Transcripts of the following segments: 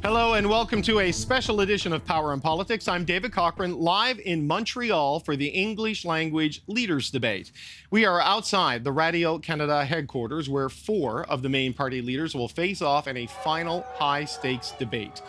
Hello and welcome to a special edition of Power and Politics. I'm David Cochran, live in Montreal for the English Language Leaders Debate. We are outside the Radio Canada headquarters where 4 of the main party leaders will face off in a final high-stakes debate.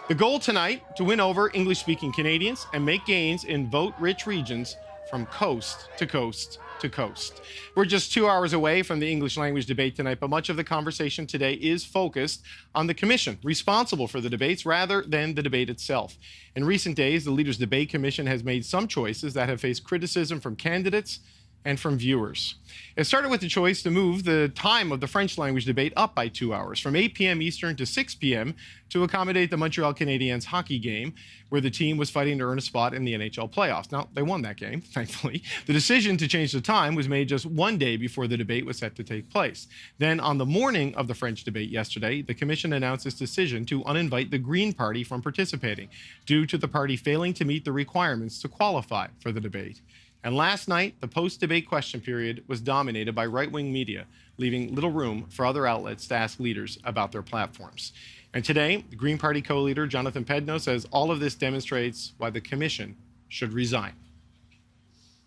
The goal tonight, to win over English-speaking Canadians and make gains in vote-rich regions from coast to coast to coast. We're just 2 hours away from the English language debate tonight, but much of the conversation today is focused on the commission responsible for the debates rather than the debate itself. In recent days, the Leaders Debate Commission has made some choices that have faced criticism from candidates and from viewers. It started with the choice to move the time of the French language debate up by 2 hours, from 8 p.m. Eastern to 6 p.m. to accommodate the Montreal Canadiens hockey game, where the team was fighting to earn a spot in the NHL playoffs. Now, they won that game, thankfully. The decision to change the time was made just 1 day before the debate was set to take place. Then, on the morning of the French debate yesterday, the Commission announced its decision to uninvite the Green Party from participating, due to the party failing to meet the requirements to qualify for the debate. And last night, the post-debate question period was dominated by right-wing media, leaving little room for other outlets to ask leaders about their platforms. And today, the Green Party co-leader Jonathan Pedneau says all of this demonstrates why the Commission should resign.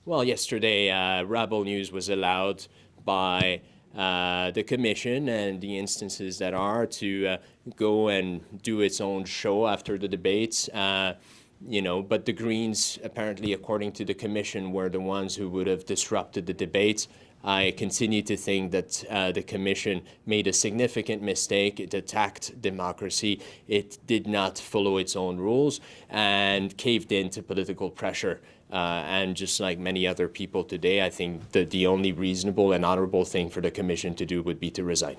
Well, yesterday, Rabble News was allowed by the Commission and the instances that are to go and do its own show after the debates. But the Greens, apparently, according to the Commission, were the ones who would have disrupted the debates. I continue to think that the Commission made a significant mistake. It attacked democracy. It did not follow its own rules and caved in to political pressure. And just like many other people today, I think that the only reasonable and honorable thing for the Commission to do would be to resign.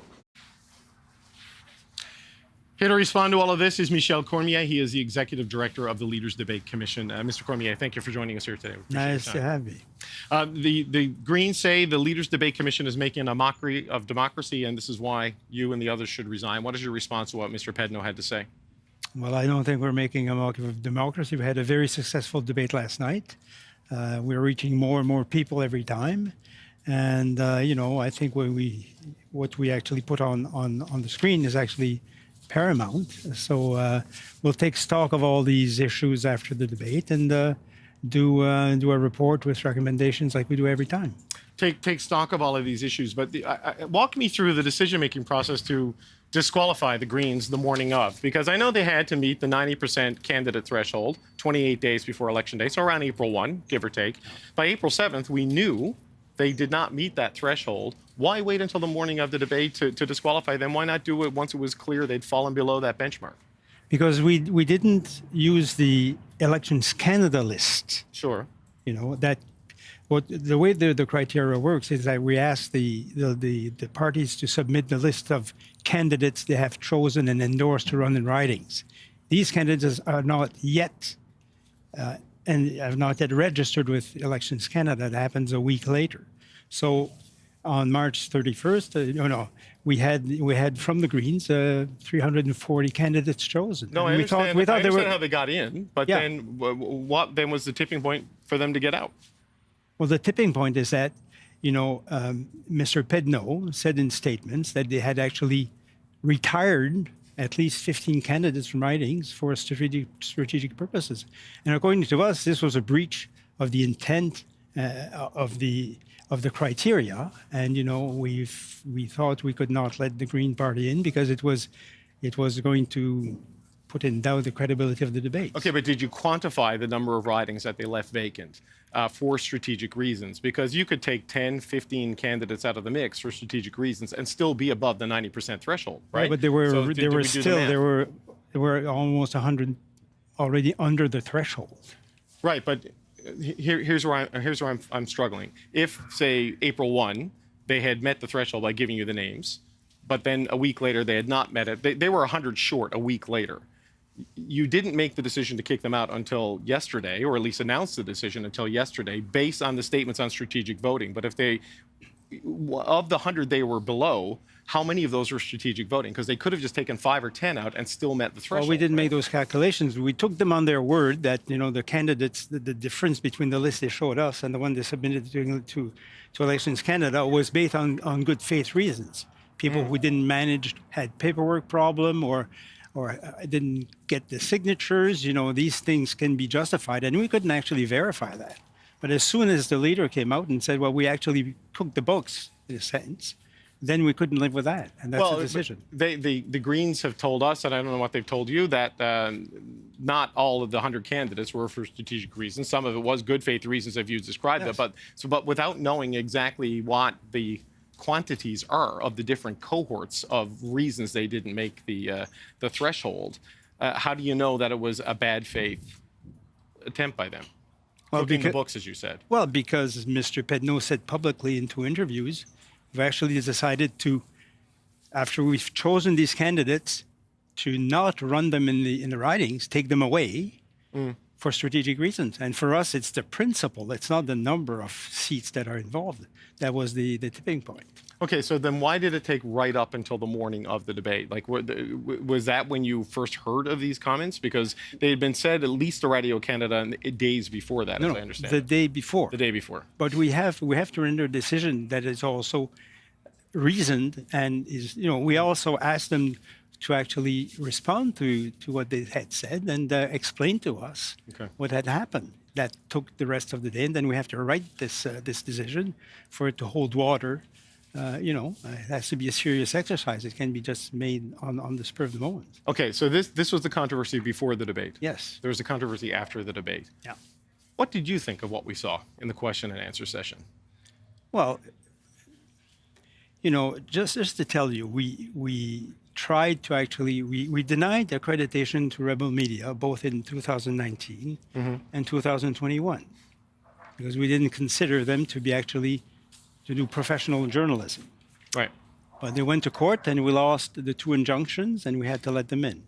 Here to respond to all of this is Michel Cormier. He is the Executive Director of the Leaders Debate Commission. Mr. Cormier, thank you for joining us here today. Nice to have me. The Greens say the Leaders Debate Commission is making a mockery of democracy, and this is why you and the others should resign. What is your response to what Mr. Pedneau had to say? Well, I don't think we're making a mockery of democracy. We had a very successful debate last night. We're reaching more and more people every time. And, I think what we actually put on the screen is actually paramount. So we'll take stock of all these issues after the debate and do a report with recommendations like we do every time. Take stock of all of these issues, but walk me through the decision-making process to disqualify the Greens the morning of, because I know they had to meet the 90% candidate threshold 28 days before Election Day, so around April 1, give or take. By April 7th, we knew they did not meet that threshold. Why wait until the morning of the debate to disqualify them? Why not do it once it was clear they'd fallen below that benchmark? Because we didn't use the Elections Canada list. Sure. The way the criteria works is that we ask the parties to submit the list of candidates they have chosen and endorsed to run in ridings. These candidates are not yet and have not yet registered with Elections Canada. That happens a week later. So on March 31st, we had from the Greens 340 candidates chosen. No, I understand how they got in, but yeah. Then what then was the tipping point for them to get out? Well, the tipping point is that, Mr. Pedneau said in statements that they had actually retired at least 15 candidates from ridings for strategic purposes. And according to us, this was a breach of the intent of the criteria. And, we thought we could not let the Green Party in because it was going to put in doubt the credibility of the debate. Okay, but did you quantify the number of ridings that they left vacant for strategic reasons? Because you could take 10, 15 candidates out of the mix for strategic reasons and still be above the 90% threshold, right? Yeah, but there were almost 100 already under the threshold. Right, but here's where I'm struggling. If, say, April 1, they had met the threshold by giving you the names, but then a week later they had not met it, they were 100 short a week later. You didn't make the decision to kick them out until yesterday, or at least announce the decision until yesterday, based on the statements on strategic voting. But if of the 100 they were below, how many of those were strategic voting? Because they could have just taken 5 or 10 out and still met the threshold. Well, we didn't make those calculations. We took them on their word that, the candidates, the difference between the list they showed us and the one they submitted to Elections Canada was based on good faith reasons. People who didn't manage, had paperwork problem or or I didn't get the signatures. These things can be justified, and we couldn't actually verify that. But as soon as the leader came out and said, well, we actually cooked the books, in a sense, then we couldn't live with that, and that's a decision. The Greens have told us, and I don't know what they've told you, that not all of the 100 candidates were for strategic reasons. Some of it was good faith reasons, as you described it. But without knowing exactly what the quantities are of the different cohorts of reasons they didn't make the threshold, how do you know that it was a bad faith attempt by them? Cooking the books, as you said. Well, because Mr. Pedneau said publicly in 2 interviews, we've actually decided to, after we've chosen these candidates, to not run them in the ridings, take them away for strategic reasons. And for us, it's the principle. It's not the number of seats that are involved. That was the tipping point. Okay, so then why did it take right up until the morning of the debate? Like, was that when you first heard of these comments? Because they had been said at least to Radio Canada days before that, as I understand. The day before. The day before. But we have to render a decision that is also reasoned, and we also asked them to actually respond to what they had said and explain to us what had happened. That took the rest of the day, and then we have to write this decision for it to hold water. It has to be a serious exercise. It can't be just made on the spur of the moment. Okay, so this was the controversy before the debate. Yes. There was a controversy after the debate. Yeah. What did you think of what we saw in the question and answer session? Well, just to tell you, we tried to actually, we denied accreditation to Rebel Media both in 2019 and 2021 because we didn't consider them to be actually to do professional journalism. Right. But they went to court and we lost the 2 injunctions and we had to let them in.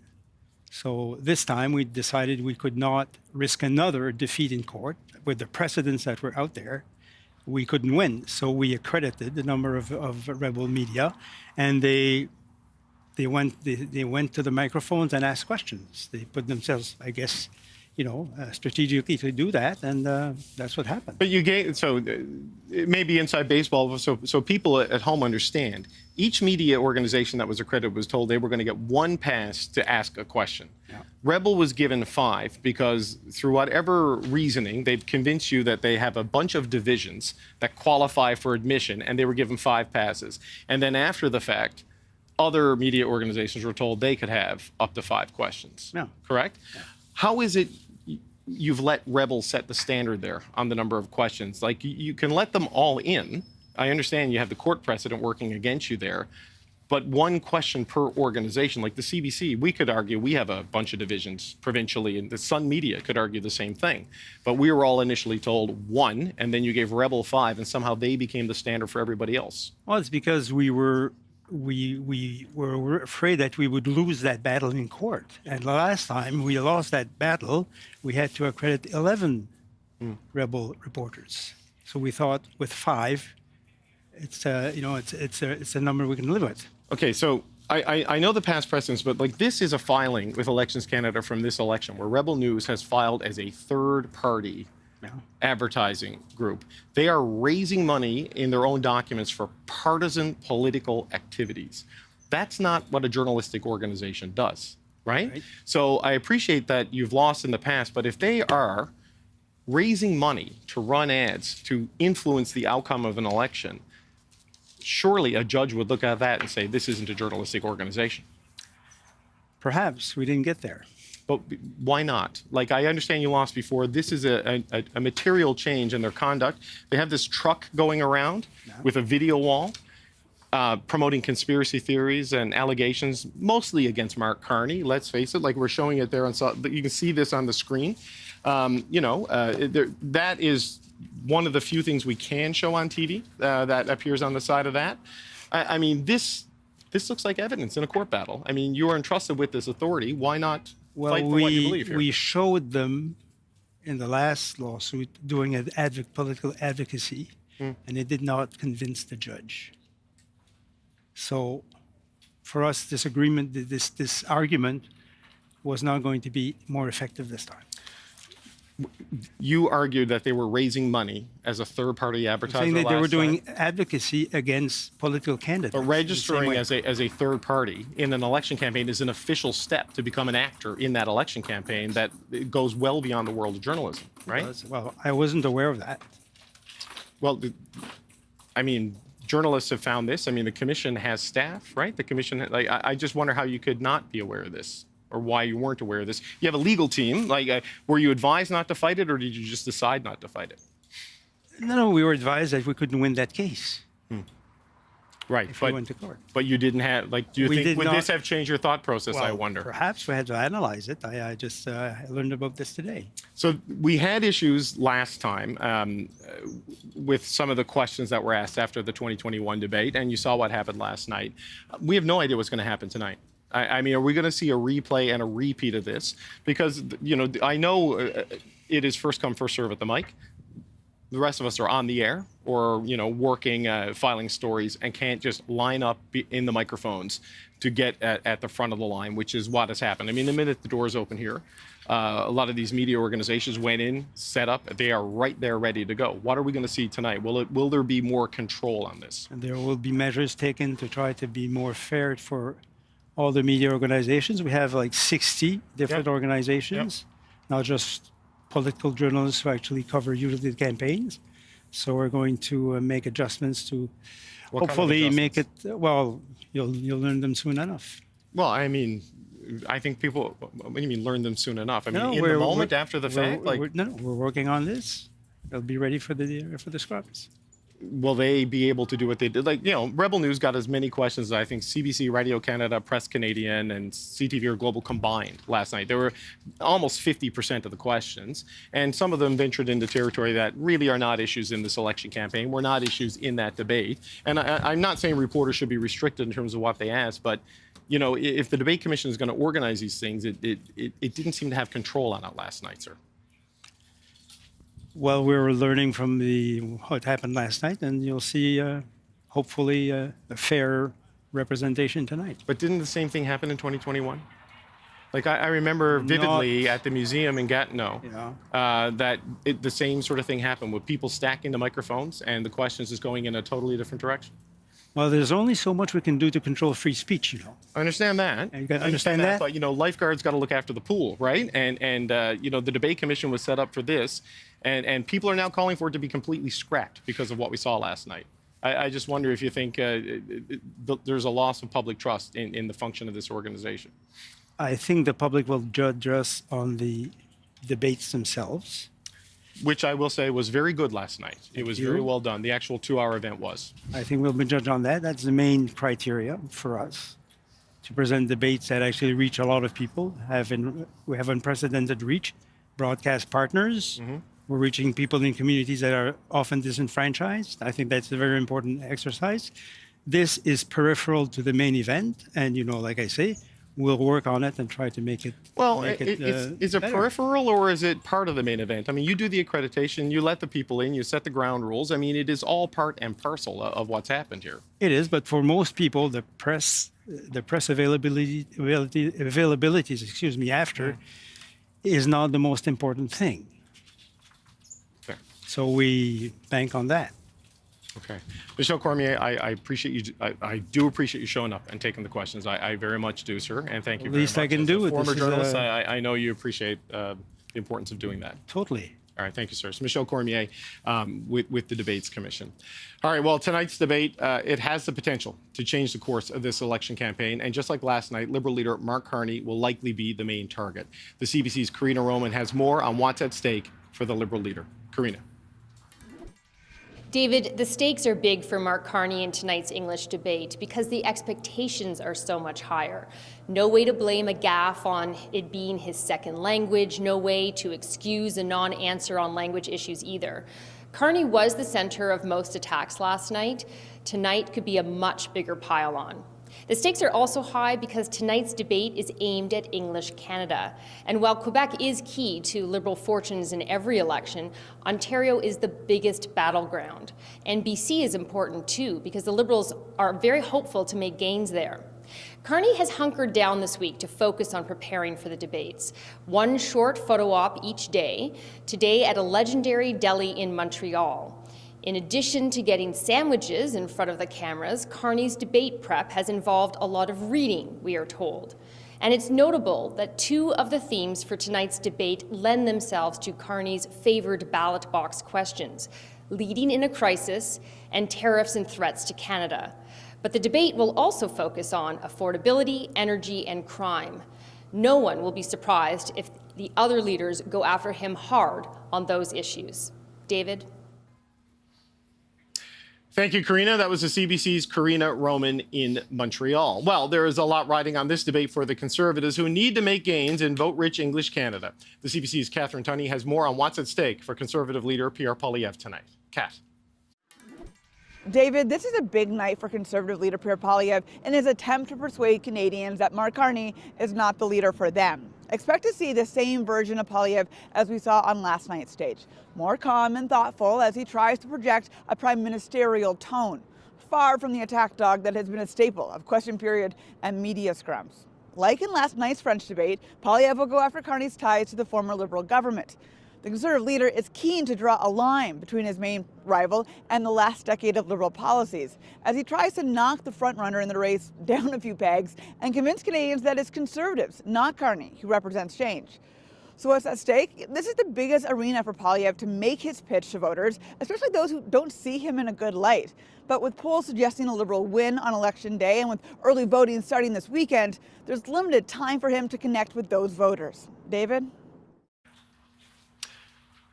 So this time we decided we could not risk another defeat in court with the precedents that were out there. We couldn't win. So we accredited the number of Rebel Media, and they went to the microphones and asked questions. They put themselves, I guess, strategically to do that, and that's what happened. But you gave, so it may be inside baseball, so people at home understand. Each media organization that was accredited was told they were going to get 1 pass to ask a question. Yeah. Rebel was given 5 because through whatever reasoning, they've convinced you that they have a bunch of divisions that qualify for admission, and they were given 5 passes. And then after the fact, other media organizations were told they could have up to 5 questions. Yeah. Correct? Yeah. How is it you've let Rebel set the standard there on the number of questions? Like, you can let them all in. I understand you have the court precedent working against you there, but 1 question per organization, like the CBC, we could argue we have a bunch of divisions provincially, and the Sun Media could argue the same thing. But we were all initially told 1, and then you gave Rebel 5, and somehow they became the standard for everybody else. Well, it's because we were afraid that we would lose that battle in court. And the last time we lost that battle, we had to accredit 11 Rebel reporters. So we thought with 5, it's a number we can live with. Okay, so I know the past precedents, but like this is a filing with Elections Canada from this election where Rebel News has filed as a third party advertising group. They are raising money in their own documents for partisan political activities. That's not what a journalistic organization does, right? So I appreciate that you've lost in the past, but if they are raising money to run ads to influence the outcome of an election, surely a judge would look at that and say, this isn't a journalistic organization. Perhaps we didn't get there. But why not? Like, I understand you lost before. This is a material change in their conduct. They have this truck going around with a video wall promoting conspiracy theories and allegations, mostly against Mark Carney, let's face it. Like, we're showing it there. You can see this on the screen. That is one of the few things we can show on TV that appears on the side of that. I mean, this looks like evidence in a court battle. I mean, you are entrusted with this authority. Why not fight for what you believe here? We showed them in the last lawsuit doing political advocacy, and it did not convince the judge. So for us, this agreement, this argument was not going to be more effective this time. You argued that they were raising money as a third-party advertiser Saying that last they were doing time. advocacy against political candidates. But in the same registering way. as a third party in an election campaign is an official step to become an actor in that election campaign that goes well beyond the world of journalism, right? Well, I wasn't aware of that. Well, I mean, journalists have found this. I mean, the commission has staff, right? The commission, like, I just wonder how you could not be aware of this, or why you weren't aware of this. You have a legal team. Like, were you advised not to fight it, or did you just decide not to fight it? No, we were advised that we couldn't win that case Right, if we went to court. but you didn't have, like, do you We think, did would not- this have changed your thought process, I Well, wonder? Perhaps we had to analyze it. I just learned about this today. So we had issues last time with some of the questions that were asked after the 2021 debate, and you saw what happened last night. We have no idea what's going to happen tonight. I mean, are we going to see a replay and a repeat of this? Because, you know, I know it is first come, first serve at the mic. The rest of us are on the air or, you know, working, filing stories, and can't just line up in the microphones to get at the front of the line, which is what has happened. I mean, the minute the doors open here, a lot of these media organizations went in, set up, they are right there ready to go. What are we going to see tonight? Will there be more control on this? And there will be measures taken to try to be more fair for all the media organizations. We have like 60 different organizations, not just political journalists who actually cover usually the campaigns. So we're going to make adjustments to What kind of hopefully make it, adjustments? well, you'll learn them soon enough. Well, I mean, I think people, what do you mean learn them soon enough? I mean, in the we're- moment, we're- after the we're- fact, like, we're working on this. They'll be ready for the scrubs. will they be able to do what they did? Like, you know, Rebel News got as many questions as I think CBC Radio Canada, Press Canadian, and CTV or Global combined last night. There were almost 50% of the questions, and some of them ventured into territory that really are not issues in this election campaign, were not issues in that debate. And I'm not saying reporters should be restricted in terms of what they ask, but, you know, if the debate commission is going to organize these things, it didn't seem to have control on it last night, sir. Well, we were learning from what happened last night, and you'll see, hopefully, a fair representation tonight. But didn't the same thing happen in 2021? Like, I remember vividly at the museum in Gatineau that the same sort of thing happened with people stacking the microphones and the questions is going in a totally different direction. Well, there's only so much we can do to control free speech, you know. I understand that. You gotta I understand that. But, you know, lifeguards got to look after the pool, right? And you know, the debate commission was set up for this, and people are now calling for it to be completely scrapped because of what we saw last night. I just wonder if you think there's a loss of public trust in the function of this organization. I think the public will judge us on the debates themselves. Which I will say was very good last night. It was you. very well done. The actual 2-hour event was. I think we'll be judged on that. That's the main criteria for us, to present debates that actually reach a lot of people. We have unprecedented reach. Broadcast partners. We're reaching people in communities that are often disenfranchised. I think that's a very important exercise. This is peripheral to the main event, and, you know, like I say, we'll work on it and try to make it. Well, make is it better. peripheral or is it part of the main event? I mean, you do the accreditation, you let the people in, you set the ground rules. I mean, it is all part and parcel of what's happened here. It is, but for most people, the press availabilities, excuse me, after is not the most important thing. Fair. So we bank on that. Okay. Michelle Cormier, I appreciate you. I do appreciate you showing up and taking the questions. I very much do, sir, and thank you very much. Least I can As do a it. former This is, journalist, I know you appreciate the importance of doing that. Totally. All right, thank you, sir. So Michelle Cormier with the Debates Commission. All right, well, tonight's debate, it has the potential to change the course of this election campaign. And just like last night, Liberal leader Mark Carney will likely be the main target. The CBC's Karina Roman has more on what's at stake for the Liberal leader. Karina. David, the stakes are big for Mark Carney in tonight's English debate because the expectations are so much higher. No way to blame a gaffe on it being his second language, no way to excuse a non-answer on language issues either. Carney was the center of most attacks last night. Tonight could be a much bigger pile-on. The stakes are also high because tonight's debate is aimed at English Canada. And while Quebec is key to Liberal fortunes in every election, Ontario is the biggest battleground. And BC is important too because the Liberals are very hopeful to make gains there. Carney has hunkered down this week to focus on preparing for the debates. One short photo op each day, today at a legendary deli in Montreal. In addition to getting sandwiches in front of the cameras, Carney's debate prep has involved a lot of reading, we are told. And it's notable that 2 of the themes for tonight's debate lend themselves to Carney's favored ballot box questions, leading in a crisis and tariffs and threats to Canada. But the debate will also focus on affordability, energy, and crime. No one will be surprised if the other leaders go after him hard on those issues. David? Thank you, Karina. That was the CBC's Karina Roman in Montreal. Well, there is a lot riding on this debate for the Conservatives who need to make gains in vote-rich English Canada. The CBC's Catherine Tunney has more on what's at stake for Conservative leader Pierre Poilievre tonight. Kat. David, this is a big night for Conservative leader Pierre Poilievre in his attempt to persuade Canadians that Mark Carney is not the leader for them. Expect to see the same version of Poilievre as we saw on last night's stage. More calm and thoughtful as he tries to project a prime ministerial tone, far from the attack dog that has been a staple of question period and media scrums. Like in last night's French debate, Poilievre will go after Carney's ties to the former Liberal government. The Conservative leader is keen to draw a line between his main rival and the last decade of Liberal policies, as he tries to knock the frontrunner in the race down a few pegs and convince Canadians that it's Conservatives, not Carney, who represents change. So what's at stake? This is the biggest arena for Poilievre to make his pitch to voters, especially those who don't see him in a good light. But with polls suggesting a Liberal win on election day and with early voting starting this weekend, there's limited time for him to connect with those voters. David?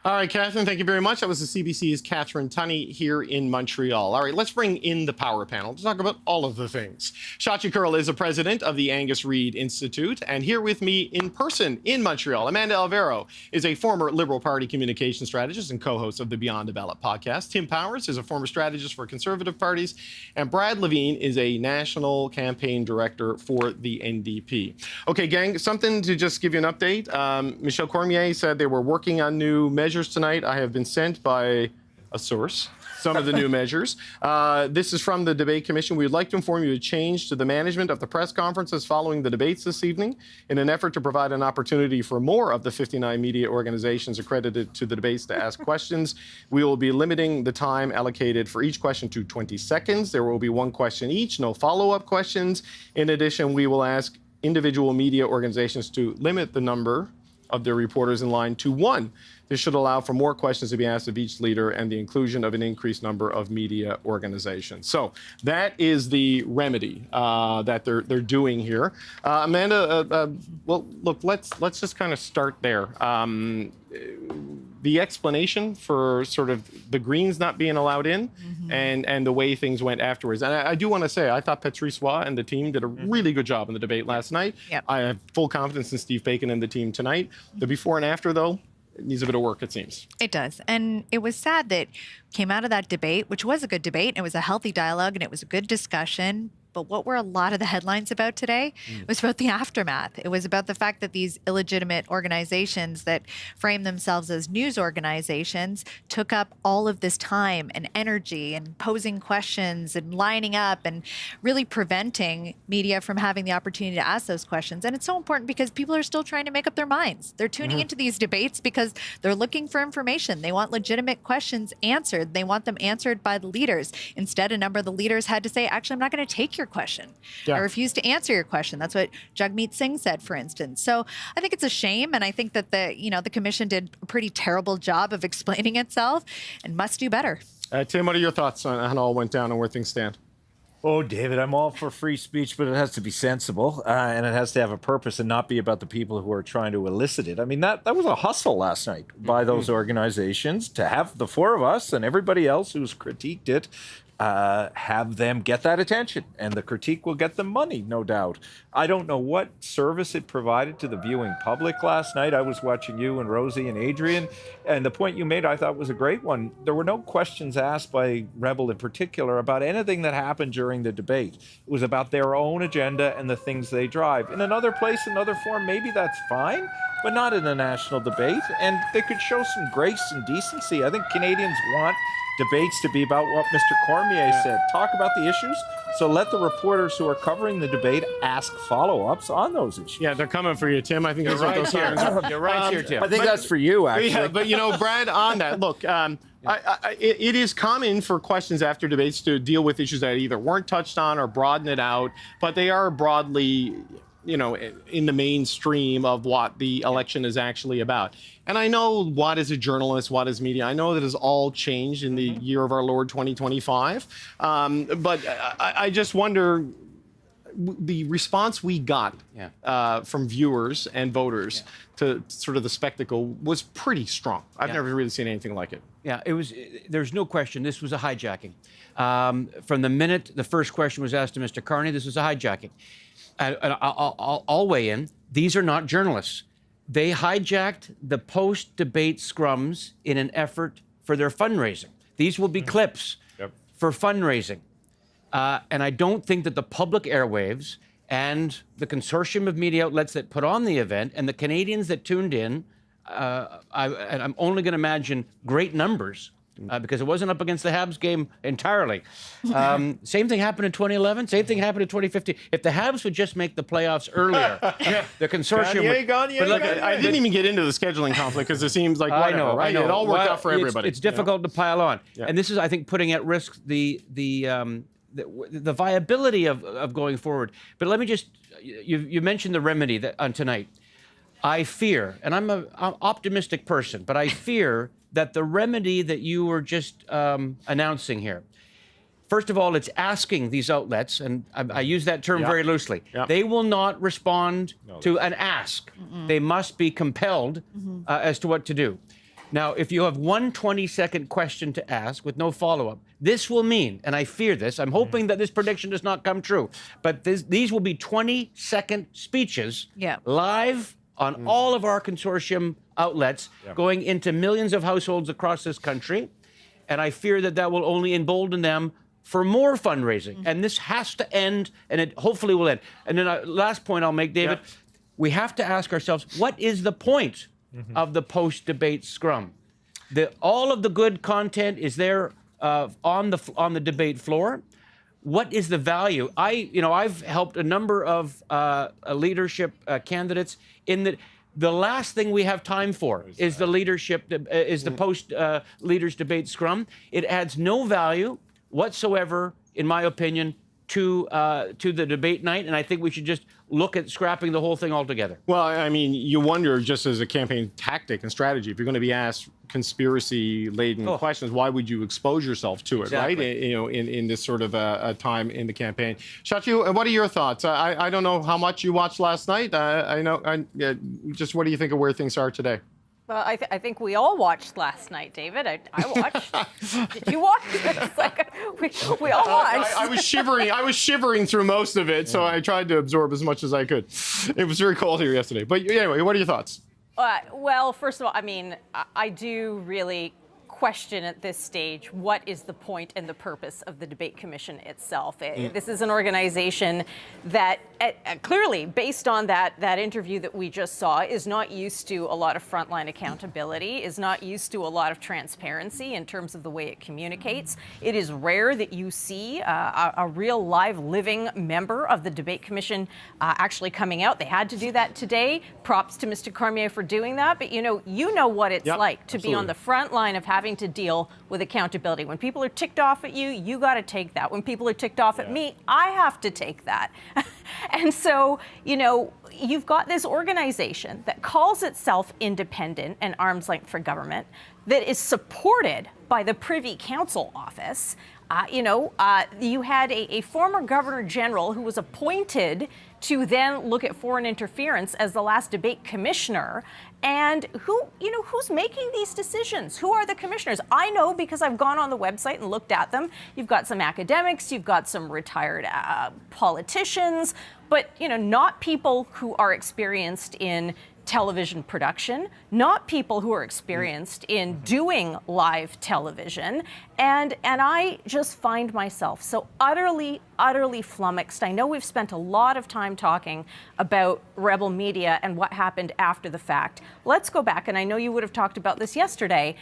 All right, Catherine, thank you very much. That was the CBC's Catherine Tunney here in Montreal. All right, let's bring in the power panel to talk about all of the things. Shachi Kurl is the president of the Angus Reid Institute, and here with me in person in Montreal, Amanda Alvaro is a former Liberal Party communication strategist and co-host of the Beyond the Ballot podcast. Tim Powers is a former strategist for Conservative parties, and Brad Levine is a national campaign director for the NDP. Okay, gang, something to just give you an update. Michel Cormier said they were working on new measures tonight. I have been sent by a source some of the new measures. This is from the Debate Commission. We would like to inform you a change to the management of the press conferences following the debates this evening in an effort to provide an opportunity for more of the 59 media organizations accredited to the debates to ask questions. We will be limiting the time allocated for each question to 20 seconds. There will be 1 question each, no follow-up questions. In addition, we will ask individual media organizations to limit the number of their reporters in line to 1. This should allow for more questions to be asked of each leader and the inclusion of an increased number of media organizations. So that is the remedy that they're doing here. Amanda, well, look, let's just kind of start there. The explanation for sort of the Greens not being allowed in and the way things went afterwards. And I do want to say, I thought Patrice Roy and the team did a really good job in the debate last night. Yep. I have full confidence in Steve Bacon and the team tonight. The before and after, though, it needs a bit of work, it seems. It does. And it was sad that came out of that debate, which was a good debate. It was a healthy dialogue and it was a good discussion. But what were a lot of the headlines about today was about the aftermath. It was about the fact that these illegitimate organizations that frame themselves as news organizations took up all of this time and energy and posing questions and lining up and really preventing media from having the opportunity to ask those questions. And it's so important because people are still trying to make up their minds. They're tuning into these debates because they're looking for information. They want legitimate questions answered. They want them answered by the leaders. Instead, a number of the leaders had to say, actually, I'm not going to take your question. Yeah. I refuse to answer your question. That's what Jagmeet Singh said, for instance. So I think it's a shame, and I think that the commission did a pretty terrible job of explaining itself and must do better. Tim, what are your thoughts on how it all went down and where things stand? Oh, David, I'm all for free speech, but it has to be sensible and it has to have a purpose and not be about the people who are trying to elicit it. I mean, that was a hustle last night by those organizations to have the 4 of us and everybody else who's critiqued it have them get that attention, and the critique will get them money, no doubt. I don't know what service it provided to the viewing public last night. I was watching you and Rosie and Adrian, and the point you made I thought was a great one. There were no questions asked by Rebel in particular about anything that happened during the debate. It was about their own agenda and the things they drive. In another place, another form, maybe that's fine. but not in a national debate. And they could show some grace and decency. I think Canadians want debates to be about what Mr. Cormier said. Talk about the issues. So let the reporters who are covering the debate ask follow-ups on those issues. Yeah, they're coming for you, Tim. I think You're right here. You're right here, Tim. I think that's for you, actually. Yeah, but Brad, on that, look, it is common for questions after debates to deal with issues that either weren't touched on or broaden it out, but they are broadly, in the mainstream of what the election is actually about. And I know what is a journalist, what is media. I know that has all changed in the year of our Lord 2025. But I just wonder, the response we got from viewers and voters to sort of the spectacle was pretty strong. I've never really seen anything like it. Yeah, it was. There's no question. This was a hijacking. From the minute the first question was asked to Mr. Carney, this was a hijacking. And I'll weigh in. These are not journalists. They hijacked the post-debate scrums in an effort for their fundraising. These will be clips for fundraising. And I don't think that the public airwaves and the consortium of media outlets that put on the event and the Canadians that tuned in, and I'm only going to imagine great numbers, because it wasn't up against the Habs game entirely. Same thing happened in 2011. Same thing happened in 2015. If the Habs would just make the playoffs earlier, the consortium I didn't even get into the scheduling conflict because it seems like whatever, right? It all worked out for everybody. It's difficult to pile on, and this is, I think, putting at risk the viability of going forward. But let me just, you mentioned the remedy on tonight. I fear, and I'm an optimistic person, but I fear that the remedy that you were just announcing here, first of all, it's asking these outlets, and I use that term very loosely, they will not respond to an ask. They must be compelled as to what to do. Now, if you have one 20-second question to ask with no follow-up, this will mean, and I fear this, I'm hoping that this prediction does not come true, but these will be 20-second speeches live on all of our consortium outlets going into millions of households across this country. And I fear that that will only embolden them for more fundraising. And this has to end, and it hopefully will end. And then last point I'll make, David, we have to ask ourselves, what is the point of the post-debate scrum? All of the good content is there on the debate floor. What is the value? I've helped a number of leadership candidates in that the last thing we have time for is the leadership, is the post-leaders debate scrum. It adds no value whatsoever, in my opinion, to the debate night, and I think we should just look at scrapping the whole thing altogether. Well, I mean, you wonder, just as a campaign tactic and strategy, if you're going to be asked conspiracy-laden questions, why would you expose yourself to it, right? In this sort of a time in the campaign. Shachi, what are your thoughts? I don't know how much you watched last night. Just what do you think of where things are today? Well, I think we all watched last night, David. I watched. Did you watch? It's like we all watched. I was shivering. I was shivering through most of it, so I tried to absorb as much as I could. It was very cold here yesterday. But anyway, what are your thoughts? Well, first of all, I mean, I do really question at this stage, what is the point and the purpose of the debate commission itself? This is an organization that clearly, based on that interview that we just saw, is not used to a lot of frontline accountability, is not used to a lot of transparency in terms of the way it communicates. It is rare that you see a real live living member of the debate commission actually coming out. They had to do that today. Props to Mr. Cormier for doing that. But you know what it's like to be on the front line of having to deal with accountability. When people are ticked off at you, you got to take that. When people are ticked off at me, I have to take that. And so, you've got this organization that calls itself independent and arm's length for government, that is supported by the Privy Council office. You had a former Governor General who was appointed to then look at foreign interference as the last debate commissioner. And who's making these decisions? Who are the commissioners? I know because I've gone on the website and looked at them. You've got some academics, you've got some retired politicians, but not people who are experienced in television production, not people who are experienced in doing live television. And I just find myself so utterly flummoxed. I know we've spent a lot of time talking about Rebel Media and what happened after the fact. Let's go back, and I know you would have talked about this yesterday,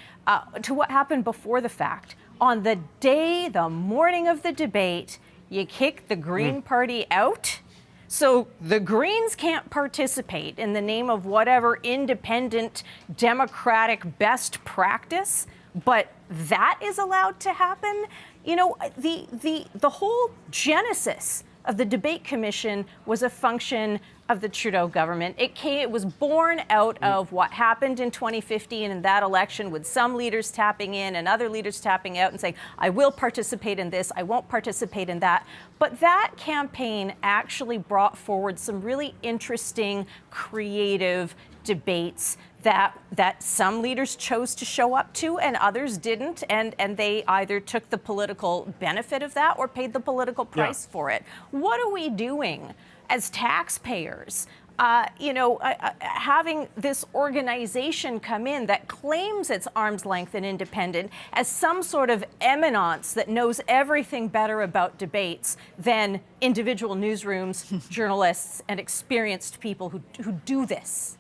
to what happened before the fact. On the morning of the debate, you kick the Green Party out. So the Greens can't participate in the name of whatever independent, democratic best practice, but that is allowed to happen. You know, the whole genesis of the debate commission was a function of the Trudeau government. It was born out of what happened in 2015 in that election, with some leaders tapping in and other leaders tapping out and saying, I will participate in this, I won't participate in that. But that campaign actually brought forward some really interesting, creative debates that some leaders chose to show up to and others didn't, and they either took the political benefit of that or paid the political price for it. What are we doing as taxpayers? Having this organization come in that claims it's arm's length and independent as some sort of eminence that knows everything better about debates than individual newsrooms, journalists, and experienced people who do this.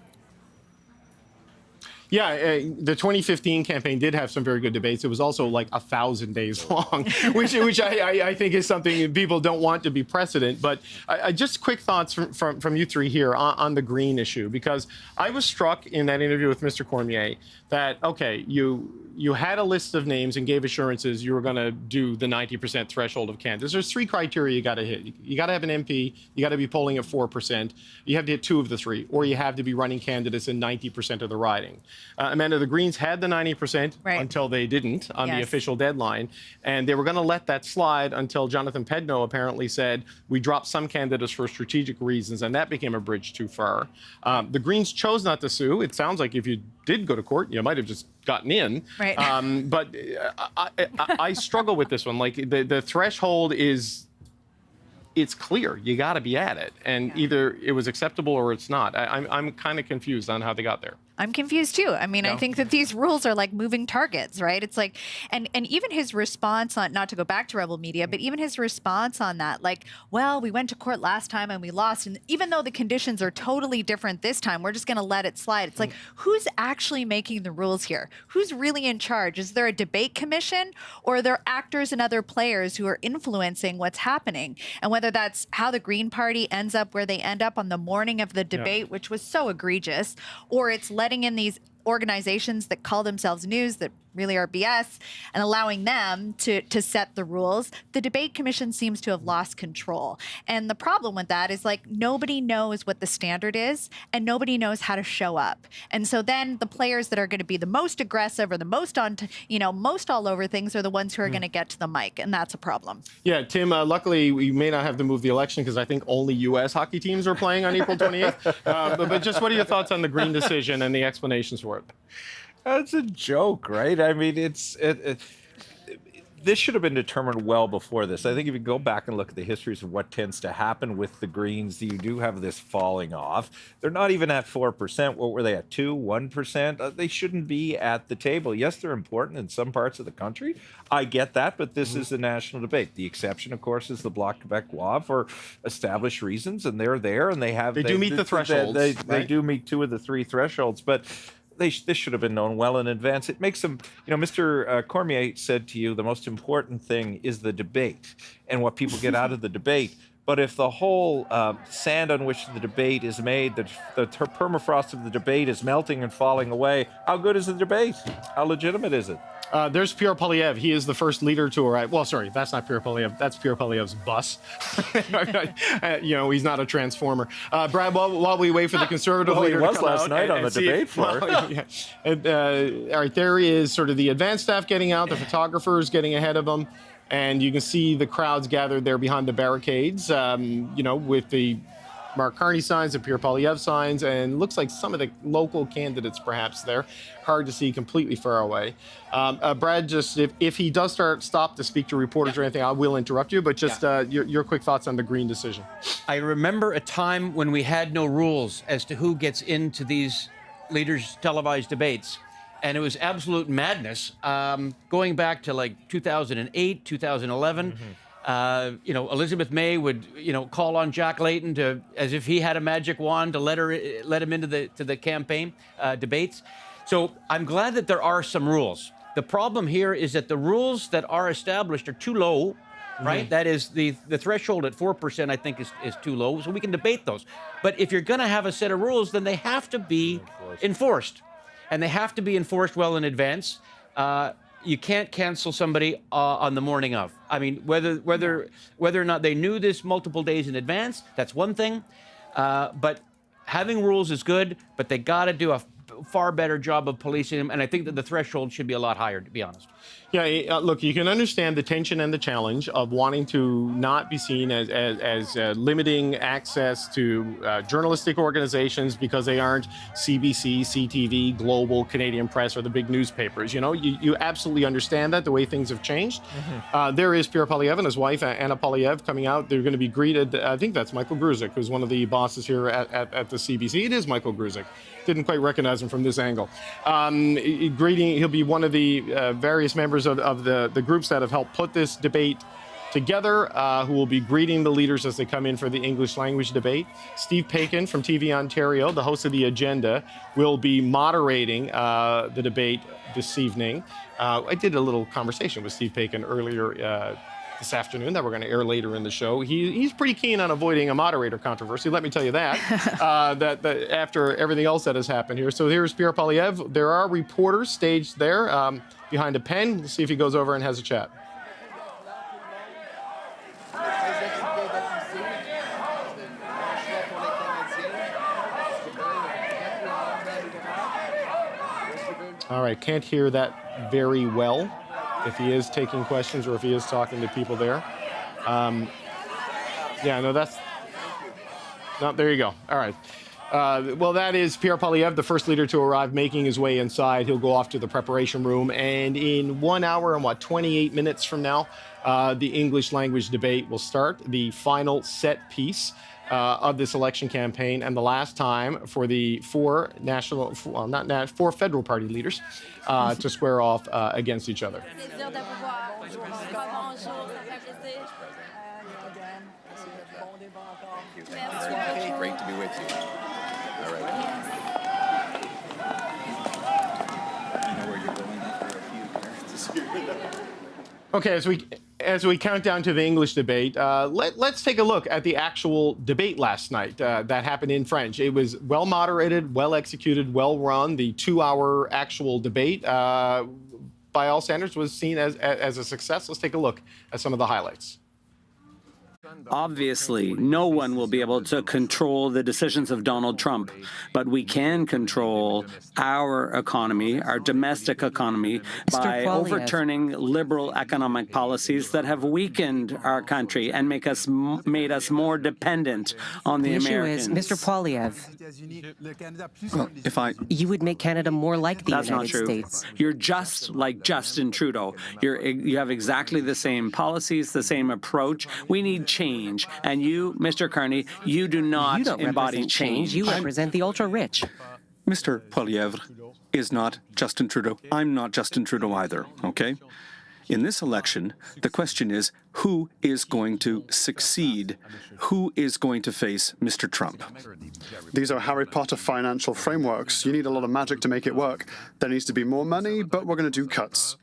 Yeah, the 2015 campaign did have some very good debates. It was also like 1,000 days long, which I think is something people don't want to be precedent. But just quick thoughts from you three here on the green issue, because I was struck in that interview with Mr. Cormier that, okay, you had a list of names and gave assurances you were going to do the 90% threshold of candidates. There's three criteria you got to hit. You got to have an MP, you got to be polling at 4%, you have to hit 2 of the 3, or you have to be running candidates in 90% of the riding. Amanda, the Greens had the 90% until they didn't on the official deadline, and they were going to let that slide until Jonathan Pedno apparently said, we dropped some candidates for strategic reasons, and that became a bridge too far. The Greens chose not to sue. It sounds like if you did go to court, you might have just gotten in. Right. But I struggle with this one. Like the threshold is, it's clear. You got to be at it. And either it was acceptable or it's not. I'm kind of confused on how they got there. I'm confused too. I mean, I think that these rules are like moving targets, right? It's like, and even his response on, not to go back to Rebel Media, but even his response on that, like, well, we went to court last time and we lost. And even though the conditions are totally different this time, we're just going to let it slide. It's like, who's actually making the rules here? Who's really in charge? Is there a debate commission, or are there actors and other players who are influencing what's happening? And whether that's how the Green Party ends up where they end up on the morning of the debate, which was so egregious, or it's letting in these organizations that call themselves news that really are BS and allowing them to set the rules, the debate commission seems to have lost control. And the problem with that is, like, nobody knows what the standard is and nobody knows how to show up. And so then the players that are going to be the most aggressive or the most most all over things are the ones who are going to get to the mic, and that's a problem. Yeah, Tim, luckily we may not have to move the election because I think only U.S. hockey teams are playing on April 28th. But just what are your thoughts on the Green decision and the explanations for it? It's a joke, right? I mean, this should have been determined well before this. I think if you go back and look at the histories of what tends to happen with the Greens, you do have this falling off. They're not even at 4%. What were they at, 2%, 1%? They shouldn't be at the table. Yes, they're important in some parts of the country. I get that, but this is a national debate. The exception, of course, is the Bloc Québécois for established reasons, and they're there, and they do meet the thresholds. They do meet 2 of the 3 thresholds, but this should have been known well in advance. It makes them, Mr. Cormier said to you, the most important thing is the debate and what people get out of the debate. But if the whole sand on which the debate is made, the permafrost of the debate is melting and falling away, how good is the debate? How legitimate is it? There's Pierre Poilievre. He is the first leader to arrive. Well, sorry, that's not Pierre Poilievre. That's Pierre Poilievre's bus. He's not a transformer. Brad, while we wait for the Conservative leader to come out. He was last night on the debate floor. All right, there is sort of the advanced staff getting out, the photographers getting ahead of them, and you can see the crowds gathered there behind the barricades, with the Mark Carney signs, and Pierre Poilievre signs, and looks like some of the local candidates perhaps there. Hard to see completely far away. Brad, just if he does stop to speak to reporters or anything, I will interrupt you, but just your quick thoughts on the Green decision. I remember a time when we had no rules as to who gets into these leaders' televised debates. And it was absolute madness. Going back to like 2008, 2011, Elizabeth May would, call on Jack Layton as if he had a magic wand to let him into the campaign debates. So I'm glad that there are some rules. The problem here is that the rules that are established are too low, right? That is the threshold at 4%, I think, is too low. So we can debate those. But if you're going to have a set of rules, then they have to be enforced. And they have to be enforced well in advance. You can't cancel somebody on the morning of. I mean, whether or not they knew this multiple days in advance, that's one thing. But having rules is good, but they got to do a far better job of policing them. And I think that the threshold should be a lot higher, to be honest. Yeah, look, you can understand the tension and the challenge of wanting to not be seen as limiting access to journalistic organizations because they aren't CBC, CTV, Global, Canadian Press, or the big newspapers. You absolutely understand that, the way things have changed. There is Pierre Poilievre and his wife, Anna Poilievre, coming out. They're going to be greeted. I think that's Michael Gruzik, who's one of the bosses here at the CBC. It is Michael Gruzik. Didn't quite recognize him from this angle. He'll be one of the various members of the groups that have helped put this debate together, who will be greeting the leaders as they come in for the English language debate. Steve Paikin from TV Ontario, the host of The Agenda, will be moderating the debate this evening. I did a little conversation with Steve Paikin earlier this afternoon that we're going to air later in the show. He's pretty keen on avoiding a moderator controversy, let me tell you that, that after everything else that has happened here. So here's Pierre Poilievre. There are reporters staged there behind a pen. Let's see if he goes over and has a chat. All right, can't hear that very well, if he is taking questions or if he is talking to people there. There you go. All right. Well, that is Pierre Poilievre, the first leader to arrive, making his way inside. He'll go off to the preparation room. And in 1 hour and 28 minutes from now, the English language debate will start, the final set piece of this election campaign, and the last time for the four federal party leaders to square off against each other. Great to be with you. All right. You know where you're going after a few minutes. Okay, as we count down to the English debate, let's take a look at the actual debate last night that happened in French. It was well moderated, well executed, well run. The 2-hour actual debate, by all standards, was seen as a success. Let's take a look at some of the highlights. Obviously, no one will be able to control the decisions of Donald Trump, but we can control our economy, our domestic economy, by overturning liberal economic policies that have weakened our country and made us more dependent on the Americans. The issue is, Mr. Poilievre, well, you would make Canada more like the United States. You're just like Justin Trudeau. You have exactly the same policies, the same approach. We need change. And you, Mr. Carney, you do not embody change. You represent the ultra-rich. Mr. Poilievre is not Justin Trudeau. I'm not Justin Trudeau either, okay? In this election, the question is, who is going to succeed? Who is going to face Mr. Trump? These are Harry Potter financial frameworks. You need a lot of magic to make it work. There needs to be more money, but we're going to do cuts.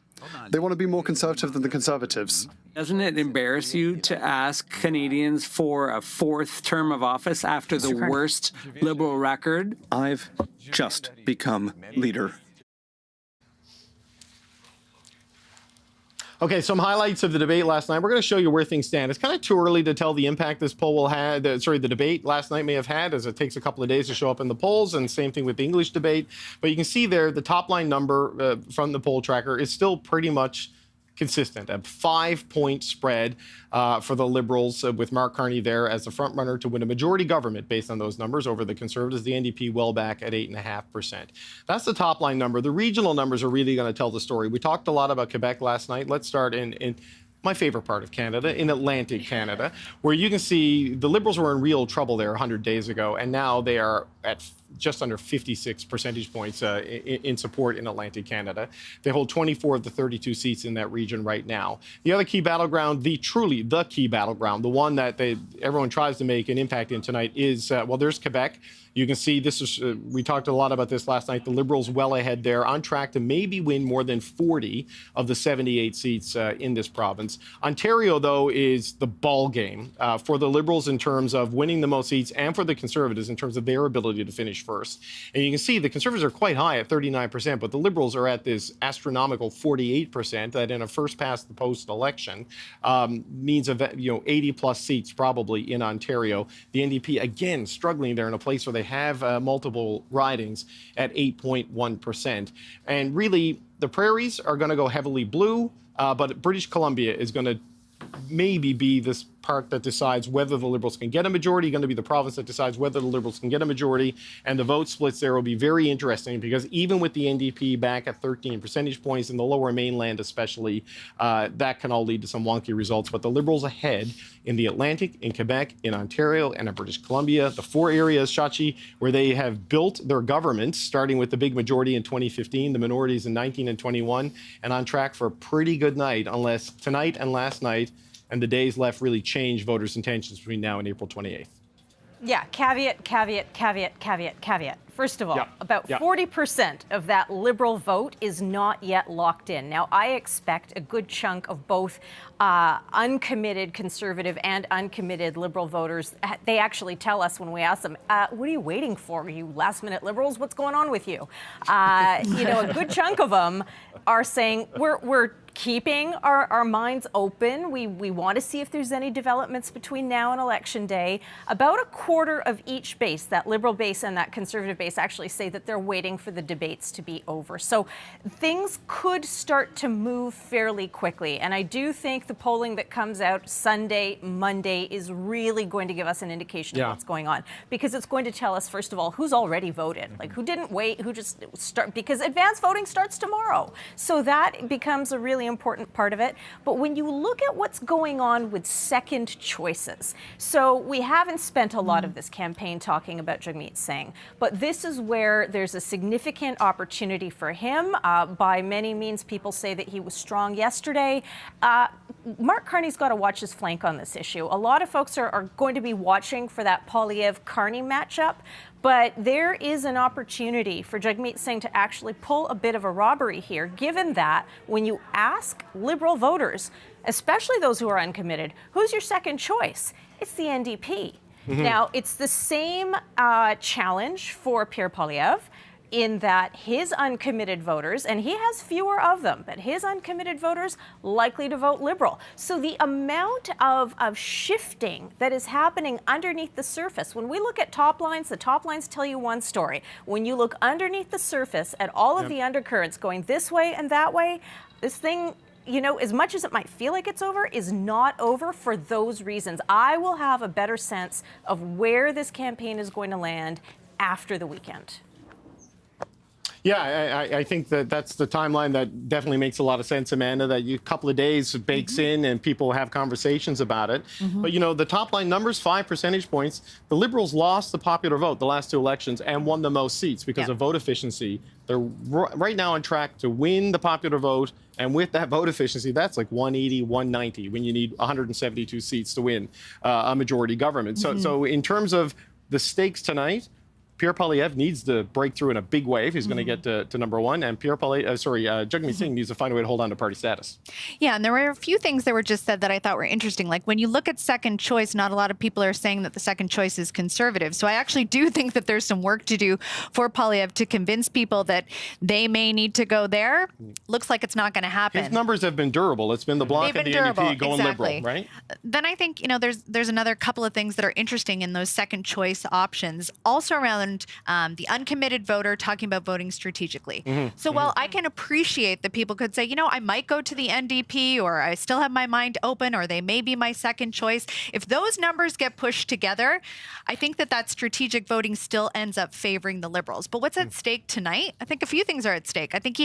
They want to be more conservative than the Conservatives. Doesn't it embarrass you to ask Canadians for a fourth term of office after the worst Liberal record? I've just become leader. Okay, some highlights of the debate last night. We're going to show you where things stand. It's kind of too early to tell the impact this poll will have, the debate last night may have had, as it takes a couple of days to show up in the polls, and same thing with the English debate. But you can see there the top line number from the poll tracker is still pretty much consistent. A 5-point spread for the Liberals with Mark Carney there as the front runner to win a majority government based on those numbers over the Conservatives. The NDP well back at 8.5%. That's the top line number. The regional numbers are really going to tell the story. We talked a lot about Quebec last night. Let's start in my favorite part of Canada, in Atlantic Canada, where you can see the Liberals were in real trouble there 100 days ago, and now they are at just under 56 percentage points in support in Atlantic Canada. They hold 24 of the 32 seats in that region right now. The other key battleground, truly the key battleground, the one that everyone tries to make an impact in tonight is, there's Quebec. You can see this is, we talked a lot about this last night. The Liberals well ahead there, on track to maybe win more than 40 of the 78 seats in this province. Ontario, though, is the ball game for the Liberals in terms of winning the most seats and for the Conservatives in terms of their ability to finish first. And you can see the Conservatives are quite high at 39%, but the Liberals are at this astronomical 48% that in a first past the post election means 80 plus seats probably in Ontario. The NDP, again, struggling there in a place where they have multiple ridings at 8.1%. And really, the prairies are going to go heavily blue, but British Columbia is going to maybe be this part that decides whether the Liberals can get a majority, going to be the province that decides whether the Liberals can get a majority, and the vote splits there will be very interesting because even with the NDP back at 13 percentage points in the lower mainland especially, that can all lead to some wonky results. But the Liberals ahead in the Atlantic, in Quebec, in Ontario, and in British Columbia, the 4 areas, Shachi, where they have built their government, starting with the big majority in 2015, the minorities in 19 and 21, and on track for a pretty good night unless tonight and last night and the days left really change voters' intentions between now and April 28th. Yeah, caveat. First of all, about 40% of that Liberal vote is not yet locked in. Now, I expect a good chunk of both uncommitted Conservative and uncommitted Liberal voters. They actually tell us when we ask them, what are you waiting for, you last-minute Liberals? What's going on with you? A good chunk of them are saying, we're keeping our minds open. We want to see if there's any developments between now and Election Day. About a quarter of each base, that Liberal base and that Conservative base, actually say that they're waiting for the debates to be over. So things could start to move fairly quickly. And I do think the polling that comes out Sunday, Monday is really going to give us an indication of what's going on. Because it's going to tell us, first of all, who's already voted, like who didn't wait, who just start, because advanced voting starts tomorrow. So that becomes a really important part of it. But when you look at what's going on with second choices, so we haven't spent a lot of this campaign talking about Jagmeet Singh, but this is where there's a significant opportunity for him. By many means, people say that he was strong yesterday. Mark Carney's got to watch his flank on this issue. A lot of folks are going to be watching for that Poilievre-Carney matchup, but there is an opportunity for Jagmeet Singh to actually pull a bit of a robbery here, given that when you ask Liberal voters, especially those who are uncommitted, who's your second choice? It's the NDP. Now, it's the same challenge for Pierre Poilievre, in that his uncommitted voters, and he has fewer of them, but his uncommitted voters likely to vote Liberal. So the amount of shifting that is happening underneath the surface, when we look at top lines, the top lines tell you one story. When you look underneath the surface at all of the undercurrents going this way and that way, this thing, as much as it might feel like it's over, is not over for those reasons. I will have a better sense of where this campaign is going to land after the weekend. Yeah, I think that's the timeline that definitely makes a lot of sense, Amanda, that a couple of days bakes in and people have conversations about it. But, the top line numbers, 5 percentage points. The Liberals lost the popular vote the last 2 elections and won the most seats because of vote efficiency. They're right now on track to win the popular vote. And with that vote efficiency, that's like 180, 190 when you need 172 seats to win a majority government. So in terms of the stakes tonight, Pierre Poilievre needs to break through in a big way if he's going to get to number one, and Jagmeet Singh needs to find a way to hold on to party status. Yeah, and there were a few things that were just said that I thought were interesting. Like when you look at second choice, not a lot of people are saying that the second choice is Conservative. So I actually do think that there's some work to do for Poilievre to convince people that they may need to go there. Looks like it's not going to happen. His numbers have been durable. It's been the Bloc and the NDP going Liberal, right? Then I think, there's another couple of things that are interesting in those second choice options. Also around the around the uncommitted voter, talking about voting strategically. So while I can appreciate that people could say, you know, I might go to the NDP, or I still have my mind open, or they may be my second choice. If those numbers get pushed together, I think that strategic voting still ends up favoring the Liberals. But what's at stake tonight? I think a few things are at stake. I think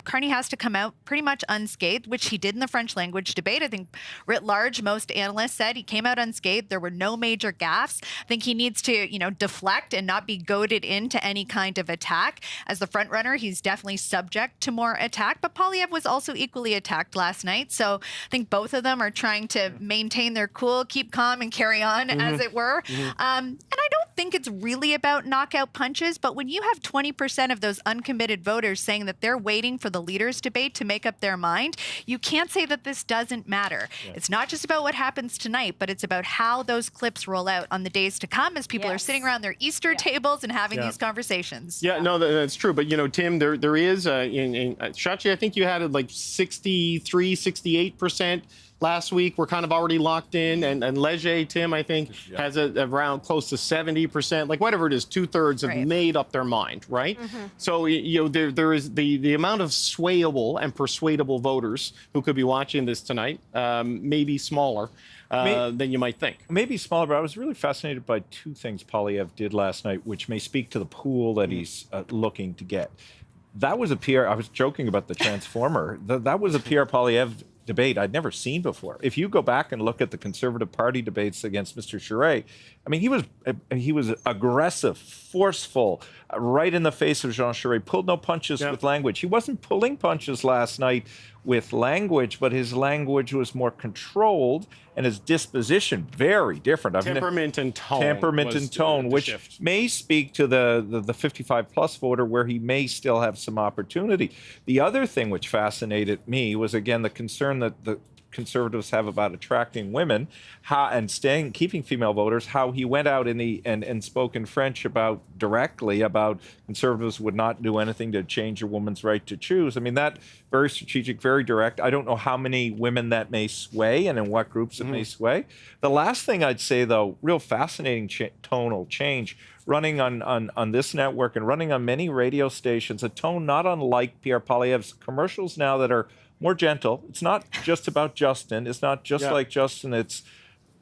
Carney has to come out pretty much unscathed, which he did in the French language debate. I think writ large, most analysts said he came out unscathed. There were no major gaffes. I think he needs to, you know, deflect and not be goaded into any kind of attack. As the front runner, he's definitely subject to more attack, but Poilievre was also equally attacked last night. So I think both of them are trying to maintain their cool, keep calm, and carry on, as it were. And I don't think it's really about knockout punches, but when you have 20% of those uncommitted voters saying that they're waiting for the leaders' debate to make up their mind, you can't say that this doesn't matter. It's not just about what happens tonight, but it's about how those clips roll out on the days to come as people are sitting around their Easter tables and having these conversations. Yeah, no, that's true. But, you know, Tim, there is, in Shachi, I think you had it like 63, 68% last week. We're kind of already locked in. And Leger, Tim, I think, has it around close to 70%. Like, whatever it is, 2/3 have made up their mind, right? So, you know, there is the amount of swayable and persuadable voters who could be watching this tonight may be smaller than you might think. Maybe smaller, but I was really fascinated by two things Poilievre did last night, which may speak to the pool that he's looking to get. That was a PR, I was joking about the Transformer, that was a Pierre Poilievre debate I'd never seen before. If you go back and look at the Conservative Party debates against Mr. Charest, I mean, he was aggressive, forceful, right in the face of Jean Charest, pulled no punches with language. He wasn't pulling punches last night with language, but his language was more controlled and his disposition very different. Temperament and tone. Which may speak to the 55-plus voter where he may still have some opportunity. The other thing which fascinated me was, again, the concern that the Conservatives have about attracting women and keeping female voters, how he went out and spoke in French directly about Conservatives would not do anything to change a woman's right to choose. I mean, that very strategic, very direct. I don't know how many women that may sway and in what groups it may sway. The last thing I'd say, though, real fascinating tonal change, running on this network and running on many radio stations, a tone not unlike Pierre Poilievre's commercials now that are more gentle. It's not just about Justin. It's not just like Justin. It's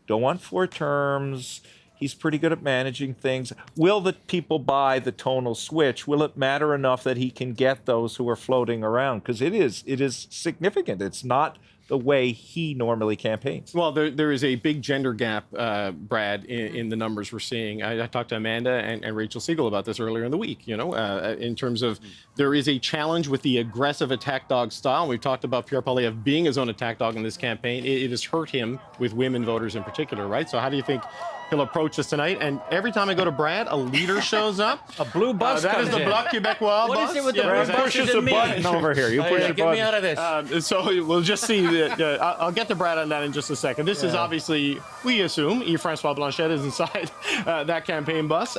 don't want 4 terms. He's pretty good at managing things. Will the people buy the tonal switch? Will it matter enough that he can get those who are floating around? Because it is significant. It's not the way he normally campaigns. Well, there is a big gender gap, Brad, in the numbers we're seeing. I talked to Amanda and Rachel Siegel about this earlier in the week, you know, in terms of there is a challenge with the aggressive attack dog style. We've talked about Pierre Poilievre being his own attack dog in this campaign. It has hurt him with women voters in particular, right? So how do you think he'll approach this tonight? And every time I go to Brad, a leader shows up. A blue bus That is the Bloc Québécois bus. What is it with the blue buses and me? Button over here. You push a get button. me out of this. So we'll just see. I'll get to Brad on that in just a second. This is obviously, we assume, Yves-François Blanchet is inside that campaign bus.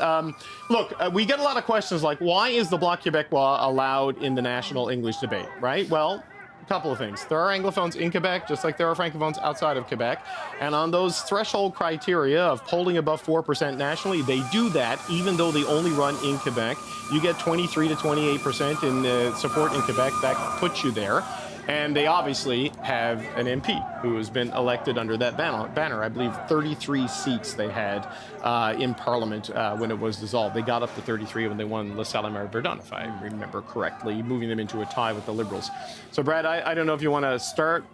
Look, we get a lot of questions like, why is the Bloc Québécois allowed in the national English debate, right? Well, couple of things. There are Anglophones in Quebec, just like there are Francophones outside of Quebec. And on those threshold criteria of polling above 4% nationally, they do that even though they only run in Quebec. You get 23 to 28% in support in Quebec. That puts you there. And they obviously have an MP who has been elected under that banner. I believe 33 seats they had in Parliament when it was dissolved. They got up to 33 when they won La Salle-Verdun, if I remember correctly, moving them into a tie with the Liberals. So, Brad, I don't know if you want to start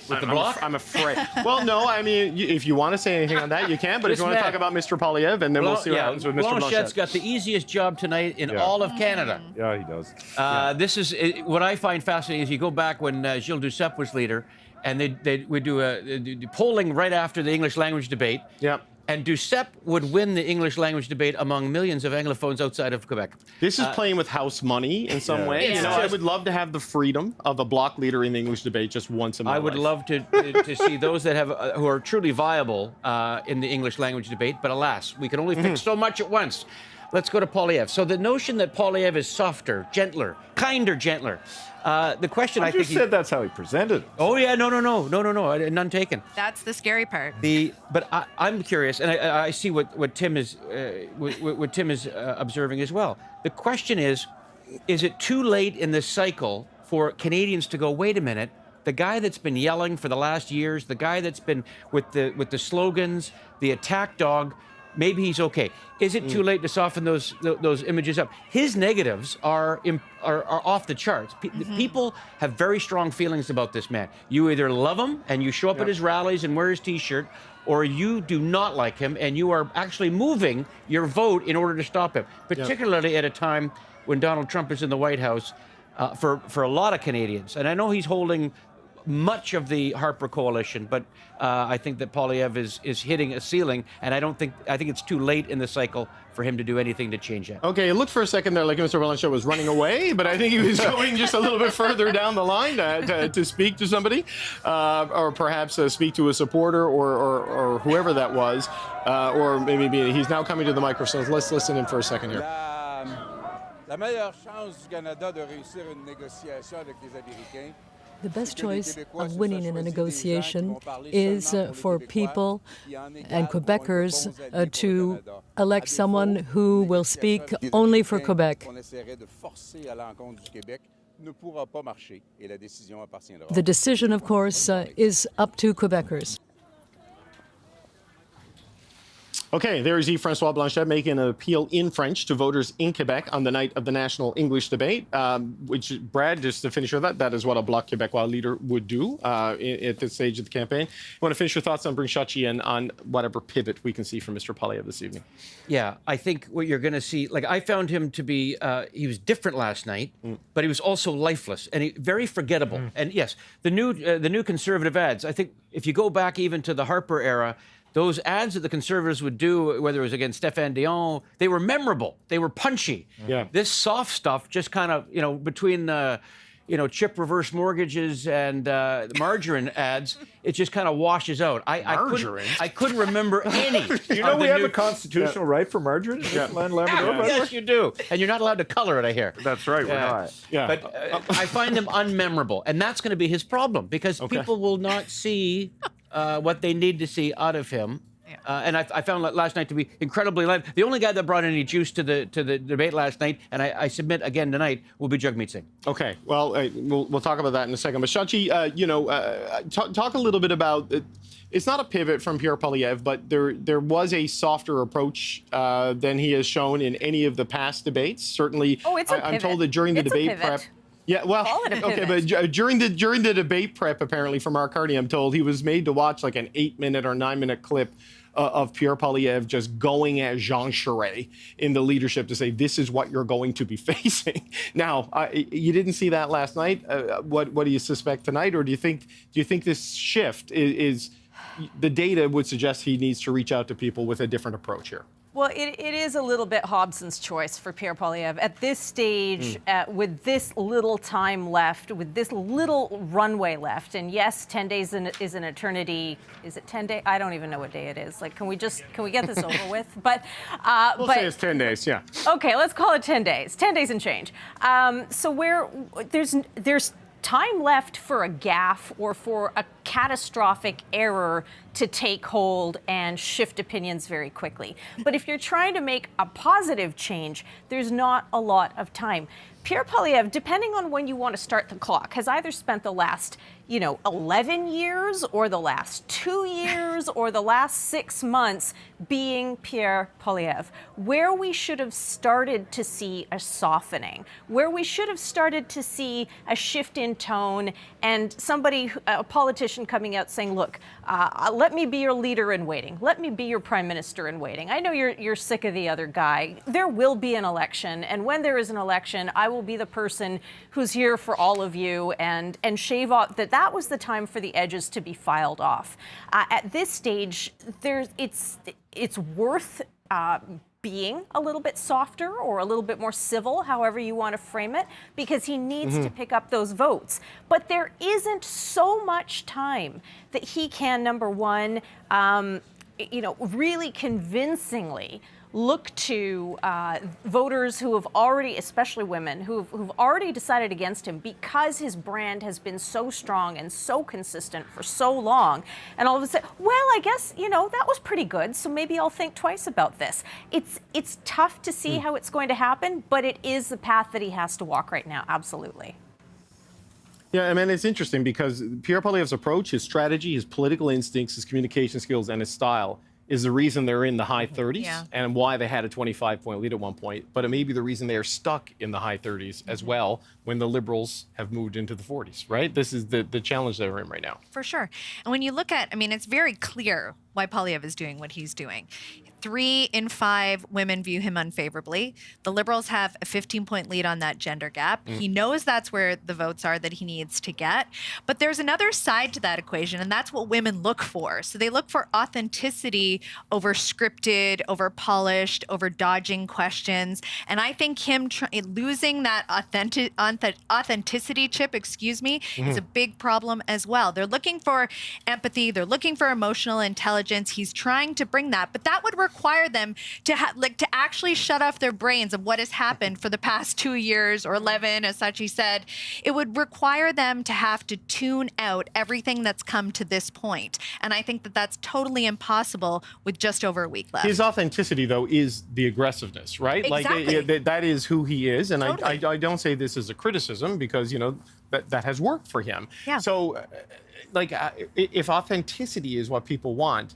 with the Bloc? I'm afraid. Well, no, I mean, if you want to say anything on that, you can. But if you want to talk about Mr. Poilievre, and then we'll see what happens with Mr. Blanchet. Blanchet's got the easiest job tonight in all of Canada. Yeah, he does. This is what I find fascinating is you go back when Gilles Duceppe was leader, and they would do polling right after the English language debate. Yep. And Duceppe would win the English language debate among millions of Anglophones outside of Quebec. This is playing with house money in some way. Yeah. You know, I would love to have the freedom of a bloc leader in the English debate just once in my life. I would love to see those that have who are truly viable in the English language debate. But alas, we can only fix so much at once. let's go to Poilievre. So the notion that Poilievre is softer, gentler, kinder, gentler. The question, I think, said that's how he presented it. Oh yeah, no, none taken. That's the scary part. But I'm curious, and I see what Tim is observing as well. The question is it too late in this cycle for Canadians to go, wait a minute, the guy that's been yelling for the last years, the guy that's been with the slogans, the attack dog, maybe he's okay. Is it too late to soften those images up? His negatives are off the charts. People have very strong feelings about this man. You either love him and you show up at his rallies and wear his T-shirt, or you do not like him and you are actually moving your vote in order to stop him, particularly at a time when Donald Trump is in the White House for a lot of Canadians. And I know he's holding much of the Harper coalition, but I think that Poilievre is hitting a ceiling, and I think it's too late in the cycle for him to do anything to change that. Okay, it looked for a second there like Mr. Blanchette was running away, but I think he was going just a little bit further down the line to speak to somebody, or perhaps speak to a supporter or whoever that was, or maybe he's now coming to the microphone. Let's listen in for a second here. La meilleure chance du Canada de réussir une négociation avec les Américains. The best choice of winning in a negotiation is for people and Quebecers to elect someone who will speak only for Quebec. The decision, of course, is up to Quebecers. Okay, there's Yves-François Blanchette making an appeal in French to voters in Quebec on the night of the National English Debate, which, Brad, just to finish with that is what a Bloc Québécois leader would do at this stage of the campaign. You want to finish your thoughts on Brinchachi and on whatever pivot we can see from Mr. Poilievre this evening? Yeah, I think what you're going to see, like I found him to be, he was different last night, but he was also lifeless and very forgettable. And yes, the new conservative ads, I think if you go back even to the Harper era, those ads that the Conservatives would do, whether it was against Stéphane Dion, they were memorable. They were punchy. Yeah. This soft stuff just kind of, between chip reverse mortgages and margarine ads, it just kind of washes out. I couldn't remember any. You know we have a constitutional right for margarine in this land, Labrador? Yes, you do. And you're not allowed to color it, I hear. That's right, we're not. Yeah. But I find them unmemorable. And that's going to be his problem, because people will not see what they need to see out of him. And I found last night to be incredibly live. The only guy that brought any juice to the debate last night, and I submit again tonight, will be Jagmeet Singh. Okay, well, we'll talk about that in a second. But Shachi, talk a little bit about. It's not a pivot from Pierre Poilievre, but there was a softer approach than he has shown in any of the past debates. Certainly, I'm told that during the debate prep. Yeah, well, okay, but during the debate prep, apparently from Mark Carney, I'm told he was made to watch like an 8-minute or 9-minute clip of Pierre Poilievre just going at Jean Charest in the leadership to say, this is what you're going to be facing. Now, you didn't see that last night. What do you suspect tonight, or do you think this shift is the data would suggest he needs to reach out to people with a different approach here? Well, it is a little bit Hobson's choice for Pierre Poilievre. At this stage, with this little time left, with this little runway left, and yes, 10 days is an eternity. Is it 10 days? I don't even know what day it is. Like, can we get this over with? But we'll say it's 10 days, yeah. Okay, let's call it 10 days. 10 days and change. So there's time left for a gaffe or for a catastrophic error to take hold and shift opinions very quickly. But if you're trying to make a positive change, there's not a lot of time. Pierre Poilievre, depending on when you want to start the clock, has either spent the last, 11 years or the last 2 years or the last 6 months being Pierre Poilievre, where we should have started to see a softening, where we should have started to see a shift in tone and a politician coming out saying, look, let me be your leader in waiting. Let me be your prime minister in waiting. I know you're sick of the other guy. There will be an election. And when there is an election, I will be the person who's here for all of you and shave off that was the time for the edges to be filed off. At this stage, it's worth being a little bit softer or a little bit more civil, however you want to frame it, because he needs to pick up those votes. But there isn't so much time that he can, number one, really convincingly look to voters who have already, especially women, who've already decided against him because his brand has been so strong and so consistent for so long. And all of a sudden, well, I guess, that was pretty good, so maybe I'll think twice about this. It's tough to see how it's going to happen, but it is the path that he has to walk right now, absolutely. Yeah, I mean, it's interesting because Pierre Poilievre's approach, his strategy, his political instincts, his communication skills, and his style is the reason they're in the high 30s and why they had a 25-point lead at one point. But it may be the reason they are stuck in the high 30s as well when the Liberals have moved into the 40s, right? This is the challenge that we're in right now. For sure. And when you look at, it's very clear why Poilievre is doing what he's doing. 3 in 5 women view him unfavorably. The Liberals have a 15-point lead on that gender gap. He knows that's where the votes are that he needs to get. But there's another side to that equation, and that's what women look for. So they look for authenticity over scripted, over polished, over dodging questions. And I think him losing that authenticity chip, is a big problem as well. They're looking for empathy. They're looking for emotional intelligence. He's trying to bring that, but that would require them to to actually shut off their brains of what has happened for the past 2 years or 11, as Sachi said. It would require them to have to tune out everything that's come to this point. And I think that that's totally impossible with just over a week left. His authenticity, though, is the aggressiveness, right? Exactly. Like that is who he is. And Totally. I don't say this as a criticism because, that has worked for him. Yeah. So, if authenticity is what people want,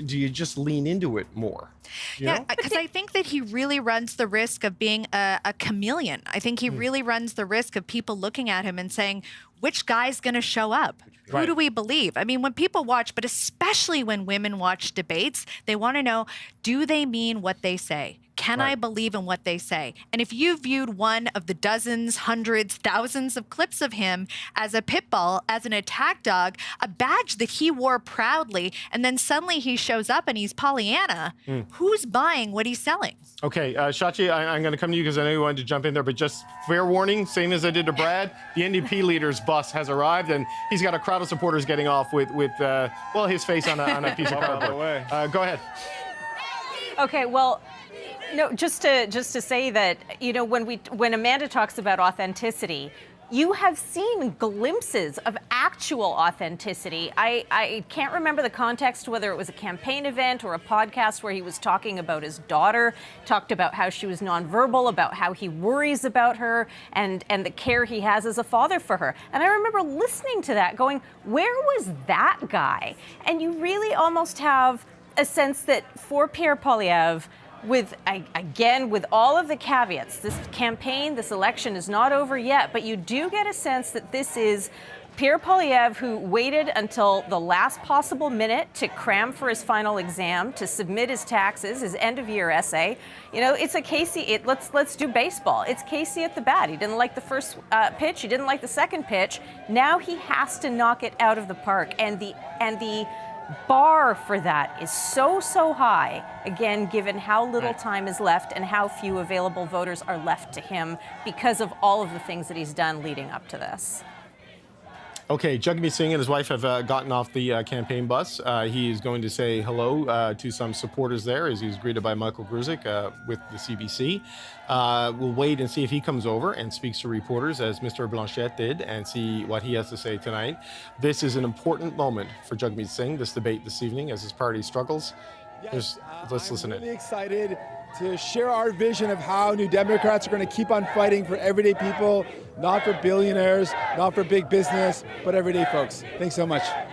do you just lean into it more? Because I think that he really runs the risk of being a chameleon. I think he really runs the risk of people looking at him and saying, which guy's going to show up? Right. Who do we believe? When people watch, but especially when women watch debates, they want to know, do they mean what they say? Can I believe in what they say? And if you viewed one of the dozens, hundreds, thousands of clips of him as a pit bull, as an attack dog, a badge that he wore proudly, and then suddenly he shows up and he's Pollyanna, who's buying what he's selling? Okay, Shachi, I'm going to come to you because I know you wanted to jump in there, but just fair warning, same as I did to Brad, the NDP leader's bus has arrived, and he's got a crowd of supporters getting off with his face on a piece of cardboard. Go ahead. Okay, well, no, just to say that, when Amanda talks about authenticity, you have seen glimpses of actual authenticity. I can't remember the context, whether it was a campaign event or a podcast where he was talking about his daughter, talked about how she was nonverbal, about how he worries about her and the care he has as a father for her. And I remember listening to that going, where was that guy? And you really almost have a sense that for Pierre Poilievre, with all of the caveats, this campaign, this election is not over yet, but you do get a sense that this is Pierre Poilievre, who waited until the last possible minute to cram for his final exam, to submit his taxes, his end-of-year essay. It's a Casey. Let's do baseball. It's Casey at the bat. He didn't like the first pitch. He didn't like the second pitch. Now he has to knock it out of the park, and the bar for that is so high, again, given how little time is left and how few available voters are left to him because of all of the things that he's done leading up to this. Okay, Jagmeet Singh and his wife have gotten off the campaign bus. He is going to say hello to some supporters there as he's greeted by Michael Gruzik with the CBC. We'll wait and see if he comes over and speaks to reporters as Mr. Blanchette did and see what he has to say tonight. This is an important moment for Jagmeet Singh, this debate this evening as his party struggles. Yes, Let's listen in. I'm really excited to share our vision of how New Democrats are going to keep on fighting for everyday people, not for billionaires, not for big business, but everyday folks. Thanks so much. Are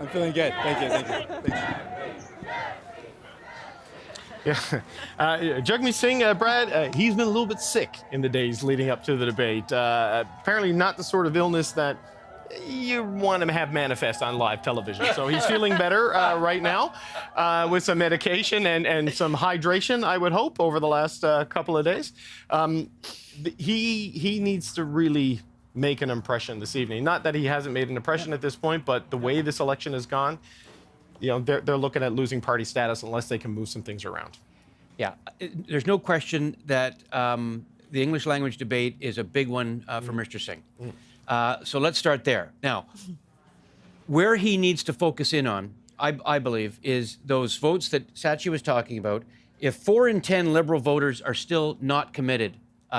you feeling good? I'm feeling good. Thank you. Yeah, Jagmeet Singh, Brad, he's been a little bit sick in the days leading up to the debate. Apparently not the sort of illness that you want to have manifest on live television. So he's feeling better right now with some medication and some hydration, I would hope, over the last couple of days. He needs to really make an impression this evening. Not that he hasn't made an impression at this point, but the way this election has gone, they're looking at losing party status unless they can move some things around. Yeah, there's no question that the English language debate is a big one for Mr. Singh. So let's start there. Now, where he needs to focus in on, I believe, is those votes that Sachi was talking about if 4 in 10 Liberal voters are still not committed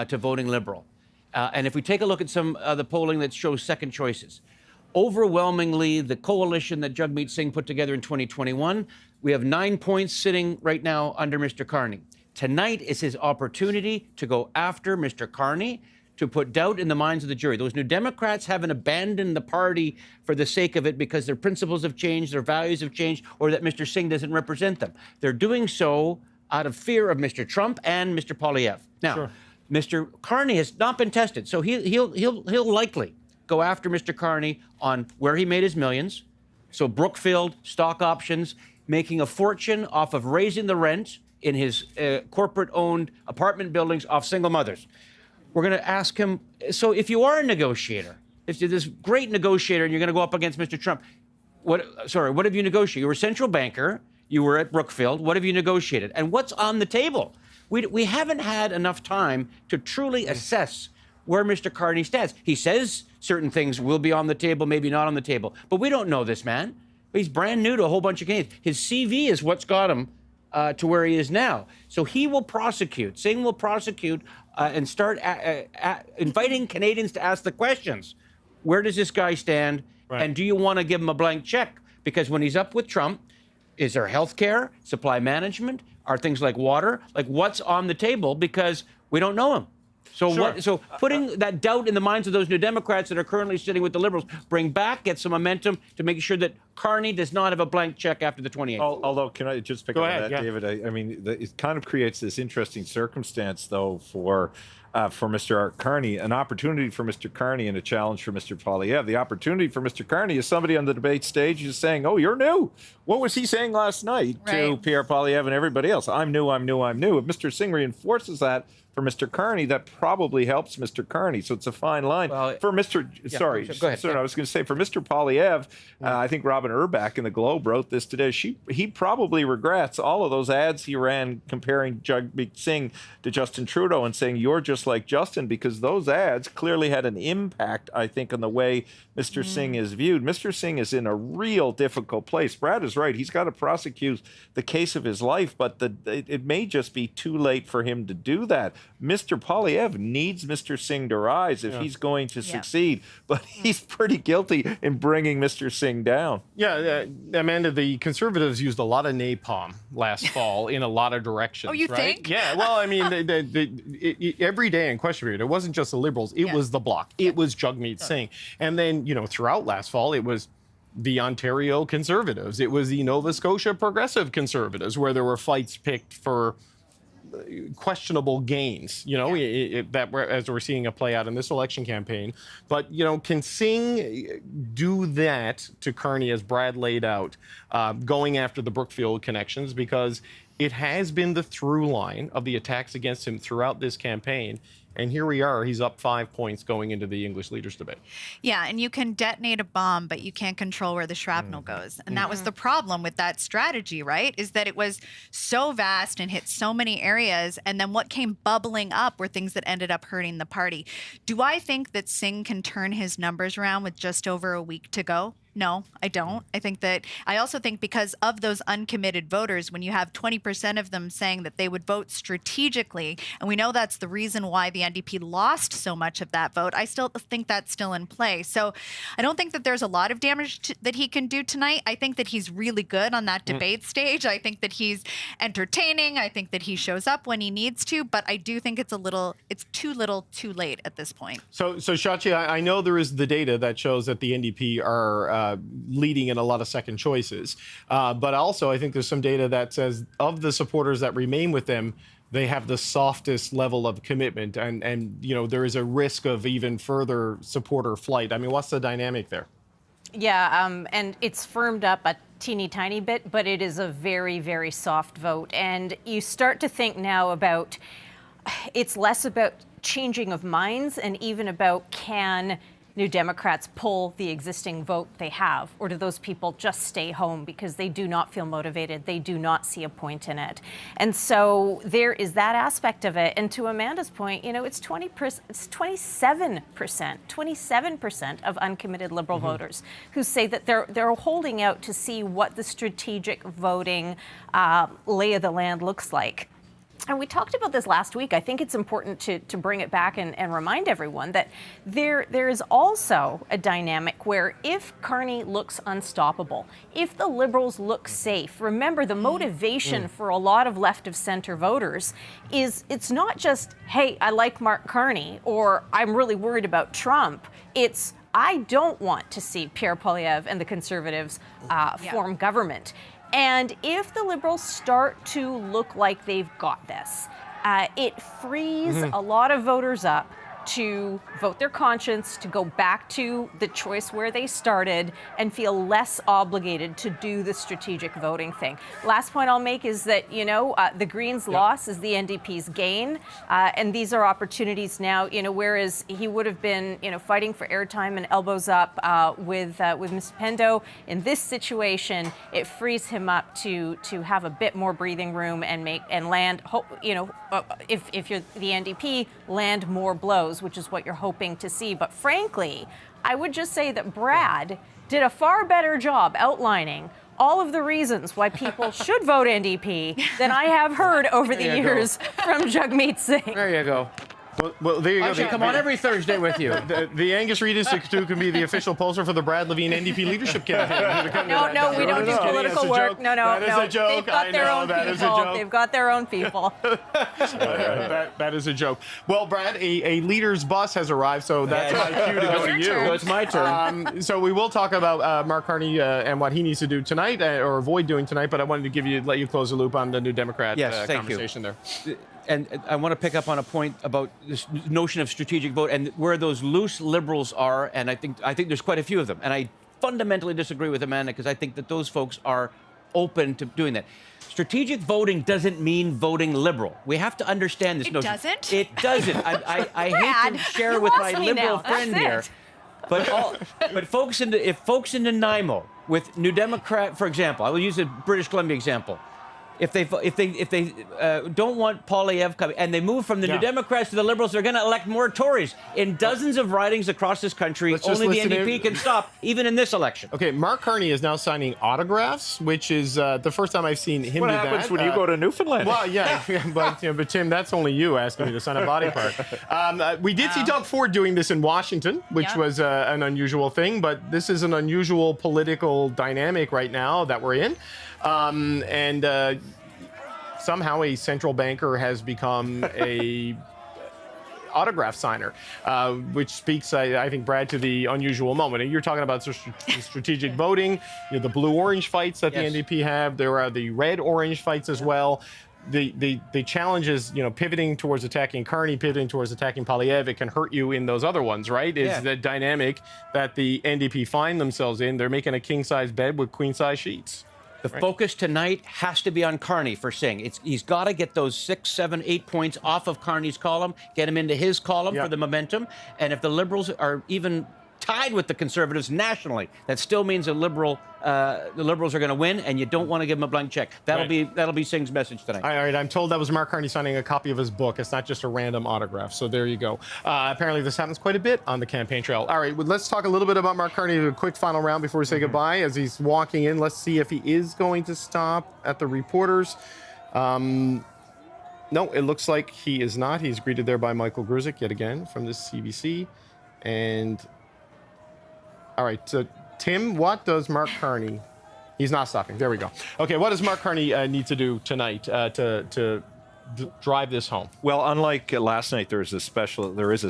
to voting Liberal, and if we take a look at some of the polling that shows second choices, overwhelmingly, the coalition that Jagmeet Singh put together in 2021, we have 9 points sitting right now under Mr. Carney. Tonight is his opportunity to go after Mr. Carney, to put doubt in the minds of the jury. Those New Democrats haven't abandoned the party for the sake of it because their principles have changed, their values have changed, or that Mr. Singh doesn't represent them. They're doing so out of fear of Mr. Trump and Mr. Poilievre. Now, Mr. Carney has not been tested, so he'll likely go after Mr. Carney on where he made his millions. So Brookfield, stock options, making a fortune off of raising the rent in his corporate-owned apartment buildings off single mothers. We're going to ask him, so if you are a negotiator, if you're this great negotiator and you're going to go up against Mr. Trump, what have you negotiated? You were a central banker, you were at Brookfield, what have you negotiated? And what's on the table? We haven't had enough time to truly assess where Mr. Carney stands. He says certain things will be on the table, maybe not on the table, but we don't know this man. He's brand new to a whole bunch of Canadians. His CV is what's got him to where he is now. So he will prosecute, Singh will prosecute and start inviting Canadians to ask the questions. Where does this guy stand? Right. And do you want to give him a blank check? Because when he's up with Trump, is there health care, supply management? Are things like water? Like what's on the table? Because we don't know him. So So putting that doubt in the minds of those New Democrats that are currently sitting with the Liberals, get some momentum to make sure that Carney does not have a blank check after the 28th. Although, can I just pick up on that, David? I mean, it kind of creates this interesting circumstance, though, for Mr. Carney, an opportunity for Mr. Carney and a challenge for Mr. Poilievre. The opportunity for Mr. Carney is somebody on the debate stage who's saying, oh, you're new. What was he saying last night to Pierre Poilievre and everybody else? I'm new, I'm new, I'm new. If Mr. Singh reinforces that for Mr. Carney, that probably helps Mr. Carney. So it's a fine line. For Mr. Sorry, go ahead. I was going to say, for Mr. Poilievre, I think Robin Urbach in the Globe wrote this today. He probably regrets all of those ads he ran comparing Jagmeet Singh to Justin Trudeau and saying, you're just like Justin, because those ads clearly had an impact, I think, on the way Mr. Singh is viewed. Mr. Singh is in a real difficult place. Brad is right. He's got to prosecute the case of his life, but it may just be too late for him to do that. Mr. Poilievre needs Mr. Singh to rise if he's going to succeed, but he's pretty guilty in bringing Mr. Singh down. Yeah, Amanda, the Conservatives used a lot of napalm last fall in a lot of directions. Oh, you right? think? Yeah, well, I mean, every day in question period, it wasn't just the Liberals, it was the Bloc, it was Jagmeet Singh. And then, throughout last fall, it was the Ontario Conservatives, it was the Nova Scotia Progressive Conservatives, where there were fights picked for questionable gains, as we're seeing a play out in this election campaign. But, can Singh do that to Carney as Brad laid out, going after the Brookfield connections? Because it has been the through line of the attacks against him throughout this campaign. And here we are, he's up 5 points going into the English leaders debate. Yeah, and you can detonate a bomb, but you can't control where the shrapnel goes. And that was the problem with that strategy, right? Is that it was so vast and hit so many areas. And then what came bubbling up were things that ended up hurting the party. Do I think that Singh can turn his numbers around with just over a week to go? No, I don't. I also think because of those uncommitted voters, when you have 20% of them saying that they would vote strategically, and we know that's the reason why the NDP lost so much of that vote, I still think that's still in play. So I don't think that there's a lot of damage that he can do tonight. I think that he's really good on that debate stage. I think that he's entertaining. I think that he shows up when he needs to, but I do think it's too little too late at this point. So Shachi, I know there is the data that shows that the NDP are leading in a lot of second choices. But also, I think there's some data that says of the supporters that remain with them, they have the softest level of commitment. And there is a risk of even further supporter flight. I mean, what's the dynamic there? Yeah, and it's firmed up a teeny tiny bit, but it is a very, very soft vote. And you start to think now about, it's less about changing of minds and even about can New Democrats pull the existing vote they have, or do those people just stay home because they do not feel motivated, they do not see a point in it? And so there is that aspect of it. And to Amanda's point, it's 27% of uncommitted Liberal voters who say that they're holding out to see what the strategic voting lay of the land looks like And we talked about this last week. I think it's important to bring it back and remind everyone that there is also a dynamic where if Carney looks unstoppable, if the Liberals look safe, remember the motivation for a lot of left of center voters is it's not just, hey, I like Mark Carney or I'm really worried about Trump. It's I don't want to see Pierre Poilievre and the Conservatives form government. And if the Liberals start to look like they've got this, it frees a lot of voters up to vote their conscience, to go back to the choice where they started and feel less obligated to do the strategic voting thing. Last point I'll make is that, the Greens' loss is the NDP's gain. And these are opportunities now, whereas he would have been, fighting for airtime and elbows up with Ms. Pendo. In this situation, it frees him up to have a bit more breathing room and land, if you're the NDP, land more blows, which is what you're hoping to see. But frankly, I would just say that Brad did a far better job outlining all of the reasons why people should vote NDP than I have heard over the years from Jagmeet Singh. There you go. Well, there you I go. should come on every Thursday with you. The Angus Reid Institute can be the official pollster for the Brad Levine NDP leadership campaign. No, we don't do political work. No. That is a joke. They've got their own people. They've got their own people. That is a joke. Well, Brad, a leader's bus has arrived, so that's my cue to go to you. So it's my turn. So we will talk about Mark Carney and what he needs to do tonight, or avoid doing tonight. But I wanted to let you close the loop on the New Democrat conversation there. And I want to pick up on a point about this notion of strategic vote and where those loose Liberals are. And I think there's quite a few of them. And I fundamentally disagree with Amanda because I think that those folks are open to doing that. Strategic voting doesn't mean voting Liberal. We have to understand this notion. Doesn't? It doesn't. I hate to share with my Liberal friend here. But folks in Nanaimo with New Democrat, for example, I will use a British Columbia example. If they don't want Poilievre coming and they move from the New Democrats to the Liberals, they're going to elect more Tories. In dozens of ridings across this country, only the NDP can stop, even in this election. Okay, Mark Carney is now signing autographs, which is the first time I've seen him do that. What happens when you go to Newfoundland? Well, but Tim, that's only you asking me to sign a body part. We did see Doug Ford doing this in Washington, which was an unusual thing, but this is an unusual political dynamic right now that we're in. Somehow a central banker has become a autograph signer, which speaks, I think, Brad, to the unusual moment. And you're talking about strategic voting, the blue-orange fights that the NDP have. There are the red-orange fights as well. The challenge is, pivoting towards attacking Carney, pivoting towards attacking Poilievre. It can hurt you in those other ones, right? Is the dynamic that the NDP find themselves in. They're making a king-size bed with queen-size sheets. The focus tonight has to be on Carney for Singh. He's got to get those 6, 7, 8 points off of Carney's column, get him into his column for the momentum. And if the Liberals are even tied with the Conservatives nationally, that still means the Liberals are going to win, and you don't want to give them a blank check. That'll be Singh's message tonight. All right, I'm told that was Mark Carney signing a copy of his book. It's not just a random autograph. So there you go. Apparently, this happens quite a bit on the campaign trail. All right, well, let's talk a little bit about Mark Carney. A quick final round before we say goodbye. As he's walking in, let's see if he is going to stop at the reporters. No, it looks like he is not. He's greeted there by Michael Gruzik yet again from the CBC. And all right, so Tim, what does Mark Carney? He's not stopping. There we go. Okay, what does Mark Carney need to do tonight to drive this home? Well, unlike last night, there is a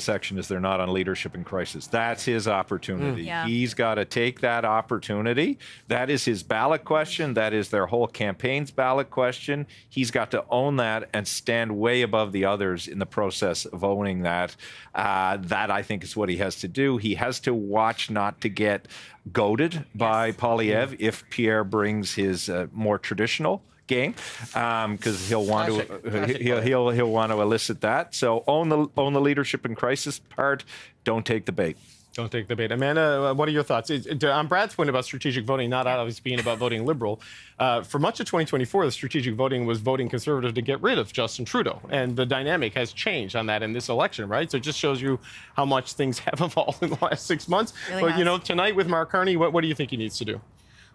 section, is there not, on leadership in crisis. That's his opportunity. He's got to take that opportunity. That is his ballot question. That is their whole campaign's ballot question. He's got to own that and stand way above the others in the process of owning that. That, I think, is what he has to do. He has to watch not to get goaded by Poilievre if Pierre brings his more traditional game, because he'll want to elicit that. So own the leadership in crisis part. Don't take the bait. Don't take the bait. Amanda, what are your thoughts? On Brad's point about strategic voting, not obviously being about voting Liberal, for much of 2024, the strategic voting was voting Conservative to get rid of Justin Trudeau. And the dynamic has changed on that in this election, right? So it just shows you how much things have evolved in the last 6 months. Really but, tonight with Mark Carney, what do you think he needs to do?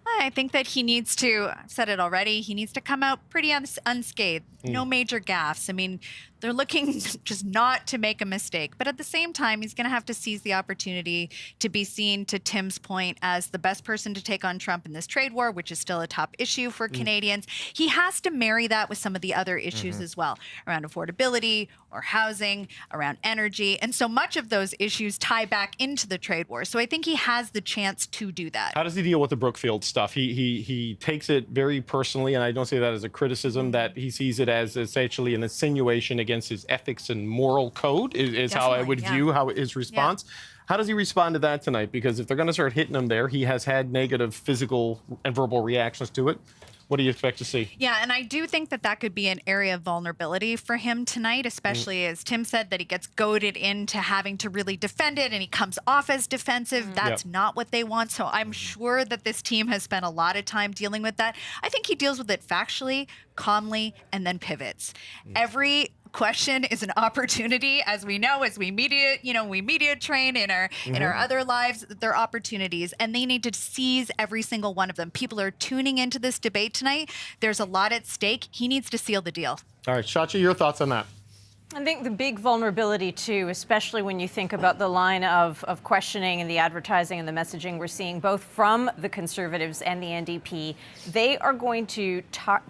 I think that he needs to, I've said it already, he needs to come out pretty unscathed. No major gaffes. I mean, they're looking just not to make a mistake. But at the same time, he's going to have to seize the opportunity to be seen, to Tim's point, as the best person to take on Trump in this trade war, which is still a top issue for Canadians. He has to marry that with some of the other issues as well, around affordability or housing, around energy. And so much of those issues tie back into the trade war. So I think he has the chance to do that. How does he deal with the Brookfield stuff? He takes it very personally, and I don't say that as a criticism, that he sees it as essentially an insinuation against his ethics and moral code is how I would view how his response. Yeah. How does he respond to that tonight? Because if they're going to start hitting him there, he has had negative physical and verbal reactions to it. What do you expect to see? Yeah, and I do think that that could be an area of vulnerability for him tonight, especially as Tim said, that he gets goaded into having to really defend it and he comes off as defensive. That's not what they want. So I'm sure that this team has spent a lot of time dealing with that. I think he deals with it factually, calmly, and then pivots. Every question is an opportunity, as we know, as we media train in our other lives. They're opportunities, and they need to seize every single one of them. People are tuning into this debate tonight. There's a lot at stake. He needs to seal the deal. All right, Shachi, your thoughts on that? I think the big vulnerability, too, especially when you think about the line of questioning and the advertising and the messaging we're seeing both from the Conservatives and the NDP, they are going to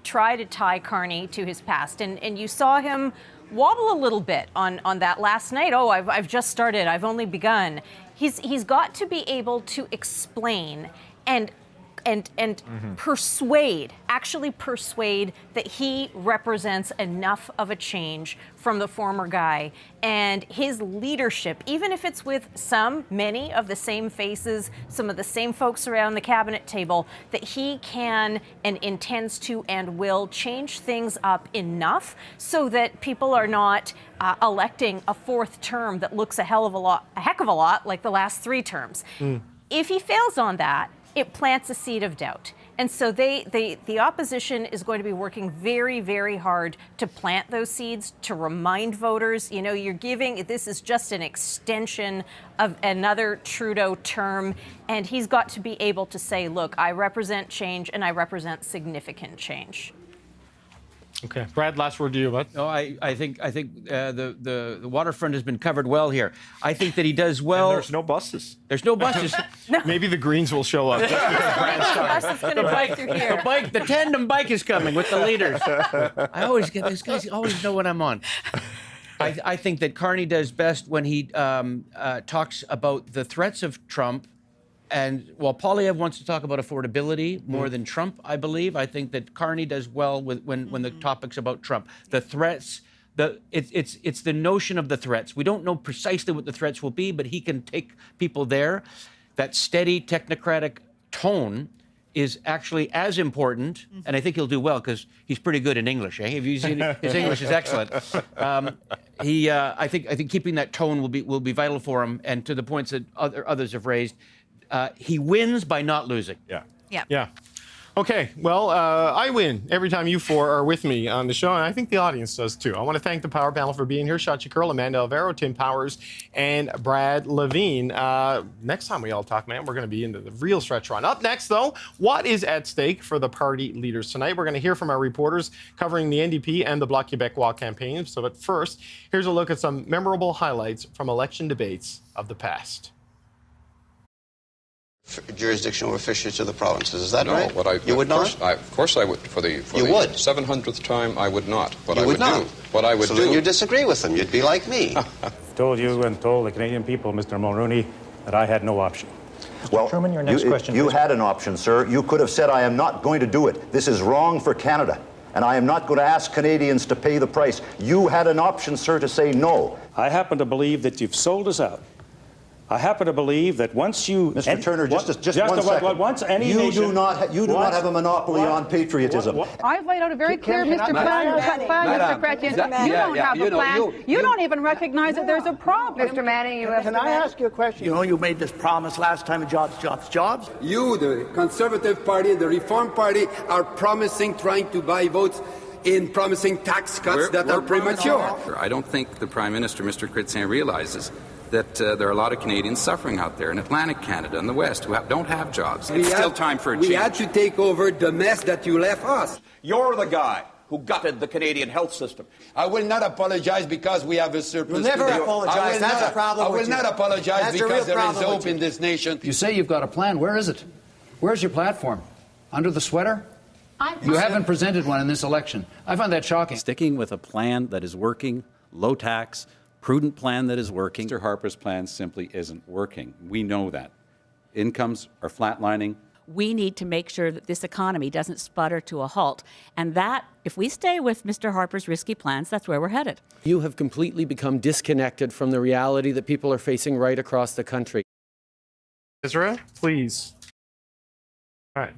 try to tie Carney to his past. And you saw him wobble a little bit on that last night. Oh, I've just started. I've only begun. He's got to be able to explain and actually persuade that he represents enough of a change from the former guy, and his leadership, even if it's with many of the same faces, some of the same folks around the cabinet table, that he can and intends to and will change things up enough so that people are not electing a fourth term that looks a heck of a lot like the last three terms. If he fails on that, it plants a seed of doubt. And so the opposition is going to be working very, very hard to plant those seeds, to remind voters, this is just an extension of another Trudeau term. And he's got to be able to say, look, I represent change and I represent significant change. Okay, Brad, last word to you, bud. No, I think the waterfront has been covered well here. I think that he does well. And there's no buses. There's no buses. No. Maybe the Greens will show up. Just because Brad's the bus is going to drive through here. The tandem bike is coming with the leaders. I always get these guys. Always know what I'm on. I think that Carney does best when he talks about the threats of Trump. And while Poilievre wants to talk about affordability more than Trump, I believe, I think that Carney does well when the topic's about Trump. The threats, it's the notion of the threats. We don't know precisely what the threats will be, but he can take people there. That steady technocratic tone is actually as important, and I think he'll do well because he's pretty good in English. Have you seen his English is excellent. I think keeping that tone will be vital for him, and to the points that others have raised. He wins by not losing. Yeah. Okay, well, I win every time you four are with me on the show, and I think the audience does too. I want to thank the Power Panel for being here. Shachi Kurl, Amanda Alvaro, Tim Powers, and Brad Levine. Next time we all talk, man, we're going to be into the real stretch run. Up next, though, what is at stake for the party leaders tonight? We're going to hear from our reporters covering the NDP and the Bloc Québécois campaigns. So, but first, here's a look at some memorable highlights from election debates of the past. Jurisdiction over fisheries to the provinces. Is that right? You would not? Of course I would. For the 700th time, I would not. What I would do. What I would do. So then you disagree with them. You'd be like me. Told you and told the Canadian people, Mr. Mulroney, that I had no option. Well, Truman, your next question. You had an option, sir. You could have said, I am not going to do it. This is wrong for Canada, and I am not going to ask Canadians to pay the price. You had an option, sir, to say no. I happen to believe that you've sold us out. I happen to believe that once you... Mr. Turner, just 1 second. Once any you nation... do not have a monopoly on patriotism. I've laid out a very clear, Mr. President, you don't have a plan. You don't even recognize that there's a problem. Mr. Manning, you have... Can I ask you a question? You know, you made this promise last time, jobs, jobs, jobs. You, the Conservative Party, the Reform Party, are trying to buy votes in promising tax cuts that are premature. I don't think the Prime Minister, Mr. Chrétien, realizes that there are a lot of Canadians suffering out there in Atlantic Canada and the West who don't have jobs. It's still time for a change. We had to take over the mess that you left us. You're the guy who gutted the Canadian health system. I will not apologize because we have a surplus. You'll never apologize. That's a problem. I will not apologize because there is hope in this nation. You say you've got a plan. Where is it? Where's your platform? Under the sweater? You haven't presented one in this election. I find that shocking. Sticking with a plan that is working, low tax, prudent plan that is working. Mr. Harper's plan simply isn't working. We know that. Incomes are flatlining. We need to make sure that this economy doesn't sputter to a halt. And that, if we stay with Mr. Harper's risky plans, that's where we're headed. You have completely become disconnected from the reality that people are facing right across the country. Ezra, please. All right.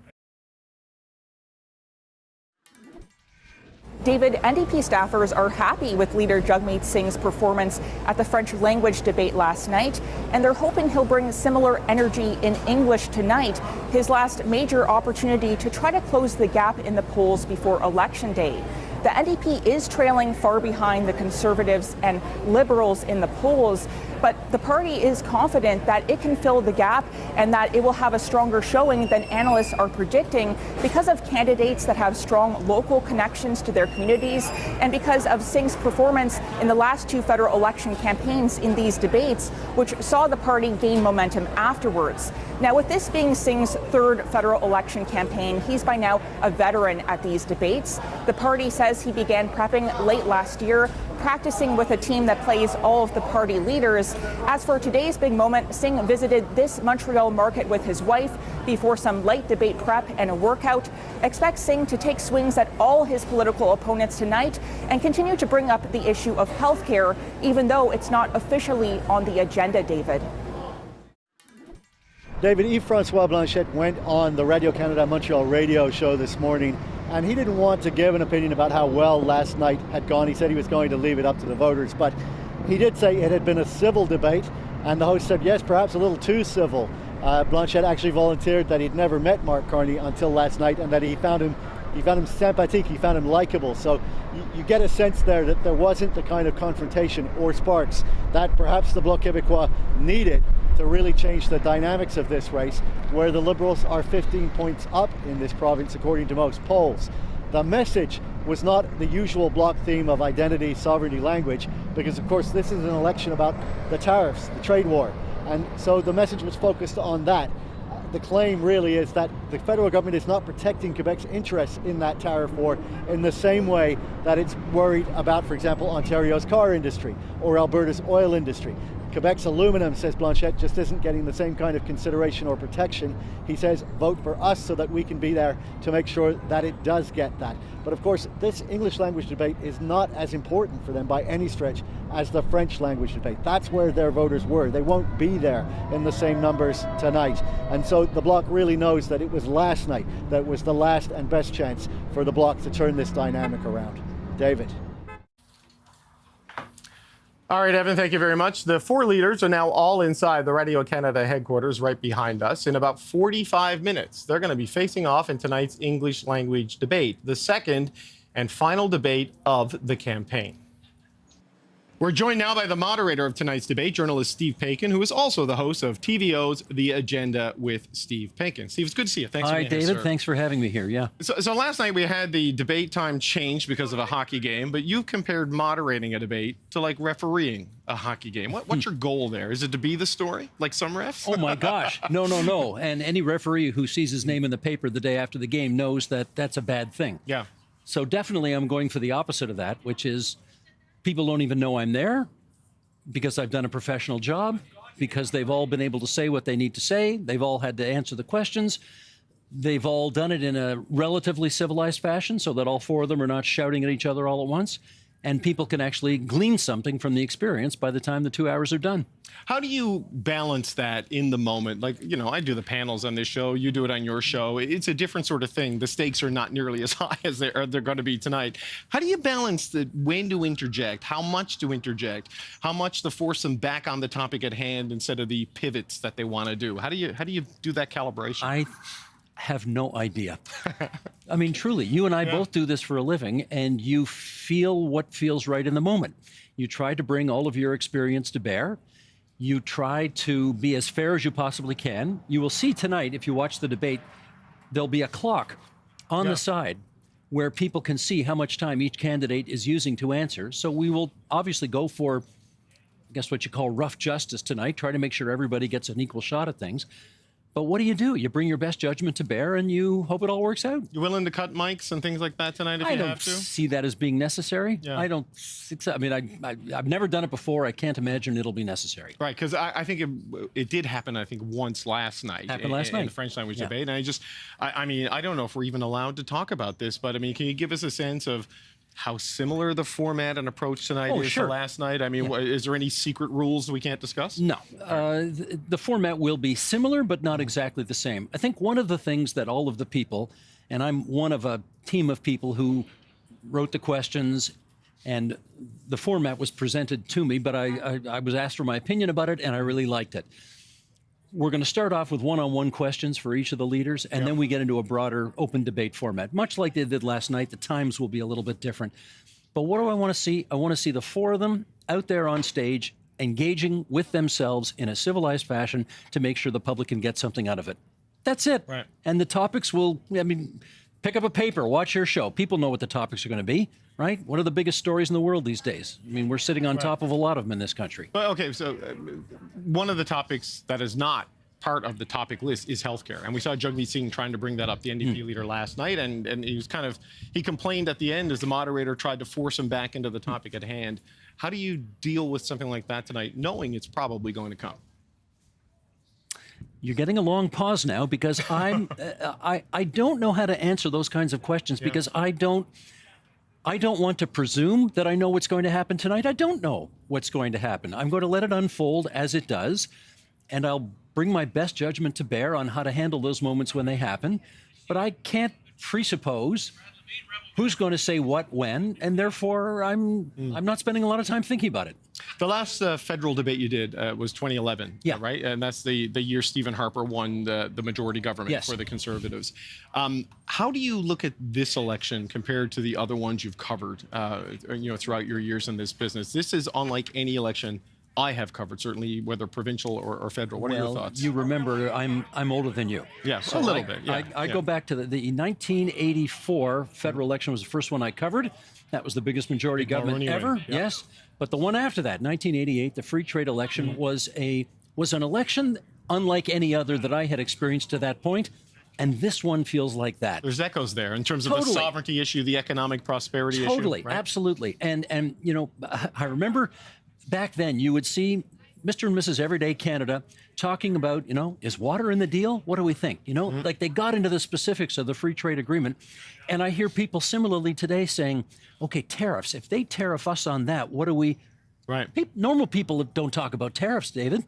David, NDP staffers are happy with leader Jagmeet Singh's performance at the French language debate last night, and they're hoping he'll bring similar energy in English tonight, his last major opportunity to try to close the gap in the polls before Election Day. The NDP is trailing far behind the Conservatives and Liberals in the polls, but the party is confident that it can fill the gap and that it will have a stronger showing than analysts are predicting because of candidates that have strong local connections to their communities and because of Singh's performance in the last two federal election campaigns in these debates, which saw the party gain momentum afterwards. Now, with this being Singh's third federal election campaign, he's by now a veteran at these debates. The party says he began prepping late last year, practicing with a team that plays all of the party leaders. As for today's big moment, Singh visited this Montreal market with his wife before some light debate prep and a workout. Expect Singh to take swings at all his political opponents tonight and continue to bring up the issue of health care, even though it's not officially on the agenda, David. David, Yves-François Blanchet went on the Radio-Canada Montreal radio show this morning, and he didn't want to give an opinion about how well last night had gone. He said he was going to leave it up to the voters, but he did say it had been a civil debate, and the host said, yes, perhaps a little too civil. Blanchet actually volunteered that he'd never met Mark Carney until last night, and that he found him sympathetic, he found him likable. So you get a sense there that there wasn't the kind of confrontation or sparks that perhaps the Bloc Québécois needed to really change the dynamics of this race, where the Liberals are 15 points up in this province according to most polls. The message was not the usual Bloc theme of identity, sovereignty, language, because of course this is an election about the tariffs, the trade war, and so the message was focused on that. The claim really is that the federal government is not protecting Quebec's interests in that tariff war in the same way that it's worried about, for example, Ontario's car industry or Alberta's oil industry. Quebec's aluminum, says Blanchet, just isn't getting the same kind of consideration or protection. He says, vote for us so that we can be there to make sure that it does get that. But of course, this English language debate is not as important for them by any stretch as the French language debate. That's where their voters were. They won't be there in the same numbers tonight. And so the Bloc really knows that it was last night that was the last and best chance for the Bloc to turn this dynamic around. David. All right, Evan, thank you very much. The four leaders are now all inside the Radio-Canada headquarters right behind us. In about 45 minutes, they're going to be facing off in tonight's English language debate, the second and final debate of the campaign. We're joined now by the moderator of tonight's debate, journalist Steve Paikin, who is also the host of TVO's The Agenda with Steve Paikin. Steve, it's good to see you. Thanks for being here, David. sir. Thanks for having me here. Yeah. So last night we had the debate time changed because of a hockey game, but you've compared moderating a debate to like refereeing a hockey game. What's your goal there? Is it to be the story, like some refs? Oh my gosh, no. And any referee who sees his name in the paper the day after the game knows that that's a bad thing. Yeah. So definitely I'm going for the opposite of that, which is people don't even know I'm there because I've done a professional job, because they've all been able to say what they need to say. They've all had to answer the questions. They've all done it in a relatively civilized fashion so that all four of them are not shouting at each other all at once. And people can actually glean something from the experience by the time the 2 hours are done. How do you balance that in the moment? Like, you know, I do the panels on this show, you do it on your show. It's a different sort of thing. The stakes are not nearly as high as they're going to be tonight. How do you balance the when to interject, how much to interject, how much to force them back on the topic at hand instead of the pivots that they want to do? How do you do that calibration? I have no idea. I mean, truly, you and I both do this for a living, and you feel what feels right in the moment. You try to bring all of your experience to bear. You try to be as fair as you possibly can. You will see tonight, if you watch the debate, there'll be a clock on the side where people can see how much time each candidate is using to answer. So we will obviously go for, I guess, what you call rough justice tonight, try to make sure everybody gets an equal shot at things. But what do? You bring your best judgment to bear and you hope it all works out. You willing to cut mics and things like that tonight if you have to? I don't see that as being necessary. Yeah. I don't. I mean, I've never done it before. I can't imagine it'll be necessary. Right, because I think it did happen, I think, once last night. Happened last night. In the French language debate. And I mean, I don't know if we're even allowed to talk about this, but I mean, can you give us a sense of how similar the format and approach tonight is to last night? I mean, is there any secret rules we can't discuss? No. The format will be similar, but not exactly the same. I think one of the things that all of the people, and I'm one of a team of people who wrote the questions, and the format was presented to me, but I was asked for my opinion about it, and I really liked it. We're going to start off with one-on-one questions for each of the leaders, and then we get into a broader open debate format. Much like they did last night, the times will be a little bit different. But what do I want to see? I want to see the four of them out there on stage, engaging with themselves in a civilized fashion to make sure the public can get something out of it. That's it. Right. And the topics will, I mean, pick up a paper, watch your show. People know what the topics are going to be, right? What are the biggest stories in the world these days? I mean, we're sitting on top of a lot of them in this country. Well, okay, so one of the topics that is not part of the topic list is healthcare. And we saw Jagmeet Singh trying to bring that up, the NDP leader, last night. And he complained at the end as the moderator tried to force him back into the topic at hand. How do you deal with something like that tonight, knowing it's probably going to come? You're getting a long pause now because I don't know how to answer those kinds of questions because I don't want to presume that I know what's going to happen tonight. I don't know what's going to happen. I'm going to let it unfold as it does, and I'll bring my best judgment to bear on how to handle those moments when they happen. But I can't presuppose who's going to say what when, and therefore I'm not spending a lot of time thinking about it. The last federal debate you did was 2011, right? And that's the year Stephen Harper won the majority government for the Conservatives. How do you look at this election compared to the other ones you've covered, throughout your years in this business? This is unlike any election I have covered, certainly whether provincial or federal. What are your thoughts? You remember, I'm older than you. Yeah, so a little bit. Yeah, I go back to the 1984 federal election was the first one I covered. That was the biggest majority government ever. Yes, but the one after that, 1988, the free trade election was an election unlike any other that I had experienced to that point. And this one feels like that. There's echoes there in terms of the sovereignty issue, the economic prosperity issue. Totally, absolutely. And I remember back then, you would see Mr. and Mrs. Everyday Canada talking about, is water in the deal? What do we think? Like they got into the specifics of the free trade agreement. And I hear people similarly today saying, okay, tariffs, if they tariff us on that, what do we? Right. Normal people don't talk about tariffs, David.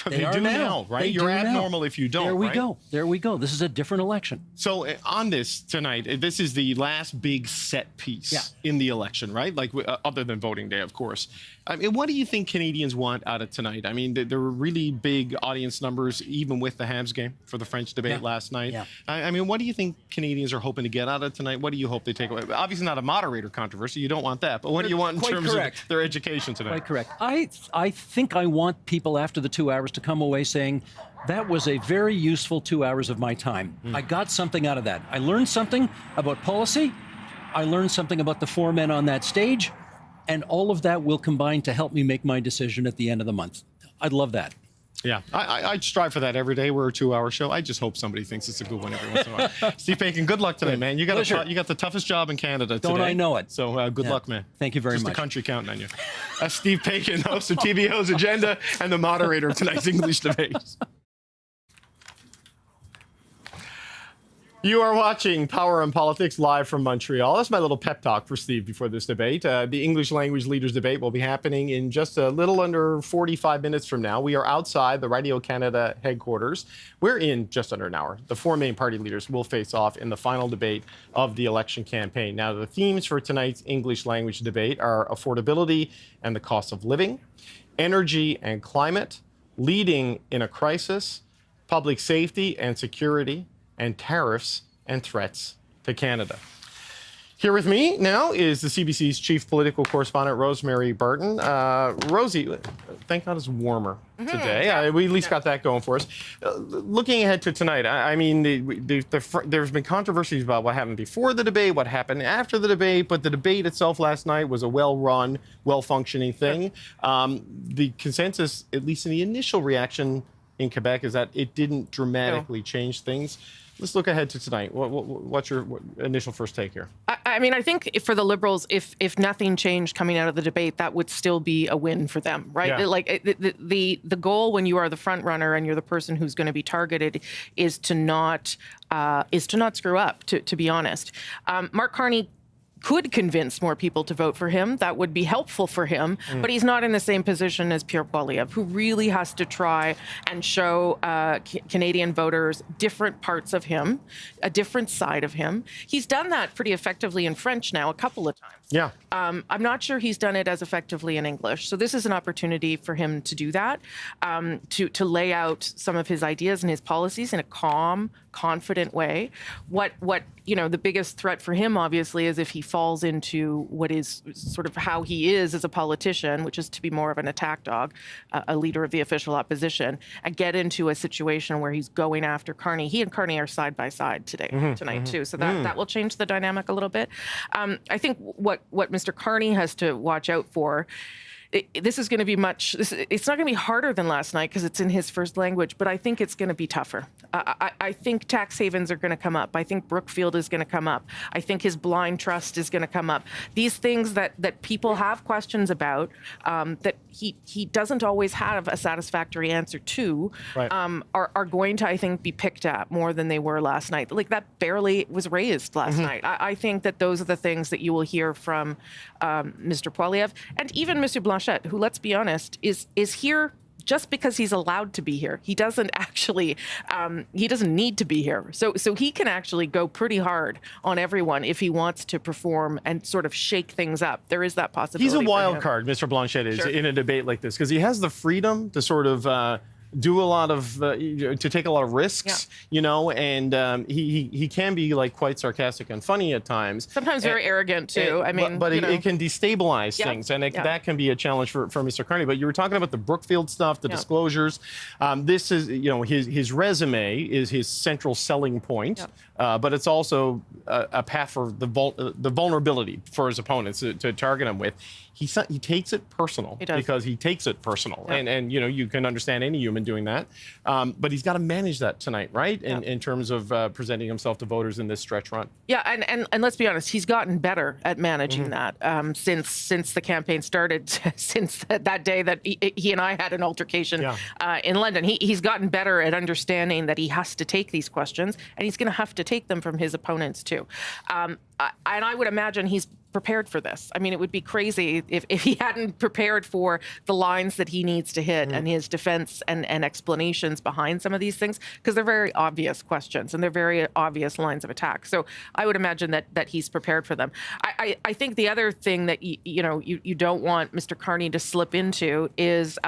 They do now, right? You're abnormal if you don't. There we go. There we go. This is a different election. So on this tonight, this is the last big set piece in the election, right? Like other than voting day, of course. I mean, what do you think Canadians want out of tonight? I mean, there were really big audience numbers, even with the Habs game for the French debate last night. Yeah. I mean, what do you think Canadians are hoping to get out of tonight? What do you hope they take away? Obviously not a moderator controversy. You don't want that. But what do you want in terms of their education tonight? Quite correct. I think I want people after the 2 hours to come away saying, that was a very useful 2 hours of my time. I got something out of that. I learned something about policy. I learned something about the four men on that stage. And all of that will combine to help me make my decision at the end of the month. I'd love that. Yeah, I strive for that every day. We're a 2-hour show. I just hope somebody thinks it's a good one every once in a while. Steve Paikin, good luck today, man. You got the toughest job in Canada today. Don't I know it? So good luck, man. Thank you very much. Just the country counting on you. Steve Paikin, host of TVO's Agenda and the moderator of tonight's English debate. You are watching Power and Politics live from Montreal. That's my little pep talk for Steve before this debate. The English language leaders debate will be happening in just a little under 45 minutes from now. We are outside the Radio Canada headquarters. We're in just under an hour. The four main party leaders will face off in the final debate of the election campaign. Now, the themes for tonight's English language debate are affordability and the cost of living, energy and climate, leading in a crisis, public safety and security, and tariffs and threats to Canada. Here with me now is the CBC's chief political correspondent, Rosemary Barton. Rosie, thank God it's warmer today. We at least got that going for us. Looking ahead to tonight, I mean, there's been controversies about what happened before the debate, what happened after the debate, but the debate itself last night was a well-run, well-functioning thing. The consensus, at least in the initial reaction in Quebec, is that it didn't dramatically change things. Let's look ahead to tonight. What's your initial first take here? I mean, I think for the Liberals, if nothing changed coming out of the debate, that would still be a win for them, right? Yeah. Like the goal when you are the front runner and you're the person who's going to be targeted is to not screw up. To be honest, Mark Carney could convince more people to vote for him. That would be helpful for him, but he's not in the same position as Pierre Poilievre, who really has to try and show Canadian voters different parts of him, a different side of him. He's done that pretty effectively in French now a couple of times. Yeah. I'm not sure he's done it as effectively in English. So this is an opportunity for him to do that, to lay out some of his ideas and his policies in a calm, confident way. What the biggest threat for him, obviously, is if he falls into what is sort of how he is as a politician, which is to be more of an attack dog, a leader of the official opposition, and get into a situation where he's going after Carney. He and Carney are side by side tonight too. So that will change the dynamic a little bit. I think what Mr. Carney has to watch out for, this is going to be it's not going to be harder than last night because it's in his first language, but I think it's going to be tougher. I think tax havens are going to come up. I think Brookfield is going to come up. I think his blind trust is going to come up. These things that people have questions about, that he doesn't always have a satisfactory answer to, are going to, I think, be picked at more than they were last night. Like, that barely was raised last night. I think that those are the things that you will hear from Mr. Poilievre and even Mr. Blanchet, who, let's be honest, is here just because he's allowed to be here. He doesn't actually, he doesn't need to be here. So he can actually go pretty hard on everyone if he wants to perform and sort of shake things up. There is that possibility. He's a wild card, Mr. Blanchet is, in a debate like this, because he has the freedom to sort of do a lot of, to take a lot of risks, and he can be like quite sarcastic and funny at times. Sometimes very arrogant too. But it can destabilize things, and that can be a challenge for Mr. Carney. But you were talking about the Brookfield stuff, the disclosures. This is, his resume is his central selling point, but it's also a path for the vulnerability for his opponents to target him with. He takes it personal because he takes it personal, and you can understand any human doing that, but he's got to manage that tonight, right? In terms of presenting himself to voters in this stretch run. Yeah, and let's be honest, he's gotten better at managing that since the campaign started, since that day that he and I had an altercation in London. He's gotten better at understanding that he has to take these questions, and he's going to have to take them from his opponents too. And I would imagine he's prepared for this. I mean, it would be crazy if he hadn't prepared for the lines that he needs to hit and his defense and explanations behind some of these things, because they're very obvious questions and they're very obvious lines of attack. So I would imagine that he's prepared for them. I think the other thing that you don't want Mr. Carney to slip into is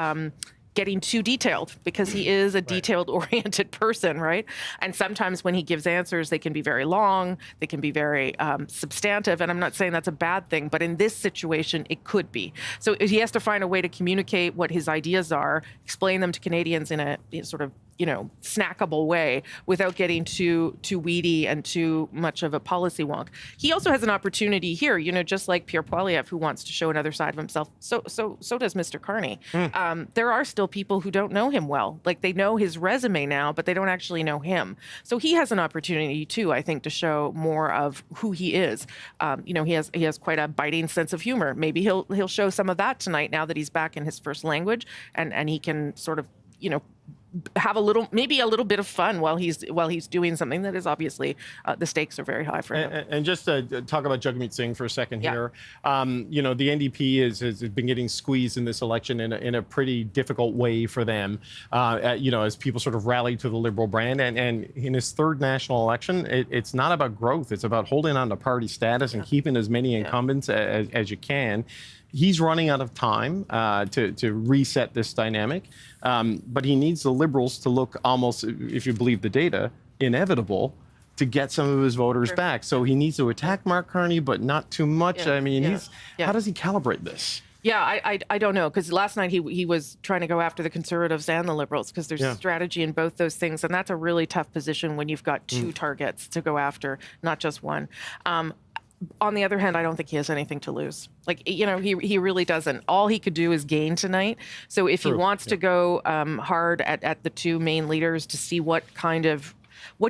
getting too detailed, because he is a detailed-oriented person, right? And sometimes when he gives answers, they can be very long, they can be very substantive, and I'm not saying that's a bad thing, but in this situation, it could be. So he has to find a way to communicate what his ideas are, explain them to Canadians in a sort of snackable way without getting too weedy and too much of a policy wonk. He also has an opportunity here, just like Pierre Poilievre, who wants to show another side of himself. So does Mr. Carney. There are still people who don't know him well. Like, they know his resume now, but they don't actually know him. So he has an opportunity too, I think, to show more of who he is. He has quite a biting sense of humor. Maybe he'll show some of that tonight now that he's back in his first language, and he can sort of have maybe a little bit of fun while he's doing something that is obviously the stakes are very high for him. And just to talk about Jagmeet Singh for a second here, the NDP has been getting squeezed in this election in a pretty difficult way for them, as people sort of rally to the Liberal brand. And in his third national election, it's not about growth; it's about holding on to party status and keeping as many incumbents as you can. He's running out of time to reset this dynamic, but he needs the Liberals to look almost, if you believe the data, inevitable to get some of his voters back. So he needs to attack Mark Carney, but not too much. I mean, how does he calibrate this? Yeah, I don't know, because last night he was trying to go after the Conservatives and the Liberals, because there's strategy in both those things, and that's a really tough position when you've got two targets to go after, not just one. On the other hand, I don't think he has anything to lose. Like, he really doesn't. All he could do is gain tonight. So if he wants to go hard at the two main leaders to see what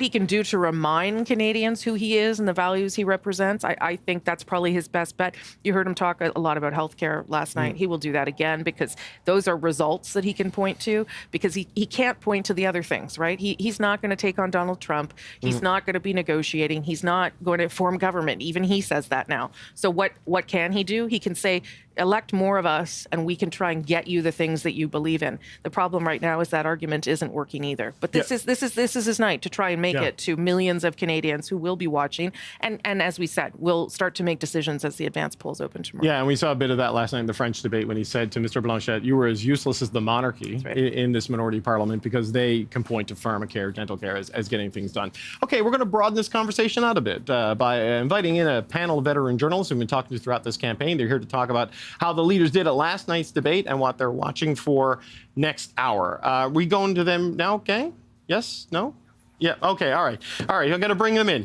he can do to remind Canadians who he is and the values he represents, I think that's probably his best bet. You heard him talk a lot about healthcare last night. He will do that again, because those are results that he can point to, because he can't point to the other things, right? He's not going to take on Donald Trump. He's not going to be negotiating. He's not going to form government. Even he says that now. So what can he do? He can say, elect more of us and we can try and get you the things that you believe in. The problem right now is that argument isn't working either. But this is his night to try and make it to millions of Canadians who will be watching. And as we said, will start to make decisions as the advance polls open tomorrow. Yeah, and we saw a bit of that last night in the French debate when he said to Mr. Blanchet, you were as useless as the monarchy in this minority parliament, because they can point to pharmacare, dental care as getting things done. Okay, we're going to broaden this conversation out a bit by inviting in a panel of veteran journalists who've been talking to throughout this campaign. They're here to talk about how the leaders did at last night's debate and what they're watching for next hour. We going to them now, gang? Yes? No? Yeah, okay, all right. I'm going to bring them in.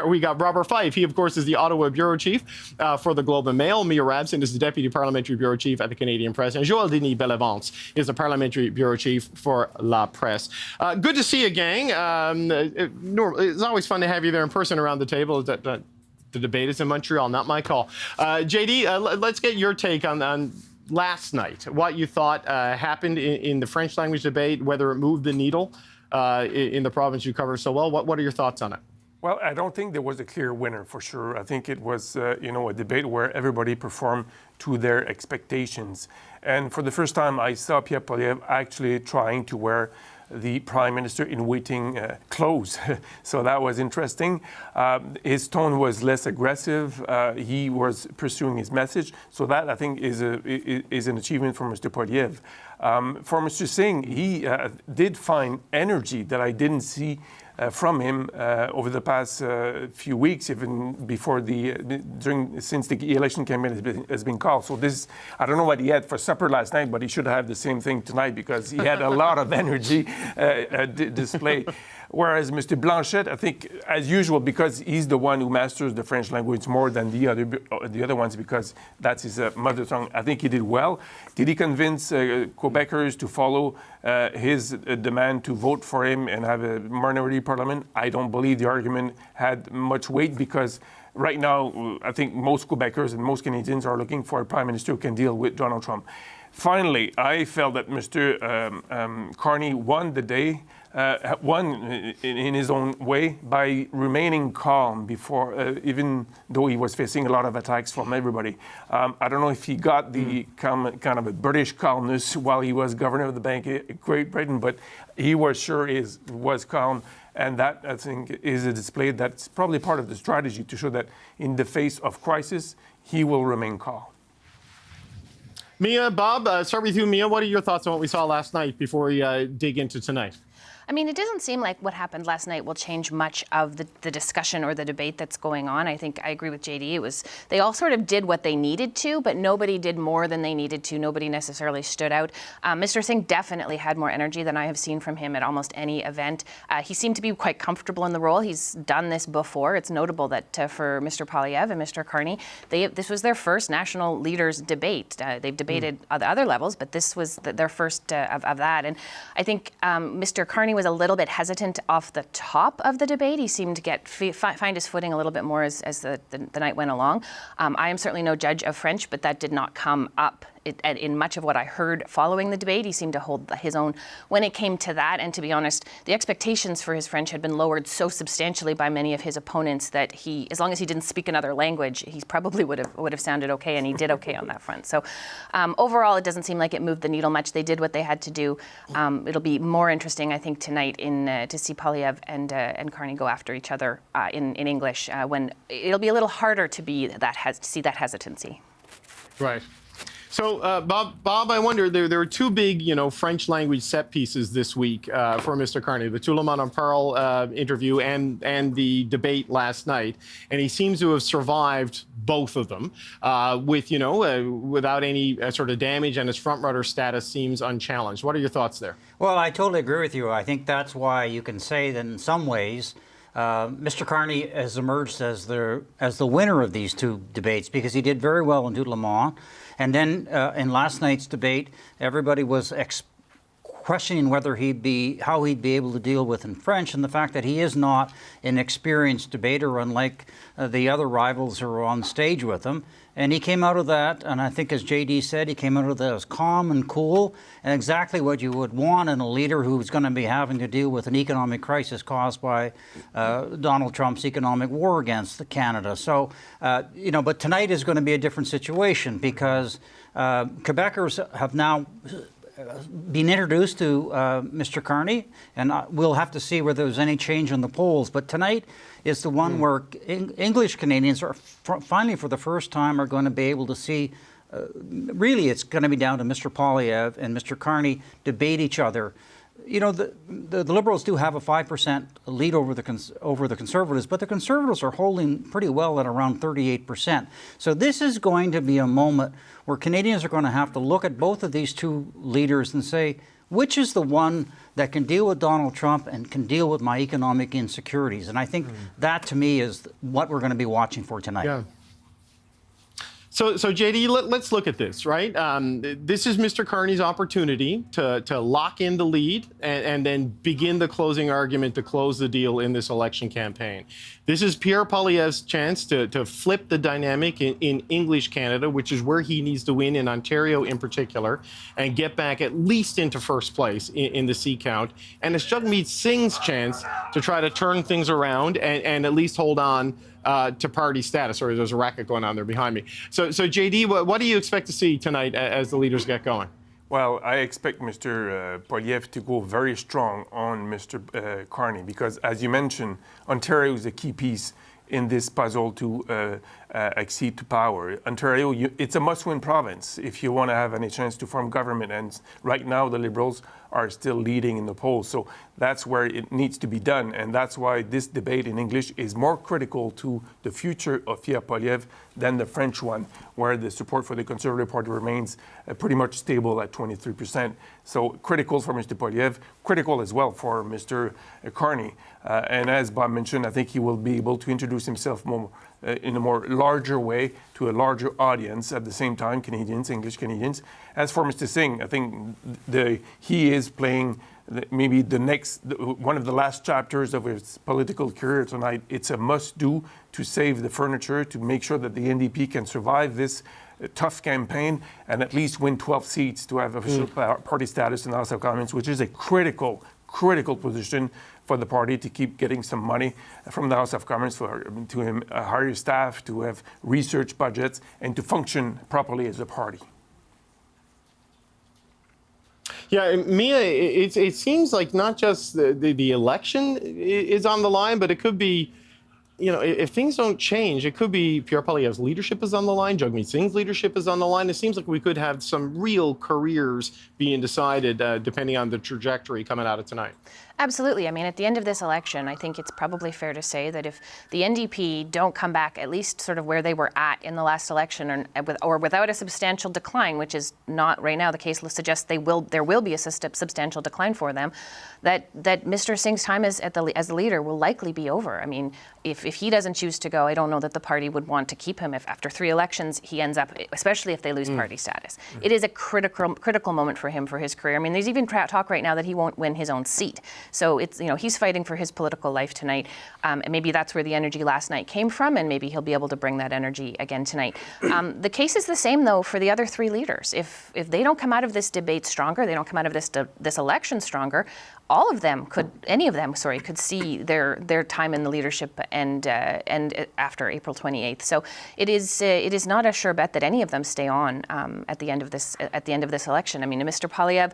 We got Robert Fife. He, of course, is the Ottawa Bureau Chief for the Globe and Mail. Mia Rabson is the Deputy Parliamentary Bureau Chief at the Canadian Press. And Joël Denis Bellevance is the Parliamentary Bureau Chief for La Presse. Good to see you, gang. It's always fun to have you there in person around the table. The debate is in Montreal, not my call. JD, let's get your take on last night, what you thought happened in the French language debate, whether it moved the needle in the province you cover so well. What are your thoughts on it? Well, I don't think there was a clear winner for sure. I think it was, a debate where everybody performed to their expectations. And for the first time, I saw Pierre Poilievre actually trying to wear the Prime Minister in waiting clothes. So that was interesting. His tone was less aggressive. He was pursuing his message. So that, I think, is an achievement for Mr. Poilievre. For Mr. Singh, he did find energy that I didn't see from him over the past few weeks, even before since the election campaign has been called. So I don't know what he had for supper last night, but he should have the same thing tonight, because he had a lot of energy displayed. Whereas Mr. Blanchet, I think, as usual, because he's the one who masters the French language more than the other ones, because that's his mother tongue, I think he did well. Did he convince Quebecers to follow his demand to vote for him and have a minority parliament? I don't believe the argument had much weight, because right now, I think most Quebecers and most Canadians are looking for a prime minister who can deal with Donald Trump. Finally, I felt that Mr. Carney won the day, won in his own way by remaining calm before, even though he was facing a lot of attacks from everybody. I don't know if he got the kind of a British calmness while he was governor of the Bank of Great Britain, but he was sure was calm. And that, I think, is a display that's probably part of the strategy to show that in the face of crisis, he will remain calm. Mia, Bob, start with you, Mia. What are your thoughts on what we saw last night before we dig into tonight? I mean, it doesn't seem like what happened last night will change much of the discussion or the debate that's going on. I think I agree with JD. They all sort of did what they needed to, but nobody did more than they needed to. Nobody necessarily stood out. Mr. Singh definitely had more energy than I have seen from him at almost any event. He seemed to be quite comfortable in the role. He's done this before. It's notable that for Mr. Poilievre and Mr. Carney, this was their first national leaders debate. They've debated at other levels, but this was their first of that. And I think Mr. Carney was a little bit hesitant off the top of the debate. He seemed to find his footing a little bit more as the night went along. I am certainly no judge of French, but that did not come up in much of what I heard following the debate. He seemed to hold his own when it came to that. And to be honest, the expectations for his French had been lowered so substantially by many of his opponents that as long as he didn't speak another language, he probably would have sounded okay, and he did okay on that front. So overall, it doesn't seem like it moved the needle much. They did what they had to do. It'll be more interesting, I think, tonight to see Poilievre and Carney go after each other in English, when it'll be a little harder to see that hesitancy. Right. So, Bob, I wonder, there are two big, French language set pieces this week for Mr. Carney, the Tout le monde en parle interview and the debate last night. And he seems to have survived both of them without any sort of damage, and his front-runner status seems unchallenged. What are your thoughts there? Well, I totally agree with you. I think that's why you can say that in some ways, Mr. Carney has emerged as the winner of these two debates because he did very well in Tout le monde. And then in last night's debate, everybody was questioning how he'd be able to deal with in French, and the fact that he is not an experienced debater, unlike the other rivals who are on stage with him. And he came out of that, and I think as JD said, he came out of that as calm and cool, and exactly what you would want in a leader who's going to be having to deal with an economic crisis caused by Donald Trump's economic war against Canada. So, but tonight is going to be a different situation because Quebecers have now been introduced to Mr. Carney, and we'll have to see whether there's any change in the polls. But tonight is the one where English Canadians are finally, for the first time, are going to be able to see. Really, it's going to be down to Mr. Poilievre and Mr. Carney debate each other. The Liberals do have a 5% lead over the Conservatives, but the Conservatives are holding pretty well at around 38%. So this is going to be a moment where Canadians are going to have to look at both of these two leaders and say, which is the one that can deal with Donald Trump and can deal with my economic insecurities? And I think that, to me, is what we're going to be watching for tonight. Yeah. So JD, let's look at this, right? This is Mr. Carney's opportunity to lock in the lead and then begin the closing argument to close the deal in this election campaign. This is Pierre Poilievre's chance to flip the dynamic in English Canada, which is where he needs to win in Ontario in particular, and get back at least into first place in the seat count. And it's Jagmeet Singh's chance to try to turn things around and at least hold on to party status. Sorry, there's a racket going on there behind me. So JD, what do you expect to see tonight as the leaders get going? Well, I expect Mr. Poilievre to go very strong on Mr. Carney because, as you mentioned, Ontario is a key piece in this puzzle to accede to power. Ontario, it's a must-win province if you want to have any chance to form government. And right now, the Liberals are still leading in the polls. So that's where it needs to be done. And that's why this debate in English is more critical to the future of Pierre Poilievre than the French one, where the support for the Conservative Party remains pretty much stable at 23%. So critical for Mr. Poilievre, critical as well for Mr. Carney. And as Bob mentioned, I think he will be able to introduce himself more in a more larger way to a larger audience at the same time, English Canadians. As for Mr. Singh, I think he is playing maybe one of the last chapters of his political career tonight. It's a must-do to save the furniture, to make sure that the NDP can survive this tough campaign and at least win 12 seats to have official party status in the House of Commons, which is a critical position for the party to keep getting some money from the House of Commons to hire staff, to have research budgets, and to function properly as a party. Yeah, Mia, it seems like not just the election is on the line, but it could be, if things don't change, it could be Pierre Poilievre's leadership is on the line, Jagmeet Singh's leadership is on the line. It seems like we could have some real careers being decided depending on the trajectory coming out of tonight. Absolutely. I mean, at the end of this election, I think it's probably fair to say that if the NDP don't come back at least sort of where they were at in the last election, or without a substantial decline, which is not right now the case, suggests there will be a substantial decline for them, that Mr. Singh's time as the leader will likely be over. I mean, if he doesn't choose to go, I don't know that the party would want to keep him if after 3 elections he ends up, especially if they lose party status. It is a critical moment for him, for his career. I mean, there's even talk right now that he won't win his own seat. So it's, he's fighting for his political life tonight. And maybe that's where the energy last night came from, and maybe he'll be able to bring that energy again tonight. The case is the same, though, for the other 3 leaders. If they don't come out of this debate stronger, they don't come out of this election stronger, any of them could see their time in the leadership and after April 28th. So it is not a sure bet that any of them stay on at the end of this election. I mean, Mr. Poilievre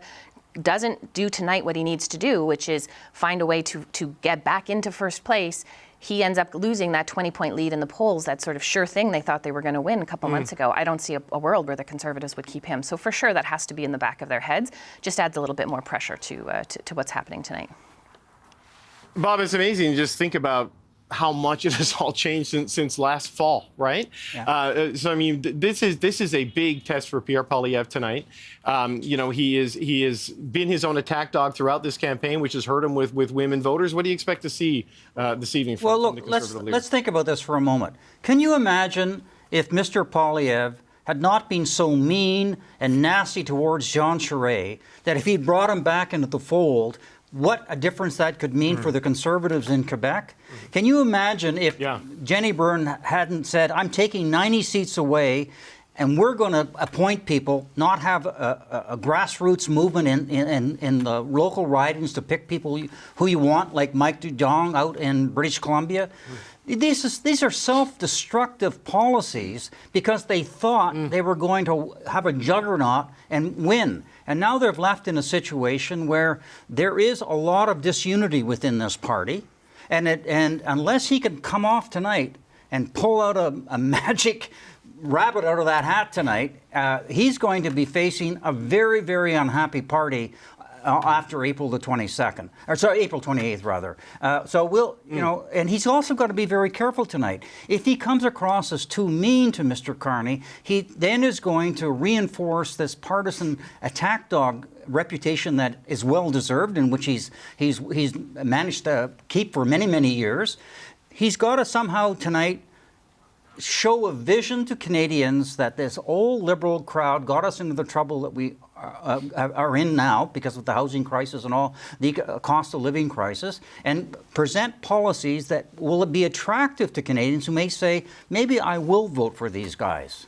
doesn't do tonight what he needs to do, which is find a way to get back into first place. he ends up losing that 20-point lead in the polls, that sort of sure thing they thought they were going to win a couple months ago. I don't see a world where the Conservatives would keep him. So for sure, that has to be in the back of their heads. Just adds a little bit more pressure to what's happening tonight. Bob, it's amazing to just think about how much it has all changed since last fall, right? Yeah. So I mean, this is a big test for Pierre Poilievre tonight. You know, he has been his own attack dog throughout this campaign, which has hurt him with women voters. What do you expect to see this evening from the Conservative leader? Let's think about this for a moment. Can you imagine if Mr. Poilievre had not been so mean and nasty towards Jean Charest, that if he brought him back into the fold, what a difference that could mean for the Conservatives in Quebec? Can you imagine if Jenny Byrne hadn't said, I'm taking 90 seats away and we're going to appoint people, not have a grassroots movement in the local ridings to pick people who you want, like Mike Dudong out in British Columbia? These are self-destructive policies because they thought they were going to have a juggernaut and win. And now they're left in a situation where there is a lot of disunity within this party. And unless he can come off tonight and pull out a magic rabbit out of that hat tonight, he's going to be facing a very, very unhappy party after April the 22nd, or sorry, April 28th rather. So we'll, you know, and he's also got to be very careful tonight. If he comes across as too mean to Mr. Carney, he then is going to reinforce this partisan attack dog reputation that is well deserved, and which he's managed to keep for many, many years. He's got to somehow tonight show a vision to Canadians that this old Liberal crowd got us into the trouble that we are in now because of the housing crisis and all the cost of living crisis, and present policies that will be attractive to Canadians who may say, maybe I will vote for these guys.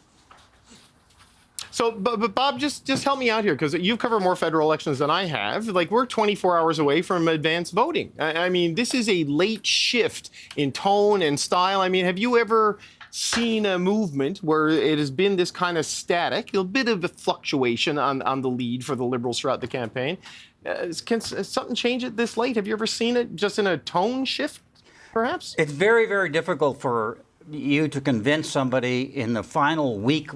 So, but Bob, just help me out here, because you've covered more federal elections than I have. Like, we're 24 hours away from advanced voting. I mean, this is a late shift in tone and style. I mean, have you ever seen a movement where it has been this kind of static, a bit of a fluctuation on the lead for the Liberals throughout the campaign? Can something change it this late? Have you ever seen it just in a tone shift, perhaps? It's very, very difficult for you to convince somebody in the final week,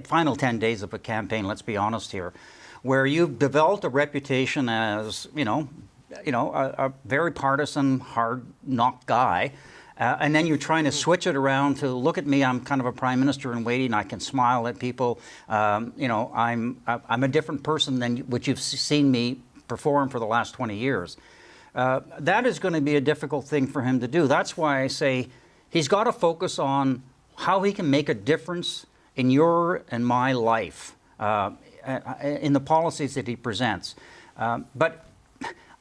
final 10 days of a campaign, let's be honest here, where you've developed a reputation as, a very partisan, hard-knock guy, and then you're trying to switch it around to, look at me, I'm kind of a prime minister in waiting, I can smile at people, I'm a different person than what you've seen me perform for the last 20 years. That is going to be a difficult thing for him to do. That's why I say he's got to focus on how he can make a difference in your and my life, in the policies that he presents. But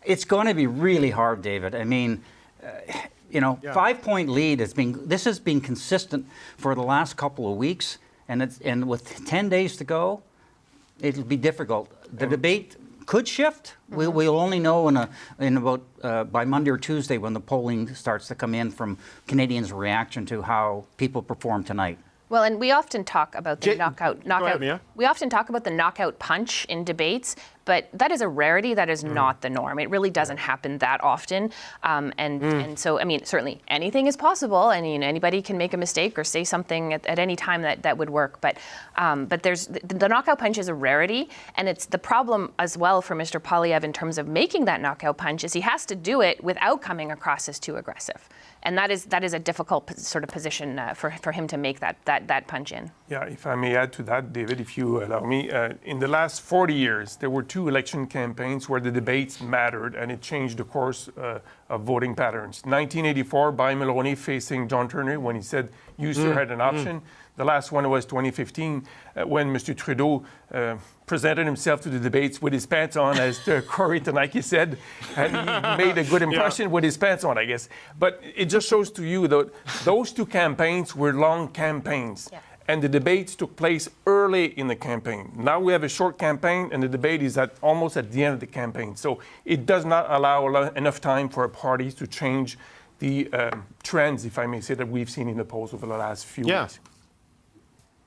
it's going to be really hard, David. I mean, 5-point lead has been consistent for the last couple of weeks, and with 10 days to go, it'll be difficult. The debate could shift. We'll only know in about by Monday or Tuesday when the polling starts to come in from Canadians' reaction to how people perform tonight. Well, and we often talk about the knockout. Go ahead, Mia. We often talk about the knockout punch in debates, but that is a rarity. That is not the norm. It really doesn't happen that often. And so, I mean, certainly anything is possible. I mean, anybody can make a mistake or say something at any time that would work. But there's the knockout punch is a rarity, and it's the problem as well for Mr. Poilievre in terms of making that knockout punch is he has to do it without coming across as too aggressive. And that is a difficult sort of position for him to make that punch in. Yeah, if I may add to that, David, if you allow me, in the last 40 years, there were 2 election campaigns where the debates mattered and it changed the course of voting patterns. 1984, by Mulroney facing John Turner when he said, you sir had an option. The last one was 2015 when Mr. Trudeau presented himself to the debates with his pants on, as Corey Tanaki said, and he made a good impression with his pants on, I guess. But it just shows to you that those 2 campaigns were long campaigns. Yeah. And the debates took place early in the campaign. Now we have a short campaign, and the debate is almost at the end of the campaign. So it does not allow enough time for parties to change the trends, if I may say, that we've seen in the polls over the last few weeks.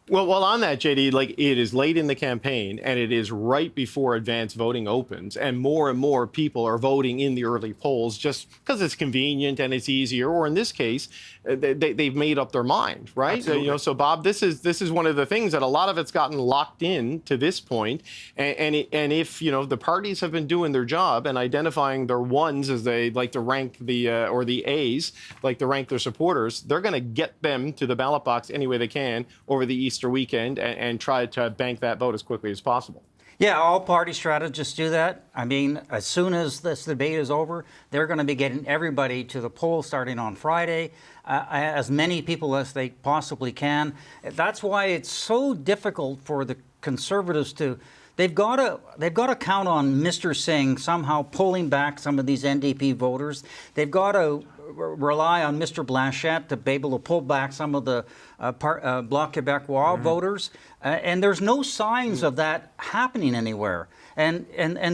Well, on that, JD, like it is late in the campaign and it is right before advance voting opens, and more people are voting in the early polls just because it's convenient and it's easier. Or in this case, they've made up their mind, right? So Bob, this is one of the things that a lot of it's gotten locked in to this point. And if the parties have been doing their job and identifying their ones, as they like to rank or the A's, like to rank their supporters, they're going to get them to the ballot box any way they can over the Easter weekend and try to bank that vote as quickly as possible. Yeah, all party strategists do that. I mean, as soon as this debate is over, they're going to be getting everybody to the polls starting on Friday, as many people as they possibly can. That's why it's so difficult for the Conservatives to. They've got to count on Mr. Singh somehow pulling back some of these NDP voters. They've got to rely on Mr. Blanchette to be able to pull back some of the Bloc Québécois voters. And there's no signs of that happening anywhere. And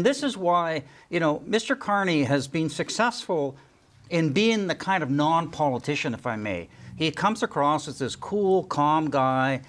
this is why, Mr. Carney has been successful in being the kind of non-politician, if I may. He comes across as this cool, calm guy.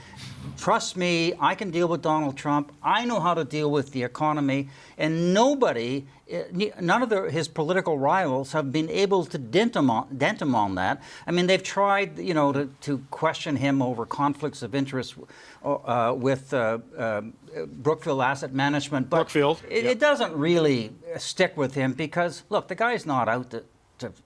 Trust me, I can deal with Donald Trump. I know how to deal with the economy. And none of his political rivals have been able to dent him on that. I mean, they've tried, to question him over conflicts of interest with Brookfield Asset Management. But it doesn't really stick with him because, look, the guy's not out to.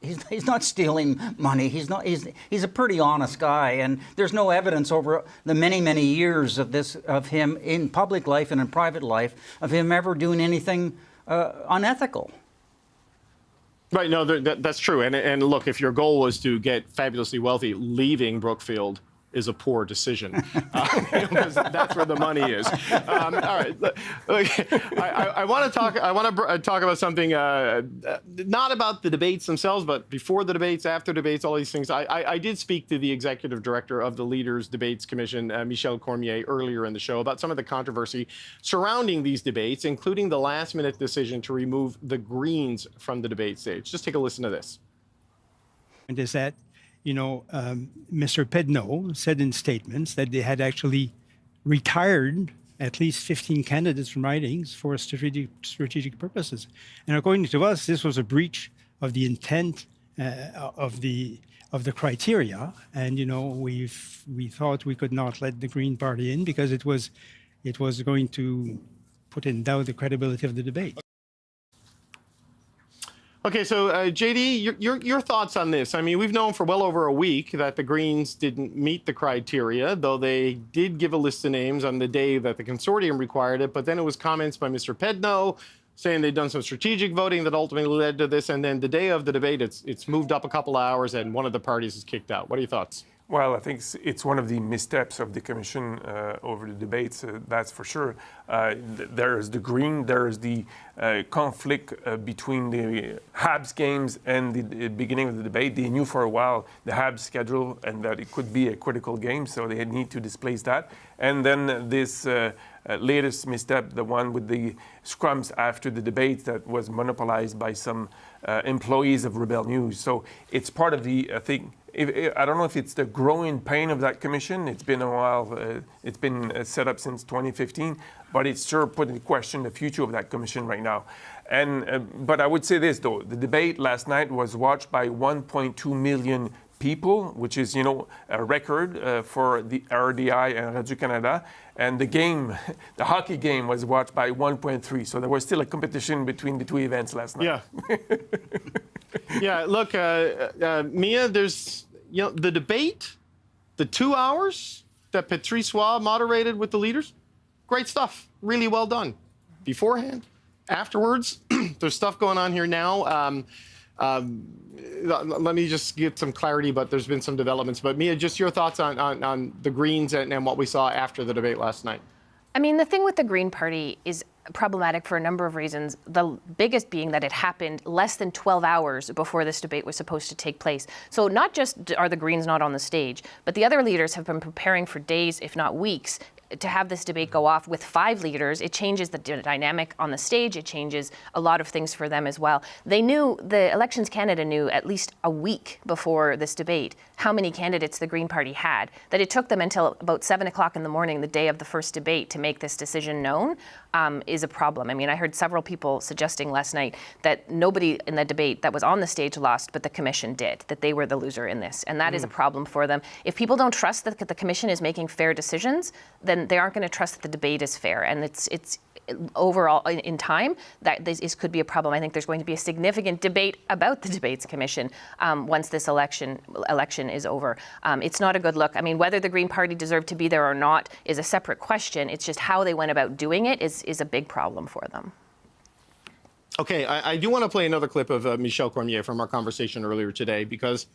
He's not stealing money. He's a pretty honest guy, and there's no evidence over the many years of him in public life and in private life of him ever doing anything unethical. Right. No, that's true. And look, if your goal was to get fabulously wealthy, leaving Brookfield is a poor decision, because that's where the money is. All right, look, I want to talk about something not about the debates themselves, but before the debates, after debates, all these things. I did speak to the executive director of the Leaders Debates Commission, Michel Cormier, earlier in the show about some of the controversy surrounding these debates, including the last-minute decision to remove the Greens from the debate stage. Just take a listen to this. And is that Mr. Pedneau said in statements that they had actually retired at least 15 candidates from ridings for strategic purposes. And according to us, this was a breach of the intent of the criteria. And we thought we could not let the Green Party in because it was going to put in doubt the credibility of the debate. Okay, so JD, your thoughts on this? I mean, we've known for well over a week that the Greens didn't meet the criteria, though they did give a list of names on the day that the consortium required it. But then it was comments by Mr. Pedneau saying they'd done some strategic voting that ultimately led to this. And then the day of the debate, it's moved up a couple of hours and one of the parties is kicked out. What are your thoughts? Well, I think it's one of the missteps of the Commission over the debates, that's for sure. There is the Green, there is the conflict between the Habs games and the beginning of the debate. They knew for a while the Habs schedule and that it could be a critical game, so they need to displace that. And then this latest misstep, the one with the scrums after the debate that was monopolized by some employees of Rebel News. So it's part of the, I think, I don't know if it's the growing pain of that commission. It's been a while. It's been set up since 2015, but it's sure put in question the future of that commission right now. And but I would say this though: the debate last night was watched by 1.2 million people, which is a record for the RDI and Radio-Canada. And the game, the hockey game, was watched by 1.3. So there was still a competition between the two events last night. Yeah. Yeah. Look, Mia, there's the debate, the 2 hours that Patrice Roy moderated with the leaders. Great stuff. Really well done. Beforehand, afterwards, there's stuff going on here now. Let me just get some clarity, but there's been some developments. But Mia, just your thoughts on the Greens and what we saw after the debate last night. I mean, the thing with the Green Party is problematic for a number of reasons. The biggest being that it happened less than 12 hours before this debate was supposed to take place. So not just are the Greens not on the stage, but the other leaders have been preparing for days, if not weeks, to have this debate go off with 5 leaders, it changes the dynamic on the stage. It changes a lot of things for them as well. They knew, the Elections Canada knew at least a week before this debate how many candidates the Green Party had. That it took them until about 7 o'clock in the morning, the day of the first debate, to make this decision known is a problem. I mean, I heard several people suggesting last night that nobody in the debate that was on the stage lost, but the Commission did, that they were the loser in this. And that is a problem for them. If people don't trust that the Commission is making fair decisions, then they aren't going to trust that the debate is fair. And it's overall, in time, that this could be a problem. I think there's going to be a significant debate about the Debates Commission once this election is over. It's not a good look. I mean, whether the Green Party deserved to be there or not is a separate question. It's just how they went about doing it is a big problem for them. Okay, I do want to play another clip of Michel Cormier from our conversation earlier today, because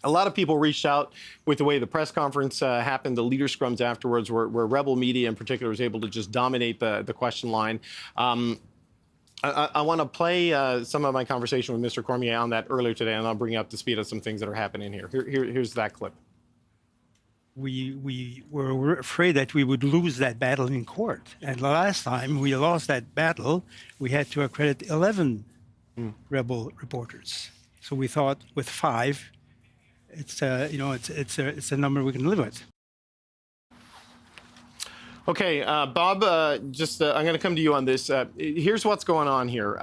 a lot of people reached out with the way the press conference happened, the leader scrums afterwards, where Rebel Media in particular was able to just dominate the question line. I want to play some of my conversation with Mr. Cormier on that earlier today, and I'll bring you up to speed on some things that are happening here. Here's that clip. We were afraid that we would lose that battle in court. And the last time we lost that battle, we had to accredit 11 Rebel reporters. So we thought with 5, it's a number we can live with. Okay, Bob, I'm going to come to you on this. Here's what's going on here.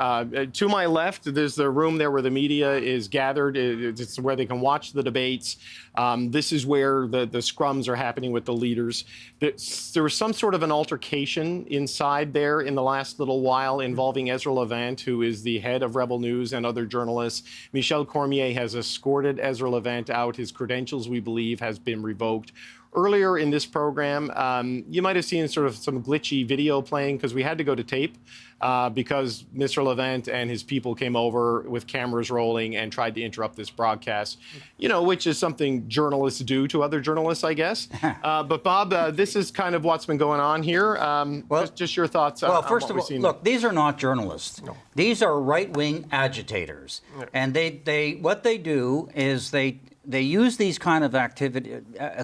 To my left, there's the room there where the media is gathered. It's where they can watch the debates. This is where the scrums are happening with the leaders. There was some sort of an altercation inside there in the last little while involving Ezra Levant, who is the head of Rebel News, and other journalists. Michel Cormier has escorted Ezra Levant out. His credentials, we believe, has been revoked. Earlier in this program, you might have seen sort of some glitchy video playing, because we had to go to tape because Mr. Levant and his people came over with cameras rolling and tried to interrupt this broadcast, which is something journalists do to other journalists, I guess. But Bob, this is kind of what's been going on here. Just your thoughts on first what of we're all, seeing. look, these are not journalists. No. These are right-wing agitators. Yeah. And what they do is they use these kind of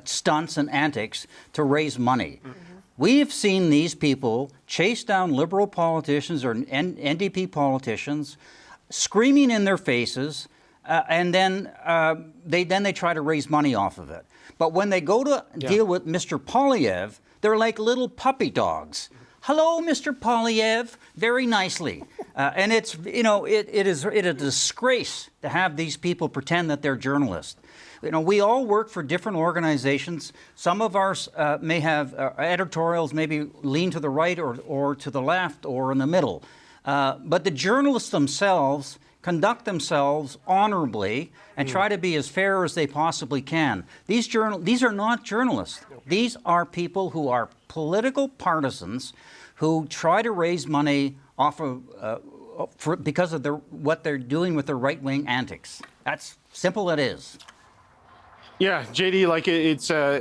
stunts and antics to raise money. Mm-hmm. We've seen these people chase down Liberal politicians or NDP politicians, screaming in their faces, and then they try to raise money off of it. But when they go to deal with Mr. Poilievre, they're like little puppy dogs. Hello, Mr. Poilievre, very nicely. And it is a disgrace to have these people pretend that they're journalists. We all work for different organizations. Some of ours may have editorials maybe lean to the right or to the left or in the middle. But the journalists themselves conduct themselves honorably and try to be as fair as they possibly can. These are not journalists. These are people who are political partisans who try to raise money off of because of what they're doing with their right-wing antics. That's simple it is. Yeah, JD,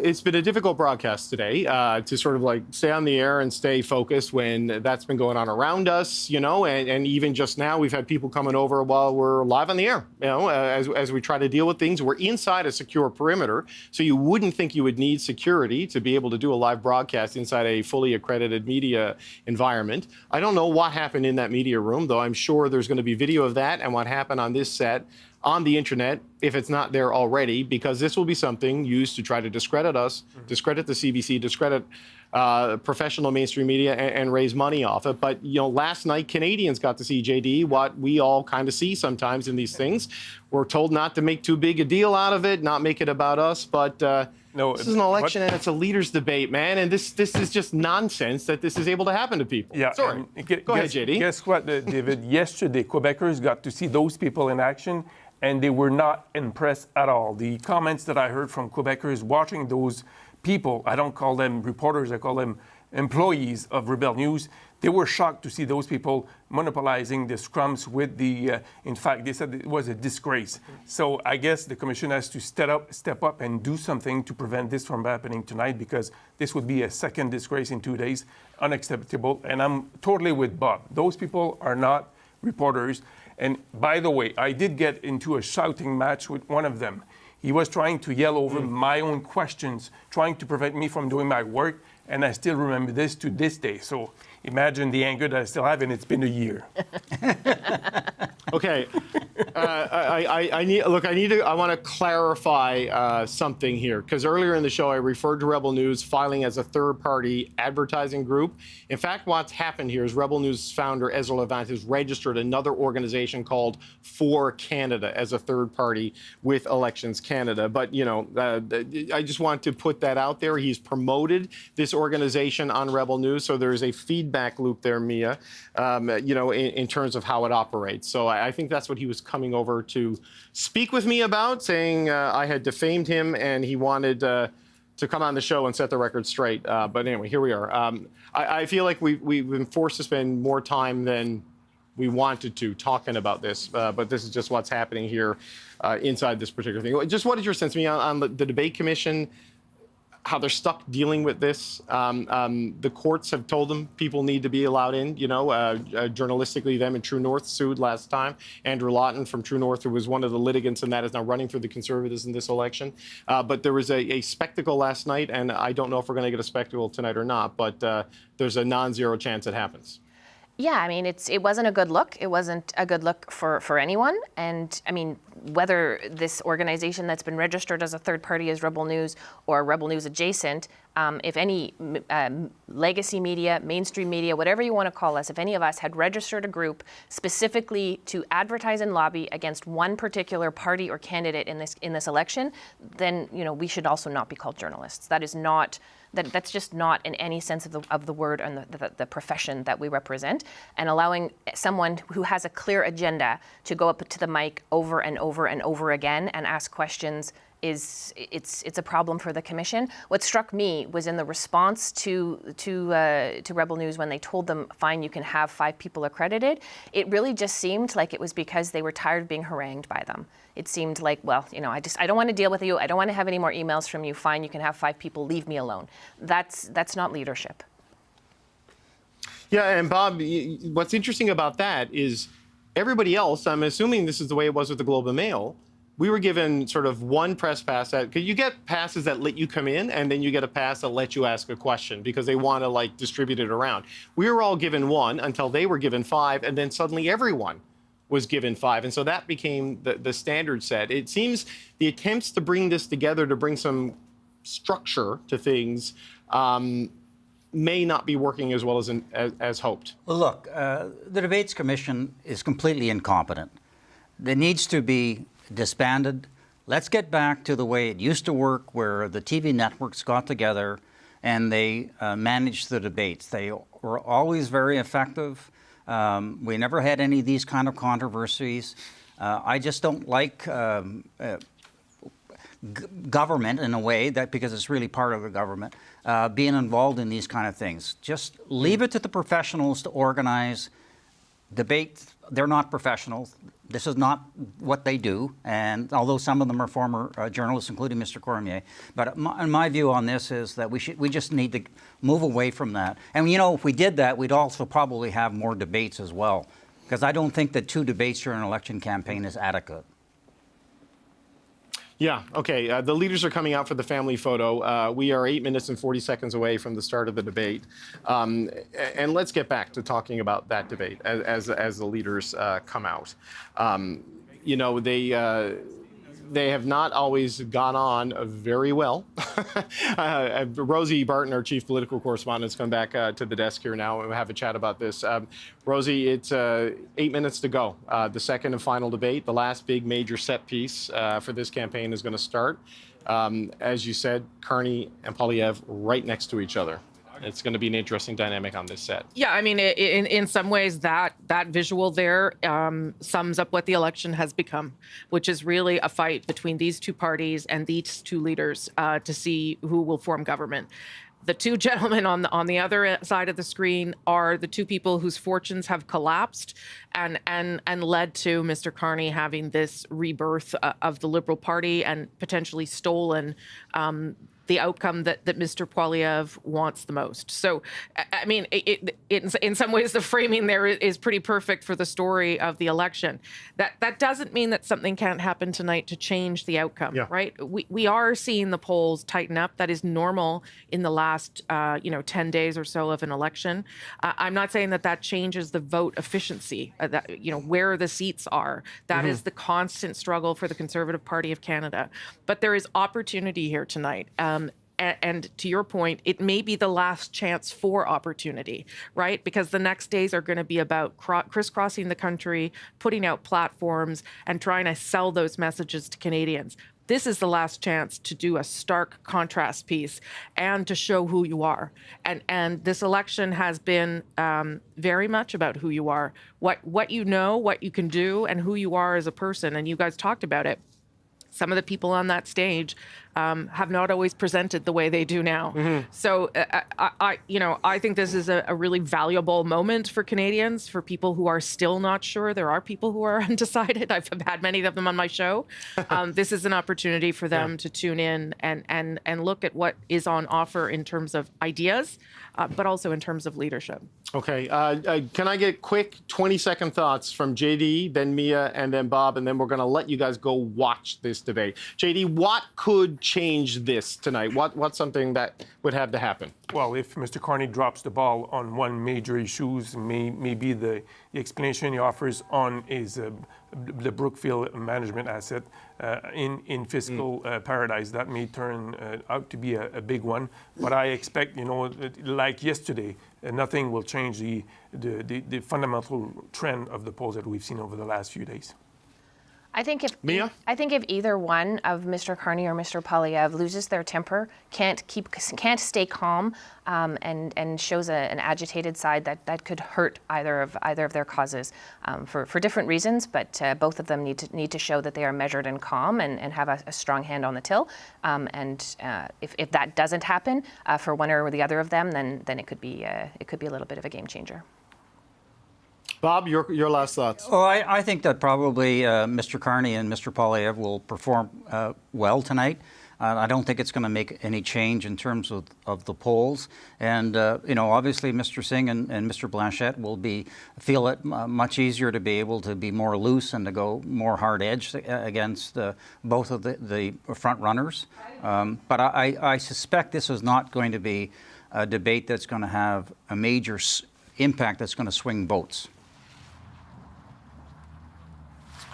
it's been a difficult broadcast today to sort of stay on the air and stay focused when that's been going on around us, and even just now we've had people coming over while we're live on the air, as we try to deal with things. We're inside a secure perimeter, so you wouldn't think you would need security to be able to do a live broadcast inside a fully accredited media environment. I don't know what happened in that media room, though I'm sure there's going to be video of that and what happened on this set on the internet, if it's not there already, because this will be something used to try to discredit us, discredit the CBC, discredit professional mainstream media, and raise money off it. But, last night, Canadians got to see, JD, what we all kind of see sometimes in these things. We're told not to make too big a deal out of it, not make it about us, but this is an election and it's a leaders debate, man, and this is just nonsense that this is able to happen to people. Yeah, sorry. Go ahead, JD. Guess what, David? Yesterday, Quebecers got to see those people in action, and they were not impressed at all. The comments that I heard from Quebecers watching those people, I don't call them reporters, I call them employees of Rebel News, they were shocked to see those people monopolizing the scrums with in fact, they said it was a disgrace. So I guess the Commission has to step up and do something to prevent this from happening tonight, because this would be a second disgrace in 2 days, unacceptable. And I'm totally with Bob. Those people are not reporters. And by the way, I did get into a shouting match with one of them. He was trying to yell over my own questions, trying to prevent me from doing my work. And I still remember this to this day. So imagine the anger that I still have, and it's been a year. Okay, I want to clarify something here, because earlier in the show I referred to Rebel News filing as a third-party advertising group. In fact, what's happened here is Rebel News founder Ezra Levant has registered another organization called For Canada as a third party with Elections Canada. But I just want to put that out there. He's promoted this organization on Rebel News, so there's a feedback loop there, Mia. In terms of how it operates. So I think that's what he was coming over to speak with me about, saying I had defamed him and he wanted to come on the show and set the record straight. But anyway, here we are. I feel like we've been forced to spend more time than we wanted to talking about this, but this is just what's happening here inside this particular thing. Just what is your sense, Mia, on the debate commission? How they're stuck dealing with this. The courts have told them people need to be allowed in. Journalistically, them and True North sued last time. Andrew Lawton from True North, who was one of the litigants in that, is now running for the Conservatives in this election. But there was a spectacle last night, and I don't know if we're going to get a spectacle tonight or not, but there's a non-zero chance it happens. Yeah, I mean, it wasn't a good look. It wasn't a good look for anyone. And I mean, whether this organization that's been registered as a third party as Rebel News or Rebel News adjacent, if any legacy media, mainstream media, whatever you want to call us, if any of us had registered a group specifically to advertise and lobby against one particular party or candidate in this election, then we should also not be called journalists. That is not. That's just not in any sense of the word and the profession that we represent. And allowing someone who has a clear agenda to go up to the mic over and over and over again and ask questions it's a problem for the commission. What struck me was in the response to Rebel News when they told them, fine, you can have 5 people accredited. It really just seemed like it was because they were tired of being harangued by them. It seemed like, well, I don't want to deal with you. I don't want to have any more emails from you. Fine, you can have 5 people. Leave me alone. That's not leadership. Yeah, and Bob, what's interesting about that is everybody else, I'm assuming this is the way it was with the Globe and Mail, we were given sort of one press pass. Because you get passes that let you come in, and then you get a pass that let you ask a question because they want to distribute it around. We were all given 1 until they were given 5, and then suddenly everyone was given 5. And so that became the standard set. It seems the attempts to bring this together, to bring some structure to things, may not be working as well as hoped. Well, look, the Debates Commission is completely incompetent. There needs to be disbanded. Let's get back to the way it used to work, where the TV networks got together and they managed the debates. They were always very effective. We never had any of these kind of controversies. I just don't like government in a way, that because it's really part of the government, being involved in these kind of things. Just leave it to the professionals to organize debates. They're not professionals. This is not what they do, and although some of them are former journalists, including Mr. Cormier, but my view on this is that we just need to move away from that. And if we did that, we'd also probably have more debates as well, because I don't think that 2 debates during an election campaign is adequate. Yeah, okay. The leaders are coming out for the family photo. We are 8 minutes and 40 seconds away from the start of the debate. And let's get back to talking about that debate as the leaders come out. They have not always gone on very well. Rosie Barton, our chief political correspondent, has come back to the desk here now, and we'll have a chat about this. Rosie, it's 8 minutes to go. The second and final debate, the last big major set piece for this campaign is going to start. As you said, Carney and Poilievre right next to each other. It's going to be an interesting dynamic on this set. Yeah, I mean, in some ways, that visual there sums up what the election has become, which is really a fight between these 2 parties and these 2 leaders to see who will form government. The 2 gentlemen on the other side of the screen are the 2 people whose fortunes have collapsed and led to Mr. Carney having this rebirth of the Liberal Party and potentially stolen the outcome that Mr. Poilievre wants the most. So, I mean, in some ways, the framing there is pretty perfect for the story of the election. That doesn't mean that something can't happen tonight to change the outcome, right? We are seeing the polls tighten up. That is normal in the last, 10 days or so of an election. I'm not saying that changes the vote efficiency, where the seats are. That is the constant struggle for the Conservative Party of Canada. But there is opportunity here tonight. And to your point, it may be the last chance for opportunity, right? Because the next days are going to be about crisscrossing the country, putting out platforms, and trying to sell those messages to Canadians. This is the last chance to do a stark contrast piece and to show who you are. And this election has been very much about who you are, what you know, what you can do, and who you are as a person. And you guys talked about it. Some of the people on that stage have not always presented the way they do now. So I think this is a really valuable moment for Canadians, for people who are still not sure. There are people who are undecided. I've had many of them on my show. This is an opportunity for them to tune in and look at what is on offer in terms of ideas, but also in terms of leadership. Okay. Can I get quick 20-second thoughts from JD, then Mia, and then Bob, and then we're going to let you guys go watch this debate. JD, what could change this tonight? What's something that would have to happen? Well, if Mr. Carney drops the ball on one major issue, maybe the explanation he offers on is the Brookfield management asset in fiscal paradise. That may turn out to be a big one. But I expect, like yesterday, nothing will change the fundamental trend of the polls that we've seen over the last few days. I think if either one of Mr. Carney or Mr. Poilievre loses their temper, can't stay calm, and shows an agitated side, that could hurt either of their causes for different reasons. But both of them need to show that they are measured and calm and have a strong hand on the till. If that doesn't happen for one or the other of them, then it could be a little bit of a game changer. Bob, your last thoughts. Oh, I think that probably Mr. Carney and Mr. Poilievre will perform well tonight. I don't think it's going to make any change in terms of the polls. And, obviously Mr. Singh and Mr. Blanchette will feel it much easier to be able to be more loose and to go more hard-edged against both of the front runners. But I suspect this is not going to be a debate that's going to have a major impact that's going to swing votes.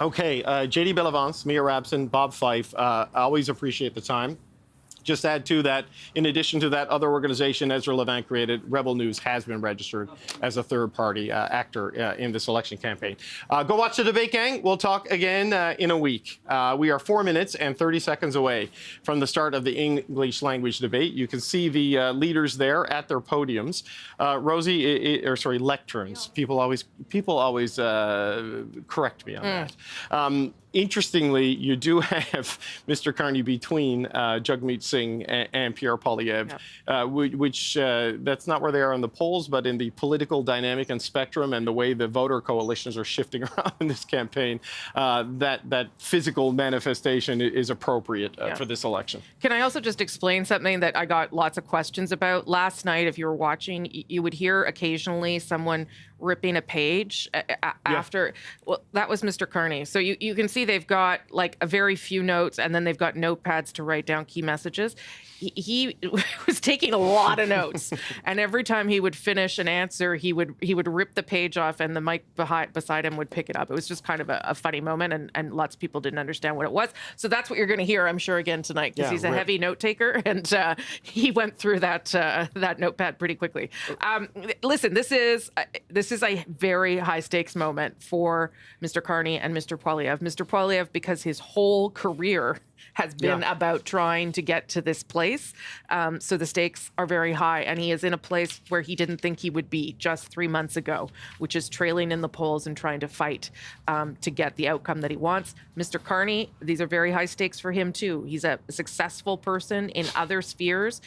Okay, JD Bellavance, Mia Rabson, Bob Fife, I always appreciate the time. Just add to that, in addition to that other organization Ezra Levant created, Rebel News has been registered as a third-party actor in this election campaign. Go watch the debate, gang. We'll talk again in a week. We are 4 minutes and 30 seconds away from the start of the English language debate. You can see the leaders there at their podiums. Lecterns. People always correct me on that. Interestingly, you do have Mr. Carney between Jagmeet Singh and Pierre Poilievre, which that's not where they are in the polls, but in the political dynamic and spectrum and the way the voter coalitions are shifting around in this campaign, that physical manifestation is appropriate for this election. Can I also just explain something that I got lots of questions about? Last night, if you were watching, you would hear occasionally someone ripping a page after. Well, that was Mr. Carney. So you can see they've got like a very few notes, and then they've got notepads to write down key messages. He was taking a lot of notes, and every time he would finish an answer, he would rip the page off, and the mic beside him would pick it up. It was just kind of a funny moment, and lots of people didn't understand what it was. So that's what you're going to hear, I'm sure, again tonight, because he's a heavy note taker, and he went through that notepad pretty quickly. Listen, this is a very high stakes moment for Mr. Carney and Mr. Poilievre. Mr. Poilievre, because his whole career has been about trying to get to this place. So the stakes are very high, and he is in a place where he didn't think he would be just 3 months ago, which is trailing in the polls and trying to fight to get the outcome that he wants. Mr. Carney, these are very high stakes for him too. He's a successful person in other spheres.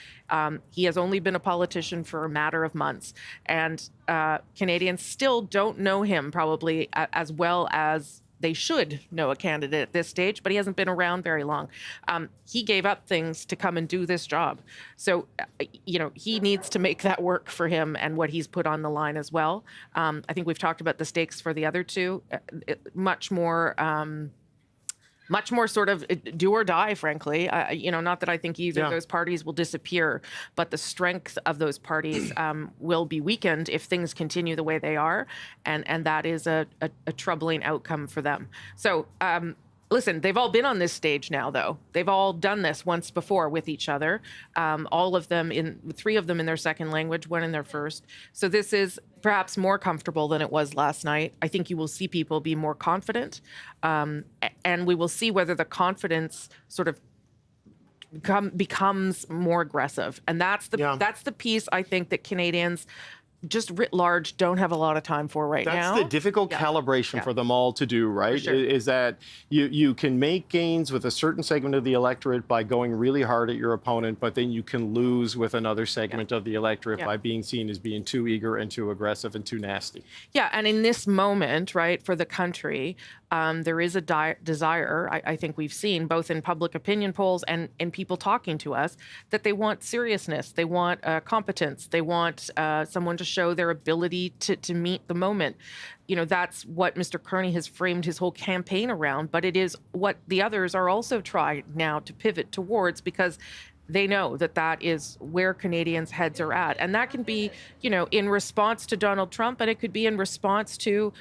He has only been a politician for a matter of months, and Canadians still don't know him probably as well as they should know a candidate at this stage, but he hasn't been around very long. He gave up things to come and do this job. So, he needs to make that work for him and what he's put on the line as well. I think we've talked about the stakes for the other two, much more sort of do or die, frankly. Not that I think either of those parties will disappear, but the strength of those parties will be weakened if things continue the way they are, and that is a troubling outcome for them. So, listen, they've all been on this stage now, though. They've all done this once before with each other. All of them, three of them in their second language, one in their first. So this is perhaps more comfortable than it was last night. I think you will see people be more confident, and we will see whether the confidence sort of becomes more aggressive. And that's the piece I think that Canadians just writ large don't have a lot of time for now. That's the difficult calibration for them all to do, right? Sure. Is that you can make gains with a certain segment of the electorate by going really hard at your opponent, but then you can lose with another segment of the electorate by being seen as being too eager and too aggressive and too nasty. Yeah, and in this moment, right, for the country, there is a desire, I think we've seen, both in public opinion polls and in people talking to us, that they want seriousness, they want competence, they want someone to show their ability to meet the moment. That's what Mr. Carney has framed his whole campaign around, but it is what the others are also trying now to pivot towards, because they know that is where Canadians' heads are at. And that can be, in response to Donald Trump, and it could be in response to,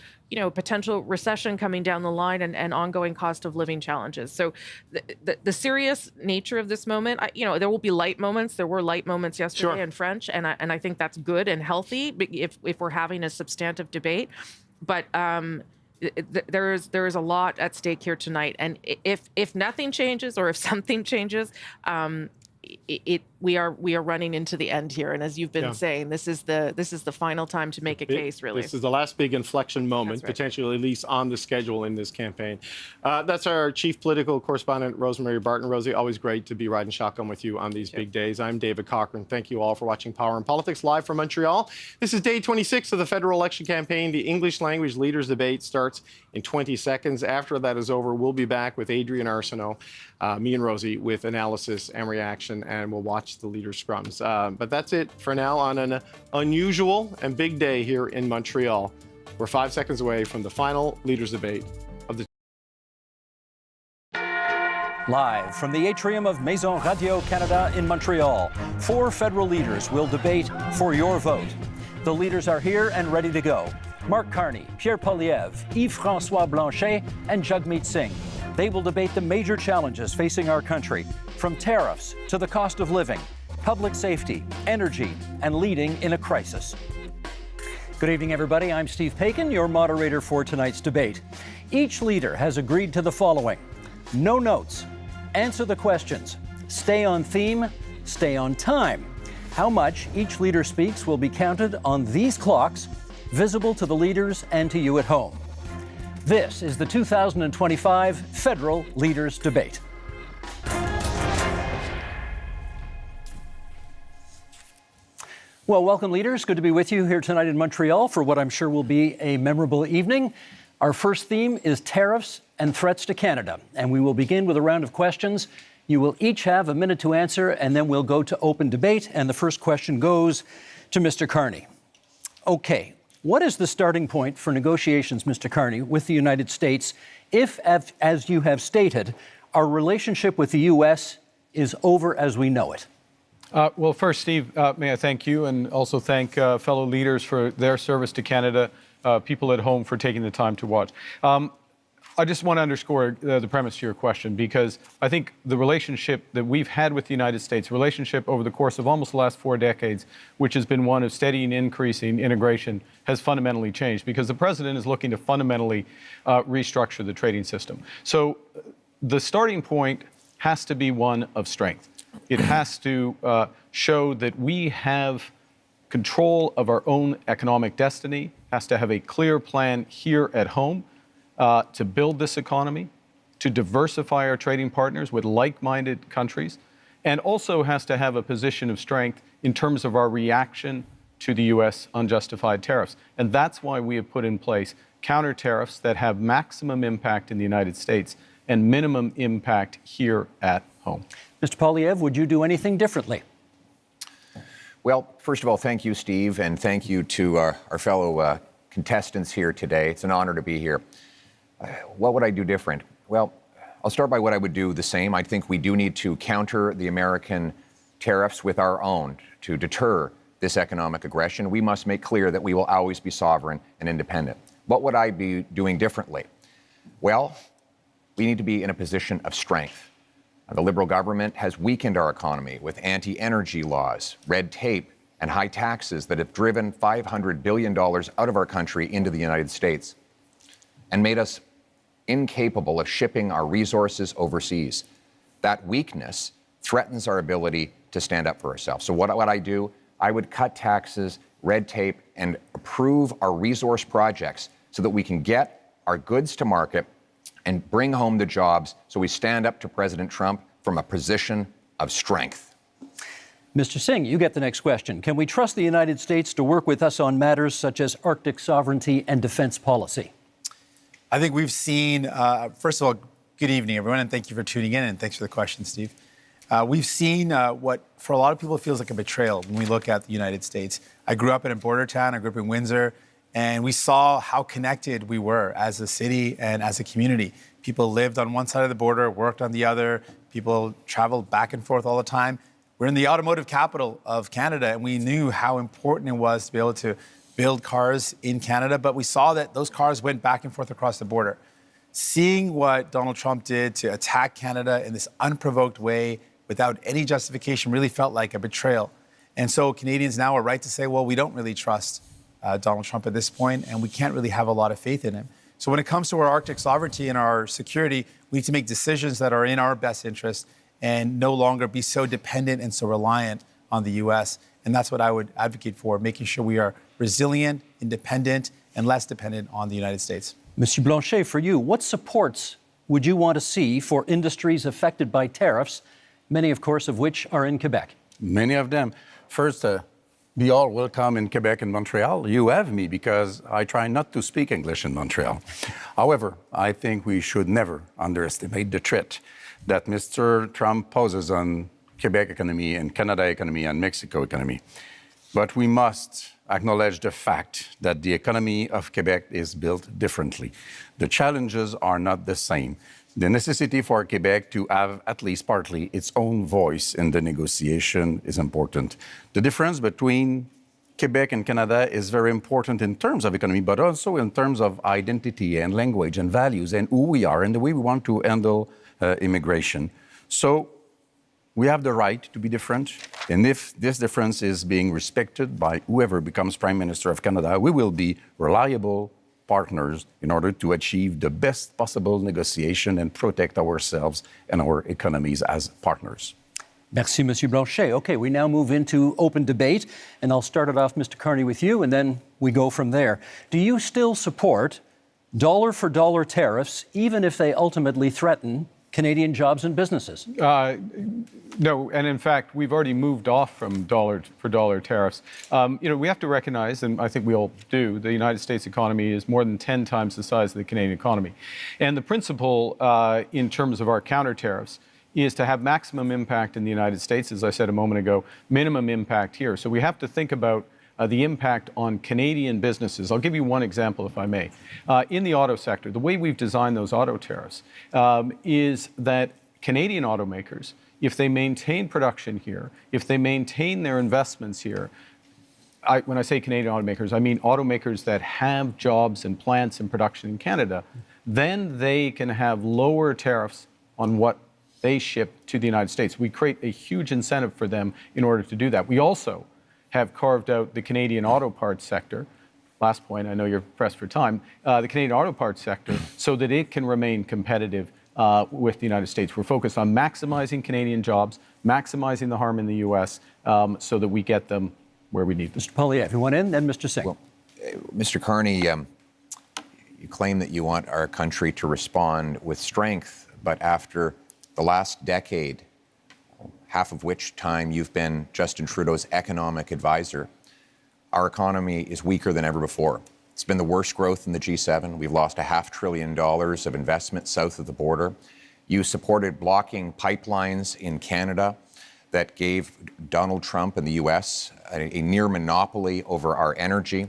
potential recession coming down the line and ongoing cost of living challenges. So the serious nature of this moment, there will be light moments. There were light moments yesterday in French, and I think that's good and healthy if we're having a substantive debate. But there is a lot at stake here tonight. And if nothing changes, or if something changes, we are running into the end here, and as you've been saying, this is the final time to make a case. Really, this is the last big inflection moment, potentially at least on the schedule in this campaign. That's our chief political correspondent, Rosemary Barton. Rosie, always great to be riding shotgun with you on these big days. I'm David Cochran. Thank you all for watching Power and Politics live from Montreal. This is day 26 of the federal election campaign. The English language leaders debate starts in 20 seconds. After that is over, we'll be back with Adrian Arsenault, me and Rosie, with analysis and reaction, and we'll watch the leaders' scrums. But that's it for now on an unusual and big day here in Montreal. We're 5 seconds away from the final leaders' debate of the... Live from the atrium of Maison Radio Canada in Montreal, 4 federal leaders will debate for your vote. The leaders are here and ready to go. Mark Carney, Pierre Poilievre, Yves-François Blanchet, and Jagmeet Singh. They will debate the major challenges facing our country, from tariffs to the cost of living, public safety, energy, and leading in a crisis. Good evening, everybody. I'm Steve Paikin, your moderator for tonight's debate. Each leader has agreed to the following: no notes, answer the questions, stay on theme, stay on time. How much each leader speaks will be counted on these clocks, visible to the leaders and to you at home. This is the 2025 Federal Leaders Debate. Well, welcome, leaders. Good to be with you here tonight in Montreal for what I'm sure will be a memorable evening. Our first theme is tariffs and threats to Canada, and we will begin with a round of questions. You will each have a minute to answer, and then we'll go to open debate, and the first question goes to Mr. Carney. Okay, what is the starting point for negotiations, Mr. Carney, with the United States if, as you have stated, our relationship with the U.S. is over as we know it? Well, first, Steve, may I thank you and also thank fellow leaders for their service to Canada, people at home for taking the time to watch. I just want to underscore the premise to your question, because I think the relationship that we've had with the United States, relationship over the course of almost the last 4 decades, which has been one of steady and increasing integration, has fundamentally changed, because the president is looking to fundamentally restructure the trading system. So the starting point has to be one of strength. It has to show that we have control of our own economic destiny, has to have a clear plan here at home to build this economy, to diversify our trading partners with like-minded countries, and also has to have a position of strength in terms of our reaction to the U.S. unjustified tariffs. And that's why we have put in place counter tariffs that have maximum impact in the United States and minimum impact here at home. Mr. Poilievre, would you do anything differently? Well, first of all, thank you, Steve, and thank you to our fellow contestants here today. It's an honor to be here. What would I do different? Well, I'll start by what I would do the same. I think we do need to counter the American tariffs with our own to deter this economic aggression. We must make clear that we will always be sovereign and independent. What would I be doing differently? Well, we need to be in a position of strength. The Liberal government has weakened our economy with anti-energy laws, red tape, and high taxes that have driven $500 billion out of our country into the United States and made us incapable of shipping our resources overseas. That weakness threatens our ability to stand up for ourselves. So what would I do? I would cut taxes, red tape, and approve our resource projects so that we can get our goods to market and bring home the jobs so we stand up to President Trump from a position of strength. Mr. Singh, you get the next question. Can we trust the United States to work with us on matters such as Arctic sovereignty and defense policy? I think we've seen, first of all, good evening, everyone, and thank you for tuning in, and thanks for the question, Steve. We've seen what, for a lot of people, feels like a betrayal when we look at the United States. I grew up in a border town. I grew up in Windsor. And we saw how connected we were as a city and as a community. People lived on one side of the border, worked on the other. People traveled back and forth all the time. We're in the automotive capital of Canada, and we knew how important it was to be able to build cars in Canada. But we saw that those cars went back and forth across the border. Seeing what Donald Trump did to attack Canada in this unprovoked way without any justification really felt like a betrayal. And so Canadians now are right to say, well, we don't really trust Donald Trump at this point, and we can't really have a lot of faith in him. So when it comes to our Arctic sovereignty and our security, we need to make decisions that are in our best interest and no longer be so dependent and so reliant on the U.S. And that's what I would advocate for, making sure we are resilient, independent, and less dependent on the United States. Monsieur Blanchet, for you, what supports would you want to see for industries affected by tariffs, many, of course, of which are in Quebec? Many of them. First, be all welcome in Quebec and Montreal. You have me because I try not to speak English in Montreal. However, I think we should never underestimate the threat that Mr. Trump poses on Quebec economy and Canada economy and Mexico economy. But we must acknowledge the fact that the economy of Quebec is built differently. The challenges are not the same. The necessity for Quebec to have at least partly its own voice in the negotiation is important. The difference between Quebec and Canada is very important in terms of economy, but also in terms of identity and language and values and who we are and the way we want to handle immigration. So we have the right to be different. And if this difference is being respected by whoever becomes Prime Minister of Canada, we will be reliable partners in order to achieve the best possible negotiation and protect ourselves and our economies as partners. Merci, Monsieur Blanchet. Okay, we now move into open debate, and I'll start it off, Mr. Carney, with you, and then we go from there. Do you still support dollar-for-dollar tariffs, even if they ultimately threaten Canadian jobs and businesses? No, and in fact, we've already moved off from dollar-for-dollar tariffs. We have to recognize, and I think we all do, the United States economy is more than 10 times the size of the Canadian economy. And the principle in terms of our counter tariffs is to have maximum impact in the United States, as I said a moment ago, minimum impact here. So we have to think about the impact on Canadian businesses. I'll give you one example, if I may. In the auto sector, the way we've designed those auto tariffs is that Canadian automakers, if they maintain production here, if they maintain their investments here, when I say Canadian automakers, I mean automakers that have jobs and plants and production in Canada, then they can have lower tariffs on what they ship to the United States. We create a huge incentive for them in order to do that. We also have carved out the Canadian auto parts sector. Last point, I know you're pressed for time, the Canadian auto parts sector, so that it can remain competitive with the United States. We're focused on maximizing Canadian jobs, maximizing the harm in the U.S., so that we get them where we need them. Mr. Poilievre, you want in, then Mr. Singh. Well, Mr. Carney, you claim that you want our country to respond with strength, but after the last decade, half of which time you've been Justin Trudeau's economic advisor, our economy is weaker than ever before. It's been the worst growth in the G7. We've lost $500 billion of investment south of the border. You supported blocking pipelines in Canada that gave Donald Trump and the U.S. a near monopoly over our energy.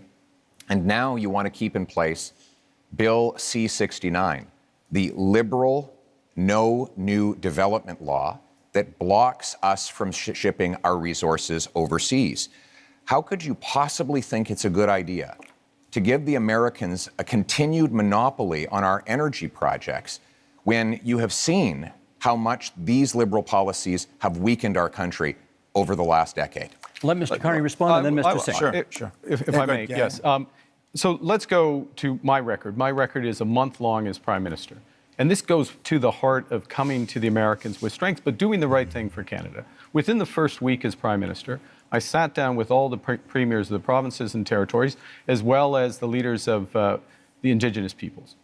And now you want to keep in place Bill C-69, the liberal no new development law that blocks us from shipping our resources overseas. How could you possibly think it's a good idea to give the Americans a continued monopoly on our energy projects when you have seen how much these liberal policies have weakened our country over the last decade? Let Mr. Carney respond, and then Mr. Singh. Sure. If I may, yes. So let's go to my record. My record is a month long as Prime Minister. And this goes to the heart of coming to the Americans with strength, but doing the right thing for Canada. Within the first week as Prime Minister, I sat down with all the premiers of the provinces and territories, as well as the leaders of the Indigenous peoples.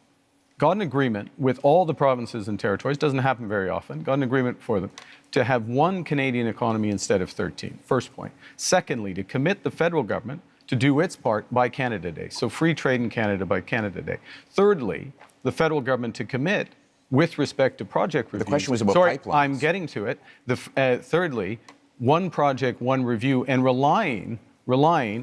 Got an agreement with all the provinces and territories, doesn't happen very often, got an agreement for them to have one Canadian economy instead of 13, first point. Secondly, to commit the federal government to do its part by Canada Day, so free trade in Canada by Canada Day. Thirdly, the federal government to commit with respect to project reviews. The question was about pipelines. I'm getting to it. Thirdly, one project, one review, and relying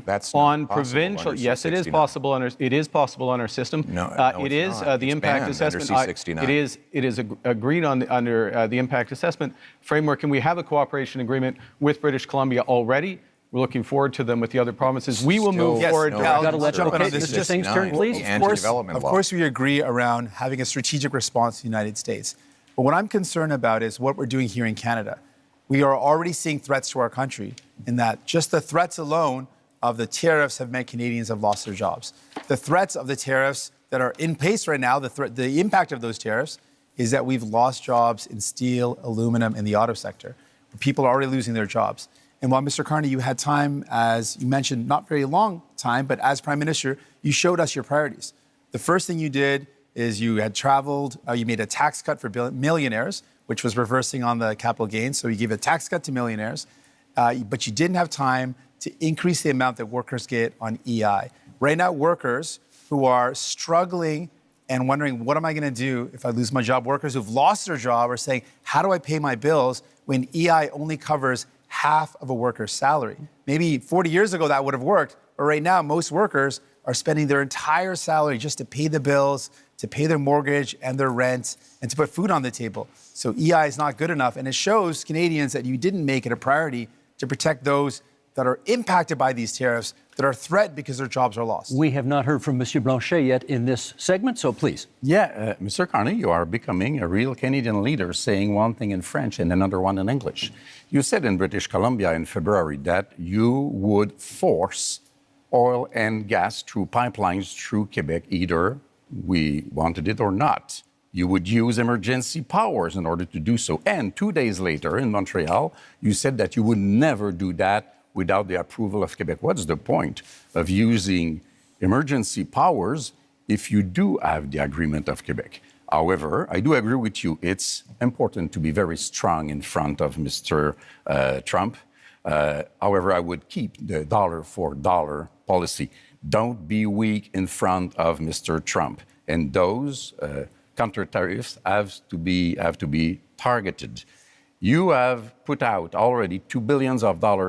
That's on not provincial. Yes, it is possible under. It is possible on our system. No, it is not. The It's impact banned assessment. under C-69. It is agreed on under the impact assessment framework, and we have a cooperation agreement with British Columbia already. We're looking forward to them with the other provinces. We will move forward. Mr. Singh's turn, please. Of course, we agree around having a strategic response to the United States. But what I'm concerned about is what we're doing here in Canada. We are already seeing threats to our country in that just the threats alone of the tariffs have meant Canadians have lost their jobs. The threats of the tariffs that are in place right now, the impact of those tariffs is that we've lost jobs in steel, aluminum, and the auto sector. People are already losing their jobs. And while, Mr. Carney, you had time, as you mentioned, not very long time, but as Prime Minister, you showed us your priorities. The first thing you did is you had traveled, you made a tax cut for millionaires, which was reversing on the capital gains. So you gave a tax cut to millionaires, but you didn't have time to increase the amount that workers get on EI. Right now, workers who are struggling and wondering, what am I going to do if I lose my job? Workers who've lost their job are saying, how do I pay my bills when EI only covers half of a worker's salary? Maybe 40 years ago that would have worked, but right now most workers are spending their entire salary just to pay the bills, to pay their mortgage and their rent, and to put food on the table. So EI is not good enough, and it shows Canadians that you didn't make it a priority to protect those that are impacted by these tariffs, that are threatened because their jobs are lost. We have not heard from Monsieur Blanchet yet in this segment, so please. Yeah, Mr. Carney, you are becoming a real Canadian leader, saying one thing in French and another one in English. You said in British Columbia in February that you would force oil and gas through pipelines through Quebec, either we wanted it or not. You would use emergency powers in order to do so. And 2 days later in Montreal, you said that you would never do that without the approval of Quebec. What's the point of using emergency powers if you do have the agreement of Quebec? However, I do agree with you. It's important to be very strong in front of Mr. Trump. However, I would keep the dollar for dollar policy. Don't be weak in front of Mr. Trump. And those counter tariffs have to be targeted. You have put out already $2 billion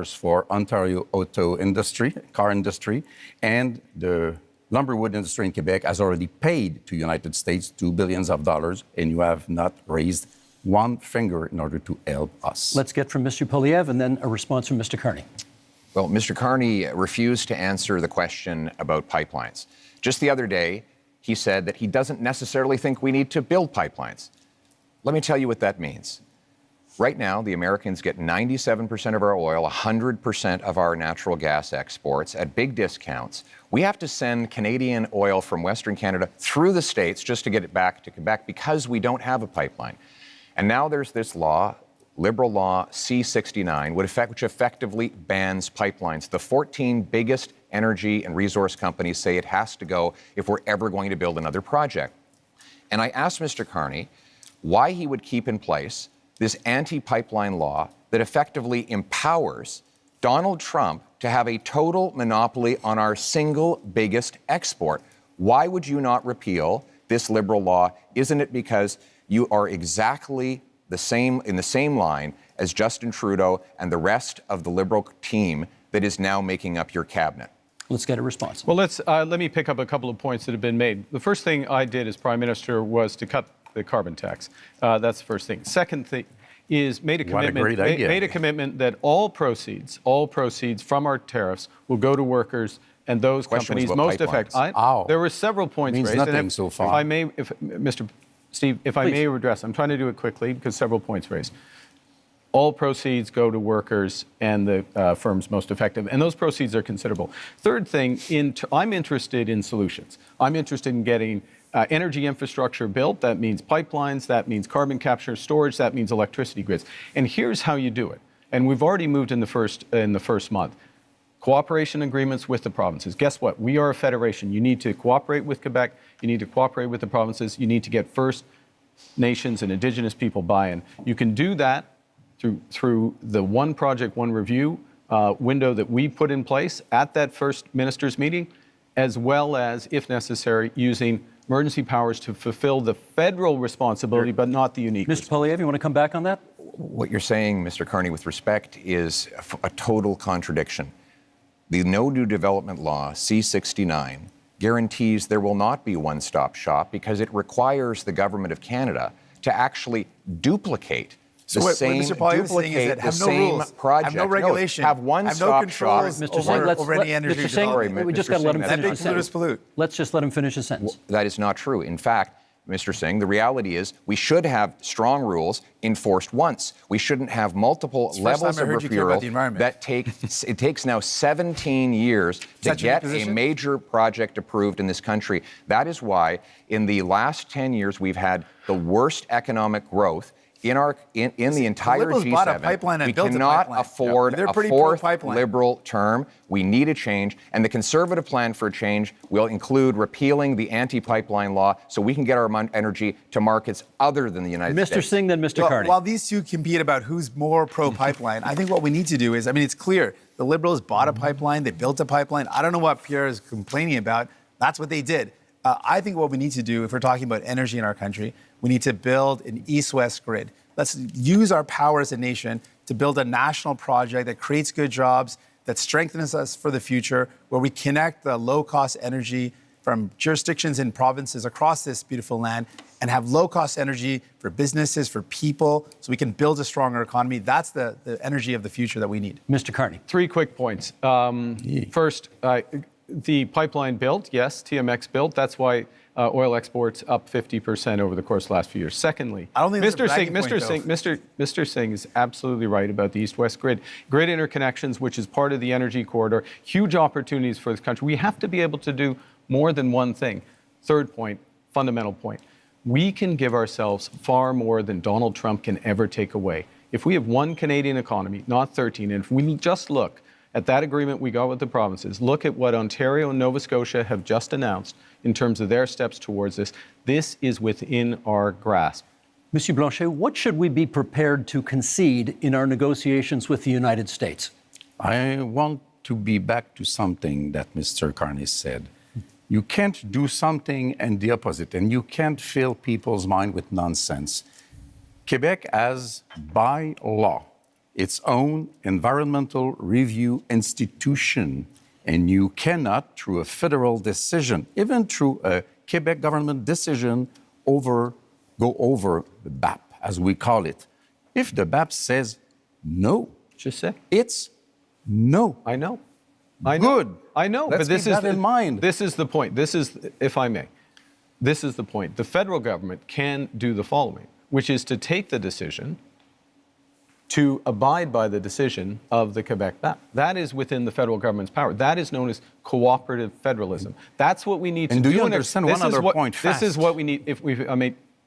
for Ontario auto industry, car industry, and the lumberwood industry in Quebec has already paid to United States $2 billion, and you have not raised one finger in order to help us. Let's get from Mr. Poilievre and then a response from Mr. Carney. Well, Mr. Carney refused to answer the question about pipelines. Just the other day, he said that he doesn't necessarily think we need to build pipelines. Let me tell you what that means. Right now, the Americans get 97% of our oil, 100% of our natural gas exports at big discounts. We have to send Canadian oil from Western Canada through the States just to get it back to Quebec because we don't have a pipeline. And now there's this law, liberal law C-69, which effectively bans pipelines. The 14 biggest energy and resource companies say it has to go if we're ever going to build another project. And I asked Mr. Carney why he would keep in place this anti-pipeline law that effectively empowers Donald Trump to have a total monopoly on our single biggest export. Why would you not repeal this Liberal law? Isn't it because you are exactly the same in the same line as Justin Trudeau and the rest of the Liberal team that is now making up your cabinet? Let's get a response. Well, let me pick up a couple of points that have been made. The first thing I did as Prime Minister was to cut the carbon tax. That's the first thing. Second thing is made a commitment that all proceeds from our tariffs will go to workers and those companies most affected. There were several points raised. Nothing so far. If I may, Mr. Steve, if I may address, I'm trying to do it quickly because several points raised. All proceeds go to workers and the firms most effective, and those proceeds are considerable. Third thing, I'm interested in solutions. I'm interested in getting energy infrastructure built. That means pipelines, that means carbon capture storage, that means electricity grids. And here's how you do it. And we've already moved in the first month. Cooperation agreements with the provinces. Guess what? We are a federation. You need to cooperate with Quebec. You need to cooperate with the provinces. You need to get First Nations and Indigenous people buy-in. You can do that through the one project, one review window that we put in place at that first ministers' meeting, as well as, if necessary, using emergency powers to fulfill the federal responsibility, but not the unique. Mr. Poilievre, you want to come back on that? What you're saying, Mr. Carney, with respect, is a total contradiction. The No New Development Law, C-69, guarantees there will not be one-stop shop because it requires the Government of Canada to actually duplicate So what Mr. Poilievre is saying is that have no rules, have no regulation, have one-stop shop. Mr. Singh, over any energy. Mr. Singh, we just got to let him finish his sentence. Let's just let him finish his sentence. That is not true. In fact, Mr. Singh, the reality is we should have strong rules enforced once. We shouldn't have multiple levels of referral that it takes now 17 years to get a major project approved in this country. That is why in the last 10 years we've had the worst economic growth in the entire G7. We cannot afford a fourth Liberal term. We need a change, and the Conservative plan for a change will include repealing the anti-pipeline law so we can get our energy to markets other than the United States. Mr. Singh, then Mr. Carney. While these two compete about who's more pro-pipeline, I think what we need to do is, it's clear. The Liberals bought a pipeline. They built a pipeline. I don't know what Pierre is complaining about. That's what they did. I think what we need to do, if we're talking about energy in our country, we need to build an east-west grid. Let's use our power as a nation to build a national project that creates good jobs, that strengthens us for the future, where we connect the low-cost energy from jurisdictions and provinces across this beautiful land and have low-cost energy for businesses, for people, so we can build a stronger economy. That's the energy of the future that we need. Mr. Carney. 3 quick points. First, the pipeline built, yes, TMX built. That's why oil exports up 50% over the course of the last few years. Secondly, Mr. Singh is absolutely right about the east-west grid. Grid interconnections, which is part of the energy corridor, huge opportunities for this country. We have to be able to do more than one thing. Third point, fundamental point. We can give ourselves far more than Donald Trump can ever take away. If we have one Canadian economy, not 13, and if we just look at that agreement we got with the provinces, look at what Ontario and Nova Scotia have just announced in terms of their steps towards this. This is within our grasp. Monsieur Blanchet, what should we be prepared to concede in our negotiations with the United States? I want to be back to something that Mr. Carney said. You can't do something and the opposite, and you can't fill people's mind with nonsense. Quebec has, by law, its own environmental review institution, and you cannot, through a federal decision, even through a Quebec government decision, go over the BAP, as we call it. If the BAP says no, it's no. I know. Good. I know. Let's but this keep is that in mind. This is the point. This is, if I may, this is the point. The federal government can do the following, which is to take the decision to abide by the decision of the Quebec BAP. That is within the federal government's power. That is known as cooperative federalism. That's what we need to do. And do you understand one other point fast? This is what we need.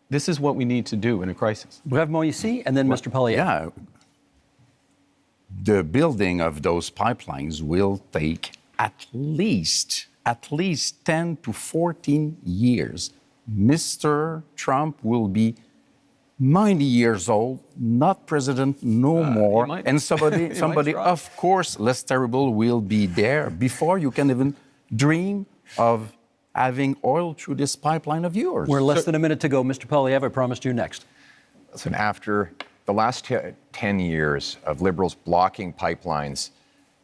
This is what we need to do in a crisis. We have Moïse and then Mr. Poilievre. Yeah. The building of those pipelines will take at least 10 to 14 years. Mr. Trump will be 90 years old, not president no more, and somebody of course, less terrible will be there before you can even dream of having oil through this pipeline of yours. We're less than a minute to go. Mr. Poilievre, I promised you next. Listen, after the last 10 years of Liberals blocking pipelines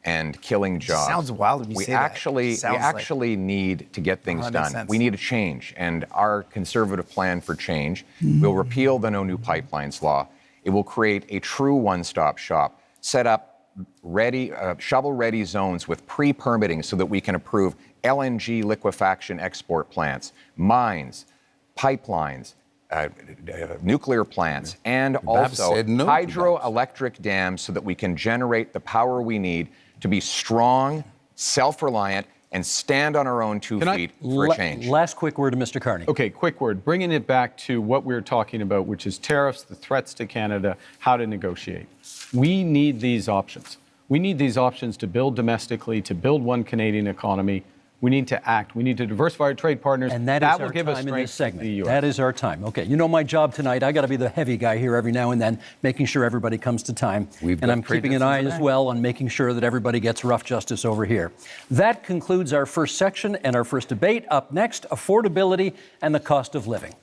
and killing jobs. Sounds wild when you say that. We actually need to get things done. We need a change, and our Conservative plan for change will repeal the No New Pipelines law. It will create a true one-stop shop, set up shovel-ready zones with pre-permitting so that we can approve LNG liquefaction export plants, mines, pipelines, nuclear plants, and also hydroelectric dams so that we can generate the power we need to be strong, self-reliant, and stand on our own 2 feet for a change. Last quick word to Mr. Carney. Okay, quick word. Bringing it back to what we were talking about, which is tariffs, the threats to Canada, how to negotiate. We need these options. We need these options to build domestically, to build one Canadian economy. We need to act. We need to diversify our trade partners. And that will give us strength in this segment. That is our time. Okay, you know my job tonight. I got to be the heavy guy here every now and then, making sure everybody comes to time. And I'm keeping an eye as well on making sure that everybody gets rough justice over here. That concludes our first section and our first debate. Up next, affordability and the cost of living.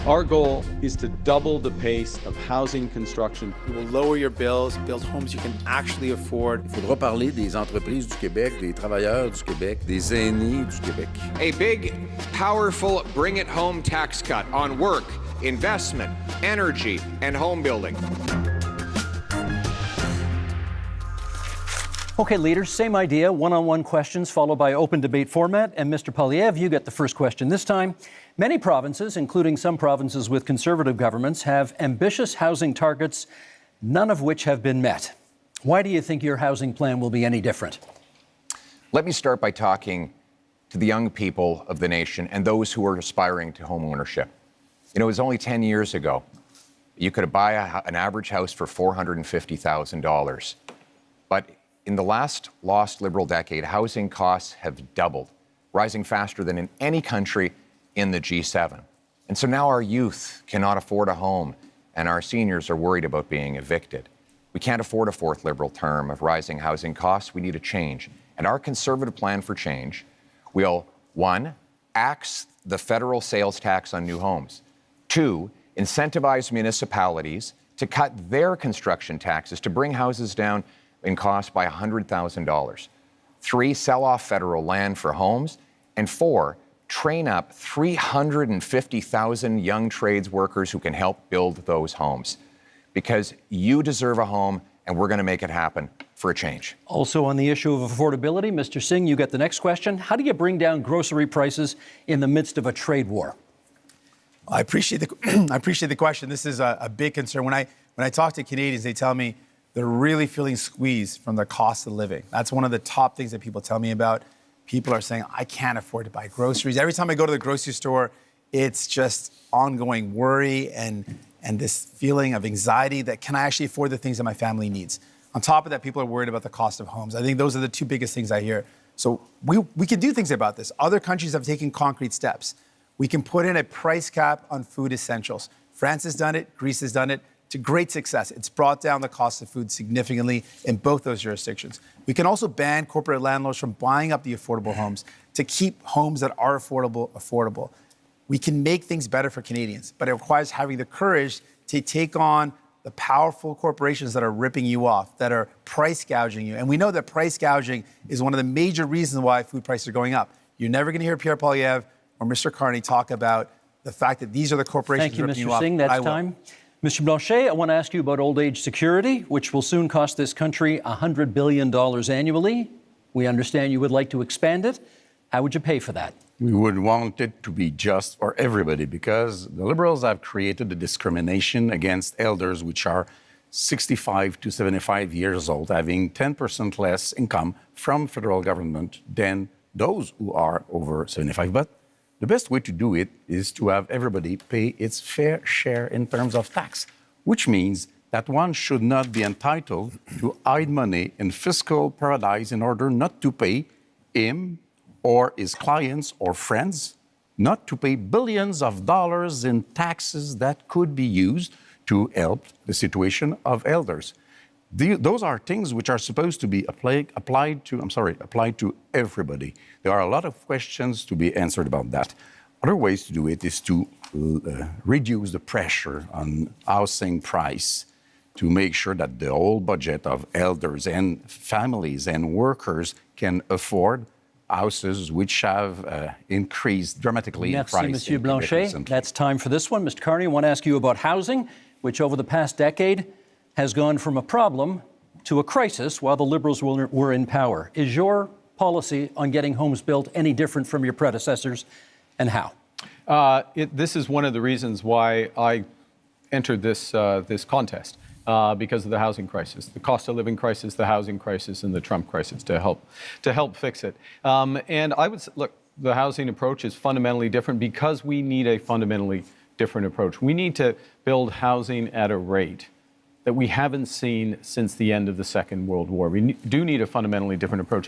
Our goal is to double the pace of housing construction. It will lower your bills, build homes you can actually afford. Il faudra parler des entreprises du Québec, des travailleurs du Québec, des aînés du Québec. A big, powerful bring-it-home tax cut on work, investment, energy, and home building. Okay, leaders, same idea, one-on-one questions followed by open debate format. And Mr. Poilievre, you get the first question this time. Many provinces, including some provinces with Conservative governments, have ambitious housing targets, none of which have been met. Why do you think your housing plan will be any different? Let me start by talking to the young people of the nation and those who are aspiring to home ownership. You know, it was only 10 years ago you could buy an average house for $450,000. But in the last lost Liberal decade, housing costs have doubled, rising faster than in any country in the G7. And so now our youth cannot afford a home, and our seniors are worried about being evicted. We can't afford a fourth Liberal term of rising housing costs. We need a change. And our Conservative plan for change will, 1, axe the federal sales tax on new homes. 2, incentivize municipalities to cut their construction taxes to bring houses down in cost by $100,000. 3, sell off federal land for homes. And 4, train up 350,000 young trades workers who can help build those homes. Because you deserve a home, and we're going to make it happen for a change. Also on the issue of affordability, Mr. Singh, you get the next question. How do you bring down grocery prices in the midst of a trade war? I appreciate the question. This is a big concern. When I talk to Canadians, they tell me they're really feeling squeezed from the cost of living. That's one of the top things that people tell me about. People are saying, I can't afford to buy groceries. Every time I go to the grocery store, it's just ongoing worry and this feeling of anxiety that can I actually afford the things that my family needs? On top of that, people are worried about the cost of homes. I think those are the two biggest things I hear. So we can do things about this. Other countries have taken concrete steps. We can put in a price cap on food essentials. France has done it. Greece has done it to great success. It's brought down the cost of food significantly in both those jurisdictions. We can also ban corporate landlords from buying up the affordable homes to keep homes that are affordable. We can make things better for Canadians, but it requires having the courage to take on the powerful corporations that are ripping you off, that are price gouging you. And we know that price gouging is one of the major reasons why food prices are going up. You're never going to hear Pierre Poilievre or Mr. Carney talk about the fact that these are the corporations ripping you off. Thank you, Mr. Singh. That's time. Mr. Blanchet, I want to ask you about old age security, which will soon cost this country $100 billion annually. We understand you would like to expand it. How would you pay for that? We would want it to be just for everybody because the Liberals have created a discrimination against elders which are 65 to 75 years old, having 10% less income from federal government than those who are over 75. But the best way to do it is to have everybody pay its fair share in terms of tax, which means that one should not be entitled to hide money in fiscal paradise in order not to pay him or his clients or friends not to pay billions of dollars in taxes that could be used to help the situation of elders. Those are things which are supposed to be applied to everybody. There are a lot of questions to be answered about that. Other ways to do it is to reduce the pressure on housing price, to make sure that the whole budget of elders and families and workers can afford houses which have increased dramatically in price. Merci, M. Blanchet. That's time for this one. Mr. Carney, I want to ask you about housing, which over the past decade has gone from a problem to a crisis while the Liberals were in power. Is your policy on getting homes built any different from your predecessors, and how? This is one of the reasons why I entered this contest, because of the housing crisis, the cost of living crisis, the housing crisis, and the Trump crisis, to help fix it. And I would say, look, the housing approach is fundamentally different because we need a fundamentally different approach. We need to build housing at a rate that we haven't seen since the end of the Second World War. We do need a fundamentally different approach.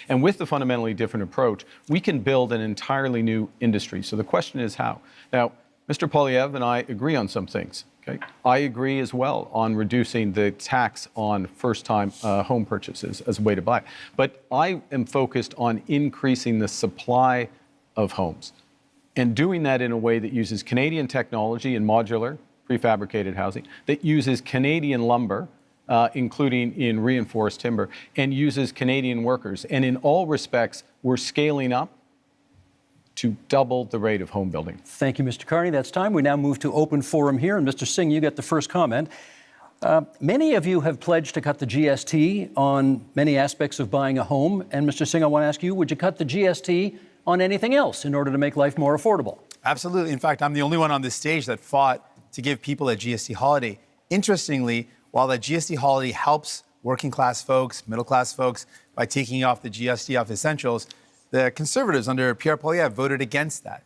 And with the fundamentally different approach, we can build an entirely new industry. So the question is how? Now, Mr. Poilievre and I agree on some things. Okay? I agree as well on reducing the tax on first-time home purchases as a way to buy. But I am focused on increasing the supply of homes and doing that in a way that uses Canadian technology and modular, prefabricated housing, that uses Canadian lumber, including in reinforced timber, and uses Canadian workers. And in all respects, we're scaling up to double the rate of home building. Thank you, Mr. Carney. That's time. We now move to open forum here. And Mr. Singh, you get the first comment. Many of you have pledged to cut the GST on many aspects of buying a home. And Mr. Singh, I want to ask you, would you cut the GST on anything else in order to make life more affordable? Absolutely. In fact, I'm the only one on this stage that fought to give people a GST holiday. Interestingly, while the GST holiday helps working class folks, middle class folks, by taking off the GST off essentials, the Conservatives under Pierre Poilievre voted against that.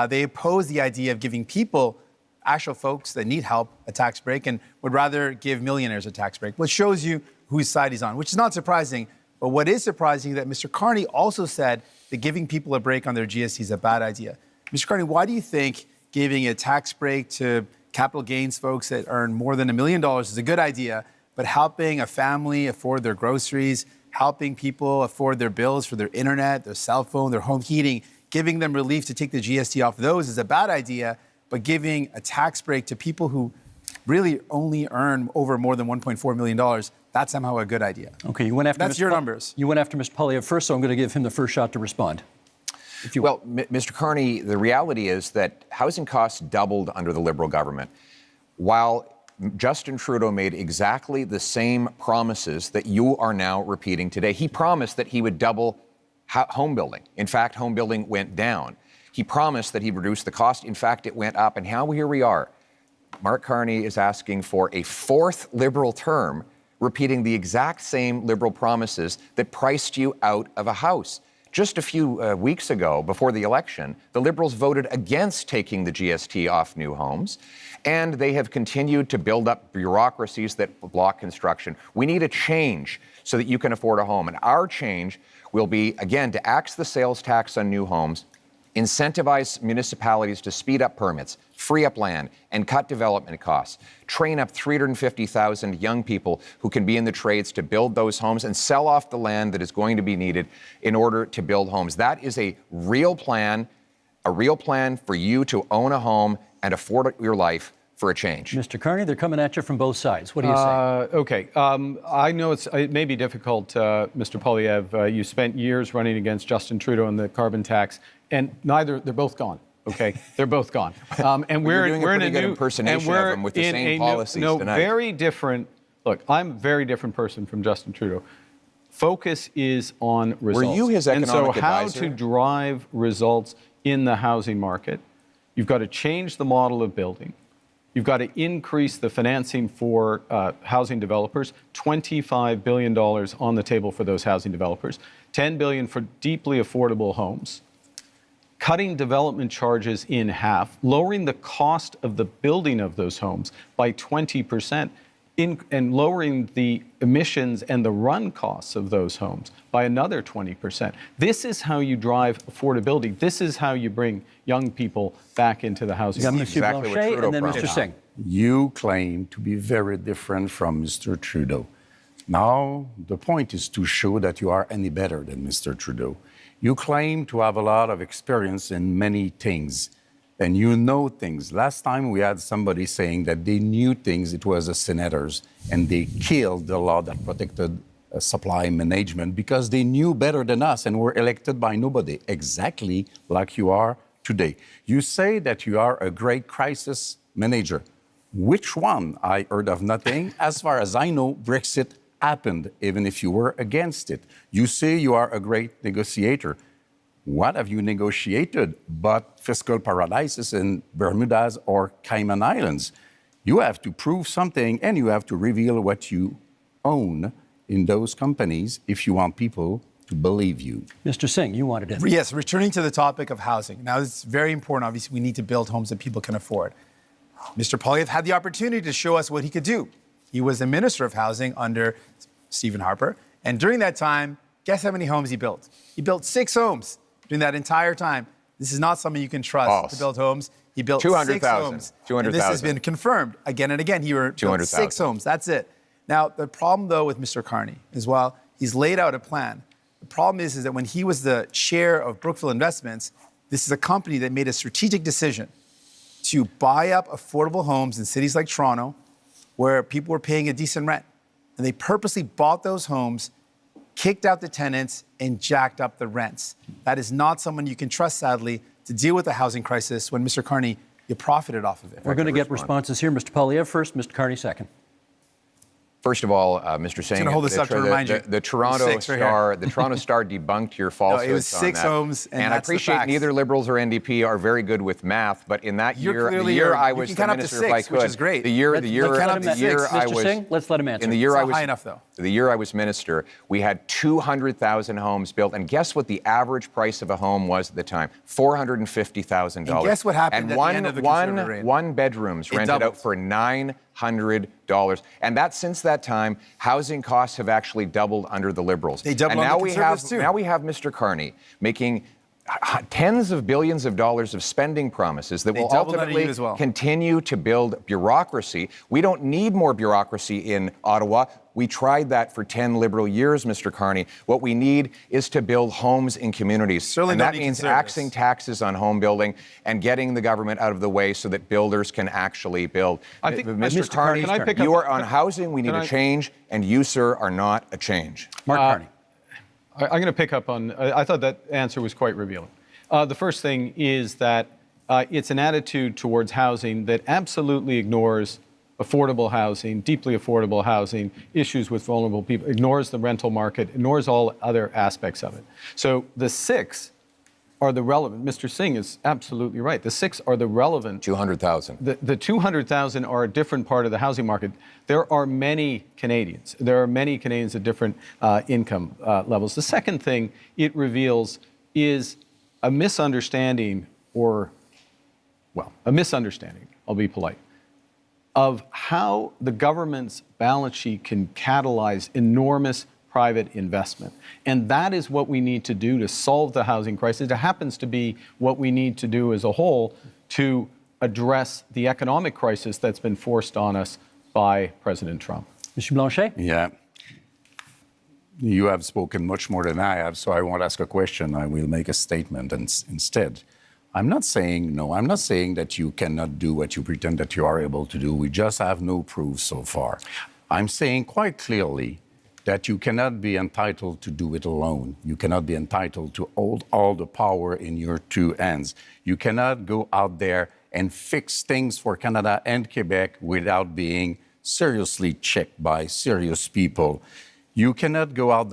They opposed the idea of giving people, actual folks that need help, a tax break, and would rather give millionaires a tax break, which shows you whose side he's on, which is not surprising. But what is surprising is that Mr. Carney also said that giving people a break on their GST is a bad idea. Mr. Carney, why do you think giving a tax break to capital gains folks that earn more than $1 million is a good idea, but helping a family afford their groceries, helping people afford their bills for their internet, their cell phone, their home heating, giving them relief to take the GST off those is a bad idea, but giving a tax break to people who really only earn over more than $1.4 million, that's somehow a good idea. Okay, you went after that's Mr. your numbers. You went after Mr. Poilievre first, so I'm going to give him the first shot to respond. Well, Mr. Carney, the reality is that housing costs doubled under the Liberal government, while Justin Trudeau made exactly the same promises that you are now repeating today. He promised that he would double home building. In fact, home building went down. He promised that he'd reduce the cost. In fact, it went up. And here we are. Mark Carney is asking for a fourth Liberal term, repeating the exact same Liberal promises that priced you out of a house. Just a few weeks ago, before the election, the Liberals voted against taking the GST off new homes, and they have continued to build up bureaucracies that block construction. We need a change so that you can afford a home, and our change will be, again, to axe the sales tax on new homes, incentivize municipalities to speed up permits, free up land, and cut development costs, train up 350,000 young people who can be in the trades to build those homes, and sell off the land that is going to be needed in order to build homes. That is a real plan for you to own a home and afford your life for a change. Mr. Carney, they're coming at you from both sides. What do you say? Okay. I know it may be difficult, Mr. Poilievre. You spent years running against Justin Trudeau on the carbon tax, and they're both gone. Okay, they're both gone. And we're doing in a good impersonation of them with the same policies tonight. Very different. Look, I'm a very different person from Justin Trudeau. Focus is on results. Were you his economic advisor? advisor? How to drive results in the housing market? You've got to change the model of building. You've got to increase the financing for housing developers, $25 billion on the table for those housing developers, $10 billion for deeply affordable homes, cutting development charges in half, lowering the cost of the building of those homes by 20%. and lowering the emissions and the run costs of those homes by another 20%. This is how you drive affordability. This is how you bring young people back into the housing market. Monsieur Blanchet and then Mr. Singh. You claim to be very different from Mr. Trudeau. Now, the point is to show that you are any better than Mr. Trudeau. You claim to have a lot of experience in many things, and you know things. Last time we had somebody saying that they knew things, it was the senators, and they killed the law that protected supply management because they knew better than us and were elected by nobody, exactly like you are today. You say that you are a great crisis manager. Which one? I heard of nothing. As far as I know, Brexit happened, even if you were against it. You say you are a great negotiator. What have you negotiated but fiscal paradises in Bermudas or Cayman Islands? You have to prove something, and you have to reveal what you own in those companies if you want people to believe you. Mr. Singh, you wanted to... Yes, returning to the topic of housing. Now, it's very important. Obviously, we need to build homes that people can afford. Mr. Poilievre had the opportunity to show us what he could do. He was the Minister of Housing under Stephen Harper. And during that time, guess how many homes he built? He built 6 homes during that entire time. This is not something you can trust to build homes. He built 6 homes. 200,000. And this has been confirmed again and again. He built 6 homes. That's it. Now, the problem, though, with Mr. Carney is, well, he's laid out a plan. The problem is that when he was the chair of Brookfield Investments, this is a company that made a strategic decision to buy up affordable homes in cities like Toronto, where people were paying a decent rent. And they purposely bought those homes, kicked out the tenants, and jacked up the rents. That is not someone you can trust, sadly, to deal with the housing crisis when, Mr. Carney, you profited off of it. We're going to get responses here. Mr. Poilievre first, Mr. Carney second. First of all, Mr. Singh, the Toronto Star, the Toronto Star debunked your falsehoods. No, it was 6 homes, and I appreciate neither Liberals or NDP are very good with math, but in that year, the year I was the minister, if I could, which is great. The year I was, let's let him answer. In the year I was, high enough, though. The year I was minister, we had 200,000 homes built, and guess what the average price of a home was at the time? $450,000. And guess what happened and at the end of the Conservative reign? One bedrooms rented out for $900. And that since that time, housing costs have actually doubled under the Liberals. They doubled under the Conservatives too. Now we have Mr. Carney making tens of billions of dollars of spending promises that will ultimately continue to build bureaucracy. We don't need more bureaucracy in Ottawa. We tried that for 10 Liberal years, Mr. Carney. What we need is to build homes in communities. And that means axing taxes on home building and getting the government out of the way so that builders can actually build. I think, Mr. Carney, you are on housing. We need a change, and you, sir, are not a change. Mark Carney. I'm going to pick up on, I thought that answer was quite revealing. The first thing is that it's an attitude towards housing that absolutely ignores affordable housing, deeply affordable housing, issues with vulnerable people, ignores the rental market, ignores all other aspects of it. So the 6 are the relevant. Mr. Singh is absolutely right. The 6 are the relevant. 200,000. The 200,000 are a different part of the housing market. There are many Canadians. There are many Canadians at different income levels. The second thing it reveals is a misunderstanding, a misunderstanding, I'll be polite, of how the government's balance sheet can catalyze enormous private investment. And that is what we need to do to solve the housing crisis. It happens to be what we need to do as a whole to address the economic crisis that's been forced on us by President Trump. Mr. Blanchet? Yeah. You have spoken much more than I have, so I won't ask a question. I will make a statement instead. I'm not saying no. I'm not saying that you cannot do what you pretend that you are able to do. We just have no proof so far. I'm saying quite clearly that you cannot be entitled to do it alone. You cannot be entitled to hold all the power in your 2 hands. You cannot go out there and fix things for Canada and Quebec without being seriously checked by serious people. You cannot go out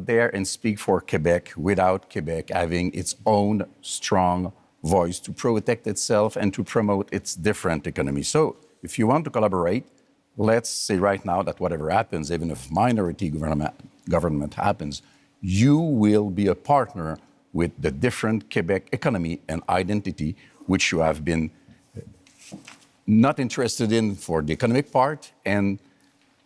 there and speak for Quebec without Quebec having its own strong voice to protect itself and to promote its different economy. So if you want to collaborate, let's say right now that whatever happens, even if minority government happens, you will be a partner with the different Quebec economy and identity, which you have been not interested in for the economic part and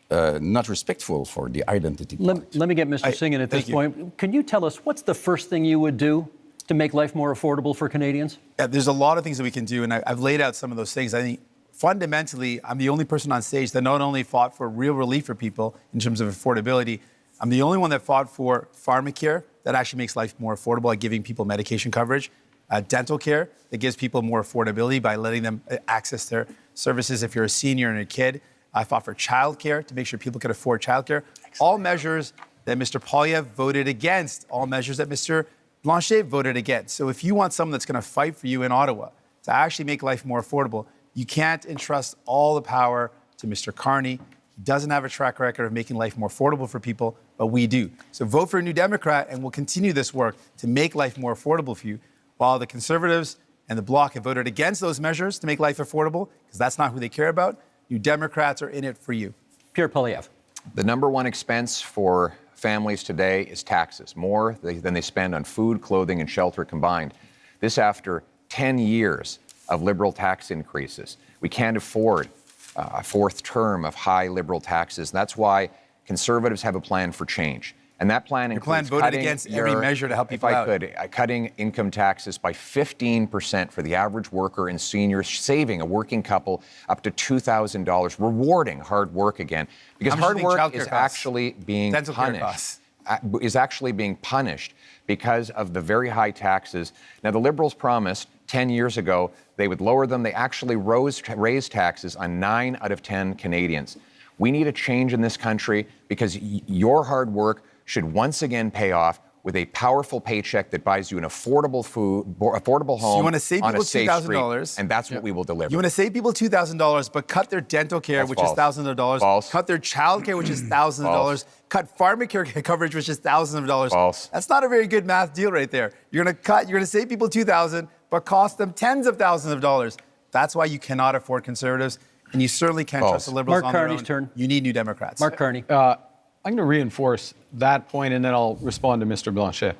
not respectful for the identity. Let me get Mr. Singh in at this point. Can you tell us what's the first thing you would do to make life more affordable for Canadians? Yeah, there's a lot of things that we can do, and I've laid out some of those things. I think fundamentally, I'm the only person on stage that not only fought for real relief for people in terms of affordability, I'm the only one that fought for pharmacare that actually makes life more affordable by giving people medication coverage, dental care that gives people more affordability by letting them access their services if you're a senior and a kid. I fought for childcare to make sure people could afford childcare. All measures that Mr. Poilievre voted against, all measures that Mr. Blanchet voted against. So if you want someone that's going to fight for you in Ottawa to actually make life more affordable, you can't entrust all the power to Mr. Carney. He doesn't have a track record of making life more affordable for people, but we do. So vote for a New Democrat, and we'll continue this work to make life more affordable for you, while the Conservatives and the Bloc have voted against those measures to make life affordable, because that's not who they care about. New Democrats are in it for you. Pierre Poilievre. The number one expense for families today is taxes, more than they spend on food, clothing, and shelter combined. This after 10 years of Liberal tax increases. We can't afford a fourth term of high Liberal taxes. And that's why Conservatives have a plan for change. And that plan includes voted against every measure to help people out. Cutting income taxes by 15% for the average worker and seniors, saving a working couple up to $2,000, rewarding hard work again. Because hard work is actually being punished because of the very high taxes. Now, the Liberals promised 10 years ago they would lower them. They actually raised taxes on 9 out of 10 Canadians. We need a change in this country because your hard work should once again pay off with a powerful paycheck that buys you an affordable home so you want to save on people a safe $2,000, street, and that's what we will deliver. You want to save people $2,000, but cut their dental care, which is thousands of dollars. False. Cut their child care, which is thousands of dollars. Cut pharmacare coverage, which is thousands of dollars. False. That's not a very good math deal right there. You're going to save people $2,000, but cost them tens of thousands of dollars. That's why you cannot afford Conservatives, and you certainly can't trust the Liberals on their own. Mark Carney's turn. You need New Democrats. Mark Carney. I'm going to reinforce that point, and then I'll respond to Mr. Blanchet.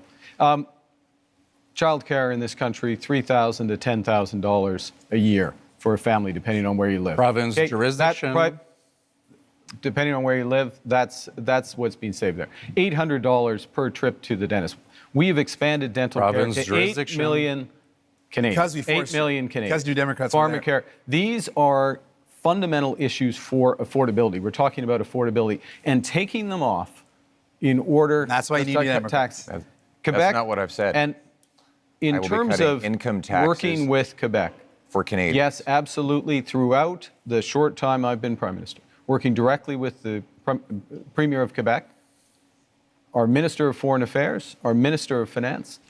Childcare in this country, $3,000 to $10,000 a year for a family, depending on where you live. Province, jurisdiction. Depending on where you live, that's what's being saved there. $800 per trip to the dentist. We've expanded dental Province, care to 8 million Canadians. Because we 8 million Canadians. Because New Democrats are there. Pharmacare. These are fundamental issues for affordability. We're talking about affordability and taking them off in order. That's why you need New Democrats. That's Quebec, not what I've said. And in terms of income taxes working with Quebec, for Canadians. yes, absolutely. Throughout the short time I've been Prime Minister, working directly with the Premier of Quebec, our Minister of Foreign Affairs, our Minister of Finance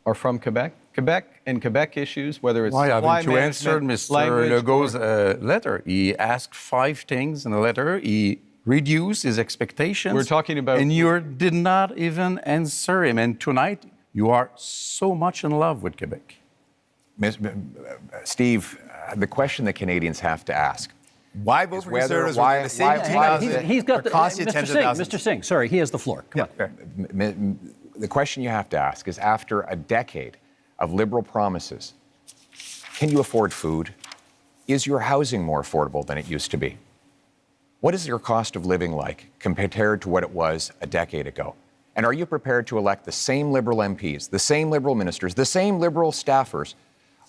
are from Quebec. Quebec and Quebec issues, whether it's Why supply haven't you answered Mr. Legault's letter? He asked 5 things in the letter. He reduced his expectations. We're talking about... And you did not even answer him. And tonight, you are so much in love with Quebec. Steve, the question that Canadians have to ask. Why vote for Conservatives? He's got the... Mr. Singh, sorry, he has the floor. Come on. The question you have to ask is, after a decade of Liberal promises, can you afford food? Is your housing more affordable than it used to be? What is your cost of living like compared to what it was a decade ago? And are you prepared to elect the same Liberal MPs, the same Liberal ministers, the same Liberal staffers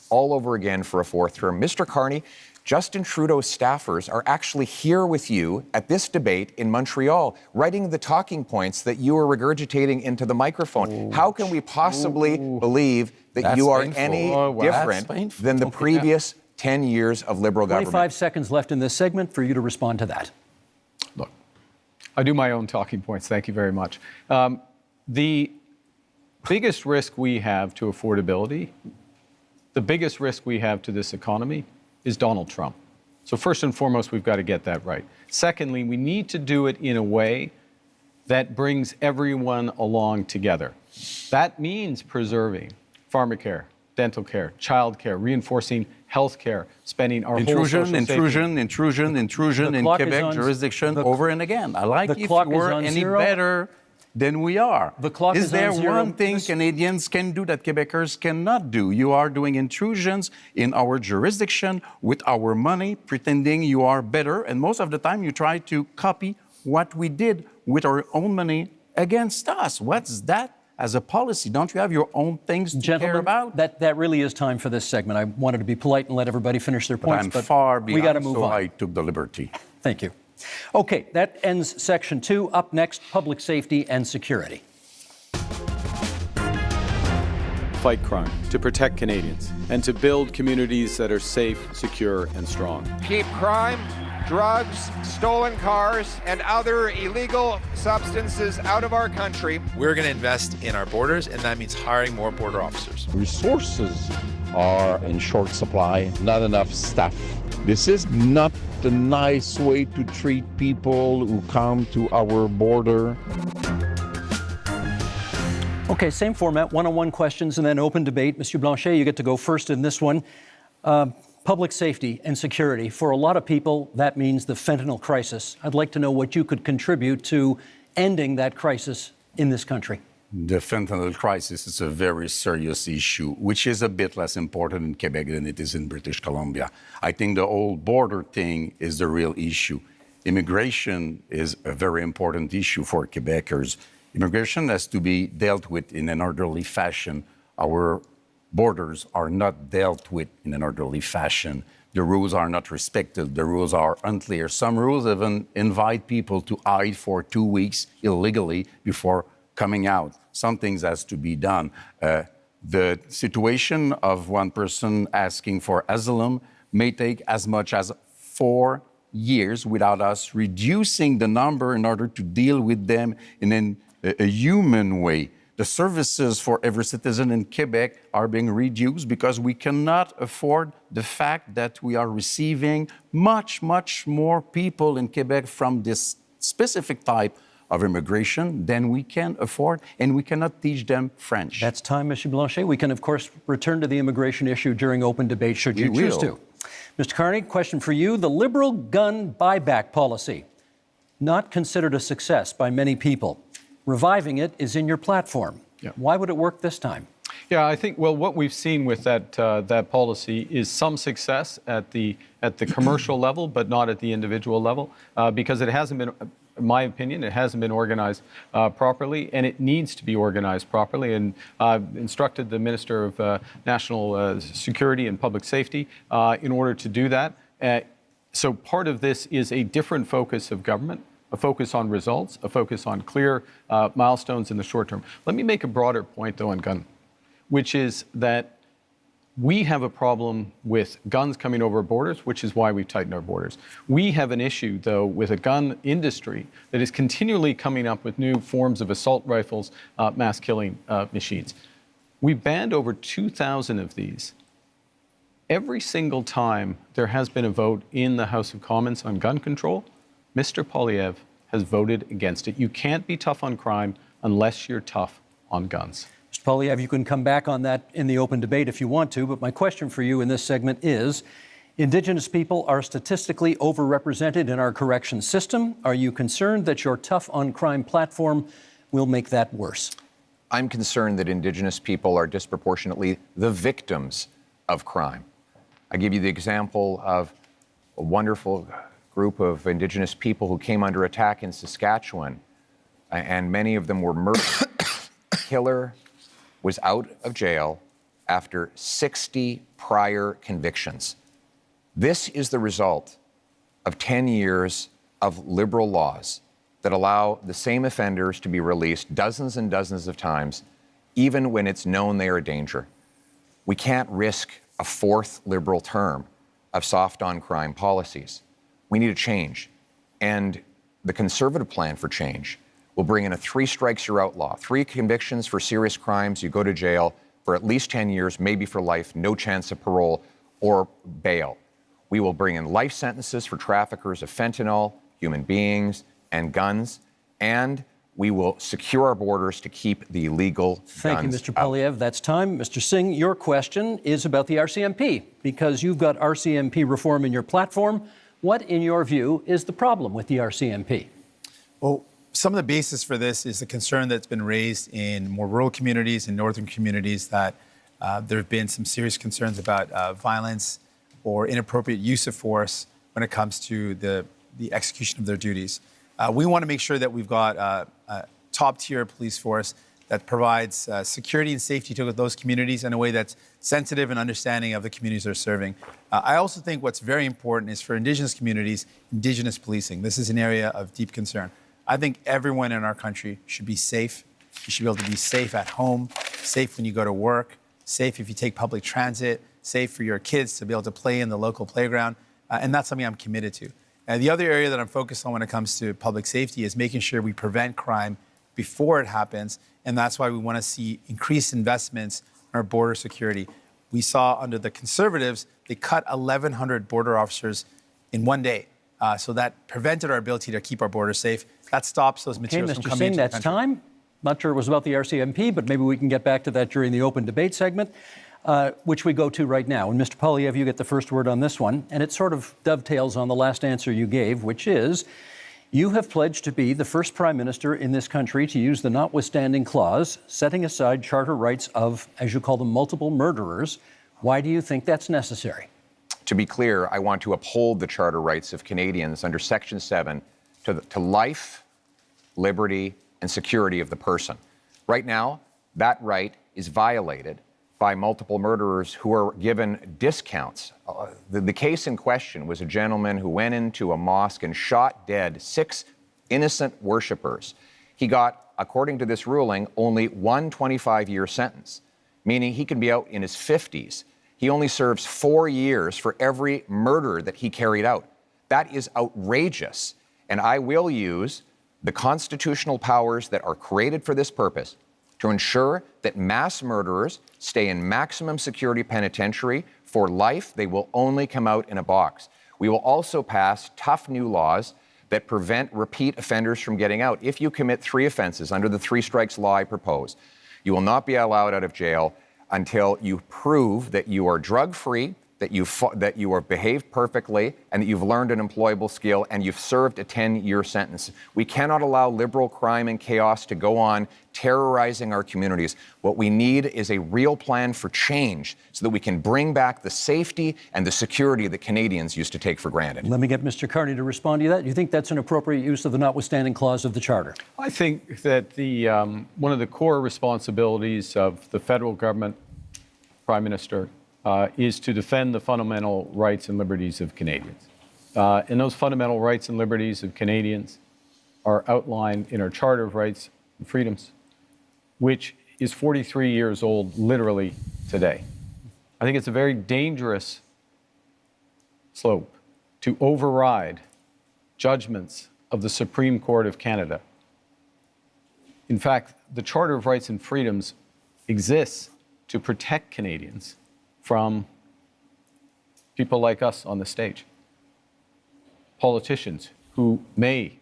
all over again for a 4th term? Mr. Carney, Justin Trudeau's staffers are actually here with you at this debate in Montreal, writing the talking points that you are regurgitating into the microphone. How can we possibly believe that you are any different than the previous 10 years of Liberal government? 25 seconds left in this segment for you to respond to that. Look, I do my own talking points. Thank you very much. The biggest risk we have to affordability, the biggest risk we have to this economy is Donald Trump. So first and foremost, we've got to get that right. Secondly, we need to do it in a way that brings everyone along together. That means preserving pharmacare, dental care, child care, reinforcing health care, spending our intrusion in Quebec jurisdiction over and again. I like if we're any better than we are. The clock is there on zero. one thing Canadians can do that Quebecers cannot do? You are doing intrusions in our jurisdiction with our money, pretending you are better, and most of the time you try to copy what we did with our own money against us. What's that as a policy? Don't you have your own things to care about? That really is time for this segment. I wanted to be polite and let everybody finish their points, but I'm far behind, we got to move so on. I took the liberty. Thank you. Okay, that ends section 2. Up next, public safety and security. Fight crime, to protect Canadians, and to build communities that are safe, secure, and strong. Keep crime, drugs, stolen cars, and other illegal substances out of our country. We're going to invest in our borders, and that means hiring more border officers. Resources are in short supply, not enough staff. This is not the nice way to treat people who come to our border. Okay, same format, one-on-one questions and then open debate. Monsieur Blanchet, you get to go first in this one. Public safety and security. For a lot of people, that means the fentanyl crisis. I'd like to know what you could contribute to ending that crisis in this country. The fentanyl crisis is a very serious issue, which is a bit less important in Quebec than it is in British Columbia. I think the whole border thing is the real issue. Immigration is a very important issue for Quebecers. Immigration has to be dealt with in an orderly fashion. Our borders are not dealt with in an orderly fashion. The rules are not respected. The rules are unclear. Some rules even invite people to hide for 2 weeks illegally before coming out. Some things has to be done. The situation of one person asking for asylum may take as much as 4 years without us reducing the number in order to deal with them in a human way. The services for every citizen in Quebec are being reduced because we cannot afford the fact that we are receiving much, much more people in Quebec from this specific type of immigration than we can afford, and we cannot teach them French. That's time, Monsieur Blanchet. We can, of course, return to the immigration issue during open debate, should you choose to. Mr. Carney, question for you. The Liberal gun buyback policy, not considered a success by many people. Reviving it is in your platform. Yeah. Why would it work this time? Yeah, I think, well, what we've seen with that policy is some success at the commercial level, but not at the individual level, because it hasn't been, in my opinion, it hasn't been organized properly, and it needs to be organized properly. And I've instructed the Minister of National Security and Public Safety in order to do that. So part of this is a different focus of government, a focus on results, a focus on clear milestones in the short term. Let me make a broader point, though, on gun, which is that we have a problem with guns coming over borders, which is why we've tightened our borders. We have an issue, though, with a gun industry that is continually coming up with new forms of assault rifles, mass killing machines. We banned over 2,000 of these. Every single time there has been a vote in the House of Commons on gun control, Mr. Poilievre has voted against it. You can't be tough on crime unless you're tough on guns. Mr. Poilievre, you can come back on that in the open debate if you want to, but my question for you in this segment is, Indigenous people are statistically overrepresented in our correction system. Are you concerned that your tough on crime platform will make that worse? I'm concerned that Indigenous people are disproportionately the victims of crime. I give you the example of a wonderful group of Indigenous people who came under attack in Saskatchewan, and many of them were murdered. Killer was out of jail after 60 prior convictions. This is the result of 10 years of liberal laws that allow the same offenders to be released dozens and dozens of times, even when it's known they are a danger. We can't risk a fourth liberal term of soft on crime policies. We need a change. And the Conservative plan for change will bring in a 3 strikes you're out law. 3 convictions for serious crimes, you go to jail for at least 10 years, maybe for life, no chance of parole or bail. We will bring in life sentences for traffickers of fentanyl, human beings, and guns. And we will secure our borders to keep the illegal guns Thank you, Mr. Poilievre. That's time. Mr. Singh, your question is about the RCMP, because you've got RCMP reform in your platform. What, in your view, is the problem with the RCMP? Well, some of the basis for this is the concern that's been raised in more rural communities and northern communities that there have been some serious concerns about violence or inappropriate use of force when it comes to the execution of their duties. We want to make sure that we've got a top-tier police force that provides security and safety to those communities in a way that's sensitive and understanding of the communities they're serving. I also think what's very important is for Indigenous communities, Indigenous policing. This is an area of deep concern. I think everyone in our country should be safe. You should be able to be safe at home, safe when you go to work, safe if you take public transit, safe for your kids to be able to play in the local playground. And that's something I'm committed to. And the other area that I'm focused on when it comes to public safety is making sure we prevent crime before it happens. And that's why we want to see increased investments in our border security. We saw under the Conservatives, they cut 1,100 border officers in one day. So that prevented our ability to keep our borders safe. That stops those materials from Mr. coming Singh, into the that's country. time. Not sure it was about the RCMP, but maybe we can get back to that during the open debate segment, which we go to right now. And Mr. Poilievre, you get the first word on this one. And it sort of dovetails on the last answer you gave, which is you have pledged to be the first prime minister in this country to use the notwithstanding clause, setting aside charter rights of, as you call them, multiple murderers. Why do you think that's necessary? To be clear, I want to uphold the charter rights of Canadians under Section 7 to life, liberty, and security of the person. Right now, that right is violated by multiple murderers who are given discounts. The case in question was a gentleman who went into a mosque and shot dead 6 innocent worshipers. He got, according to this ruling, only one 25-year sentence, meaning he can be out in his 50s. He only serves 4 years for every murder that he carried out. That is outrageous. And I will use the constitutional powers that are created for this purpose to ensure that mass murderers stay in maximum security penitentiary for life. They will only come out in a box. We will also pass tough new laws that prevent repeat offenders from getting out. If you commit 3 offenses under the 3 strikes law I propose, you will not be allowed out of jail until you prove that you are drug-free, that you are behaved perfectly, and that you've learned an employable skill, and you've served a 10-year sentence. We cannot allow liberal crime and chaos to go on terrorizing our communities. What we need is a real plan for change so that we can bring back the safety and the security that Canadians used to take for granted. Let me get Mr. Carney to respond to that. Do you think that's an appropriate use of the notwithstanding clause of the Charter? I think that one of the core responsibilities of the federal government, Prime Minister, is to defend the fundamental rights and liberties of Canadians. And those fundamental rights and liberties of Canadians are outlined in our Charter of Rights and Freedoms, which is 43 years old literally today. I think it's a very dangerous slope to override judgments of the Supreme Court of Canada. In fact, the Charter of Rights and Freedoms exists to protect Canadians from people like us on the stage, politicians who may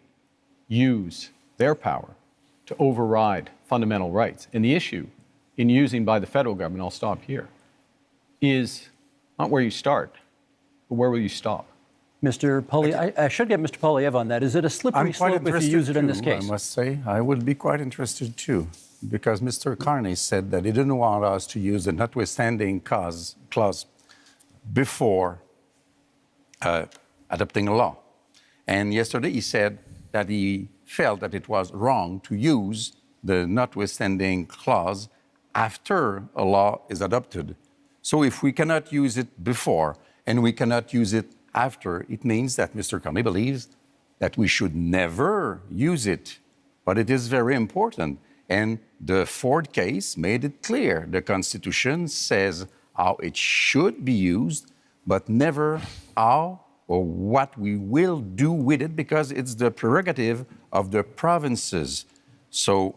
use their power to override fundamental rights. And the issue in using by the federal government, I'll stop here, is not where you start, but where will you stop? Mr. Poilievre, I should get Mr. Poilievre on that. Is it a slippery slope if you use it in this case? I must say, I would be quite interested too, because Mr. Carney said that he didn't want us to use the notwithstanding clause before adopting a law. And yesterday he said that he felt that it was wrong to use the notwithstanding clause after a law is adopted. So if we cannot use it before and we cannot use it after, it means that Mr. Carney believes that we should never use it. But it is very important. And the Ford case made it clear. The Constitution says how it should be used, but never how or what we will do with it, because it's the prerogative of the provinces. So,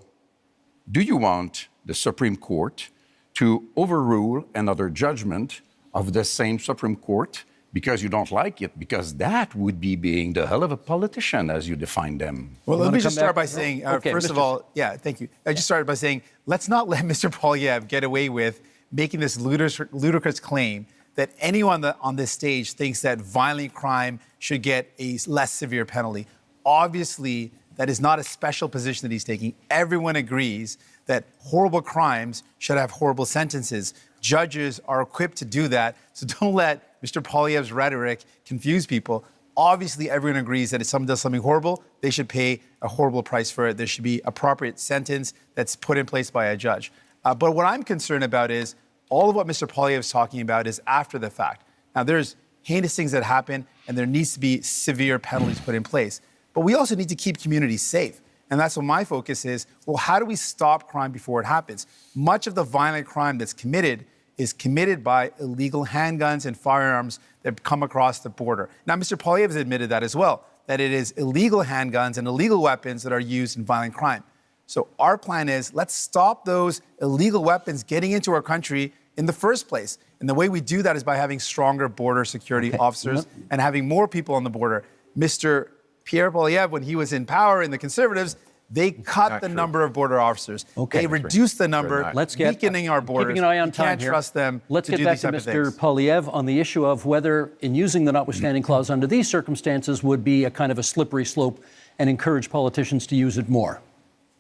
do you want the Supreme Court to overrule another judgment of the same Supreme Court because you don't like it? Because that would be being the hell of a politician as you define them. Well, let me just start by saying, first of all, thank you. I just started by saying, let's not let Mr. Poilievre get away with making this ludicrous claim that anyone on this stage thinks that violent crime should get a less severe penalty. Obviously, that is not a special position that he's taking. Everyone agrees that horrible crimes should have horrible sentences. Judges are equipped to do that, so don't let Mr. Poilievre's rhetoric confuse people. Obviously, everyone agrees that if someone does something horrible, they should pay a horrible price for it. There should be appropriate sentence that's put in place by a judge. But what I'm concerned about is all of what Mr. Poilievre is talking about is after the fact. Now, there's heinous things that happen, and there needs to be severe penalties put in place. But we also need to keep communities safe. And that's what my focus is. Well, how do we stop crime before it happens? Much of the violent crime that's committed is committed by illegal handguns and firearms that come across the border. Now, Mr. Poilievre has admitted that as well, that it is illegal handguns and illegal weapons that are used in violent crime. So our plan is, let's stop those illegal weapons getting into our country in the first place. And the way we do that is by having stronger border security officers and having more people on the border. Mr. Pierre Poilievre, when he was in power in the Conservatives, they cut the number of border officers. They reduced the number, weakening our borders. Keeping an eye on time can't here. trust them Let's to get do back these to type of Mr. things. Poilievre on the issue of whether, in using the notwithstanding clause under these circumstances, would be a kind of a slippery slope and encourage politicians to use it more.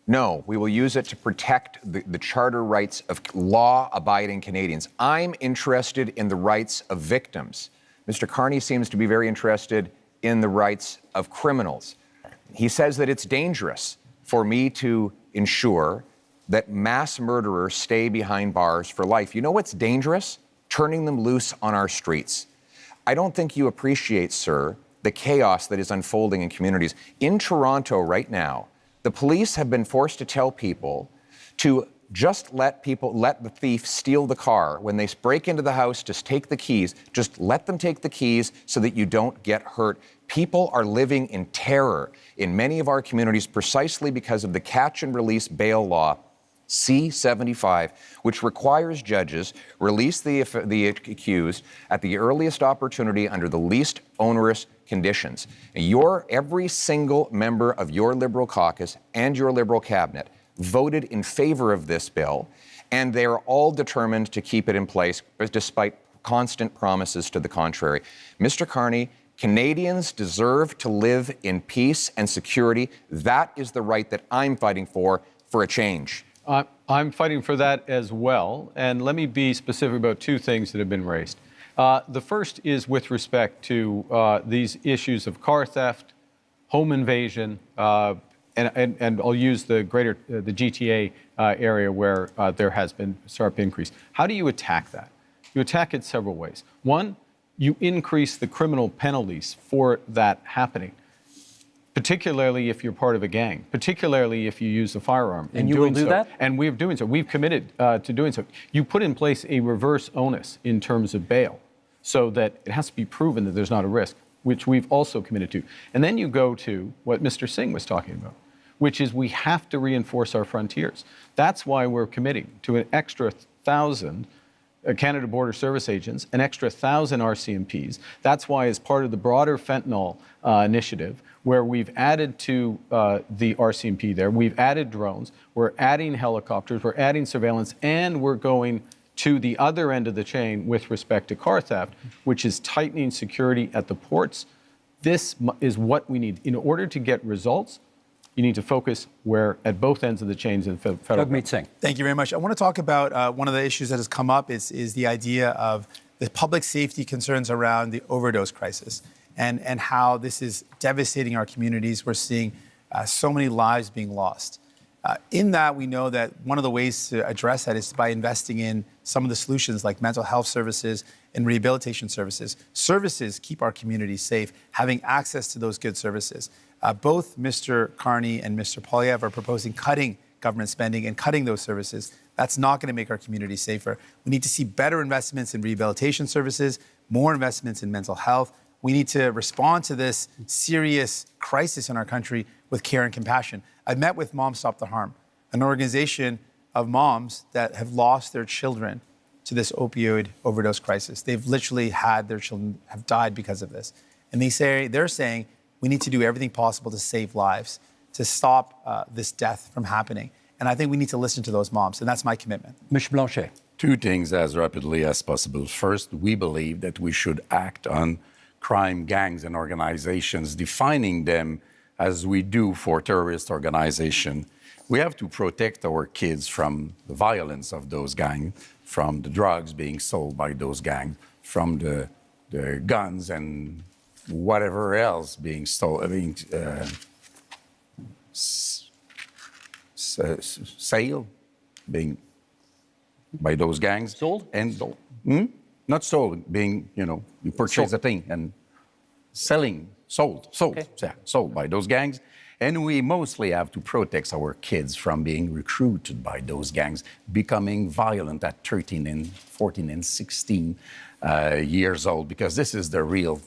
No, we will use it to protect the charter rights of law-abiding Canadians. I'm interested in the rights of victims. Mr. Carney seems to be very interested in the rights of criminals. He says that it's dangerous for me to ensure that mass murderers stay behind bars for life. You know what's dangerous? Turning them loose on our streets. I don't think you appreciate, sir, the chaos that is unfolding in communities. In Toronto right now, the police have been forced to tell people to just let the thief steal the car. When they break into the house, just take the keys. Just let them take the keys so that you don't get hurt. People are living in terror in many of our communities precisely because of the catch and release bail law, C-75, which requires judges release the accused at the earliest opportunity under the least onerous conditions. Every single member of your Liberal caucus and your Liberal cabinet voted in favor of this bill, and they're all determined to keep it in place despite constant promises to the contrary. Mr. Carney, Canadians deserve to live in peace and security. That is the right that I'm fighting for a change. I'm fighting for that as well. And let me be specific about two things that have been raised. The first is with respect to these issues of car theft, home invasion, and I'll use the GTA area where there has been a sharp increase. How do you attack that? You attack it several ways. One, you increase the criminal penalties for that happening, particularly if you're part of a gang, particularly if you use a firearm. And you will do that? And we're doing so. We've committed to doing so. You put in place a reverse onus in terms of bail so that it has to be proven that there's not a risk, which we've also committed to. And then you go to what Mr. Singh was talking about, which is we have to reinforce our frontiers. That's why we're committing to an extra 1,000 Canada Border Service agents, an extra 1,000 RCMPs. That's why, as part of the broader fentanyl initiative, where we've added to the RCMP there, we've added drones, we're adding helicopters, we're adding surveillance, and we're going to the other end of the chain with respect to car theft, which is tightening security at the ports. This is what we need. In order to get results, you need to focus at both ends of the chains in federal government. Singh. Thank you very much. I want to talk about one of the issues that has come up is the idea of the public safety concerns around the overdose crisis and how this is devastating our communities. We're seeing so many lives being lost. In that, we know that one of the ways to address that is by investing in some of the solutions like mental health services and rehabilitation services. Services keep our communities safe, having access to those good services. Both Mr. Carney and Mr. Poilievre are proposing cutting government spending and cutting those services. That's not going to make our communities safer. We need to see better investments in rehabilitation services, more investments in mental health. We need to respond to this serious crisis in our country with care and compassion. I've met with Moms Stop the Harm, an organization of moms that have lost their children to this opioid overdose crisis. They've literally had their children have died because of this. And they're saying we need to do everything possible to save lives, to stop this death from happening. And I think we need to listen to those moms, and that's my commitment. Mr. Blanchet. Two things as rapidly as possible. First, we believe that we should act on crime gangs and organizations, defining them as we do for terrorist organizations. We have to protect our kids from the violence of those gangs, from the drugs being sold by those gangs, from the guns and whatever else being stolen, sale, being by those gangs. Sold? And sold. Not stolen, being, you purchase a thing and selling, sold, Okay. yeah, sold by those gangs. And we mostly have to protect our kids from being recruited by those gangs, becoming violent at 13 and 14 and 16 years old, because this is the real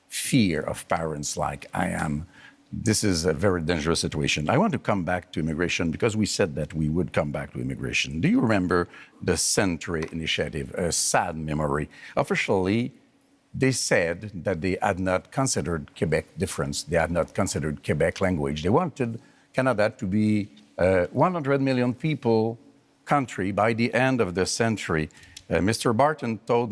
fear of parents like I am. This is a very dangerous situation. I want to come back to immigration because we said that we would come back to immigration. Do you remember the Century Initiative, a sad memory? Officially, they said that they had not considered Quebec difference. They had not considered Quebec language. They wanted Canada to be a 100 million people country by the end of the century. Mr. Barton told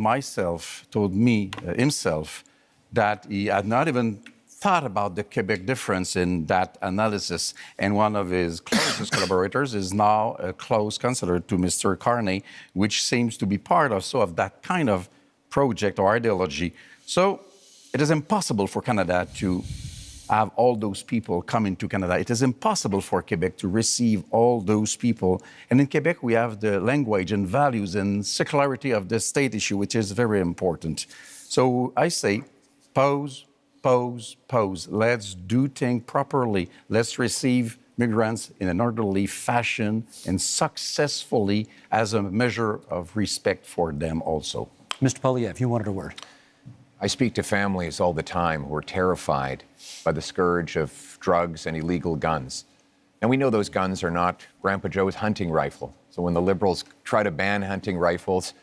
me himself, that he had not even thought about the Quebec difference in that analysis. And one of his closest collaborators is now a close counselor to Mr. Carney, which seems to be part also of that kind of project or ideology. So it is impossible for Canada to have all those people come into Canada. It is impossible for Quebec to receive all those people. And in Quebec, we have the language and values and secularity of the state issue, which is very important. So I say, pause. Let's do things properly. Let's receive migrants in an orderly fashion and successfully as a measure of respect for them also. Mr. Poilievre, you wanted a word. I speak to families all the time who are terrified by the scourge of drugs and illegal guns. And we know those guns are not Grandpa Joe's hunting rifle. So when the Liberals try to ban hunting rifles,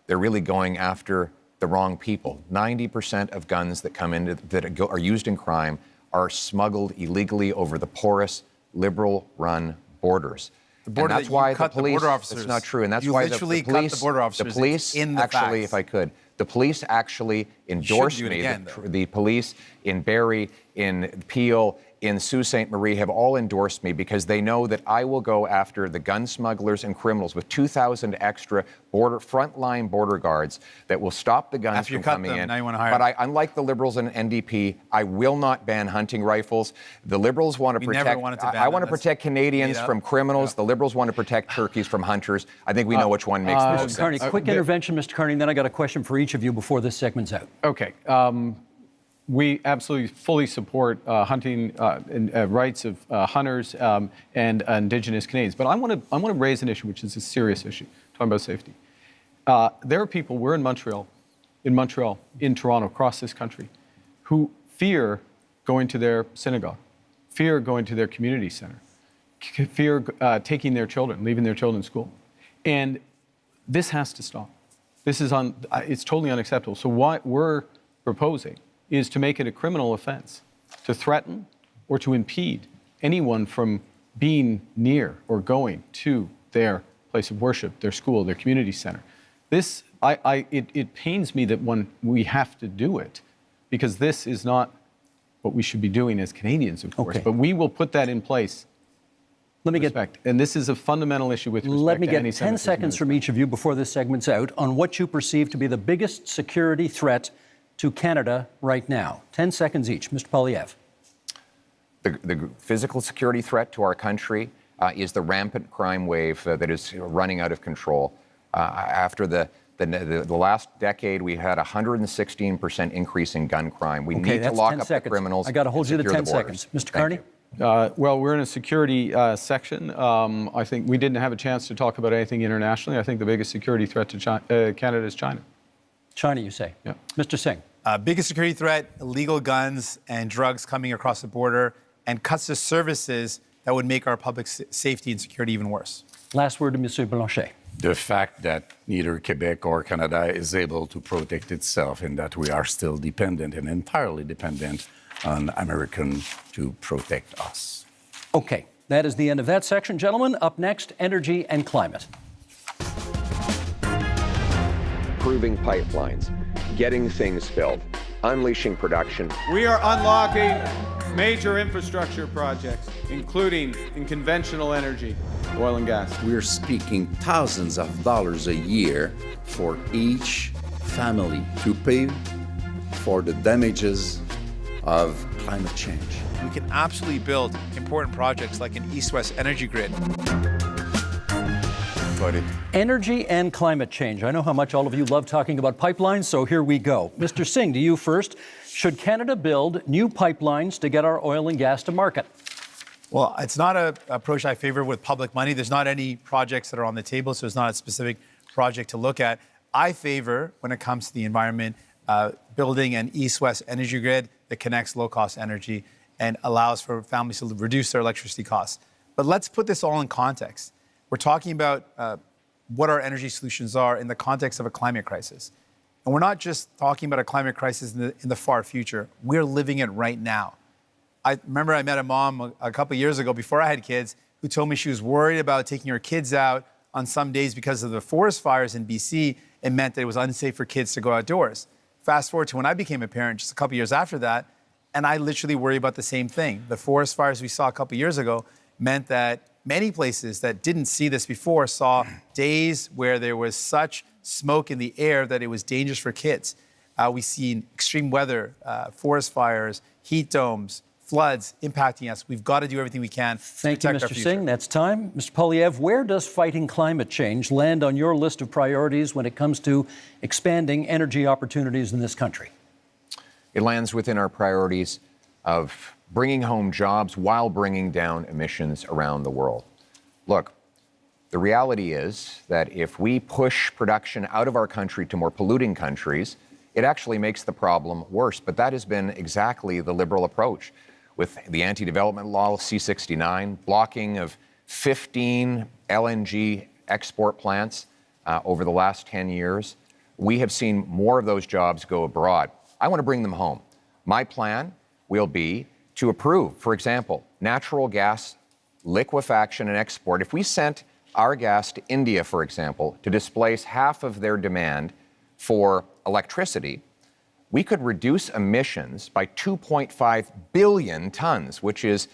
they're really going after the wrong people. 90% of guns that come in that are used in crime are smuggled illegally over the porous, Liberal-run borders. The border, and that's why cut the police. The border officers. It's not true, and that's you why literally the police. cut the border officers. The police in the actually, facts. if I could, the police actually endorsed do it me. again, The police in Barrie, in Peel, in Sault Ste. Marie have all endorsed me because they know that I will go after the gun smugglers and criminals with 2,000 extra frontline border guards that will stop the guns After you from cut coming them, in. now you want to hire But unlike the Liberals and NDP, I will not ban hunting rifles. The Liberals want to protect. Never wanted to ban I want to them. protect Canadians from criminals. The Liberals want to protect turkeys from hunters. I think we know which one makes the most Mr. Carney, sense. quick intervention, Mr. Carney, and then I got a question for each of you before this segment's out. Okay. We absolutely fully support hunting and rights of hunters and Indigenous Canadians. But I want to raise an issue, which is a serious issue, talking about safety. There are people, we're in Montreal, in Toronto, across this country, who fear going to their synagogue, fear going to their community center, fear taking their children, leaving their children in school. And this has to stop. This is it's totally unacceptable. So what we're proposing is to make it a criminal offense to threaten or to impede anyone from being near or going to their place of worship, their school, their community center. This, it pains me that when we have to do it, because this is not what we should be doing as Canadians, of course, but we will put that in place. Let me respect. And this is a fundamental issue with respect Let me to get any 10 seconds from each of you before this segment's out on what you perceive to be the biggest security threat to Canada right now. 10 seconds each. Mr. Poilievre. The physical security threat to our country is the rampant crime wave that is running out of control. After the last decade, we had a 116% increase in gun crime. We need to lock up the criminals. I got to hold you to 10 seconds. Mr. Carney? Well, we're in a security section. I think we didn't have a chance to talk about anything internationally. I think the biggest security threat to Canada is China. China, you say? Yeah. Mr. Singh? Biggest security threat, illegal guns and drugs coming across the border, and cuts to services that would make our public safety and security even worse. Last word to Monsieur Blanchet. The fact that neither Quebec or Canada is able to protect itself and that we are still dependent and entirely dependent on American to protect us. Okay, that is the end of that section. Gentlemen, up next, energy and climate. Improving pipelines, getting things built, unleashing production. We are unlocking major infrastructure projects, including in conventional energy, oil and gas. We're speaking thousands of dollars a year for each family to pay for the damages of climate change. We can absolutely build important projects like an east-west energy grid. Energy and climate change. I know how much all of you love talking about pipelines, so here we go. Mr. Singh, to you first. Should Canada build new pipelines to get our oil and gas to market? Well, it's not an approach I favor with public money. There's not any projects that are on the table, so it's not a specific project to look at. I favor, when it comes to the environment, building an east-west energy grid that connects low-cost energy and allows for families to reduce their electricity costs. But let's put this all in context. We're talking about what our energy solutions are in the context of a climate crisis. And we're not just talking about a climate crisis in the far future. We're living it right now. I remember I met a mom a couple of years ago before I had kids who told me she was worried about taking her kids out on some days because of the forest fires in BC. It meant that it was unsafe for kids to go outdoors. Fast forward to when I became a parent just a couple of years after that, and I literally worry about the same thing. The forest fires we saw a couple of years ago meant that many places that didn't see this before saw days where there was such smoke in the air that it was dangerous for kids. We've seen extreme weather, forest fires, heat domes, floods impacting us. We've got to do everything we can to protect our future. Thank you, Mr. Singh. That's time. Mr. Poilievre, where does fighting climate change land on your list of priorities when it comes to expanding energy opportunities in this country? It lands within our priorities of bringing home jobs while bringing down emissions around the world. Look, the reality is that if we push production out of our country to more polluting countries, it actually makes the problem worse. But that has been exactly the Liberal approach with the anti-development law, C-69, blocking of 15 LNG export plants over the last 10 years. We have seen more of those jobs go abroad. I want to bring them home. My plan will be to approve, for example, natural gas liquefaction and export. If we sent our gas to India, for example, to displace half of their demand for electricity, we could reduce emissions by 2.5 billion tons, which is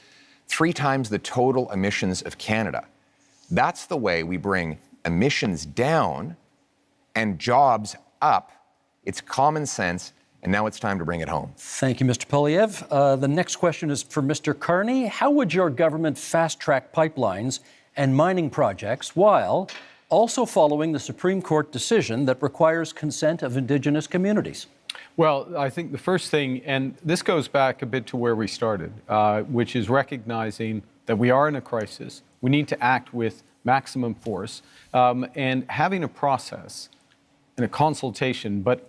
3 times the total emissions of Canada. That's the way we bring emissions down and jobs up. It's common sense, and now it's time to bring it home. Thank you, Mr. Poilievre. The next question is for Mr. Carney. How would your government fast-track pipelines and mining projects while also following the Supreme Court decision that requires consent of Indigenous communities? Well, I think the first thing, and this goes back a bit to where we started, which is recognizing that we are in a crisis. We need to act with maximum force, and having a process and a consultation, but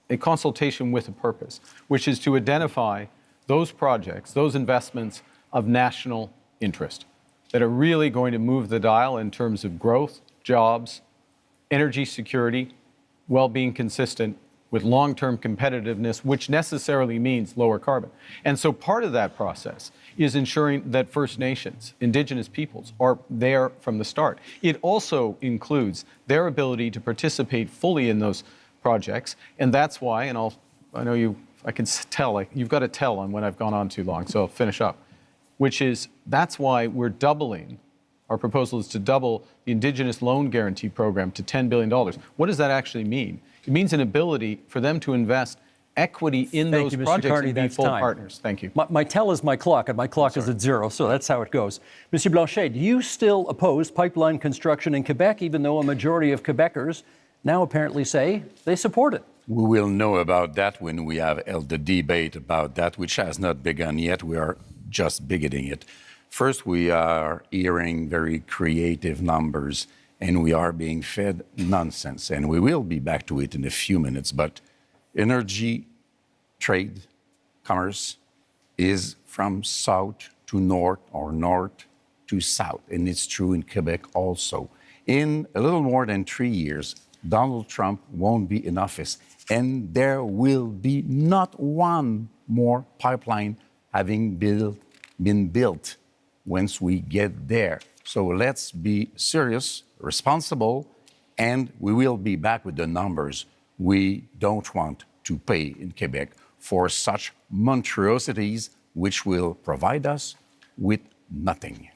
a consultation with a purpose, which is to identify those projects, those investments of national interest that are really going to move the dial in terms of growth, jobs, energy security, while being consistent with long-term competitiveness, which necessarily means lower carbon. And so part of that process is ensuring that First Nations, Indigenous peoples, are there from the start. It also includes their ability to participate fully in those projects, and that's why, and I know I can tell, like, you've got to tell on when I've gone on too long, so I'll finish up, which is, that's why we're doubling, our proposal is to double the Indigenous Loan Guarantee Program to $10 billion. What does that actually mean? It means an ability for them to invest equity in those projects Carney, and be full partners. Thank you. My tell is my clock, and my clock is at 0, so that's how it goes. Monsieur Blanchet, do you still oppose pipeline construction in Quebec, even though a majority of Quebecers now apparently say they support it? We will know about that when we have held the debate about that, which has not begun yet. We are just beginning it. First, we are hearing very creative numbers, and we are being fed nonsense. And we will be back to it in a few minutes. But energy, trade, commerce is from south to north or north to south. And it's true in Quebec also. In a little more than 3 years, Donald Trump won't be in office. And there will be not one more pipeline having been built once we get there. So let's be serious, responsible, and we will be back with the numbers. We don't want to pay in Quebec for such monstrosities which will provide us with nothing.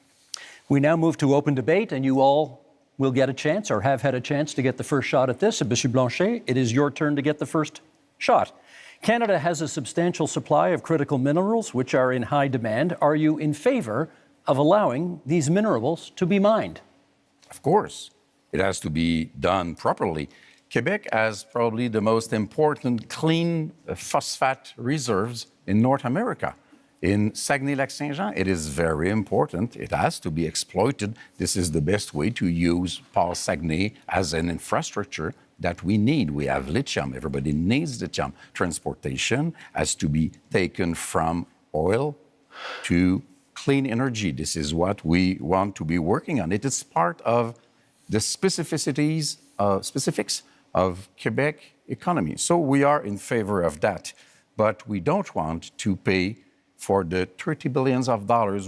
We now move to open debate, and you all will get a chance, or have had a chance, to get the first shot at this. And Monsieur Blanchet, it is your turn to get the first shot. Canada has a substantial supply of critical minerals, which are in high demand. Are you in favor of allowing these minerals to be mined? Of course, it has to be done properly. Quebec has probably the most important clean phosphate reserves in North America. In Saguenay-Lac-Saint-Jean, it is very important. It has to be exploited. This is the best way to use Paul Saguenay as an infrastructure that we need. We have lithium. Everybody needs lithium. Transportation has to be taken from oil to clean energy. This is what we want to be working on. It is part of the specifics of Quebec economy. So we are in favor of that. But we don't want to pay for the $30 billion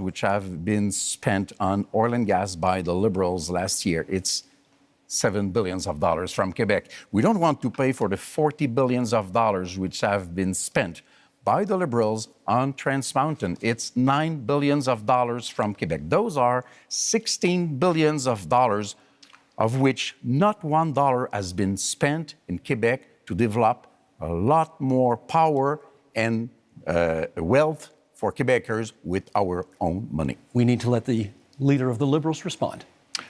which have been spent on oil and gas by the Liberals last year. It's $7 billion from Quebec. We don't want to pay for the $40 billion which have been spent by the Liberals on Trans Mountain. It's $9 billion from Quebec. Those are $16 billion of which not $1 has been spent in Quebec to develop a lot more power and wealth for Quebecers with our own money. We need to let the leader of the Liberals respond.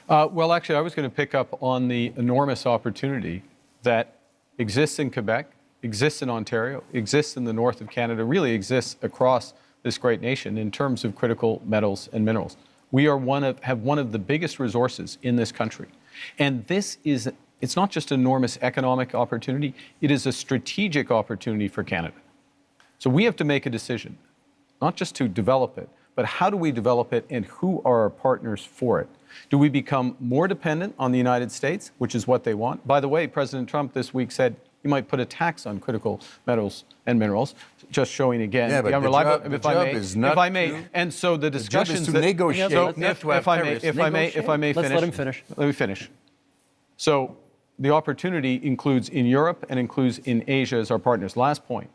Well, actually, I was going to pick up on the enormous opportunity that exists in Quebec, exists in Ontario, exists in the north of Canada, really exists across this great nation in terms of critical metals and minerals. We are have one of the biggest resources in this country. And it's not just an enormous economic opportunity, it is a strategic opportunity for Canada. So we have to make a decision, not just to develop it, but how do we develop it and who are our partners for it? Do we become more dependent on the United States, which is what they want? By the way, President Trump this week said he might put a tax on critical metals and minerals, just showing again the unreliable. If I may, and so the discussions to negotiate. If I may finish. Let's let him finish. Let me finish. So the opportunity includes in Europe and includes in Asia as our partners. Last point.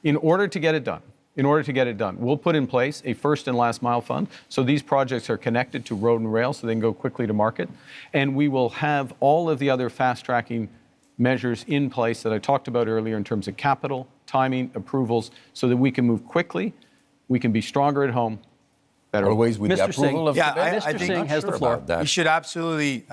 In order to get it done, we'll put in place a first and last mile fund. So these projects are connected to road and rail so they can go quickly to market. And we will have all of the other fast tracking measures in place that I talked about earlier in terms of capital, timing, approvals, so that we can move quickly, we can be stronger at home, better. Always with the approval of I Mr. think Singh has the floor. we should absolutely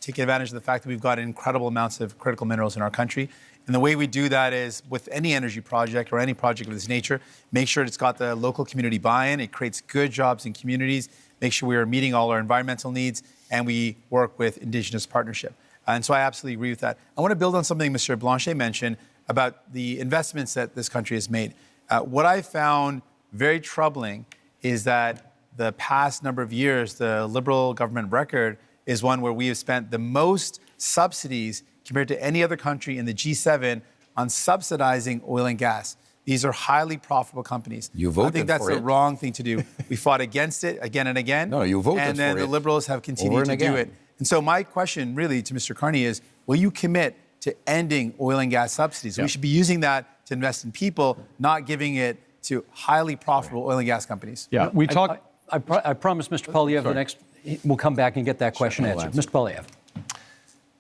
take advantage of the fact that we've got incredible amounts of critical minerals in our country. And the way we do that is with any energy project or any project of this nature, make sure it's got the local community buy-in. It creates good jobs in communities, make sure we are meeting all our environmental needs, and we work with Indigenous partnership. And so I absolutely agree with that. I want to build on something Mr. Blanchet mentioned about the investments that this country has made. What I found very troubling is that the past number of years, the Liberal government record is one where we have spent the most subsidies compared to any other country in the G7 on subsidizing oil and gas. These are highly profitable companies. You voted I think that's for the it. wrong thing to do. We fought against it again and again. No, you voted and then for the it Liberals have continued over to and do again. it. And so my question really to Mr. Carney is, will you commit to ending oil and gas subsidies? Yeah. We should be using that to invest in people, not giving it to highly profitable oil and gas companies. Yeah, we talk. I promise Mr. Poilievre the next, we'll come back and get that question answered. Mr. Poilievre.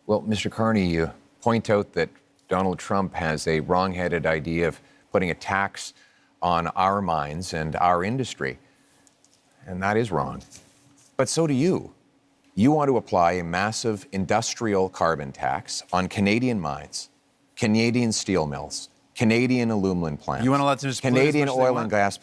Well, Mr. Carney, you point out that Donald Trump has a wrong-headed idea of putting a tax on our mines and our industry. And that is wrong. But so do you. You want to apply a massive industrial carbon tax on Canadian mines, Canadian steel mills, Canadian aluminum plants, You want to let them just pollute Canadian as much as they oil want? and gas.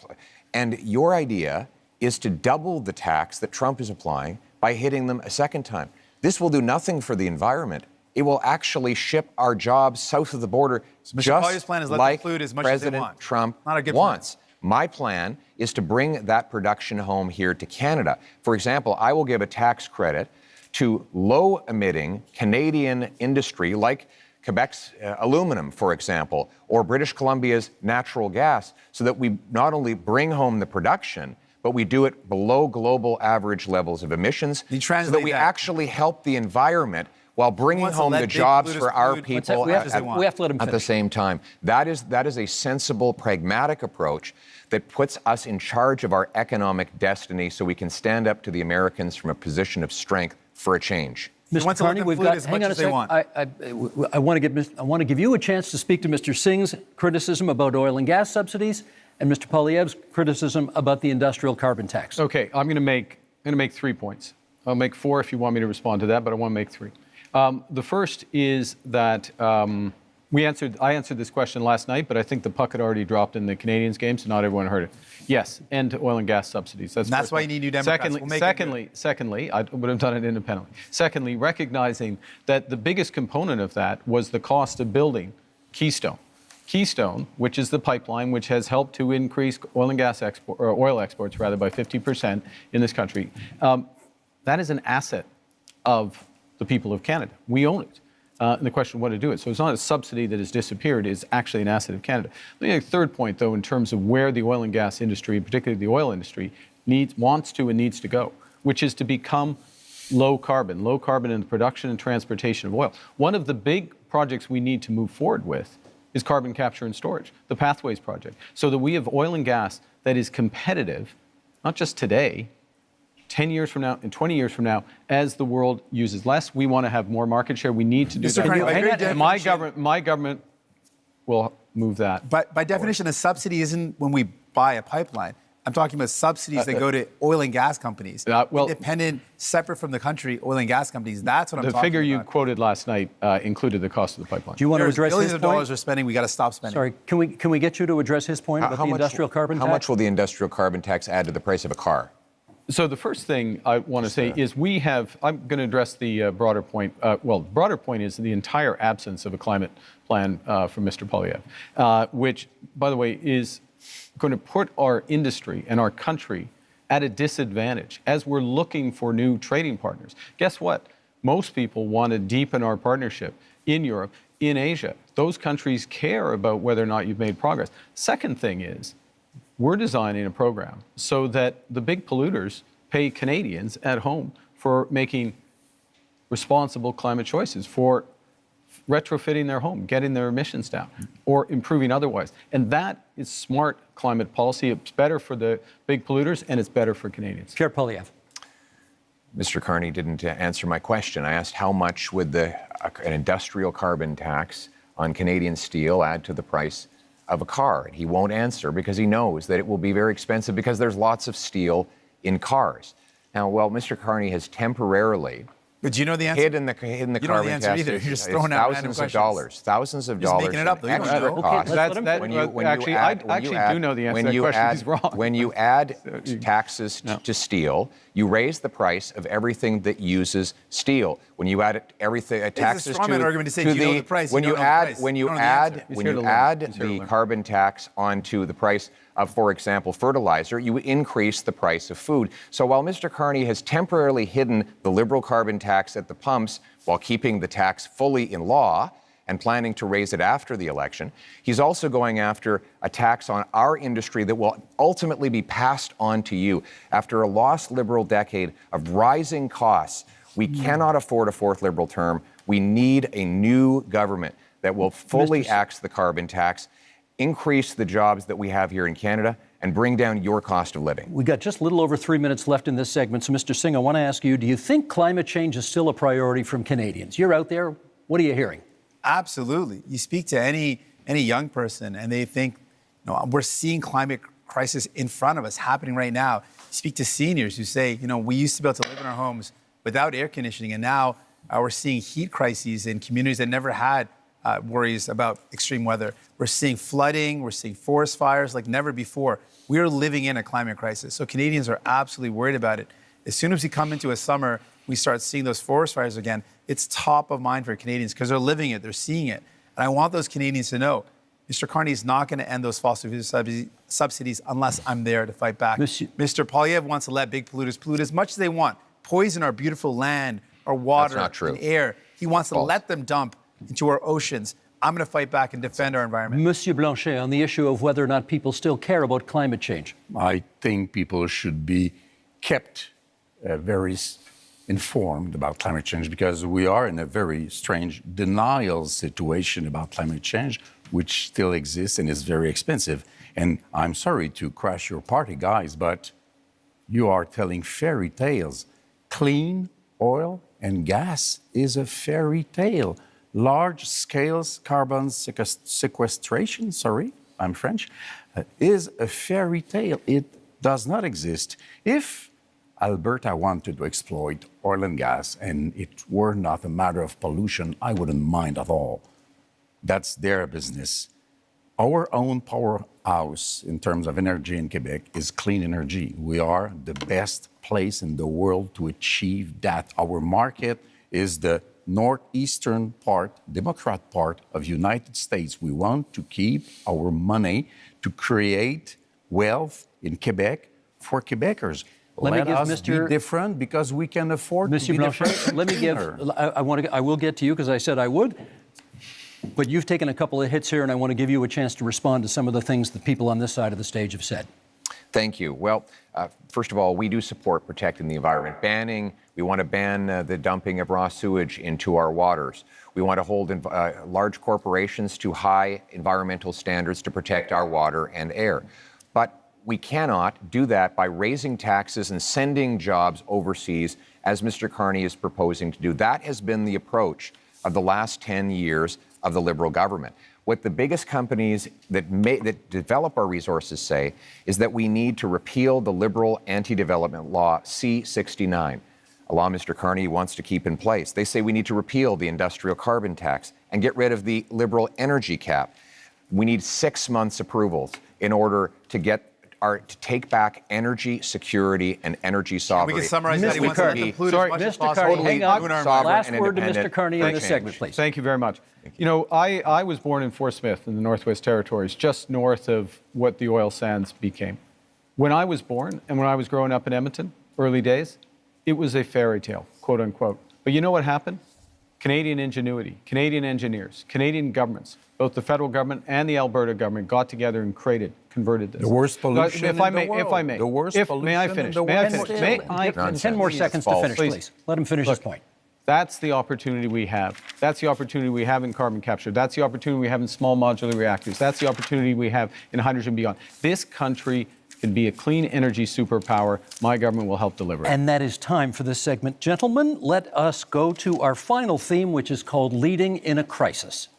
And your idea is to double the tax that Trump is applying by hitting them a second time. This will do nothing for the environment. It will actually ship our jobs south of the border, Mr. just Poilievre's plan is let them like pollute as much as they President want. Trump Not a good wants. My plan is to bring that production home here to Canada. For example, I will give a tax credit to low-emitting Canadian industry like Quebec's aluminum, for example, or British Columbia's natural gas, so that we not only bring home the production, but we do it below global average levels of emissions, so that we actually help the environment while bringing wants to home let the big jobs polluters for our pollute people We have to let him at the finish. same time. That is a sensible, pragmatic approach that puts us in charge of our economic destiny so we can stand up to the Americans from a position of strength for a change. Mr. Carney, we've got. Hang on a second. I want to give you a chance to speak to Mr. Singh's criticism about oil and gas subsidies, and Mr. Poilievre's criticism about the industrial carbon tax. Okay, I'm going to make 3 points. I'll make 4 if you want me to respond to that, but I want to make 3. The first is that I answered this question last night, but I think the puck had already dropped in the Canadians game, so not everyone heard it. Yes, end to oil and gas subsidies. That's why you need New Democrats. Secondly, I would have done it independently. Secondly, recognizing that the biggest component of that was the cost of building Keystone. Keystone, which is the pipeline which has helped to increase oil and gas oil exports rather by 50% in this country. That is an asset of the people of Canada. We own it. And the question of what to do it. So it's not a subsidy that has disappeared, it's actually an asset of Canada. Let me make a third point, though, in terms of where the oil and gas industry, particularly the oil industry, wants to and needs to go, which is to become low carbon in the production and transportation of oil. One of the big projects we need to move forward with is carbon capture and storage, the Pathways project, so that we have oil and gas that is competitive, not just today, 10 years from now and 20 years from now, as the world uses less. We want to have more market share. We need to do that. My government will move that. But by definition, a subsidy isn't when we buy a pipeline. I'm talking about subsidies that go to oil and gas companies. Independent, separate from the country, oil and gas companies. That's what I'm talking about. The figure you quoted last night included the cost of the pipeline. Do you want to address his point? Billions of dollars we're spending. We got to stop spending. Sorry, can we get you to address his point about the industrial carbon tax? How much will the industrial carbon tax add to the price of a car? So the first thing I want to say is I'm going to address the broader point. The broader point is the entire absence of a climate plan from Mr. Poilievre, which, by the way, is going to put our industry and our country at a disadvantage as we're looking for new trading partners. Guess what? Most people want to deepen our partnership in Europe, in Asia. Those countries care about whether or not you've made progress. Second thing is, we're designing a program so that the big polluters pay Canadians at home for making responsible climate choices, for retrofitting their home, getting their emissions down, or improving otherwise. And that is smart climate policy. It's better for the big polluters, and it's better for Canadians. Pierre Poilievre. Mr. Carney didn't answer my question. I asked how much would an industrial carbon tax on Canadian steel add to the price of a car. And he won't answer because he knows that it will be very expensive because there's lots of steel in cars. Now, Mr. Carney has temporarily But do you know the answer? hidden the you don't know carbon the answer tax. either. You're just throwing out random questions. Thousands of Just dollars. making it up, though. You don't extra know. costs. I do know the answer to that question. He's wrong. When you add taxes to steel, you raise the price of everything that uses steel. When you add taxes to the price, when you add the carbon tax onto the price of, for example, fertilizer, you increase the price of food. So while Mr. Carney has temporarily hidden the Liberal carbon tax at the pumps while keeping the tax fully in law and planning to raise it after the election, he's also going after a tax on our industry that will ultimately be passed on to you. After a lost Liberal decade of rising costs, we cannot afford a fourth Liberal term. We need a new government that will fully axe the carbon tax, increase the jobs that we have here in Canada, and bring down your cost of living. We've got just a little over 3 minutes left in this segment. So, Mr. Singh, I want to ask you, do you think climate change is still a priority from Canadians? You're out there. What are you hearing? Absolutely. You speak to any young person and they think, we're seeing climate crisis in front of us happening right now. You speak to seniors who say, we used to be able to live in our homes without air conditioning, and now we're seeing heat crises in communities that never had worries about extreme weather. We're seeing flooding, we're seeing forest fires like never before. We are living in a climate crisis. So Canadians are absolutely worried about it. As soon as we come into a summer, we start seeing those forest fires again. It's top of mind for Canadians because they're living it, they're seeing it. And I want those Canadians to know, Mr. Carney is not going to end those fossil fuel subsidies unless I'm there to fight back. Mr. Poilievre wants to let big polluters pollute as much as they want, poison our beautiful land, our water, and air. He wants to let them dump into our oceans. I'm going to fight back and defend our environment. Monsieur Blanchet, on the issue of whether or not people still care about climate change. I think people should be kept very informed about climate change because we are in a very strange denial situation about climate change, which still exists and is very expensive. And I'm sorry to crash your party, guys, but you are telling fairy tales. Clean oil and gas is a fairy tale. Large-scale carbon sequestration, sorry, I'm French, is a fairy tale. It does not exist. If Alberta wanted to exploit oil and gas and it were not a matter of pollution, I wouldn't mind at all. That's their business. Our own powerhouse in terms of energy in Quebec is clean energy. We are the best place in the world to achieve that. Our market is the northeastern part, Democrat part of United States. We want to keep our money to create wealth in Quebec for Quebecers. Let us be different because we can afford to be different. Let me give, I will get to you because I said I would. But you've taken a couple of hits here, and I want to give you a chance to respond to some of the things that people on this side of the stage have said. Thank you. Well, first of all, we do support protecting the environment. We want to ban the dumping of raw sewage into our waters. We want to hold large corporations to high environmental standards to protect our water and air. But we cannot do that by raising taxes and sending jobs overseas, as Mr. Carney is proposing to do. That has been the approach of the last 10 years of the Liberal government. What the biggest companies that develop our resources say is that we need to repeal the Liberal anti-development law C-69, a law Mr. Carney wants to keep in place. They say we need to repeal the industrial carbon tax and get rid of the Liberal energy cap. We need 6 months approvals in order to take back energy security and energy sovereignty. We can summarize that. He wants to conclude as much as possible. Mr. Carney, hang on. Last word to Mr. Carney in this segment, please. Thank you very much. You know, I was born in Fort Smith in the Northwest Territories, just north of what the oil sands became. When I was born and when I was growing up in Edmonton, early days, it was a fairy tale, quote unquote. But you know what happened? Canadian ingenuity, Canadian engineers, Canadian governments, both the federal government and the Alberta government got together and converted this. The worst pollution in the world. If I may. The worst pollution may I finish? in the May I world. finish? 10 more seconds to finish, please. Let him finish his point. That's the opportunity we have. That's the opportunity we have in carbon capture. That's the opportunity we have in small modular reactors. That's the opportunity we have in hydrogen beyond. This country can be a clean energy superpower. My government will help deliver it. And that is time for this segment. Gentlemen, let us go to our final theme, which is called Leading in a Crisis.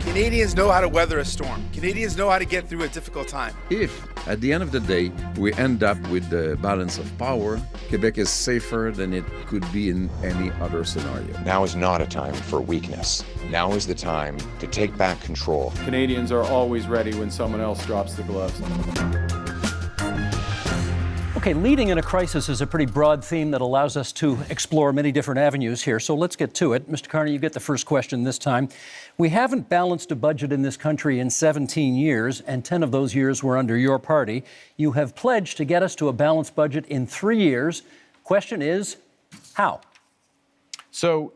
Canadians know how to weather a storm. Canadians know how to get through a difficult time. If, at the end of the day, we end up with the balance of power, Quebec is safer than it could be in any other scenario. Now is not a time for weakness. Now is the time to take back control. Canadians are always ready when someone else drops the gloves. Okay, leading in a crisis is a pretty broad theme that allows us to explore many different avenues here. So let's get to it. Mr. Carney, you get the first question this time. We haven't balanced a budget in this country in 17 years, and 10 of those years were under your party. You have pledged to get us to a balanced budget in 3 years. Question is, how? So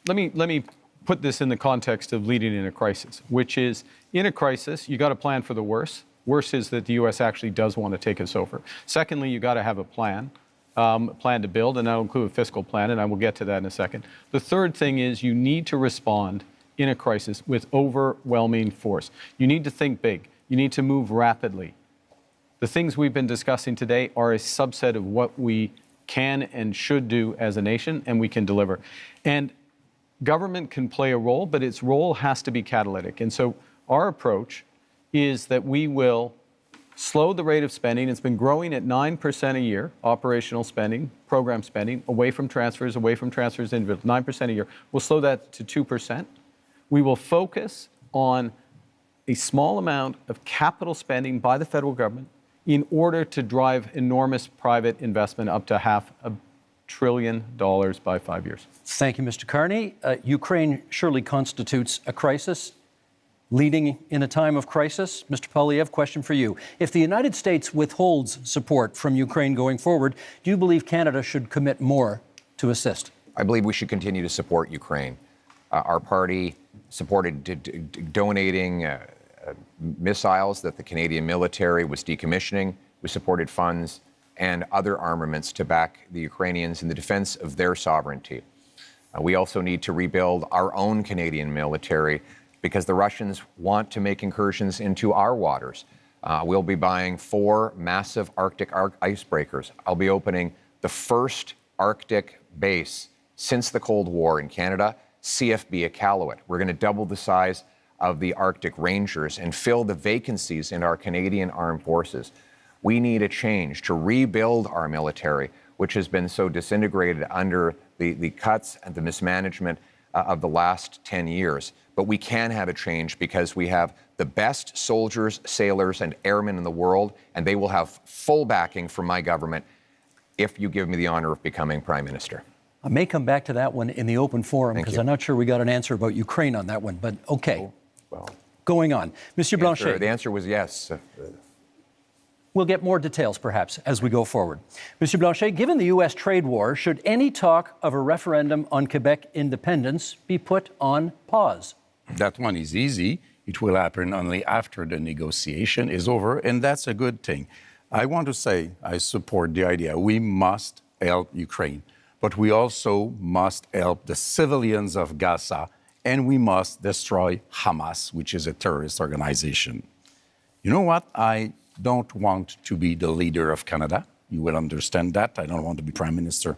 let me put this in the context of leading in a crisis, which is, in a crisis, you got to plan for the worst. Worse is that the U.S. actually does want to take us over. Secondly, you got to have a plan to build, and that'll include a fiscal plan, and I will get to that in a second. The third thing is you need to respond in a crisis with overwhelming force. You need to think big. You need to move rapidly. The things we've been discussing today are a subset of what we can and should do as a nation, and we can deliver. And government can play a role, but its role has to be catalytic. And so our approach is that we will slow the rate of spending. It's been growing at 9% a year, operational spending, program spending, away from transfers individual, 9% a year. We'll slow that to 2%. We will focus on a small amount of capital spending by the federal government in order to drive enormous private investment up to $500 billion by 5 years. Thank you, Mr. Carney. Ukraine surely constitutes a crisis. Leading in a time of crisis, Mr. Poilievre, question for you. If the United States withholds support from Ukraine going forward, do you believe Canada should commit more to assist? I believe we should continue to support Ukraine. Our party supported donating missiles that the Canadian military was decommissioning. We supported funds and other armaments to back the Ukrainians in the defense of their sovereignty. We also need to rebuild our own Canadian military because the Russians want to make incursions into our waters. We'll be buying 4 massive Arctic icebreakers. I'll be opening the first Arctic base since the Cold War in Canada, CFB Iqaluit. We're going to double the size of the Arctic Rangers and fill the vacancies in our Canadian armed forces. We need a change to rebuild our military, which has been so disintegrated under the cuts and the mismanagement of the last 10 years. But we can have a change because we have the best soldiers, sailors, and airmen in the world, and they will have full backing from my government if you give me the honor of becoming Prime Minister. I may come back to that one in the open forum because I'm not sure we got an answer about Ukraine on that one, but okay. Well, going on. Monsieur Blanchet. The answer was yes. We'll get more details, perhaps, as we go forward. Monsieur Blanchet, given the U.S. trade war, should any talk of a referendum on Quebec independence be put on pause? That one is easy. It will happen only after the negotiation is over, and that's a good thing. I want to say I support the idea. We must help Ukraine, but we also must help the civilians of Gaza, and we must destroy Hamas, which is a terrorist organization. You know what? I don't want to be the leader of Canada. You will understand that. I don't want to be Prime Minister.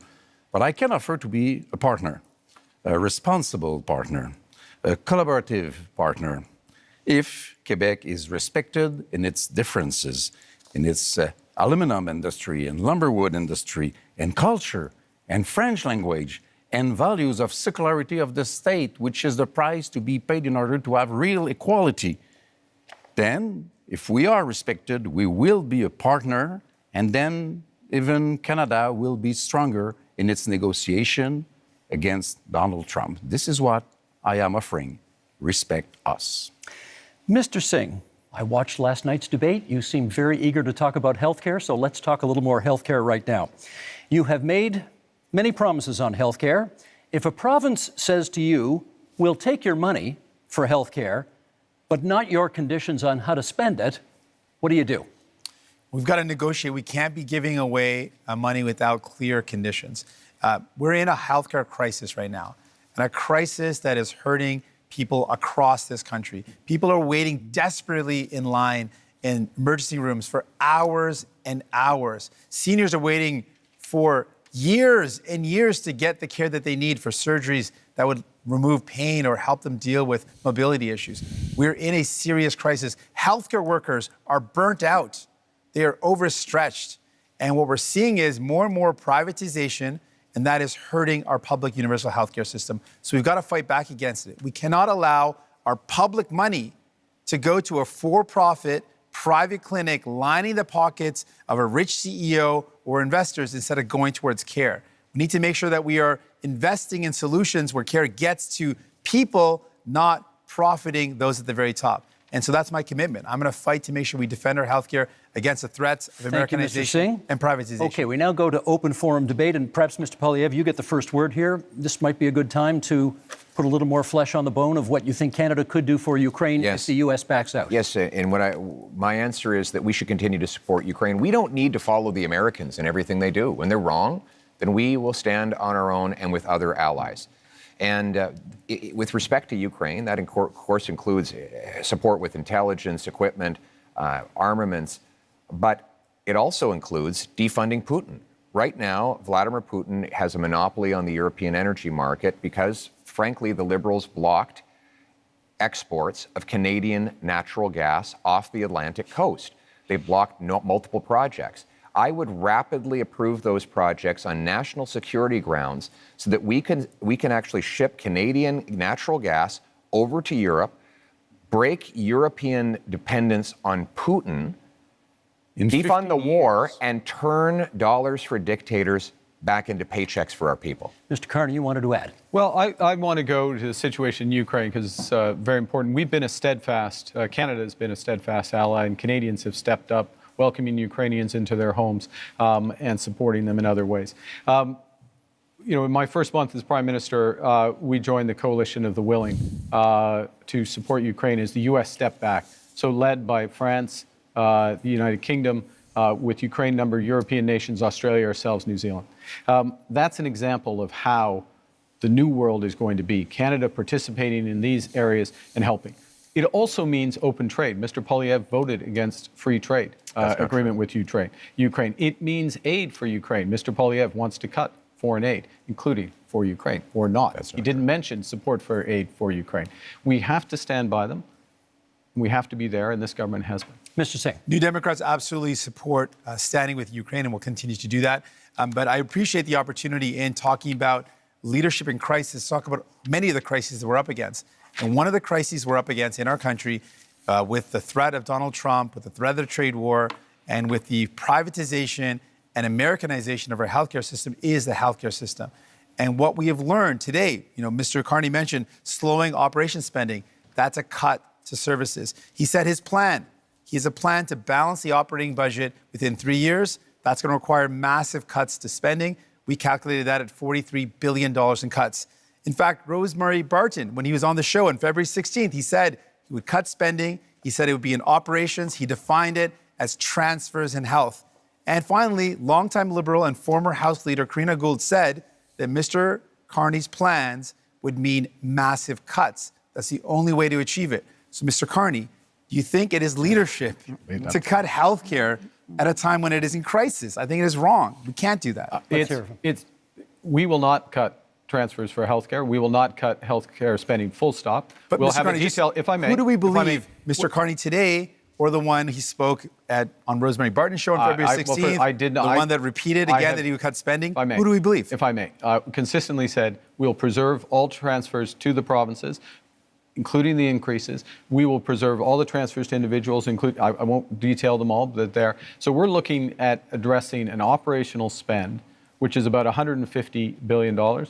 But I can offer to be a partner, a responsible partner, a collaborative partner. If Quebec is respected in its differences, in its aluminum industry and lumberwood industry and culture and French language and values of secularity of the state, which is the price to be paid in order to have real equality, then if we are respected, we will be a partner, and then even Canada will be stronger in its negotiation against Donald Trump. This is what I am offering. Respect us. Mr. Singh, I watched last night's debate. You seem very eager to talk about healthcare, so let's talk a little more healthcare right now. You have made many promises on healthcare. If a province says to you, we'll take your money for healthcare, but not your conditions on how to spend it, what do? We've got to negotiate. We can't be giving away money without clear conditions. We're in a healthcare crisis right now, and a crisis that is hurting people across this country. People are waiting desperately in line in emergency rooms for hours and hours. Seniors are waiting for years and years to get the care that they need for surgeries that would remove pain or help them deal with mobility issues. We're in a serious crisis. Healthcare workers are burnt out. They are overstretched. And what we're seeing is more and more privatization, and that is hurting our public universal healthcare system. So we've got to fight back against it. We cannot allow our public money to go to a for-profit private clinic lining the pockets of a rich CEO or investors instead of going towards care. We need to make sure that we are investing in solutions where care gets to people, not profiting those at the very top. And so that's my commitment. I'm going to fight to make sure we defend our healthcare against the threats of Americanization and privatization. Okay, we now go to open forum debate, and perhaps, Mr. Poilievre, you get the first word here. This might be a good time to put a little more flesh on the bone of what you think Canada could do for Ukraine if the U.S. backs out. Yes, and my answer is that we should continue to support Ukraine. We don't need to follow the Americans in everything they do. When they're wrong, then we will stand on our own and with other allies. And with respect to Ukraine, that of course includes support with intelligence, equipment, armaments, but it also includes defunding Putin. Right now, Vladimir Putin has a monopoly on the European energy market because, frankly, the Liberals blocked exports of Canadian natural gas off the Atlantic coast. They blocked multiple projects. I would rapidly approve those projects on national security grounds so that we can actually ship Canadian natural gas over to Europe, break European dependence on Putin, defund the war, and turn dollars for dictators back into paychecks for our people. Mr. Carney, you wanted to add? Well, I want to go to the situation in Ukraine because it's very important. We've been a steadfast, Canada has been a steadfast ally, and Canadians have stepped up, welcoming Ukrainians into their homes and supporting them in other ways. In my first month as Prime Minister, we joined the coalition of the willing to support Ukraine as the U.S. stepped back. So led by France, the United Kingdom, with Ukraine, number European nations, Australia, ourselves, New Zealand. That's an example of how the new world is going to be. Canada participating in these areas and helping. It also means open trade. Mr. Poilievre voted against free trade agreement with Ukraine. It means aid for Ukraine. Mr. Poilievre wants to cut foreign aid, including for Ukraine, or not. He didn't mention support for aid for Ukraine. We have to stand by them. We have to be there, and this government has been. Mr. Singh. New Democrats absolutely support standing with Ukraine, and will continue to do that. But I appreciate the opportunity in talking about leadership in crisis, talk about many of the crises that we're up against. And one of the crises we're up against in our country, with the threat of Donald Trump, with the threat of the trade war, and with the privatization and Americanization of our healthcare system, is the healthcare system. And what we have learned today, Mr. Carney mentioned slowing operation spending. That's a cut to services. He said his plan. He has a plan to balance the operating budget within 3 years. That's going to require massive cuts to spending. We calculated that at $43 billion in cuts. In fact, Rosemary Barton, when he was on the show on February 16th, he said he would cut spending. He said it would be in operations. He defined it as transfers in health. And finally, longtime Liberal and former House Leader Karina Gould said that Mr. Carney's plans would mean massive cuts. That's the only way to achieve it. So, Mr. Carney, do you think it is leadership to cut health care at a time when it is in crisis? I think it is wrong. We can't do that. We will not cut transfers for healthcare. We will not cut healthcare spending, full stop. But we'll Mr. have Carney, a detail, if I may. Who do we believe, Mr. Carney today, or the one he spoke on Rosemary Barton's show on February 16th? The one that repeated again that he would cut spending? Who do we believe? If I may. Consistently said, we'll preserve all transfers to the provinces, including the increases. We will preserve all the transfers to individuals, I won't detail them all, but they're. So we're looking at addressing an operational spend, which is about $150 billion.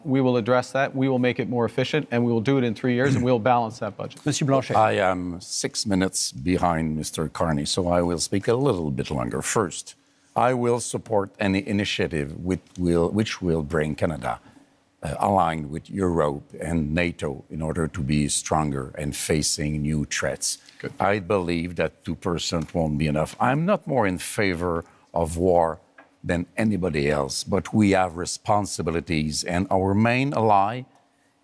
We will address that. We will make it more efficient, and we will do it in 3 years, and we'll balance that budget. Monsieur Blanchet. I am 6 minutes behind Mr. Carney, so I will speak a little bit longer. First, I will support any initiative which will bring Canada aligned with Europe and NATO in order to be stronger and facing new threats. Good. I believe that 2% won't be enough. I'm not more in favor of war than anybody else, but we have responsibilities, and our main ally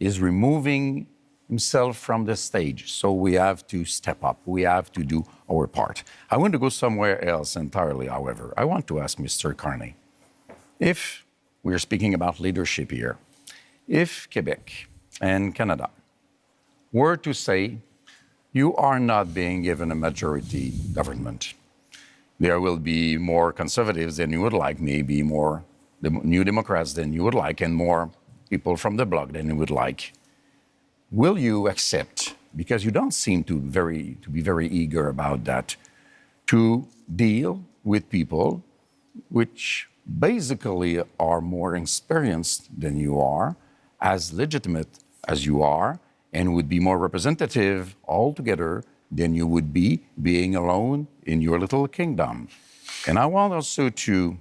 is removing himself from the stage. So we have to step up. We have to do our part. I want to go somewhere else entirely, however. I want to ask Mr. Carney, if we're speaking about leadership here, if Quebec and Canada were to say, you are not being given a majority government, there will be more conservatives than you would like, maybe more New Democrats than you would like, and more people from the bloc than you would like. Will you accept, because you don't seem to be very eager about that, to deal with people which basically are more experienced than you are, as legitimate as you are, and would be more representative altogether than you would be being alone in your little kingdom? And I want also to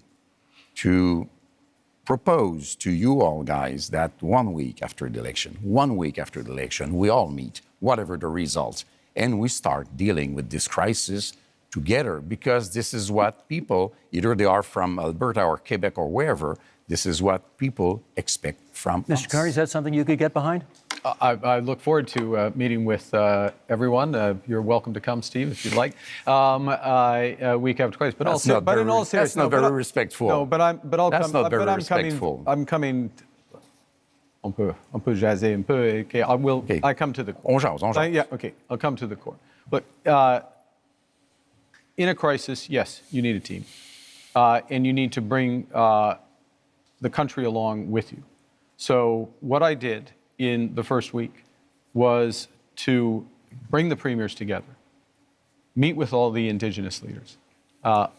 propose to you all guys that 1 week after the election, we all meet, whatever the result, and we start dealing with this crisis together, because this is what people, either they are from Alberta or Quebec or wherever, this is what people expect from us. Mr. Carney, is that something you could get behind? I look forward to meeting with everyone. You're welcome to come, Steve, if you'd like. Week after crisis, but that's also, not very, in all seriousness, that's not very respectful. No, but I'll that's come. Not very respectful. I'm coming. On peut jaser un peu. Okay, I come to the court. On jase. Yeah, okay. I'll come to the court. Look, in a crisis, yes, you need a team, and you need to bring the country along with you. So what I did in the first week was to bring the premiers together, meet with all the Indigenous leaders,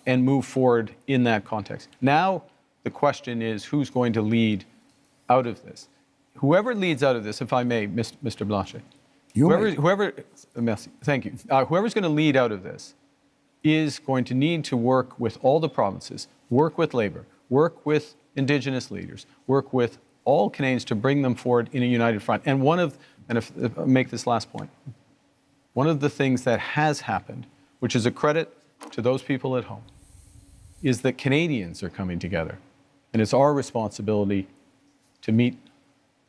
and move forward in that context. Now, the question is, who's going to lead out of this? Whoever leads out of this, if I may, Mr. Blanchet, merci, thank you. Whoever's going to lead out of this is going to need to work with all the provinces, work with Labour, work with Indigenous leaders, work with all Canadians to bring them forward in a united front. And if I'll make this last point, one of the things that has happened, which is a credit to those people at home, is that Canadians are coming together. And it's our responsibility to meet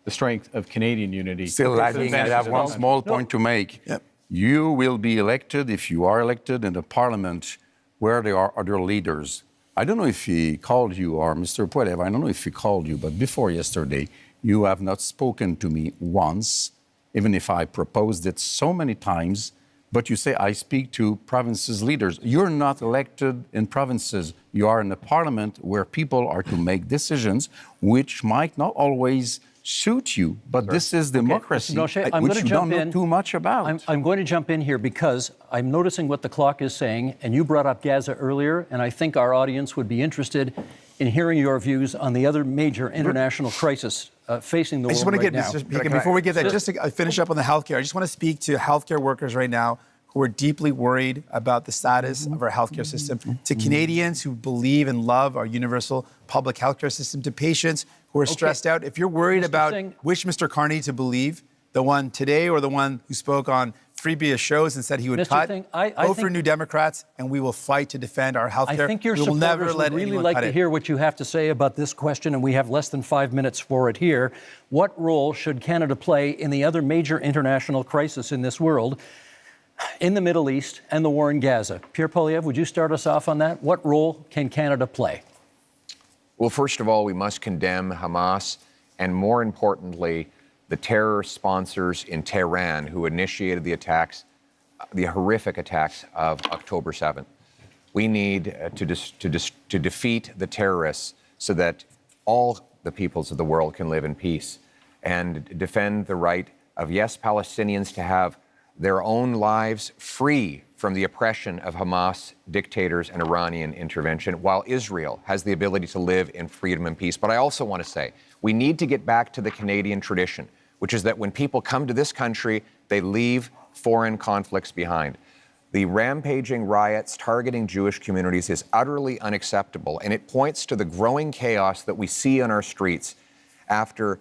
the strength of Canadian unity. Still lagging. I have one small point to make. Yep. You will be elected, if you are elected, in the parliament where there are other leaders. I don't know if he called you, or Mr. Poilievre, I don't know if he called you, but before yesterday, you have not spoken to me once, even if I proposed it so many times. But you say, I speak to provinces' leaders. You're not elected in provinces. You are in a parliament where people are to make decisions which might not always suit you. But this is democracy, Mr. Blanchet, I'm which going to you jump don't in. know too much about. I'm going to jump in here because I'm noticing what the clock is saying, and you brought up Gaza earlier, and I think our audience would be interested in hearing your views on the other major international crisis facing the world right now. Before we get that, just to finish up on the healthcare, I just want to speak to healthcare workers right now who are deeply worried about the status of our healthcare system, to Canadians who believe and love our universal public healthcare system, to patients who are stressed out. If you're worried about which Mr. Carney to believe, the one today or the one who spoke on previous shows and said he would cut, vote for New Democrats, and we will fight to defend our healthcare. I think your we will never supporters let would really anyone like cut to it. hear what you have to say about this question, and we have less than 5 minutes for it here. What role should Canada play in the other major international crisis in this world, in the Middle East and the war in Gaza? Pierre Poilievre, would you start us off on that? What role can Canada play? Well, first of all, we must condemn Hamas, and more importantly, the terror sponsors in Tehran who initiated the attacks, the horrific attacks of October 7th. We need to defeat the terrorists so that all the peoples of the world can live in peace and defend the right of, yes, Palestinians to have their own lives free from the oppression of Hamas dictators and Iranian intervention, while Israel has the ability to live in freedom and peace. But I also want to say, we need to get back to the Canadian tradition, which is that when people come to this country, they leave foreign conflicts behind. The rampaging riots targeting Jewish communities is utterly unacceptable, and it points to the growing chaos that we see on our streets after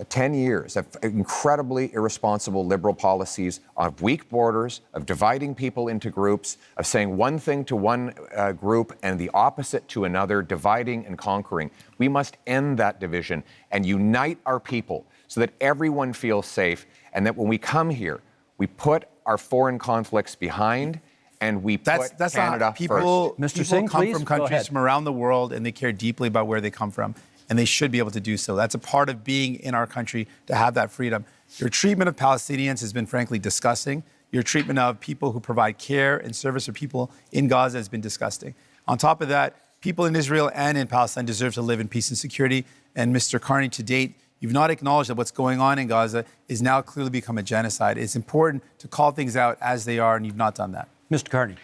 10 years of incredibly irresponsible liberal policies, of weak borders, of dividing people into groups, of saying one thing to one group and the opposite to another, dividing and conquering. We must end that division and unite our people so that everyone feels safe, and that when we come here, we put our foreign conflicts behind and we put Canada people, first. People come from countries from around the world, and they care deeply about where they come from. And they should be able to do so. That's a part of being in our country, to have that freedom. Your treatment of Palestinians has been frankly disgusting. Your treatment of people who provide care and service for people in Gaza has been disgusting. On top of that, people in Israel and in Palestine deserve to live in peace and security. And Mr. Carney, to date, you've not acknowledged that what's going on in Gaza is now clearly become a genocide. It's important to call things out as they are, and you've not done that. Mr. Carney.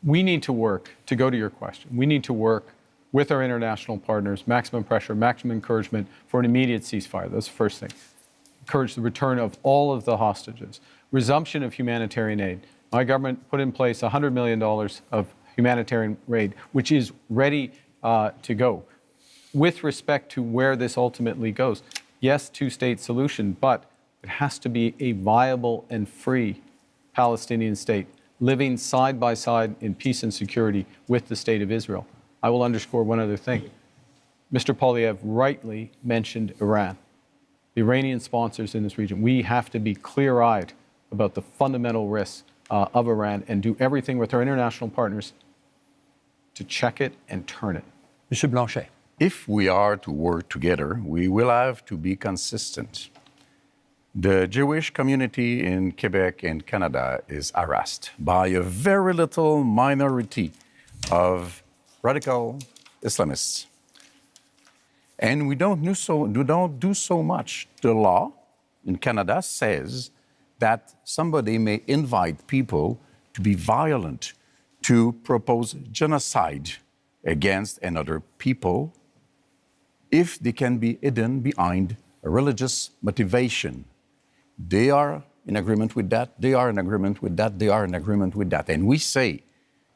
We need to work, to go to your question, we need to work with our international partners, maximum pressure, maximum encouragement for an immediate ceasefire. That's the first thing. Encourage the return of all of the hostages. Resumption of humanitarian aid. My government put in place $100 million of humanitarian aid, which is ready to go. With respect to where this ultimately goes, yes, two-state solution, but it has to be a viable and free Palestinian state, living side by side in peace and security with the state of Israel. I will underscore one other thing. Mr. Poilievre rightly mentioned Iran, the Iranian sponsors in this region. We have to be clear-eyed about the fundamental risks of Iran and do everything with our international partners to check it and turn it. Mr. Blanchet. If we are to work together, we will have to be consistent. The Jewish community in Quebec and Canada is harassed by a very little minority of radical Islamists. And we don't do so much. The law in Canada says that somebody may invite people to be violent, to propose genocide against another people if they can be hidden behind a religious motivation. They are in agreement with that, they are in agreement with that, they are in agreement with that. And we say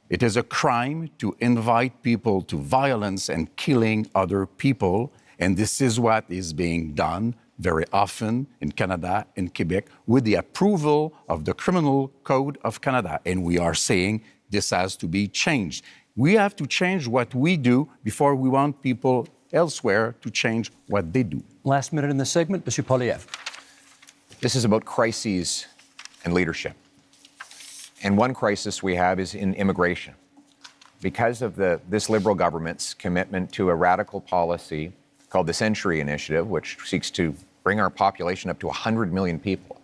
it is a crime to invite people to violence and killing other people, and this is what is being done very often in Canada, in Quebec, with the approval of the Criminal Code of Canada. And we are saying this has to be changed. We have to change what we do before we want people elsewhere to change what they do. Last minute in this segment, Mr. Poilievre. This is about crises and leadership. And one crisis we have is in immigration. Because of this Liberal government's commitment to a radical policy called the Century Initiative, which seeks to bring our population up to 100 million people,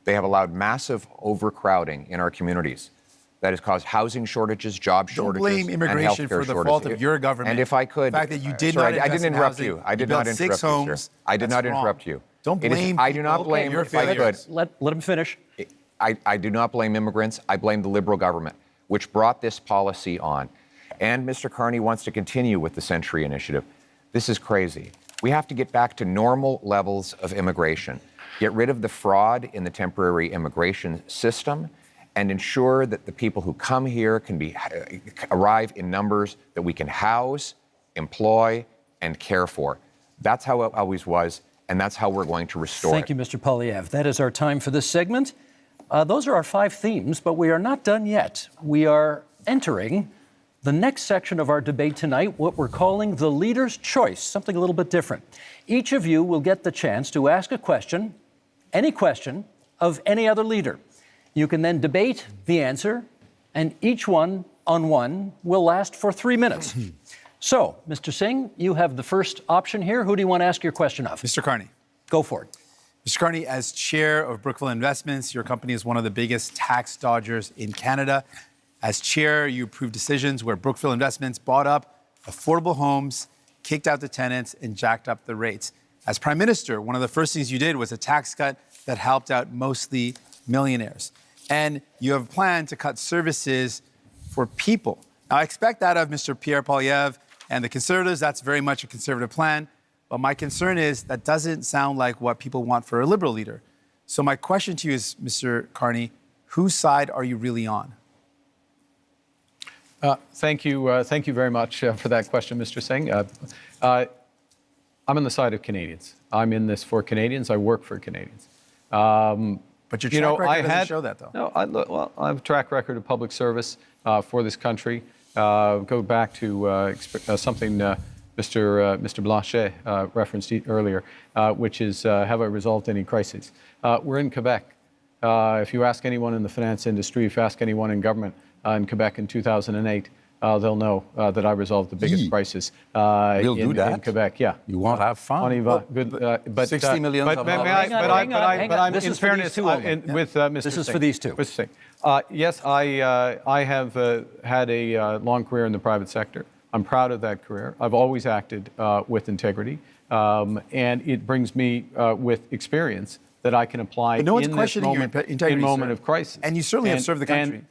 they have allowed massive overcrowding in our communities. That has caused housing shortages, job shortages, Don't blame immigration and for the fault of your government. And if I could, the fact that you did sorry, not I didn't invest in interrupt housing, you. I did built not interrupt 6 you, homes. sir. I did not That's wrong. interrupt you. Don't It is- blame I do not people. blame. Your If I failures. could, Let him finish. I do not blame immigrants. I blame the Liberal government, which brought this policy on. And Mr. Carney wants to continue with the Century Initiative. This is crazy. We have to get back to normal levels of immigration, get rid of the fraud in the temporary immigration system, and ensure that the people who come here can arrive in numbers that we can house, employ, and care for. That's how it always was, and that's how we're going to restore Thank you, Mr. Poilievre. That is our time for this segment. Those are our 5 themes, but we are not done yet. We are entering the next section of our debate tonight, what we're calling the leader's choice, something a little bit different. Each of you will get the chance to ask a question, any question, of any other leader. You can then debate the answer, and each one on one will last for 3 minutes. So, Mr. Singh, you have the first option here. Who do you want to ask your question of? Mr. Carney. Go for it. Mr. Carney, as chair of Brookfield Investments, your company is one of the biggest tax dodgers in Canada. As chair, you approved decisions where Brookfield Investments bought up affordable homes, kicked out the tenants, and jacked up the rates. As Prime Minister, one of the first things you did was a tax cut that helped out mostly millionaires. And you have a plan to cut services for people. Now, I expect that of Mr. Pierre Poilievre and the Conservatives. That's very much a Conservative plan. But my concern is that doesn't sound like what people want for a Liberal leader. So my question to you is, Mr. Carney, whose side are you really on? Thank you very much for that question, Mr. Singh. I'm on the side of Canadians. I'm in this for Canadians. I work for Canadians. But your track record doesn't show that, though. No, I have a track record of public service for this country. Go back to something Mr. Blanchet referenced earlier, which is have I resolved any crises? We're in Quebec. If you ask anyone in the finance industry, if you ask anyone in government in Quebec in 2008, they'll know that I resolved the biggest crisis in Quebec. Yeah, you won't have fun. On y va. Good, but 60 million. But I'm This in is for fairness these two only. with Mr. This is Singh. for these two. Mr. Singh. Yes, I have had a long career in the private sector. I'm proud of that career. I've always acted with integrity, and it brings me with experience that I can apply But no one's in this questioning your moment, integrity, in moment sir. of crisis. And you certainly have served the country.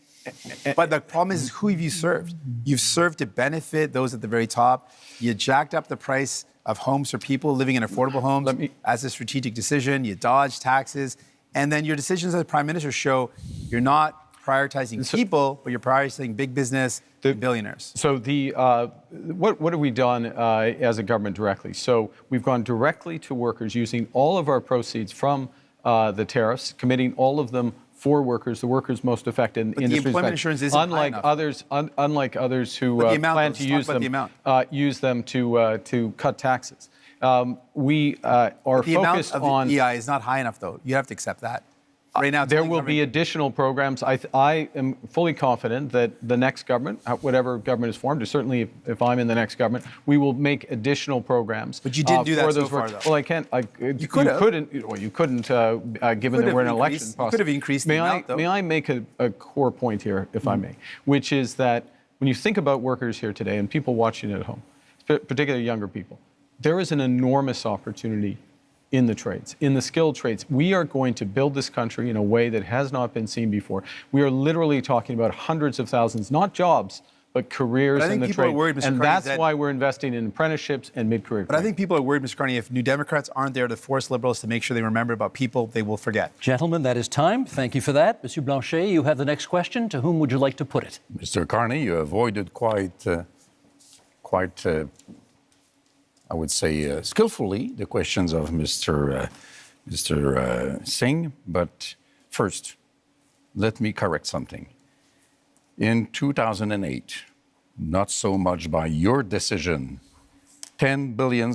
But the problem is, who have you served? You've served to benefit those at the very top. You jacked up the price of homes for people living in affordable homes as a strategic decision. You dodged taxes. And then your decisions as Prime Minister show you're not prioritizing people, but you're prioritizing big business and billionaires. So what have we done as a government directly? So we've gone directly to workers using all of our proceeds from the tariffs, committing all of them for workers, the workers most affected in But industries. the employment insurance isn't high enough. Unlike others who But the amount, plan though, to let's talk about use them to cut taxes. We are The amount focused of on. the EI is not high enough, though. You have to accept that. Right now, it's there only will covering- be additional programs. I am fully confident that the next government, whatever government is formed, or certainly if I'm in the next government, we will make additional programs. But you didn't do that for so those far, workers. though. Well, I can't. You could have. Couldn't. Well, you couldn't, given that we're in an election process. You could have increased the amount, though. May I make a core point here, if I may, which is that when you think about workers here today and people watching at home, particularly younger people, there is an enormous opportunity in the trades, in the skilled trades. We are going to build this country in a way that has not been seen before. We are literally talking about hundreds of thousands, not jobs, but careers But I in think the people are trade. worried, Mr. And Carney, that's that- why we're investing in apprenticeships and mid-career. But I think people are worried, Mr. Carney, if New Democrats aren't there to force Liberals to make sure they remember about people they will forget. Gentlemen, that is time. Thank you for that. Monsieur Blanchet, you have the next question. To whom would you like to put it? Mr. Carney, you avoided quite I would say, skillfully the questions of Mr. Singh. But first, let me correct something. In 2008, not so much by your decision, $10 billion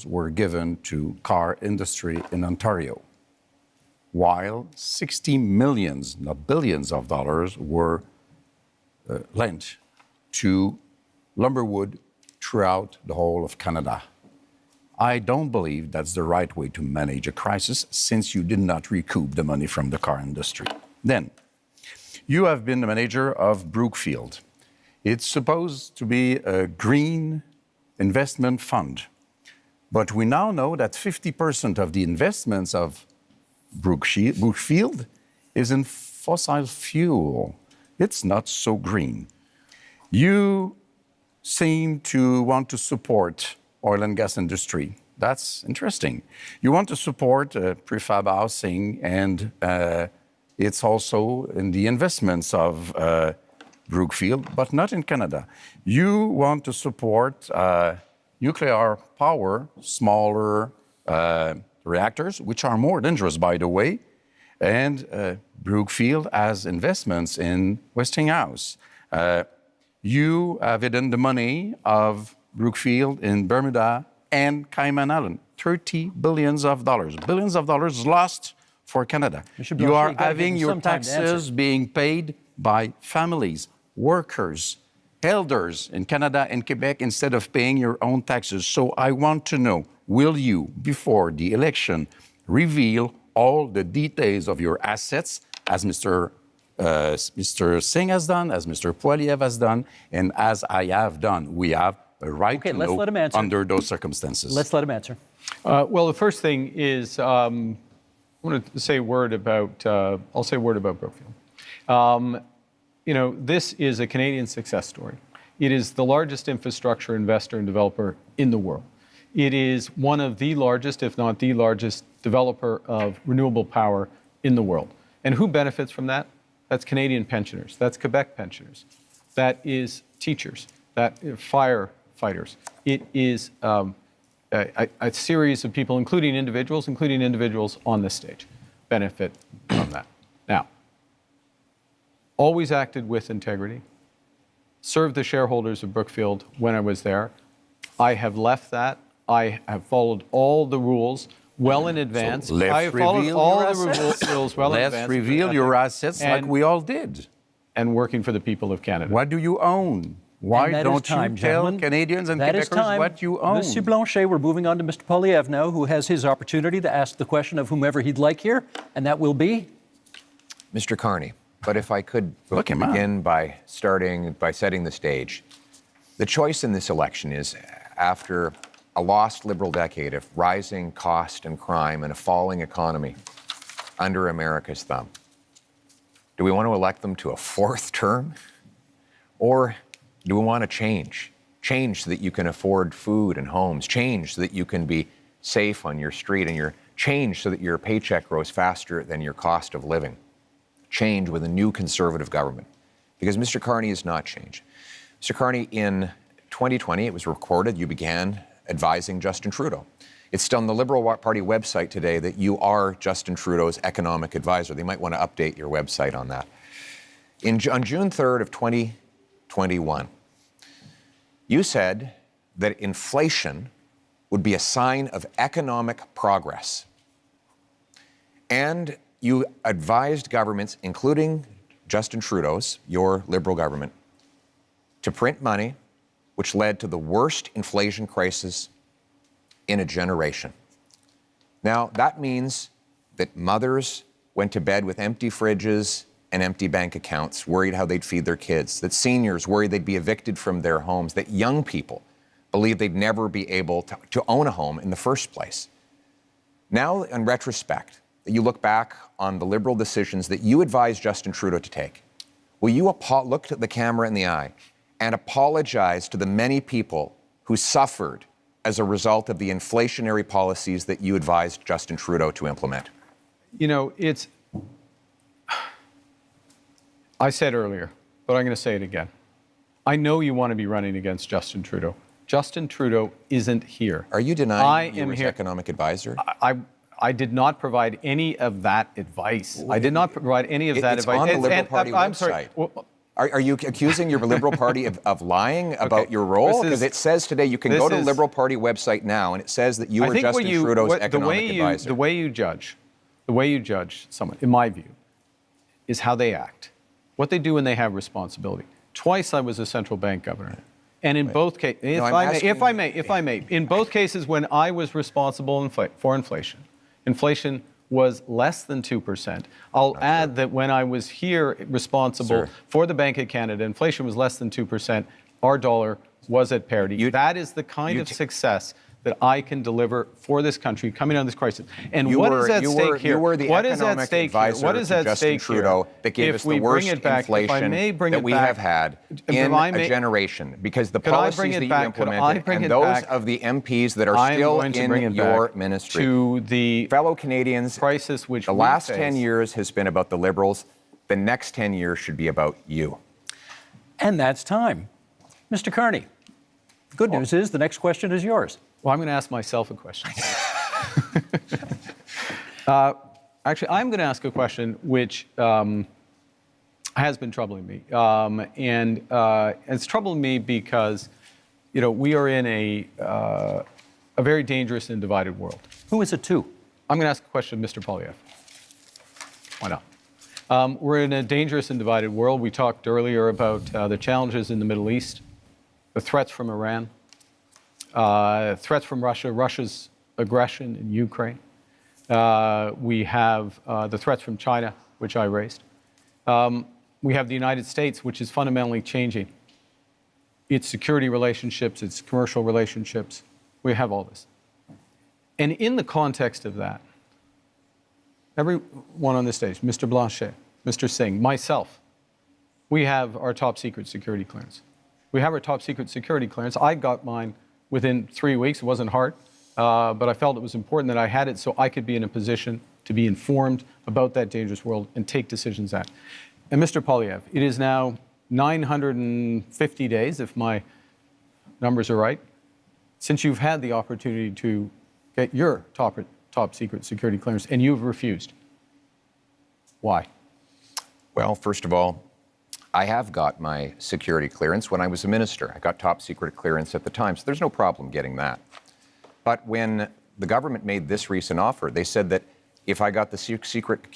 were given to car industry in Ontario. while 60 millions, not billions of dollars, were lent to lumberwood throughout the whole of Canada. I don't believe that's the right way to manage a crisis since you did not recoup the money from the car industry. Then, you have been the manager of Brookfield. It's supposed to be a green investment fund. But we now know that 50% of the investments of Brookfield is in fossil fuel. It's not so green. You seem to want to support oil and gas industry. That's interesting. You want to support prefab housing, and it's also in the investments of Brookfield, but not in Canada. You want to support nuclear power, smaller reactors, which are more dangerous, by the way, and Brookfield has investments in Westinghouse. You have hidden the money of Brookfield in Bermuda and Cayman Island, $30 billion. Billions of dollars lost for Canada. You are having your taxes being paid by families, workers, elders in Canada and Quebec instead of paying your own taxes. So I want to know, will you, before the election, reveal all the details of your assets, as Mr. Singh has done, as Mr. Poilievre has done, and as I have done? We have a right to know under those circumstances. Let's let him answer. Well, the first thing is, I want to say a word about, I'll say a word about Brookfield. You know, this is a Canadian success story. It is the largest infrastructure investor and developer in the world. It is one of the largest, if not the largest, developer of renewable power in the world. And who benefits from that? That's Canadian pensioners. That's Quebec pensioners. That is teachers. That is firefighters. It is a series of people, including individuals on this stage, benefit from that. Now, always acted with integrity, served the shareholders of Brookfield when I was there. I have left that. I have followed all the rules well in advance. So I have followed all the rules well in advance. Let's reveal your assets like we all did. And working for the people of Canada. What do you own? Why don't you tell Canadians and Quebecers what you own? Monsieur Blanchet, we're moving on to Mr. Poilievre now, who has his opportunity to ask the question of whomever he'd like here, and that will be? Mr. Carney. But if I could begin by setting the stage. The choice in this election is, after a lost Liberal decade of rising cost and crime and a falling economy under America's thumb, do we want to elect them to a fourth term? Or do we want to change? Change so that you can afford food and homes. Change so that you can be safe on your street, and change so that your paycheck grows faster than your cost of living. Change with a new Conservative government. Because Mr. Carney has not changed. Mr. Carney, in 2020, it was recorded, you began advising Justin Trudeau. It's still on the Liberal Party website today that you are Justin Trudeau's economic advisor. They might want to update your website on that. On June 3rd of 2021, you said that inflation would be a sign of economic progress. And you advised governments, including Justin Trudeau's, your Liberal government, to print money, which led to the worst inflation crisis in a generation. Now, that means that mothers went to bed with empty fridges and empty bank accounts, worried how they'd feed their kids, that seniors worried they'd be evicted from their homes, that young people believed they'd never be able to own a home in the first place. Now, in retrospect, you look back on the Liberal decisions that you advised Justin Trudeau to take. Will you look at the camera in the eye and apologize to the many people who suffered as a result of the inflationary policies that you advised Justin Trudeau to implement? You know, I said earlier, but I'm going to say it again. I know you want to be running against Justin Trudeau. Justin Trudeau isn't here. Are you denying you were his economic advisor? I did not provide any of that advice. I did not provide any of that advice. It's on the Liberal Party website. I'm sorry. Are you accusing your Liberal Party of lying about your role? Because it says today you can go to the Liberal Party website now, and it says that you were Justin Trudeau's economic advisor. The way you judge the way you judge someone, in my view, is how they act, what they do when they have responsibility. Twice I was a central bank governor. And in both cases, if I may, in both cases when I was responsible for inflation, inflation was less than 2%. I'll add that when I was here responsible for the Bank of Canada, inflation was less than 2%. Our dollar was at parity. That is the kind of success that I can deliver for this country coming out of this crisis. And what is at stake here? You were the economic advisor to Justin Trudeau that gave us the worst inflation that we have had in a generation, because the policies that you implemented and those of the MPs that are still in your ministry. To the fellow Canadians, crisis which the last 10 years has been about the Liberals. The next 10 years should be about you. And that's time. Mr. Carney, the good news is the next question is yours. Well, I'm going to ask myself a question. Actually, I'm going to ask a question which has been troubling me. And it's troubling me because, we are in a very dangerous and divided world. Who is it to? I'm going to ask a question of Mr. Poilievre. Why not? We're in a dangerous and divided world. We talked earlier about the challenges in the Middle East, the threats from Iran, threats from Russia, Russia's aggression in Ukraine. We have the threats from China, which I raised. We have the United States, which is fundamentally changing its security relationships, its commercial relationships. We have all this. And in the context of that, everyone on this stage, Mr. Blanchet, Mr. Singh, myself, we have our top secret security clearance. We have our top secret security clearance. I got mine within 3 weeks. It wasn't hard, but I felt it was important that I had it so I could be in a position to be informed about that dangerous world and take decisions at. And Mr. Poilievre, it is now 950 days, if my numbers are right, since you've had the opportunity to get your top secret security clearance, and you've refused. Why? Well, first of all, I have got my security clearance when I was a minister. I got top secret clearance at the time, so there's no problem getting that. But when the government made this recent offer, they said that if I got the secret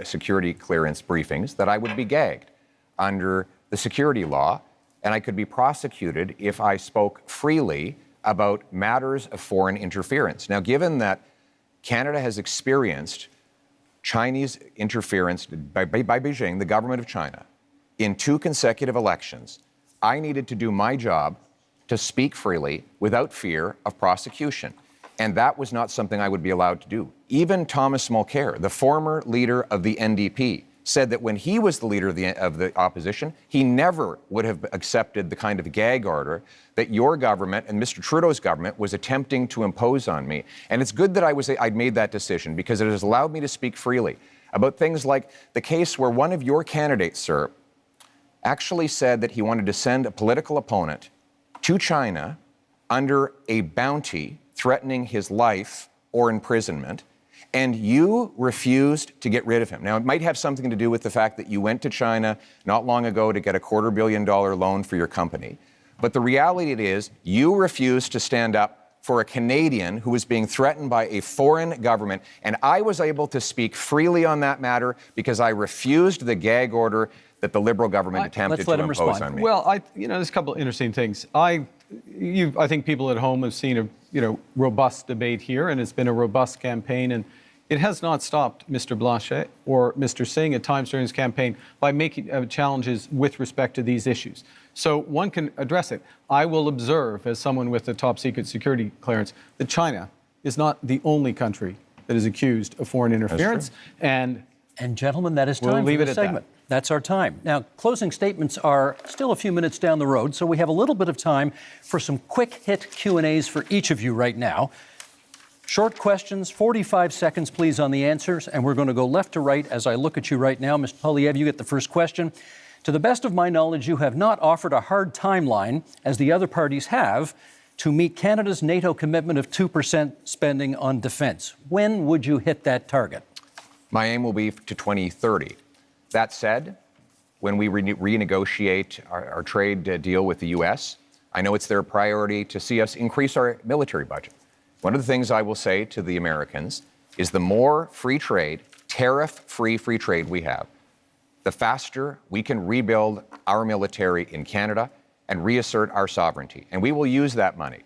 security clearance briefings, that I would be gagged under the security law, and I could be prosecuted if I spoke freely about matters of foreign interference. Now, given that Canada has experienced Chinese interference by Beijing, the government of China, in 2 consecutive elections, I needed to do my job to speak freely without fear of prosecution. And that was not something I would be allowed to do. Even Thomas Mulcair, the former leader of the NDP, said that when he was the leader of the opposition, he never would have accepted the kind of gag order that your government and Mr. Trudeau's government was attempting to impose on me. And it's good that I'd made that decision, because it has allowed me to speak freely about things like the case where one of your candidates, sir, actually said that he wanted to send a political opponent to China under a bounty threatening his life or imprisonment, and you refused to get rid of him. Now, it might have something to do with the fact that you went to China not long ago to get a $250 million loan for your company. But the reality is, you refused to stand up for a Canadian who was being threatened by a foreign government. And I was able to speak freely on that matter because I refused the gag order that the Liberal government attempted to impose on me. Well, there's a couple of interesting things. I think people at home have seen a robust debate here, and it's been a robust campaign, and it has not stopped Mr. Blanchet or Mr. Singh at times during his campaign by making challenges with respect to these issues. So one can address it. I will observe, as someone with a top secret security clearance, that China is not the only country that is accused of foreign interference. And gentlemen, that is time we'll leave for it this at segment. That's our time. Now, closing statements are still a few minutes down the road, so we have a little bit of time for some quick hit Q&As for each of you right now. Short questions, 45 seconds, please, on the answers, and we're going to go left to right as I look at you right now. Mr. Poilievre, you get the first question. To the best of my knowledge, you have not offered a hard timeline, as the other parties have, to meet Canada's NATO commitment of 2% spending on defence. When would you hit that target? My aim will be to 2030. That said, when we renegotiate our trade deal with the U.S., I know it's their priority to see us increase our military budget. One of the things I will say to the Americans is the more free trade tariff-free free trade we have, the faster we can rebuild our military in Canada and reassert our sovereignty. And we will use that money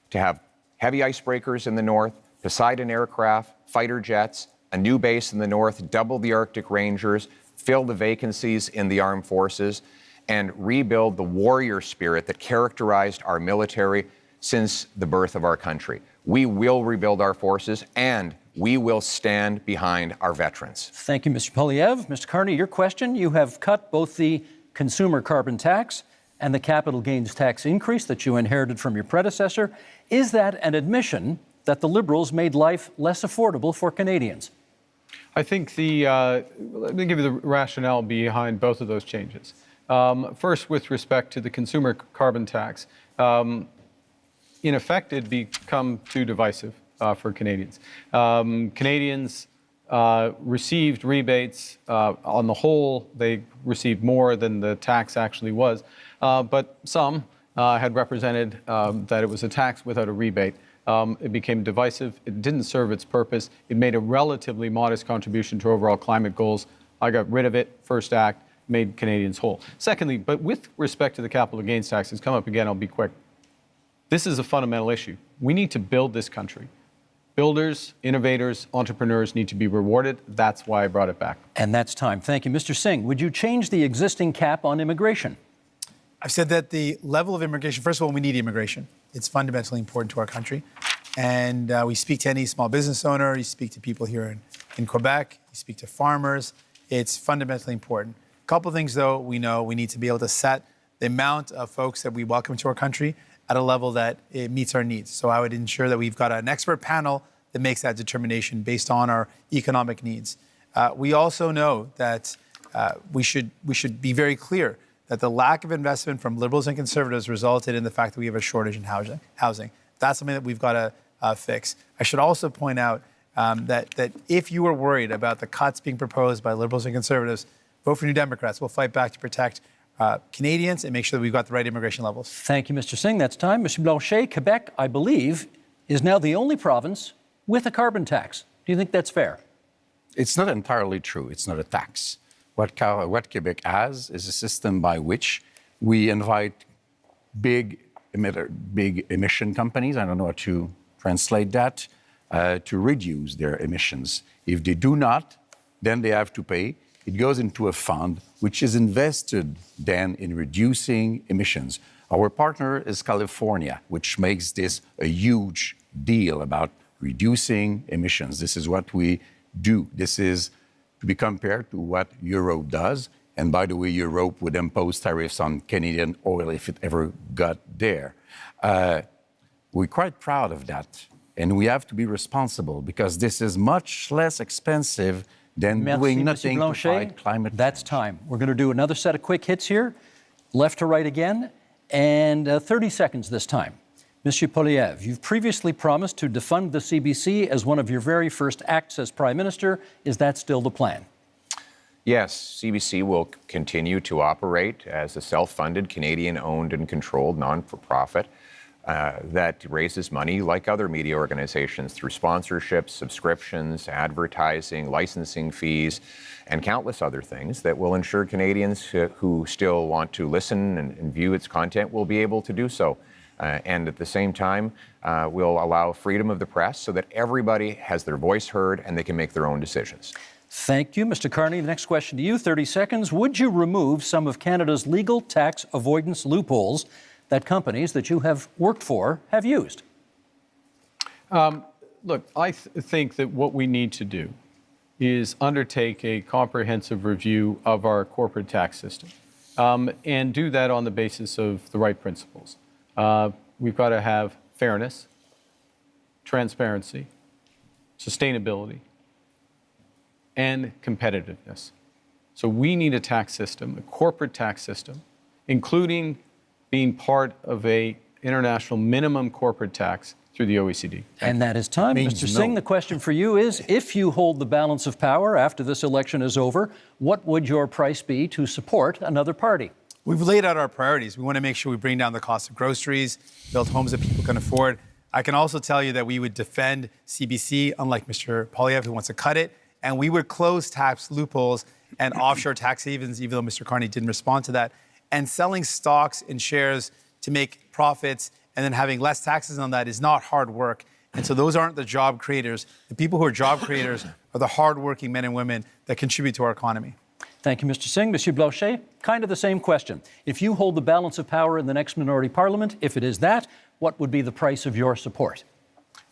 to have heavy icebreakers in the north, Poseidon aircraft, fighter jets, a new base in the north, double the Arctic Rangers, fill the vacancies in the armed forces, and rebuild the warrior spirit that characterized our military since the birth of our country. We will rebuild our forces, and we will stand behind our veterans. Thank you, Mr. Poilievre. Mr. Carney, your question. You have cut both the consumer carbon tax and the capital gains tax increase that you inherited from your predecessor. Is that an admission that the Liberals made life less affordable for Canadians? I think let me give you the rationale behind both of those changes. First, with respect to the consumer carbon tax, in effect, it become too divisive for Canadians. Canadians received rebates. On the whole, they received more than the tax actually was. But some had represented that it was a tax without a rebate. It became divisive. It didn't serve its purpose. It made a relatively modest contribution to overall climate goals. I got rid of it. First act made Canadians whole. Secondly, but with respect to the capital gains tax, it's come up again, I'll be quick. This is a fundamental issue. We need to build this country. Builders, innovators, entrepreneurs need to be rewarded. That's why I brought it back. And that's time. Thank you. Mr. Singh, would you change the existing cap on immigration? I've said that the level of immigration, first of all, we need immigration. It's fundamentally important to our country. And we speak to any small business owner, you speak to people here in Quebec, you speak to farmers. It's fundamentally important. A couple of things, though, we know we need to be able to set the amount of folks that we welcome to our country at a level that it meets our needs. So I would ensure that we've got an expert panel that makes that determination based on our economic needs. We also know that we should be very clear that the lack of investment from Liberals and Conservatives resulted in the fact that we have a shortage in housing. That's something that we've got to fix. I should also point out that if you are worried about the cuts being proposed by Liberals and Conservatives, vote for New Democrats. We'll fight back to protect Canadians and make sure that we've got the right immigration levels. Thank you, Mr. Singh. That's time. Mr. Blanchet, Quebec, I believe, is now the only province with a carbon tax. Do you think that's fair? It's not entirely true. It's not a tax. What Quebec has is a system by which we invite big emission companies, I don't know how to translate that, to reduce their emissions. If they do not, then they have to pay. It goes into a fund which is invested then in reducing emissions. Our partner is California, which makes this a huge deal about reducing emissions. This is what we do. This is to be compared to what Europe does. And by the way, Europe would impose tariffs on Canadian oil if it ever got there. We're quite proud of that. And we have to be responsible because this is much less expensive than doing nothing to fight climate change. That's time. We're going to do another set of quick hits here, left to right again, and 30 seconds this time. Monsieur Poilievre, you've previously promised to defund the CBC as one of your very first acts as Prime Minister. Is that still the plan? Yes, CBC will continue to operate as a self-funded, Canadian-owned and controlled non-for-profit that raises money like other media organizations through sponsorships, subscriptions, advertising, licensing fees, and countless other things that will ensure Canadians who still want to listen and view its content will be able to do so. And at the same time, we'll allow freedom of the press so that everybody has their voice heard and they can make their own decisions. Thank you, Mr. Carney. The next question to you, 30 seconds. Would you remove some of Canada's legal tax avoidance loopholes that companies that you have worked for have used? Look, I think that what we need to do is undertake a comprehensive review of our corporate tax system and do that on the basis of the right principles. We've got to have fairness, transparency, sustainability, and competitiveness. So we need a tax system, a corporate tax system, including being part of an international minimum corporate tax through the OECD. And that is time. Mr. Singh, the question for you is, if you hold the balance of power after this election is over, what would your price be to support another party? We've laid out our priorities. We want to make sure we bring down the cost of groceries, build homes that people can afford. I can also tell you that we would defend CBC, unlike Mr. Poilievre, who wants to cut it, and we would close tax loopholes and offshore tax havens, even though Mr. Carney didn't respond to that, and selling stocks and shares to make profits and then having less taxes on that is not hard work. And so those aren't the job creators. The people who are job creators are the hardworking men and women that contribute to our economy. Thank you, Mr. Singh. Monsieur Blanchet, kind of the same question. If you hold the balance of power in the next minority parliament, if it is that, what would be the price of your support?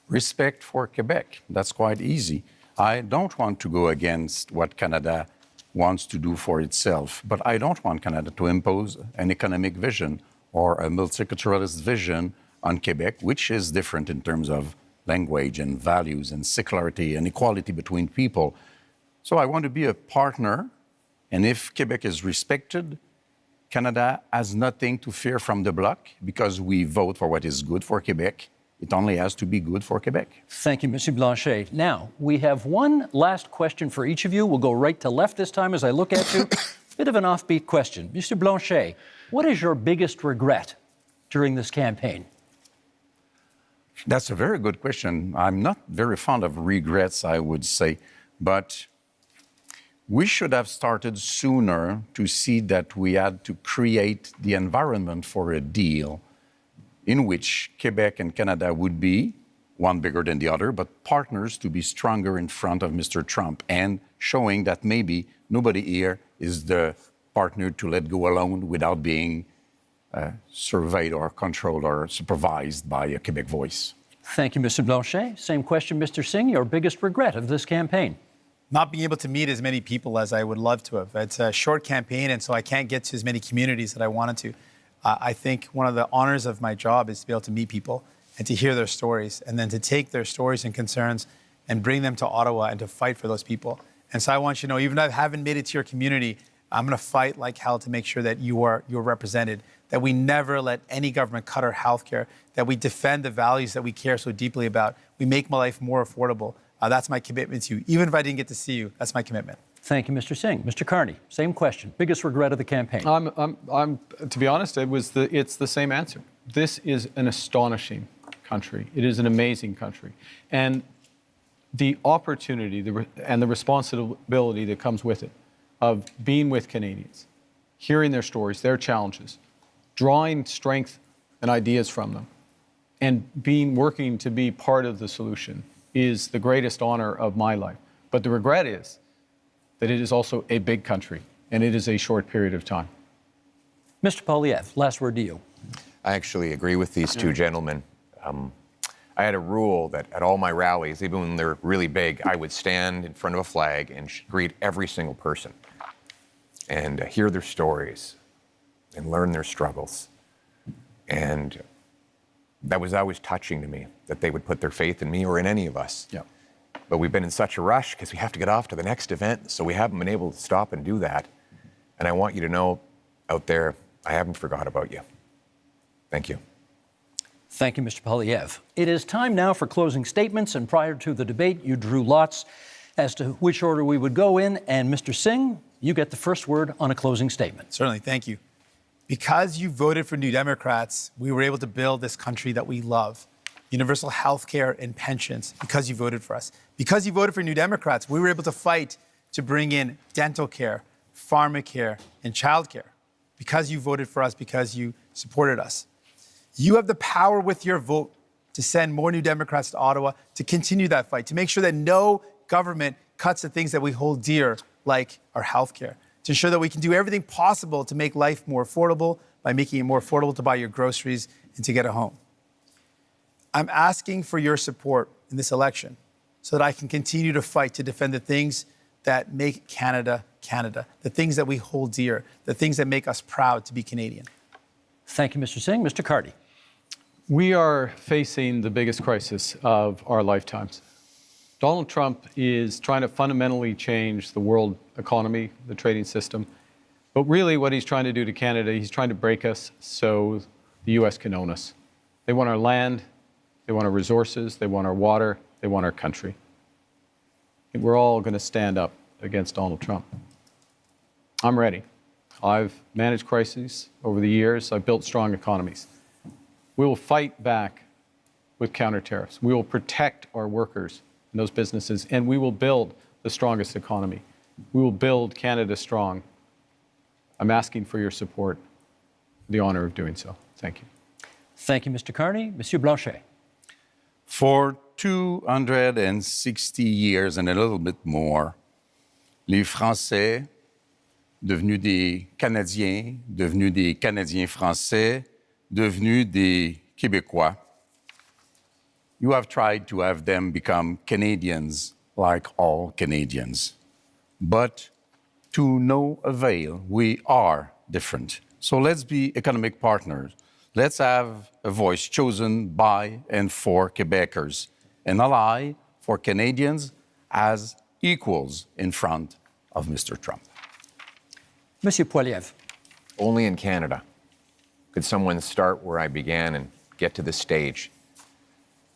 Respect for Quebec. That's quite easy. I don't want to go against what Canada wants to do for itself, but I don't want Canada to impose an economic vision or a multiculturalist vision on Quebec, which is different in terms of language and values and secularity and equality between people. So I want to be a partner, and if Quebec is respected, Canada has nothing to fear from the Bloc because we vote for what is good for Quebec. It only has to be good for Quebec. Thank you, Monsieur Blanchet. Now, we have one last question for each of you. We'll go right to left this time as I look at you. Bit of an offbeat question. Monsieur Blanchet, what is your biggest regret during this campaign? That's a very good question. I'm not very fond of regrets, I would say, but we should have started sooner to see that we had to create the environment for a deal in which Quebec and Canada would be, one bigger than the other, but partners to be stronger in front of Mr. Trump and showing that maybe nobody here is the partner to let go alone without being surveyed or controlled or supervised by a Quebec voice. Thank you, Mr. Blanchet. Same question, Mr. Singh. Your biggest regret of this campaign? Not being able to meet as many people as I would love to have. It's a short campaign, and so I can't get to as many communities that I wanted to. I think one of the honors of my job is to be able to meet people and to hear their stories, and then to take their stories and concerns and bring them to Ottawa and to fight for those people. And so I want you to know, even if I haven't made it to your community, I'm going to fight like hell to make sure that you're represented, that we never let any government cut our health care, that we defend the values that we care so deeply about. We make my life more affordable. That's my commitment to you. Even if I didn't get to see you, that's my commitment. Thank you, Mr. Singh. Mr. Carney, same question. Biggest regret of the campaign? To be honest, it's the same answer. This is an astonishing country. It is an amazing country. And the opportunity and the responsibility that comes with it of being with Canadians, hearing their stories, their challenges, drawing strength and ideas from them, and working to be part of the solution is the greatest honor of my life. But the regret is that it is also a big country, and it is a short period of time. Mr. Poilievre, last word to you. I actually agree with these two gentlemen. I had a rule that at all my rallies, even when they're really big, I would stand in front of a flag and greet every single person and hear their stories and learn their struggles. And that was always touching to me, that they would put their faith in me or in any of us. Yeah. But we've been in such a rush because we have to get off to the next event, so we haven't been able to stop and do that. And I want you to know out there, I haven't forgot about you. Thank you. Thank you, Mr. Poilievre. It is time now for closing statements, and prior to the debate, you drew lots as to which order we would go in, and Mr. Singh, you get the first word on a closing statement. Certainly, thank you. Because you voted for New Democrats, we were able to build this country that we love. Universal health care and pensions, because you voted for us. Because you voted for New Democrats, we were able to fight to bring in dental care, pharmacare, and childcare. Because you voted for us, because you supported us. You have the power with your vote to send more New Democrats to Ottawa, to continue that fight, to make sure that no government cuts the things that we hold dear, like our health care, to ensure that we can do everything possible to make life more affordable by making it more affordable to buy your groceries and to get a home. I'm asking for your support in this election so that I can continue to fight to defend the things that make Canada, Canada, the things that we hold dear, the things that make us proud to be Canadian. Thank you, Mr. Singh. Mr. Carney. We are facing the biggest crisis of our lifetimes. Donald Trump is trying to fundamentally change the world economy, the trading system. But really what he's trying to do to Canada, he's trying to break us so the U.S. can own us. They want our land, they want our resources, they want our water, they want our country. And we're all going to stand up against Donald Trump. I'm ready. I've managed crises over the years. I've built strong economies. We will fight back with counter tariffs. We will protect our workers and those businesses, and we will build the strongest economy. We will build Canada strong. I'm asking for your support, the honor of doing so. Thank you. Thank you, Mr. Carney. Monsieur Blanchet. For 260 years and a little bit more, les Français, devenus des Canadiens, devenus des Canadiens français, devenus des Québécois, you have tried to have them become Canadians like all Canadians. But to no avail, we are different. So let's be economic partners. Let's have a voice chosen by and for Quebecers, an ally for Canadians as equals in front of Mr. Trump. Monsieur Poilievre. Only in Canada could someone start where I began and get to this stage.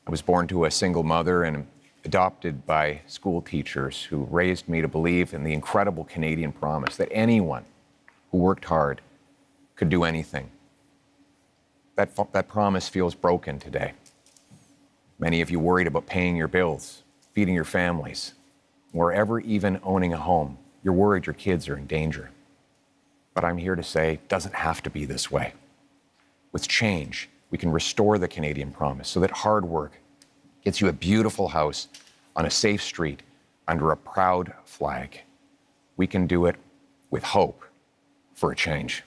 I was born to a single mother and adopted by school teachers who raised me to believe in the incredible Canadian promise that anyone who worked hard could do anything. That promise feels broken today. Many of you worried about paying your bills, feeding your families, or ever even owning a home. You're worried your kids are in danger. But I'm here to say it doesn't have to be this way. With change, we can restore the Canadian promise so that hard work gets you a beautiful house on a safe street under a proud flag. We can do it with hope for a change.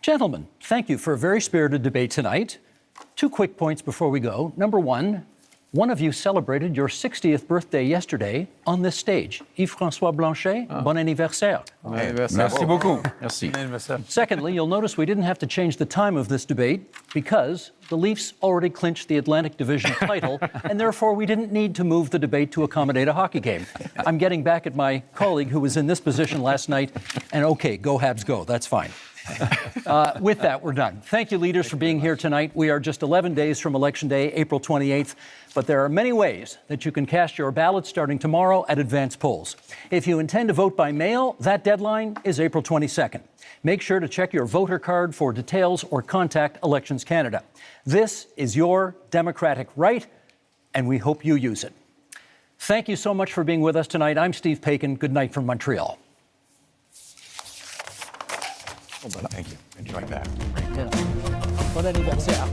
Gentlemen, thank you for a very spirited debate tonight. 2 quick points before we go. Number one of you celebrated your 60th birthday yesterday on this stage. Yves-François Blanchet, bon anniversaire. Bon anniversaire. Merci beaucoup. Merci. Secondly, you'll notice we didn't have to change the time of this debate because the Leafs already clinched the Atlantic Division title, and therefore we didn't need to move the debate to accommodate a hockey game. I'm getting back at my colleague who was in this position last night, and okay, go Habs go, that's fine. With that, we're done. Thank you, leaders, for being here tonight. We are just 11 days from Election Day, April 28th, but there are many ways that you can cast your ballot starting tomorrow at advance polls. If you intend to vote by mail, that deadline is April 22nd. Make sure to check your voter card for details or contact Elections Canada. This is your democratic right, and we hope you use it. Thank you so much for being with us tonight. I'm Steve Paikin. Good night from Montreal. Thank you. Enjoyed that. Bon anniversaire.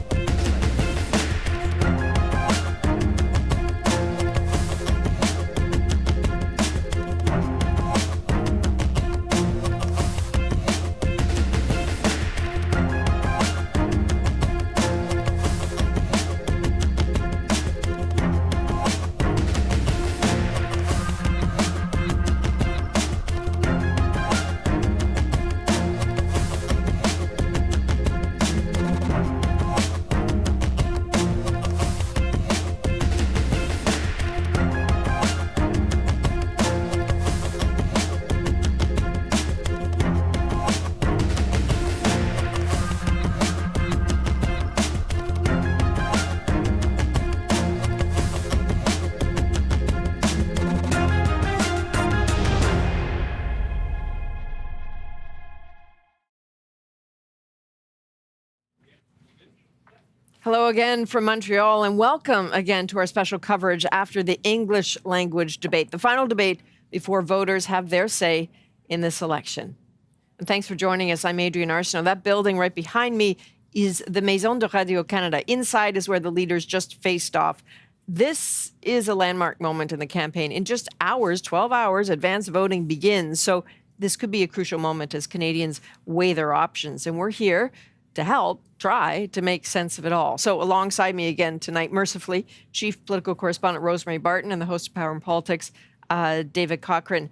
Hello again from Montreal, and welcome again to our special coverage after the English language debate, the final debate before voters have their say in this election. And thanks for joining us. I'm Adrienne Arsenault. That building right behind me is the Maison de Radio-Canada. Inside is where the leaders just faced off. This is a landmark moment in the campaign. In just hours, 12 hours, advance voting begins. So this could be a crucial moment as Canadians weigh their options. And we're here to help try to make sense of it all. So alongside me again tonight, mercifully, Chief Political Correspondent Rosemary Barton and the host of Power and Politics, David Cochrane.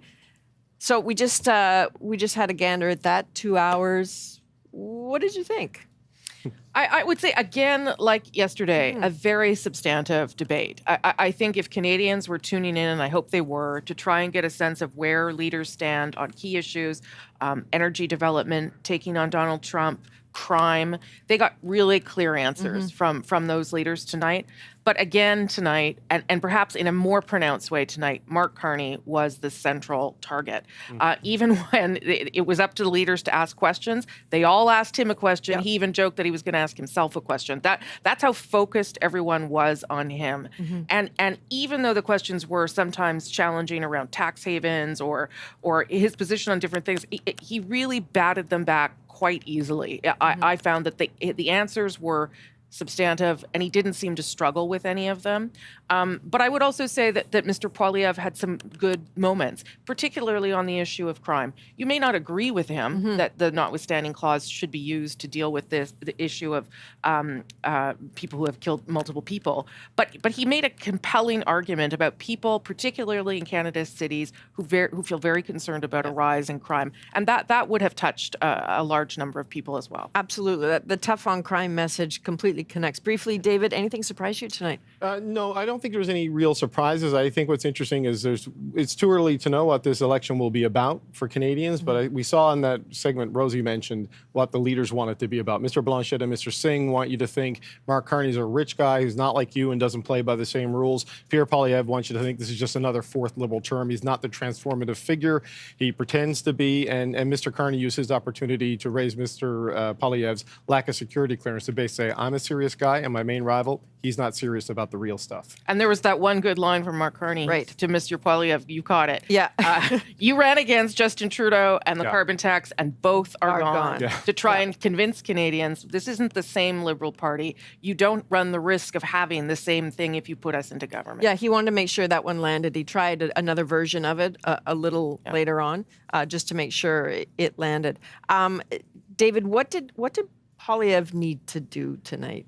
So we just had a gander at that, 2 hours. What did you think? I would say, again, like yesterday, a very substantive debate. I think if Canadians were tuning in, and I hope they were, to try and get a sense of where leaders stand on key issues, energy development, taking on Donald Trump, crime, they got really clear answers from those leaders tonight. But again tonight, and perhaps in a more pronounced way tonight, Mark Carney was the central target. Even when it was up to the leaders to ask questions, they all asked him a question. Yep. He even joked that he was going to ask himself a question. That's how focused everyone was on him. And even though the questions were sometimes challenging around tax havens or his position on different things, he really batted them back quite easily. I found that the answers were substantive, and he didn't seem to struggle with any of them. But I would also say that Mr. Poilievre had some good moments, particularly on the issue of crime. You may not agree with him that the notwithstanding clause should be used to deal with the issue of people who have killed multiple people, but he made a compelling argument about people, particularly in Canada's cities, who feel very concerned about a rise in crime, and that would have touched a large number of people as well. Absolutely. The tough on crime message completely connects. Briefly, David, anything surprise you tonight? No, I don't think there was any real surprises. I think what's interesting is it's too early to know what this election will be about for Canadians, but we saw in that segment Rosie mentioned what the leaders want it to be about. Mr. Blanchet and Mr. Singh want you to think Mark Carney's a rich guy who's not like you and doesn't play by the same rules. Pierre Poilievre wants you to think this is just another fourth Liberal term. He's not the transformative figure he pretends to be, and Mr. Carney used his opportunity to raise Mr. Poilievre's lack of security clearance to basically say, I'm a serious guy, and my main rival, he's not serious about the real stuff. And there was that one good line from Mark Carney to Mr. Poilievre. You caught it. Yeah. You ran against Justin Trudeau and the carbon tax, and both are gone. To try and convince Canadians this isn't the same Liberal Party. You don't run the risk of having the same thing if you put us into government. Yeah, he wanted to make sure that one landed. He tried another version of it a little later on, just to make sure it landed. David, what did Poilievre need to do tonight?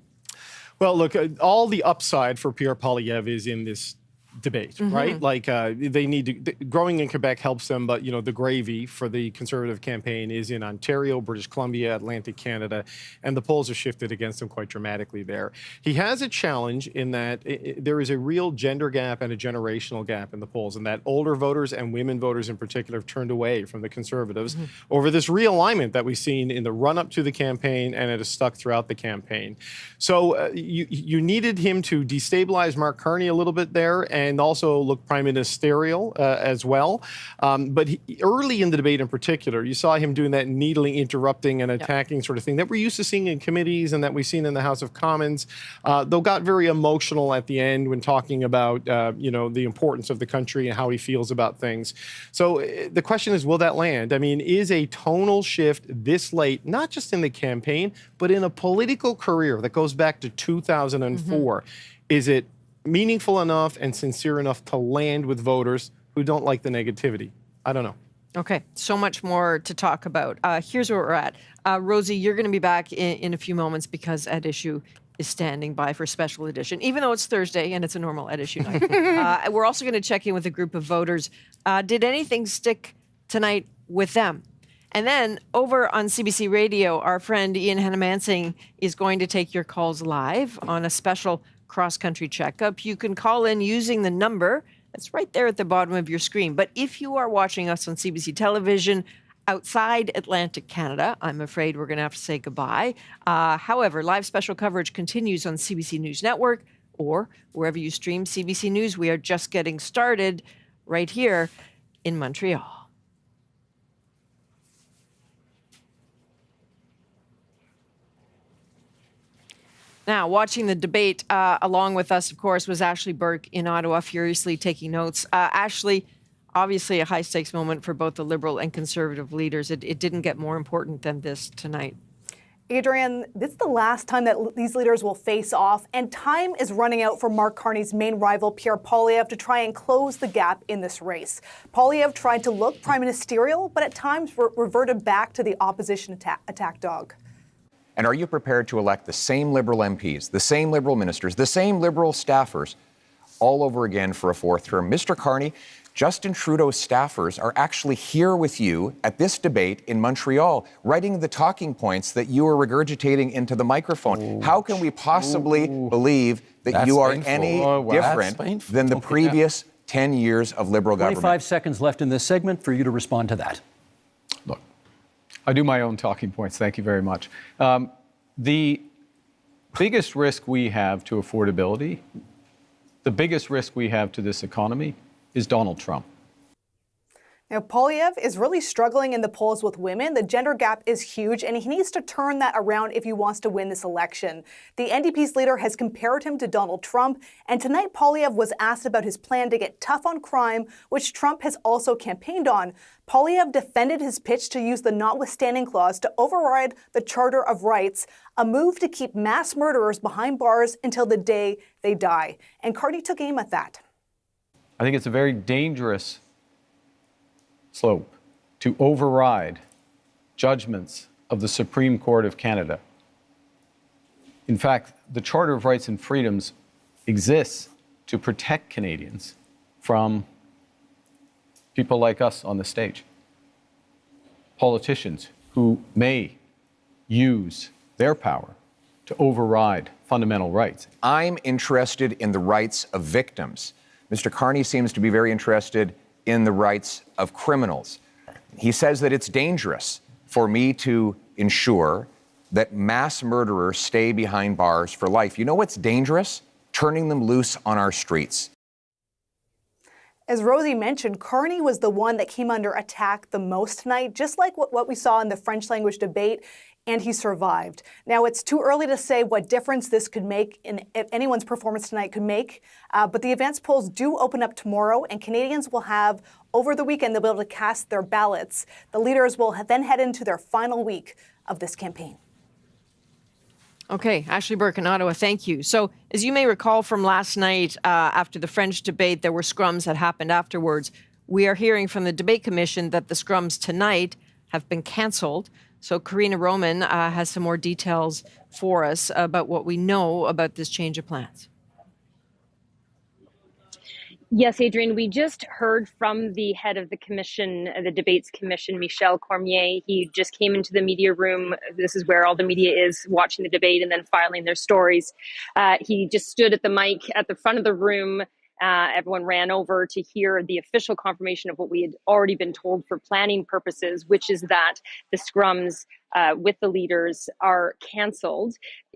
Well, look, all the upside for Pierre Poilievre is in this debate, right? Like they need to, growing in Quebec helps them, but the gravy for the Conservative campaign is in Ontario, British Columbia, Atlantic Canada, and the polls have shifted against him quite dramatically there. He has a challenge in that there is a real gender gap and a generational gap in the polls, and that older voters and women voters in particular have turned away from the Conservatives over this realignment that we've seen in the run-up to the campaign, and it has stuck throughout the campaign. So you needed him to destabilize Mark Carney a little bit there, and also look prime ministerial as well. But early in the debate in particular, you saw him doing that needling, interrupting, and attacking sort of thing that we're used to seeing in committees and that we've seen in the House of Commons, though got very emotional at the end when talking about, the importance of the country and how he feels about things. So the question is, will that land? I mean, is a tonal shift this late, not just in the campaign, but in a political career that goes back to 2004, is it meaningful enough and sincere enough to land with voters who don't like the negativity? I don't know. Okay, so much more to talk about. Here's where we're at. Rosie, you're going to be back in a few moments because Ed Issue is standing by for special edition, even though it's Thursday and it's a normal Ed Issue night. We're also going to check in with a group of voters. Did anything stick tonight with them? And then over on CBC Radio, our friend Ian Hannamansing is going to take your calls live on a special cross-country checkup. You can call in using the number that's right there at the bottom of your screen. But if you are watching us on CBC Television outside Atlantic Canada, I'm afraid we're going to have to say goodbye. However, live special coverage continues on CBC News Network or wherever you stream CBC News. We are just getting started right here in Montreal. Now, watching the debate along with us, of course, was Ashley Burke in Ottawa, furiously taking notes. Ashley, obviously a high-stakes moment for both the Liberal and Conservative leaders. It didn't get more important than this tonight. Adrienne, this is the last time that these leaders will face off, and time is running out for Mark Carney's main rival, Pierre Poilievre, to try and close the gap in this race. Poilievre tried to look prime ministerial, but at times reverted back to the opposition attack dog. And are you prepared to elect the same Liberal MPs, the same Liberal ministers, the same Liberal staffers all over again for a fourth term? Mr. Carney, Justin Trudeau's staffers are actually here with you at this debate in Montreal, writing the talking points that you are regurgitating into the microphone. How can we possibly believe that you are any different than the previous 10 years of Liberal government? 25 seconds left in this segment for you to respond to that. Look, I do my own talking points. Thank you very much. The biggest risk we have to affordability The biggest risk we have to this economy is Donald Trump. Now, Poilievre is really struggling in the polls with women. The gender gap is huge, and he needs to turn that around if he wants to win this election. The NDP's leader has compared him to Donald Trump, and tonight Poilievre was asked about his plan to get tough on crime, which Trump has also campaigned on. Poilievre defended his pitch to use the notwithstanding clause to override the Charter of Rights, a move to keep mass murderers behind bars until the day they die. And Carney took aim at that. I think it's a very dangerous slope to override judgments of the Supreme Court of Canada. In fact, the Charter of Rights and Freedoms exists to protect Canadians from people like us on the stage, politicians who may use their power to override fundamental rights. I'm interested in the rights of victims. Mr. Carney seems to be very interested in the rights of criminals. He says that it's dangerous for me to ensure that mass murderers stay behind bars for life. You know what's dangerous? Turning them loose on our streets. As Rosie mentioned, Carney was the one that came under attack the most tonight, just like what we saw in the French language debate, and he survived. Now, it's too early to say what difference this could make in anyone's performance tonight could make, but the advanced polls do open up tomorrow, and Canadians will have, over the weekend, they'll be able to cast their ballots. The leaders will then head into their final week of this campaign. Okay, Ashley Burke in Ottawa, thank you. So, as you may recall from last night, after the French debate, there were scrums that happened afterwards. We are hearing from the Debate Commission that the scrums tonight have been cancelled. So Karina Roman has some more details for us about what we know about this change of plans. Yes, Adrienne, we just heard from the head of the commission, the debates commission, Michel Cormier. He just came into the media room. This is where all the media is, watching the debate and then filing their stories. He just stood at the mic at the front of the room. Everyone ran over to hear the official confirmation of what we had already been told for planning purposes, which is that the scrums with the leaders are canceled.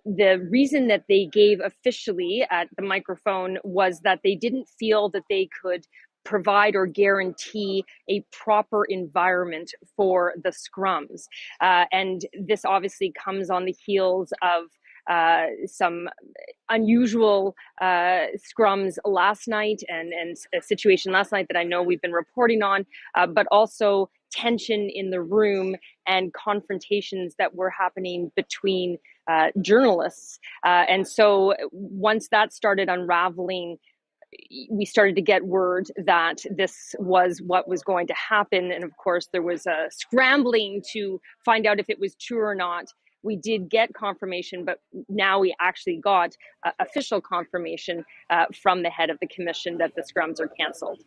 The reason that they gave officially at the microphone was that they didn't feel that they could provide or guarantee a proper environment for the scrums. And this obviously comes on the heels of some unusual scrums last night and a situation last night that I know we've been reporting on, but also tension in the room and confrontations that were happening between journalists. And so once that started unraveling, we started to get word that this was what was going to happen. And of course, there was a scrambling to find out if it was true or not. We did get confirmation, but now we actually got official confirmation from the head of the commission that the scrums are canceled.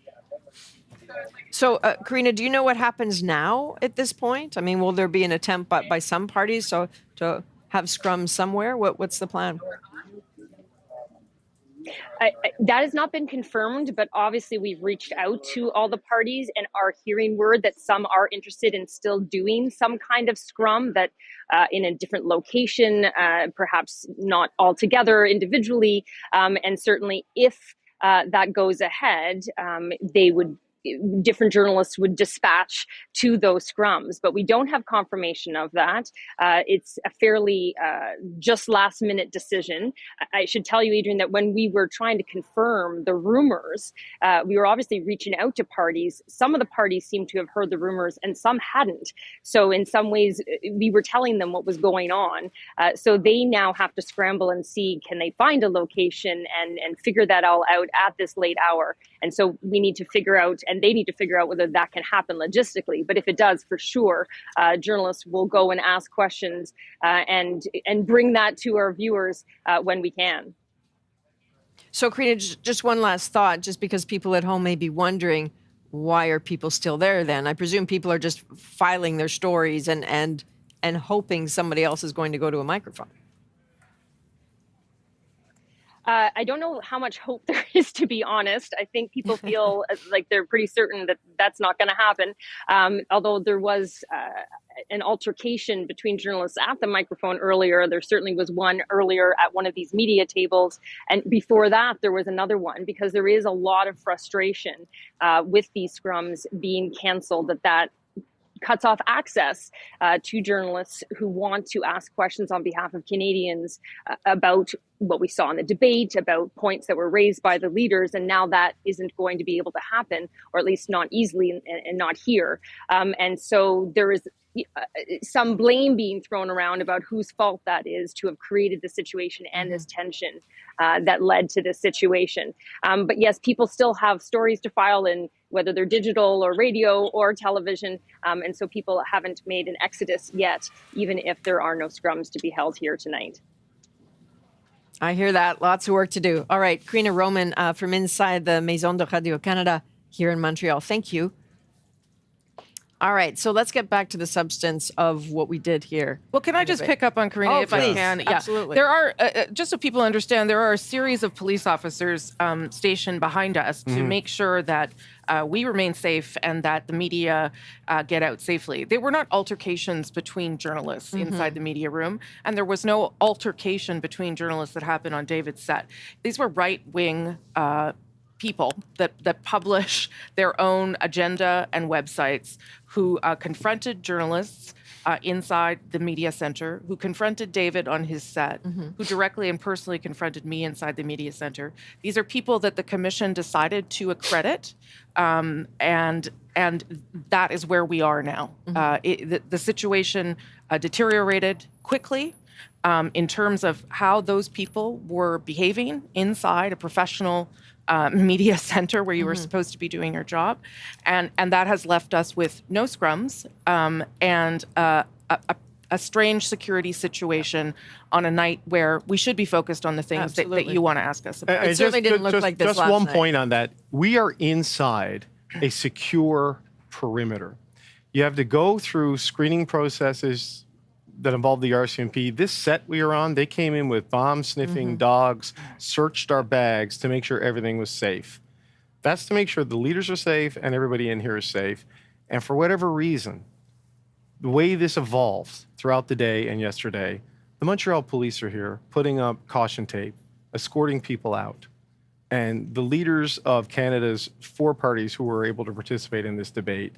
So, Karina, do you know what happens now at this point? I mean, will there be an attempt by some parties to have scrums somewhere? What's the plan? That has not been confirmed, but obviously we've reached out to all the parties and are hearing word that some are interested in still doing some kind of scrum that in a different location, perhaps not all together individually. And certainly if that goes ahead, different journalists would dispatch to those scrums, but we don't have confirmation of that. It's a fairly just last minute decision. I should tell you, Adrienne, that when we were trying to confirm the rumors, we were obviously reaching out to parties. Some of the parties seemed to have heard the rumors and some hadn't. So in some ways, we were telling them what was going on. So they now have to scramble and see, can they find a location and figure that all out at this late hour. And so we need to figure out, and they need to figure out whether that can happen logistically. But if it does, for sure, journalists will go and ask questions and bring that to our viewers when we can. So, Karina, just one last thought, just because people at home may be wondering, why are people still there then? I presume people are just filing their stories and hoping somebody else is going to go to a microphone. I don't know how much hope there is, to be honest. I think people feel like they're pretty certain that that's not going to happen. Although there was an altercation between journalists at the microphone earlier. There certainly was one earlier at one of these media tables. And before that, there was another one, because there is a lot of frustration with these scrums being canceled, that cuts off access to journalists who want to ask questions on behalf of Canadians about what we saw in the debate, about points that were raised by the leaders, and now that isn't going to be able to happen, or at least not easily and not here. And so there is some blame being thrown around about whose fault that is to have created the situation and this tension that led to this situation. But yes, people still have stories to file in, whether they're digital or radio or television. And so people haven't made an exodus yet, even if there are no scrums to be held here tonight. I hear that. Lots of work to do. All right, Karina Roman from inside the Maison de Radio-Canada here in Montreal. Thank you. All right, so let's get back to the substance of what we did here. Well, can I just pick up on Karina, if I can? Yeah. Absolutely. There are, just so people understand, there are a series of police officers stationed behind us to make sure that we remain safe and that the media get out safely. They were not altercations between journalists inside the media room, and there was no altercation between journalists that happened on David's set. These were right-wing people that publish their own agenda and websites who confronted journalists inside the media center, who confronted David on his set, who directly and personally confronted me inside the media center. These are people that the commission decided to accredit, and that is where we are now. The situation deteriorated quickly in terms of how those people were behaving inside a professional media center where you were supposed to be doing your job. And that has left us with no scrums and a strange security situation on a night where we should be focused on the things that you want to ask us about. It certainly didn't look like this Just last one night. point on that. We are inside a secure perimeter. You have to go through screening processes that involved the RCMP. This set we were on, they came in with bomb-sniffing dogs, searched our bags to make sure everything was safe. That's to make sure the leaders are safe and everybody in here is safe. And for whatever reason, the way this evolved throughout the day and yesterday, the Montreal police are here putting up caution tape, escorting people out. And the leaders of Canada's 4 parties who were able to participate in this debate,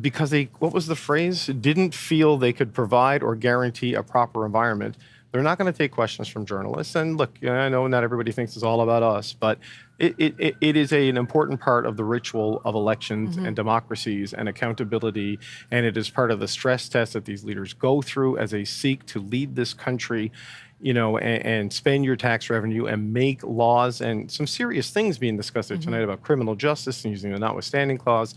because they, what was the phrase? Didn't feel they could provide or guarantee a proper environment. They're not going to take questions from journalists. And look, I know not everybody thinks it's all about us, but it is an important part of the ritual of elections and democracies and accountability. And it is part of the stress test that these leaders go through as they seek to lead this country, you know, and spend your tax revenue and make laws, and some serious things being discussed there tonight about criminal justice and using the notwithstanding clause.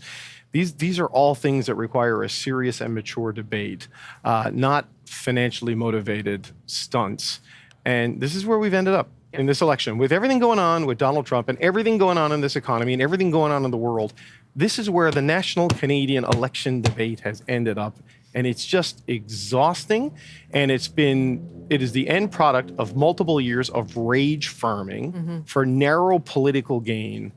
These are all things that require a serious and mature debate, not financially motivated stunts. And this is where we've ended up in this election. With everything going on with Donald Trump and everything going on in this economy and everything going on in the world, this is where the national Canadian election debate has ended up. And it's just exhausting. And it is the end product of multiple years of rage farming for narrow political gain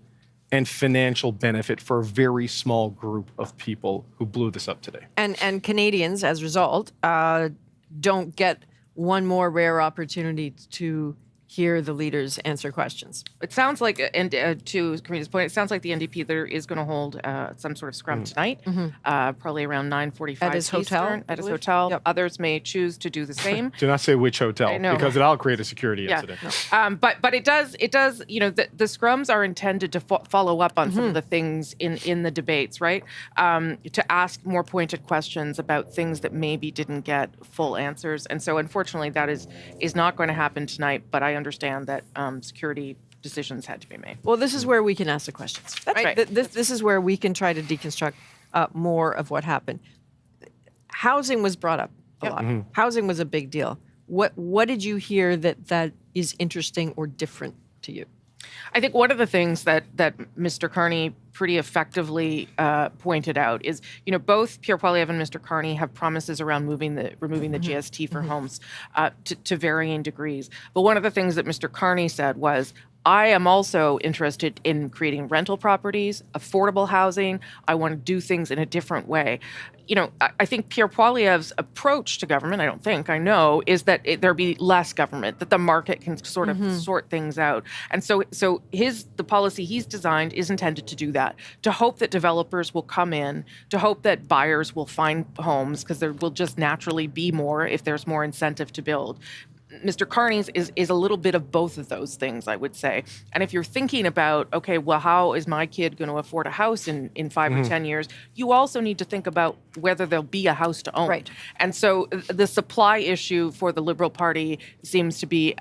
and financial benefit for a very small group of people who blew this up today. And Canadians, as a result, don't get one more rare opportunity to hear the leaders answer questions. It sounds like, and to Karina's point, it sounds like the NDP there is going to hold some sort of scrum tonight, probably around 9:45 At his hotel, Eastern, I at his believe. hotel. Yep. Others may choose to do the same. Do not say which hotel, I know. because it'll create a security incident. But it does, you know, the scrums are intended to follow up on some of the things in the debates, right? To ask more pointed questions about things that maybe didn't get full answers. And so unfortunately that is not going to happen tonight, but I understand that security decisions had to be made. Well, this is where we can ask the questions. That's right. This is where we can try to deconstruct more of what happened. Housing was brought up a lot. Housing was a big deal. What did you hear that is interesting or different to you? I think one of the things that Mr. Carney pretty effectively pointed out is, both Pierre Poilievre and Mr. Carney have promises around removing the GST for homes to varying degrees. But one of the things that Mr. Carney said was, I am also interested in creating rental properties, affordable housing. I want to do things in a different way. I think Pierre Poilievre's approach to government, I know, is that there be less government, that the market can sort of sort things out. And so the policy he's designed is intended to do that, to hope that developers will come in, to hope that buyers will find homes, because there will just naturally be more if there's more incentive to build. Mr. Carney's is a little bit of both of those things, I would say. And if you're thinking about, okay, well, how is my kid going to afford a house in 5 or 10 years? You also need to think about whether there'll be a house to own. Right. And so the supply issue for the Liberal Party seems to be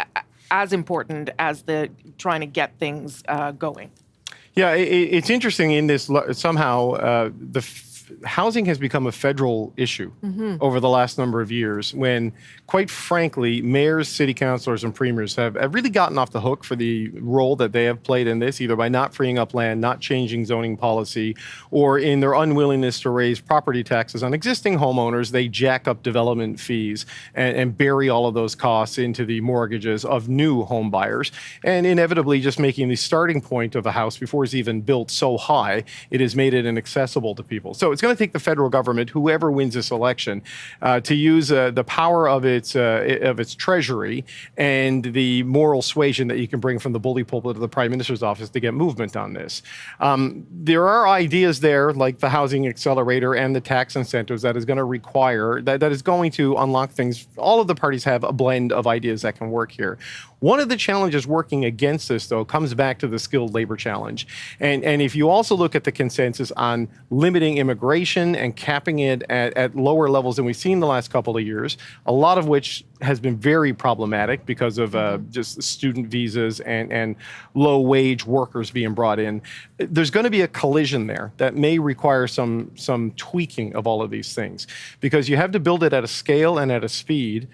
as important as the trying to get things going. Yeah, it's interesting in this somehow housing has become a federal issue over the last number of years when, quite frankly, mayors, city councilors, and premiers have really gotten off the hook for the role that they have played in this, either by not freeing up land, not changing zoning policy, or in their unwillingness to raise property taxes on existing homeowners. They jack up development fees and bury all of those costs into the mortgages of new home buyers, and inevitably just making the starting point of a house before it's even built so high, it has made it inaccessible to people. So it's going to take the federal government, whoever wins this election, to use the power of its treasury and the moral suasion that you can bring from the bully pulpit of the Prime Minister's office to get movement on this. There are ideas there, like the housing accelerator and the tax incentives, that is going to require, that is going to unlock things. All of the parties have a blend of ideas that can work here. One of the challenges working against this, though, comes back to the skilled labor challenge. And if you also look at the consensus on limiting immigration and capping it at lower levels than we've seen the last couple of years, a lot of which has been very problematic because of just student visas and low-wage workers being brought in, there's going to be a collision there that may require some tweaking of all of these things, because you have to build it at a scale and at a speed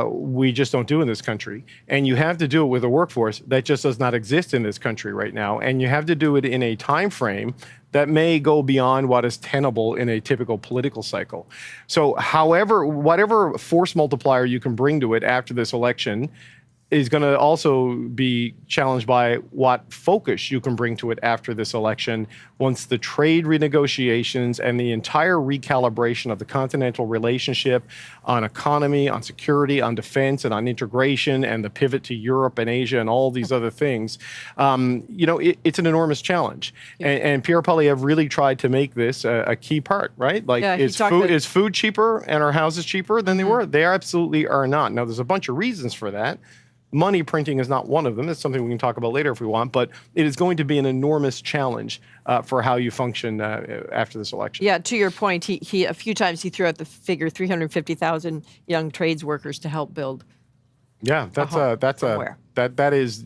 we just don't do in this country. And you have to do it with a workforce that just does not exist in this country right now. And you have to do it in a time frame that may go beyond what is tenable in a typical political cycle. So whatever force multiplier you can bring to it after this election is going to also be challenged by what focus you can bring to it after this election, once the trade renegotiations and the entire recalibration of the continental relationship on economy, on security, on defense, and on integration, and the pivot to Europe and Asia and all these other things, it's an enormous challenge. And Pierre Poilievre really tried to make this a key part, right? Like, is food cheaper and our houses cheaper than they were? They absolutely are not. Now, there's a bunch of reasons for that. Money printing is not one of them. That's something we can talk about later if we want, but it is going to be an enormous challenge for how you function after this election. Yeah, to your point, he a few times he threw out the figure 350,000 young trades workers to help build. Yeah, that is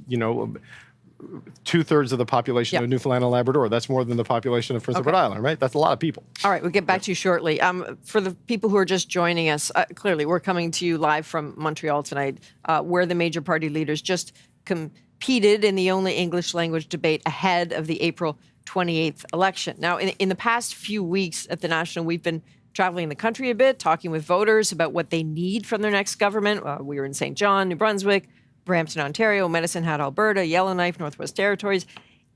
2/3 of the population of Newfoundland and Labrador. That's more than the population of Prince Edward Island, right? That's a lot of people. All right, we'll get back to you shortly. For the people who are just joining us, clearly we're coming to you live from Montreal tonight, where the major party leaders just competed in the only English language debate ahead of the April 28th election. Now, in the past few weeks at the National, we've been traveling the country a bit, talking with voters about what they need from their next government. We were in St. John, New Brunswick, Brampton, Ontario, Medicine Hat, Alberta, Yellowknife, Northwest Territories.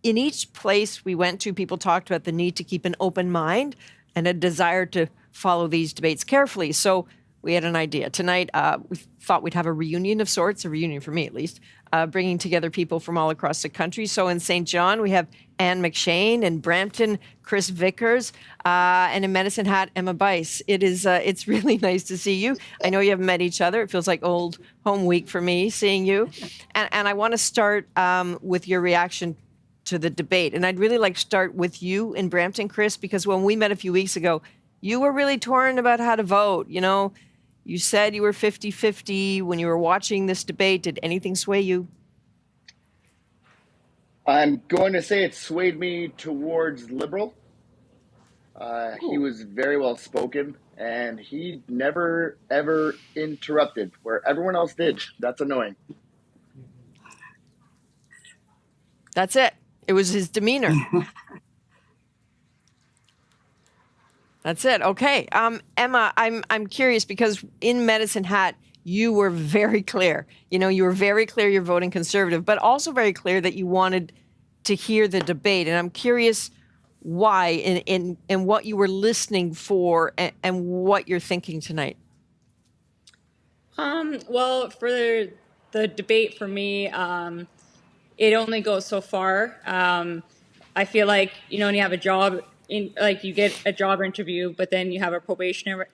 In each place we went to, people talked about the need to keep an open mind and a desire to follow these debates carefully. So we had an idea. Tonight, we thought we'd have a reunion of sorts, a reunion for me at least, bringing together people from all across the country. So in St. John, we have Anne McShane, in Brampton, Chris Vickers, and in Medicine Hat, Emma Bice. It's really nice to see you. I know you haven't met each other. It feels like old home week for me, seeing you. And I want to start with your reaction to the debate. And I'd really like to start with you in Brampton, Chris, because when we met a few weeks ago, you were really torn about how to vote. You said you were 50-50 when you were watching this debate. Did anything sway you? I'm going to say it swayed me towards Liberal. He was very well spoken, and he never, ever interrupted where everyone else did. That's annoying. That's it. It was his demeanor. That's it. Okay. Emma, I'm curious because in Medicine Hat, you were very clear. You were very clear you're voting Conservative, but also very clear that you wanted to hear the debate. And I'm curious why and what you were listening for and what you're thinking tonight. Well, for the debate for me, it only goes so far. I feel like, when you have a job, you get a job interview, but then you have a probationary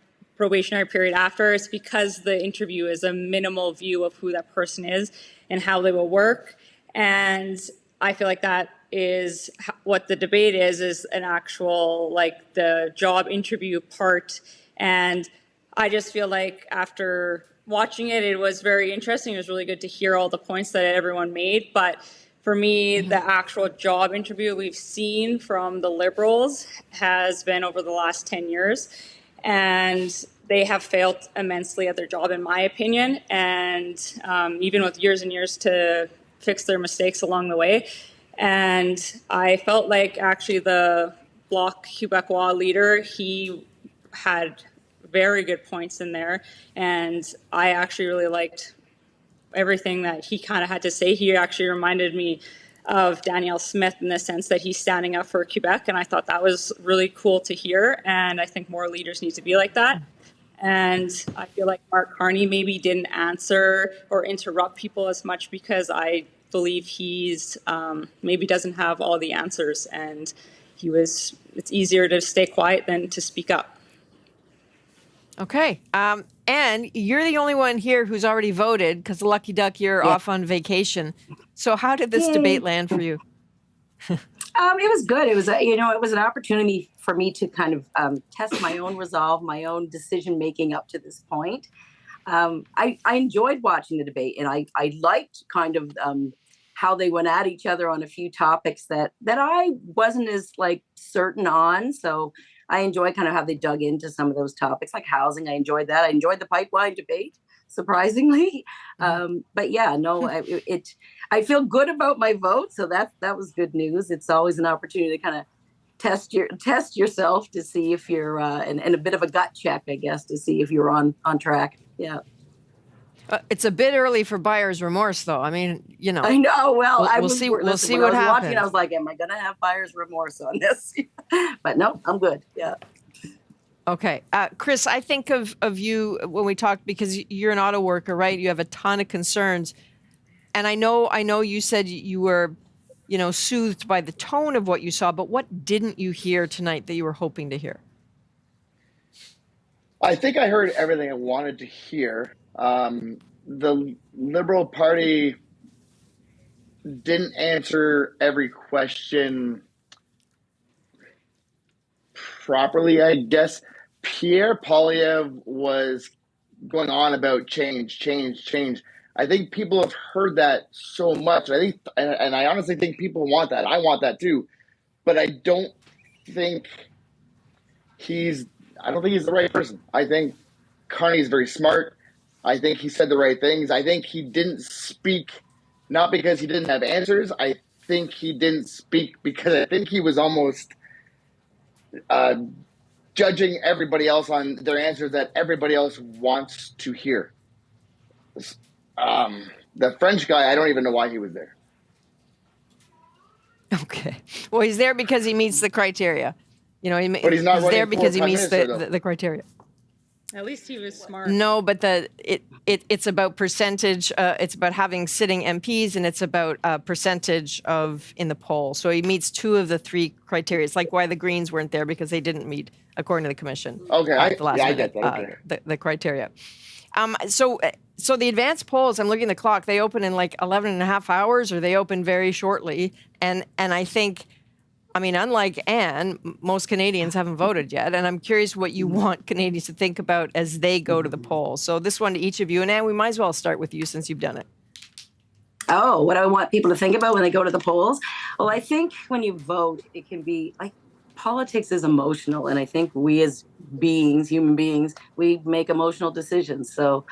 period after. It's because the interview is a minimal view of who that person is and how they will work. And I feel like that is what the debate is an actual, the job interview part. And I just feel like after watching it, it was very interesting. It was really good to hear all the points that everyone made. But for me, the actual job interview we've seen from the Liberals has been over the last 10 years. And they have failed immensely at their job, in my opinion. And even with years and years to fix their mistakes along the way. And I felt like actually the Bloc Québécois leader, he had very good points in there. And I actually really liked everything that he kind of had to say. He actually reminded me of Danielle Smith in the sense that he's standing up for Quebec. And I thought that was really cool to hear. And I think more leaders need to be like that. And I feel like Mark Carney maybe didn't answer or interrupt people as much because I believe he's maybe doesn't have all the answers. And it's easier to stay quiet than to speak up. Okay. And you're the only one here who's already voted because lucky duck, you're off on vacation. So how did this debate land for you? It was good. It was, it was an opportunity for me to kind of test my own resolve, my own decision making up to this point. I enjoyed watching the debate, and I liked kind of how they went at each other on a few topics that I wasn't as certain on. So I enjoyed kind of how they dug into some of those topics, like housing. I enjoyed that. I enjoyed the pipeline debate, surprisingly. But yeah, no, I feel good about my vote. So that was good news. It's always an opportunity to kind of test yourself to see if you're, and a bit of a gut check, I guess, to see if you're on track. Yeah. It's a bit early for buyer's remorse, though. I mean, I know. Well, we'll see what happens. Watching, I was like, am I going to have buyer's remorse on this? But no, I'm good. Yeah. Okay. Chris, I think of you when we talked because you're an auto worker, right? You have a ton of concerns. And I know you said you were, soothed by the tone of what you saw, but what didn't you hear tonight that you were hoping to hear? I think I heard everything I wanted to hear. The Liberal Party didn't answer every question properly, I guess. Pierre Poilievre was going on about change. I think people have heard that so much. And I honestly think people want that. I want that too. But I don't think he's the right person. I think Carney's very smart. I think he said the right things. I think he didn't speak, not because he didn't have answers. I think he didn't speak because I think he was almost judging everybody else on their answers that everybody else wants to hear. The French guy, I don't even know why he was there. Okay. Well, he's there because he meets the criteria. But he's not there because he meets the criteria. At least he was smart. No, but it's about percentage. It's about having sitting MPs, and it's about percentage in the poll. So he meets two of the three criteria. It's like why the Greens weren't there because they didn't meet, according to the commission. Okay, I get that. Okay. The criteria. So the advanced polls, I'm looking at the clock. They open in 11 and a half hours, or they open very shortly. And I think. Unlike Anne, most Canadians haven't voted yet, and I'm curious what you want Canadians to think about as they go to the polls. So this one to each of you, and Anne, we might as well start with you since you've done it. Oh, what do I want people to think about when they go to the polls? Well, I think when you vote, it can be politics is emotional, and I think we as human beings, we make emotional decisions. So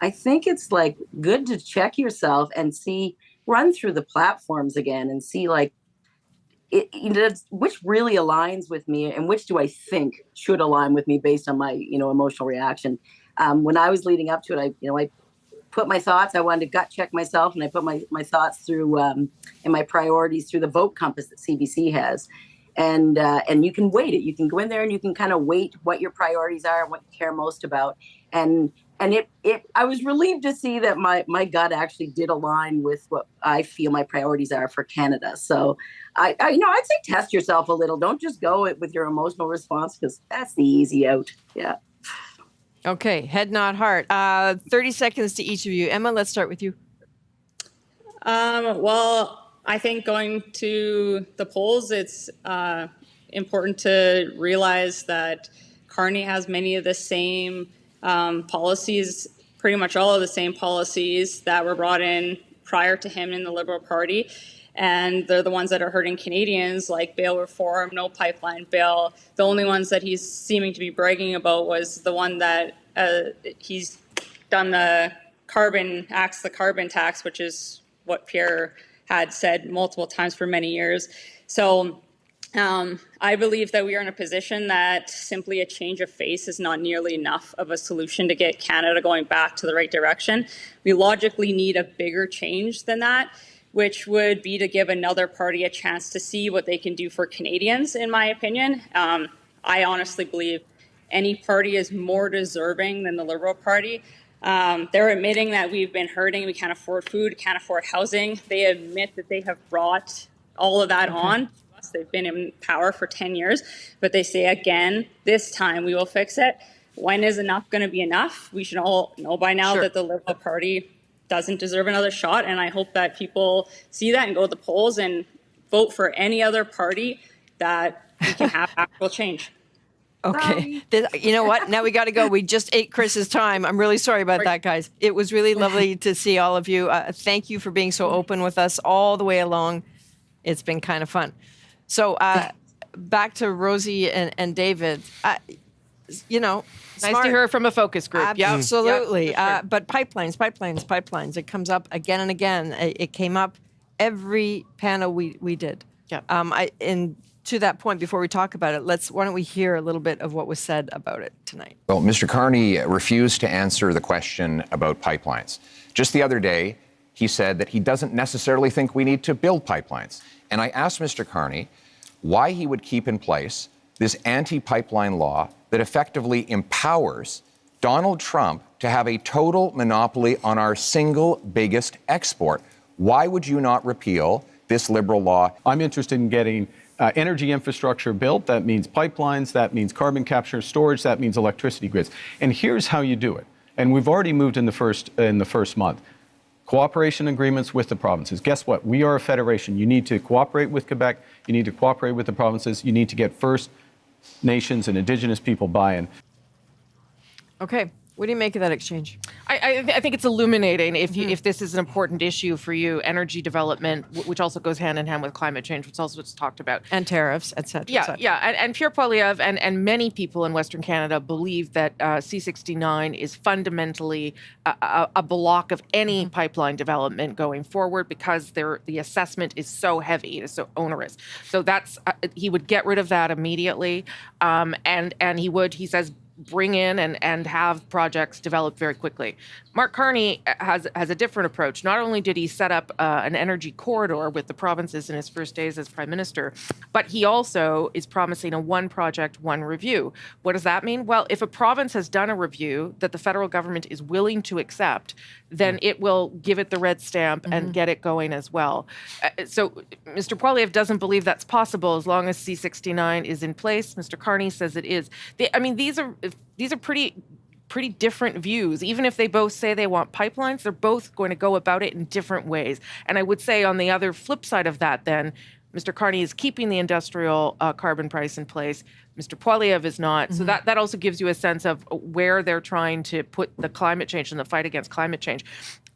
I think it's good to check yourself and see, run through the platforms again and see like which really aligns with me and which do I think should align with me based on my emotional reaction. When I was leading up to it, I put my thoughts. I wanted to gut check myself, and I put my thoughts through and my priorities through the vote compass that CBC has. And you can weight it. You can go in there and you can kind of weight what your priorities are and what you care most about. And I was relieved to see that my gut actually did align with what I feel my priorities are for Canada. So I'd say test yourself a little. Don't just go with your emotional response, because that's the easy out. Yeah. Okay, head, not heart. 30 seconds to each of you. Emma, let's start with you. Well, I think going to the polls, it's important to realize that Carney has many of the same policies, pretty much all of the same policies that were brought in prior to him in the Liberal Party. And they're the ones that are hurting Canadians, like bail reform, no pipeline bill. The only ones that he's seeming to be bragging about was the one that he's done the carbon tax, which is what Pierre had said multiple times for many years. So I believe that we are in a position that simply a change of face is not nearly enough of a solution to get Canada going back to the right direction. We logically need a bigger change than that, which would be to give another party a chance to see what they can do for Canadians, in my opinion. I honestly believe any party is more deserving than the Liberal Party. They're admitting that we've been hurting, we can't afford food, can't afford housing. They admit that they have brought all of that on. They've been in power for 10 years, but they say again, this time we will fix it. When is enough going to be enough? We should all know by now that the Liberal Party doesn't deserve another shot, and I hope that people see that and go to the polls and vote for any other party that we can have actual change. Okay. You know what? Now we got to go. We just ate Chris's time. I'm really sorry about that, guys. It was really lovely to see all of you. Thank you for being so open with us all the way along. It's been kind of fun. So back to Rosie and David. Nice to hear from a focus group. Absolutely. Yep, but pipelines. It comes up again and again. It came up every panel we did. Yeah. And to that point, before we talk about it, why don't we hear a little bit of what was said about it tonight? Well, Mr. Carney refused to answer the question about pipelines. Just the other day, he said that he doesn't necessarily think we need to build pipelines. And I asked Mr. Carney why he would keep in place this anti-pipeline law that effectively empowers Donald Trump to have a total monopoly on our single biggest export. Why would you not repeal this Liberal law? I'm interested in getting energy infrastructure built. That means pipelines, that means carbon capture, storage, that means electricity grids. And here's how you do it. And we've already moved in the first month. Cooperation agreements with the provinces. Guess what? We are a federation. You need to cooperate with Quebec. You need to cooperate with the provinces. You need to get First Nations and Indigenous people buy-in. Okay. What do you make of that exchange? I think it's illuminating if this is an important issue for you, energy development, which also goes hand in hand with climate change, which also was talked about. And tariffs, et cetera. Yeah, yeah. And Pierre Poilievre and many people in Western Canada believe that C-69 is fundamentally a block of any pipeline development going forward because the assessment is so heavy, it is so onerous. So that's he would get rid of that immediately, and he says, bring in and have projects developed very quickly. Mark Carney has a different approach. Not only did he set up an energy corridor with the provinces in his first days as Prime Minister, but he also is promising a one project, one review. What does that mean? Well, if a province has done a review that the federal government is willing to accept, then it will give it the red stamp and get it going as well. So Mr. Poilievre doesn't believe that's possible as long as C-69 is in place. Mr. Carney says it is. These are pretty different views. Even if they both say they want pipelines, they're both going to go about it in different ways. And I would say on the other flip side of that, then, Mr. Carney is keeping the industrial carbon price in place. Mr. Poilievre is not. So that also gives you a sense of where they're trying to put the climate change and the fight against climate change.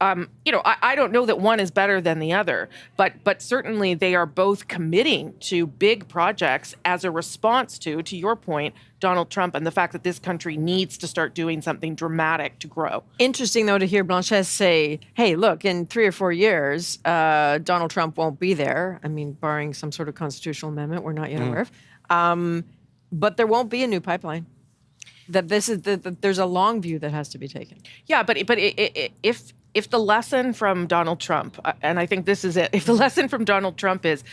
I don't know that one is better than the other, but certainly they are both committing to big projects as a response to your point, Donald Trump, and the fact that this country needs to start doing something dramatic to grow. Interesting, though, to hear Blanchet say, hey, look, in 3 or 4 years, Donald Trump won't be there. I mean, barring some sort of constitutional amendment we're not yet aware of. But there won't be a new pipeline. That there's a long view that has to be taken. Yeah, but if the lesson from Donald Trump, and I think this is it, if the lesson from Donald Trump is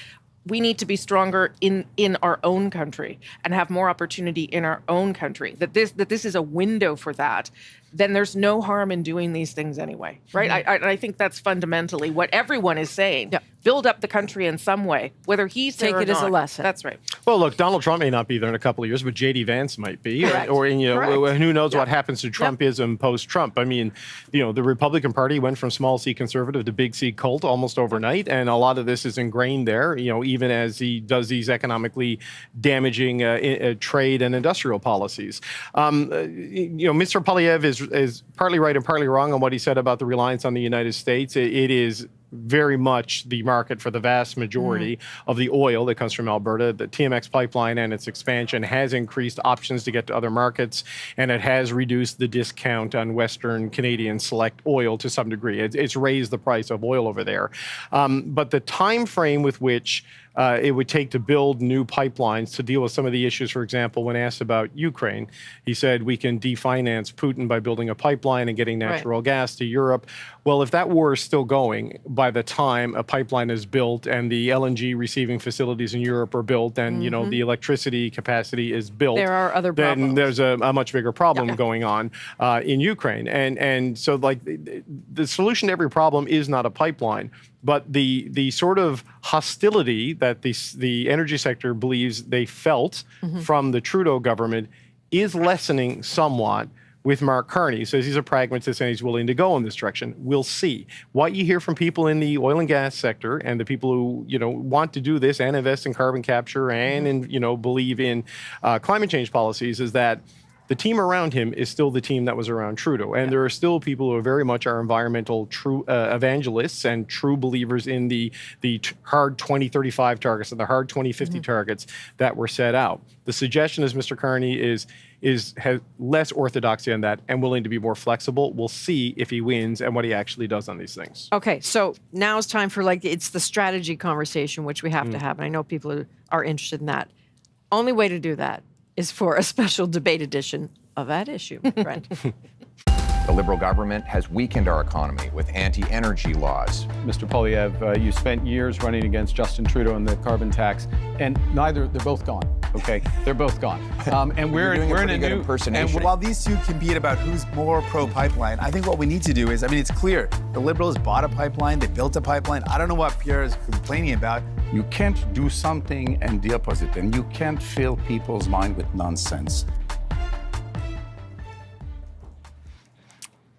we need to be stronger in our own country and have more opportunity in our own country, that this is a window for that, then there's no harm in doing these things anyway, right? I think that's fundamentally what everyone is saying. Yeah. Build up the country in some way, whether he's there or not. Take it as a lesson. That's right. Well, look, Donald Trump may not be there in a couple of years, but J.D. Vance might be. Correct. Or Correct. who knows what happens to Trumpism post-Trump. I mean, the Republican Party went from small C conservative to big C cult almost overnight, and a lot of this is ingrained there, even as he does these economically damaging trade and industrial policies. Mr. Poilievre is partly right and partly wrong on what he said about the reliance on the United States. It is very much the market for the vast majority of the oil that comes from Alberta. The TMX pipeline and its expansion has increased options to get to other markets, and it has reduced the discount on Western Canadian select oil to some degree. It's raised the price of oil over there. But the time frame with which it would take to build new pipelines to deal with some of the issues, for example, when asked about Ukraine, he said we can definance Putin by building a pipeline and getting natural gas to Europe. Well, if that war is still going by the time a pipeline is built and the LNG receiving facilities in Europe are built and, the electricity capacity is built, there are other problems. Then there's a much bigger problem going on in Ukraine. And so, the solution to every problem is not a pipeline. But the sort of hostility that the energy sector believes they felt from the Trudeau government is lessening somewhat with Mark Carney. He says he's a pragmatist and he's willing to go in this direction. We'll see. What you hear from people in the oil and gas sector and the people who want to do this and invest in carbon capture and believe in climate change policies is that the team around him is still the team that was around Trudeau. And there are still people who are very much are environmental true evangelists and true believers in the hard 2035 targets and the hard 2050 targets that were set out. The suggestion is Mr. Carney has less orthodoxy on that and willing to be more flexible. We'll see if he wins and what he actually does on these things. Okay, so now it's time for it's the strategy conversation, which we have to have. And I know people are interested in that. Only way to do that is for a special debate edition of that issue, right? The Liberal government has weakened our economy with anti-energy laws. Mr. Poilievre, you spent years running against Justin Trudeau and the carbon tax, and they're both gone. Okay, they're both gone. And we're in a new impersonation. And while these two compete about who's more pro-pipeline, I think what we need to do is, it's clear the Liberals bought a pipeline, they built a pipeline. I don't know what Pierre is complaining about. You can't do something and the opposite, and you can't fill people's mind with nonsense.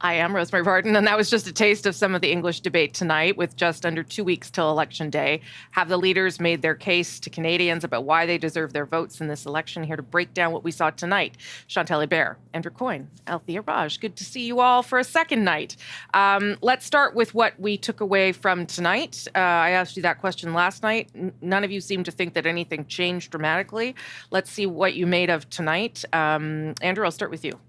I am Rosemary Barton, and that was just a taste of some of the English debate tonight with just under 2 weeks till Election Day. Have the leaders made their case to Canadians about why they deserve their votes in this election? Here to break down what we saw tonight, Chantal Hébert, Andrew Coyne, Althea Raj. Good to see you all for a second night. Let's start with what we took away from tonight. I asked you that question last night. None of you seem to think that anything changed dramatically. Let's see what you made of tonight. Andrew, I'll start with you.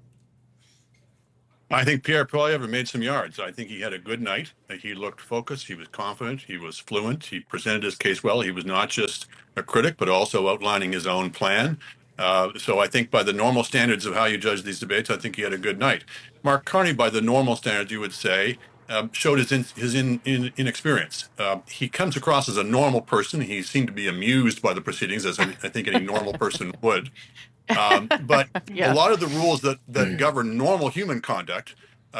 I think Pierre Poilievre made some yards. I think he had a good night. He looked focused. He was confident. He was fluent. He presented his case well. He was not just a critic, but also outlining his own plan. So I think by the normal standards of how you judge these debates, I think he had a good night. Mark Carney, by the normal standards, you would say, showed his inexperience. He comes across as a normal person. He seemed to be amused by the proceedings, as I think any normal person would. But a lot of the rules that govern normal human conduct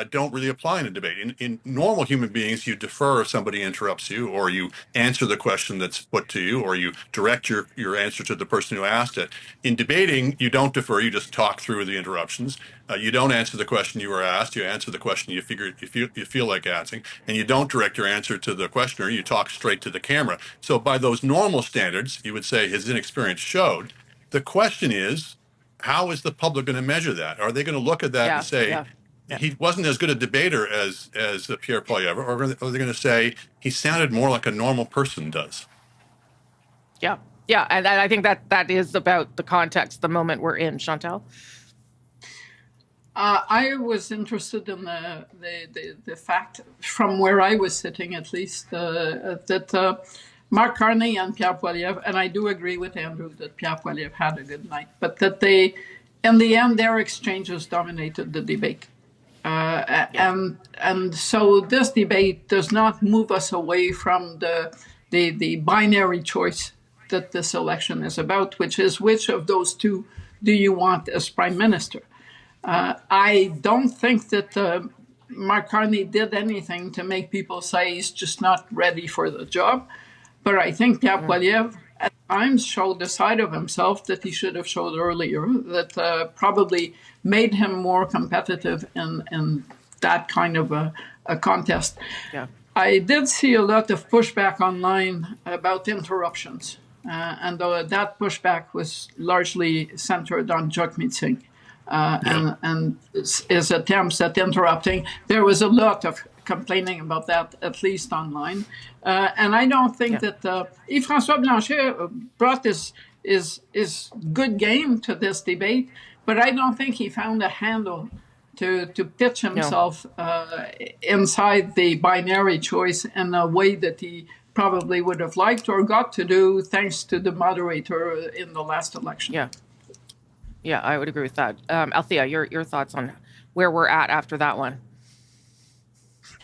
don't really apply in a debate. In normal human beings, you defer if somebody interrupts you, or you answer the question that's put to you, or you direct your answer to the person who asked it. In debating, you don't defer, you just talk through the interruptions. You don't answer the question you were asked, you answer the question you feel like answering, and you don't direct your answer to the questioner, you talk straight to the camera. So by those normal standards, you would say his inexperience showed. The question is, how is the public going to measure that? Are they going to look at that and say, he wasn't as good a debater as Pierre Poilievre, or are they going to say he sounded more like a normal person does? Yeah, yeah, and I think that is about the context, the moment we're in. Chantal? I was interested in the fact, from where I was sitting at least, that Mark Carney and Pierre Poilievre, and I do agree with Andrew that Pierre Poilievre had a good night, but that they, in the end, their exchanges dominated the debate. And so this debate does not move us away from the binary choice that this election is about, which is which of those two do you want as prime minister? I don't think that Mark Carney did anything to make people say he's just not ready for the job. But I think Pierre Poilievre at times showed the side of himself that he should have showed earlier, that probably made him more competitive in that kind of a contest. Yeah. I did see a lot of pushback online about interruptions. And that pushback was largely centered on Jagmeet Singh. And his attempts at interrupting. There was a lot of complaining about that, at least online. And I don't think that Yves-François Blanchet brought his good game to this debate, but I don't think he found a handle to pitch himself inside the binary choice in a way that he probably would have liked or got to do thanks to the moderator in the last election. Yeah. Yeah, I would agree with that. Althea, your thoughts on where we're at after that one?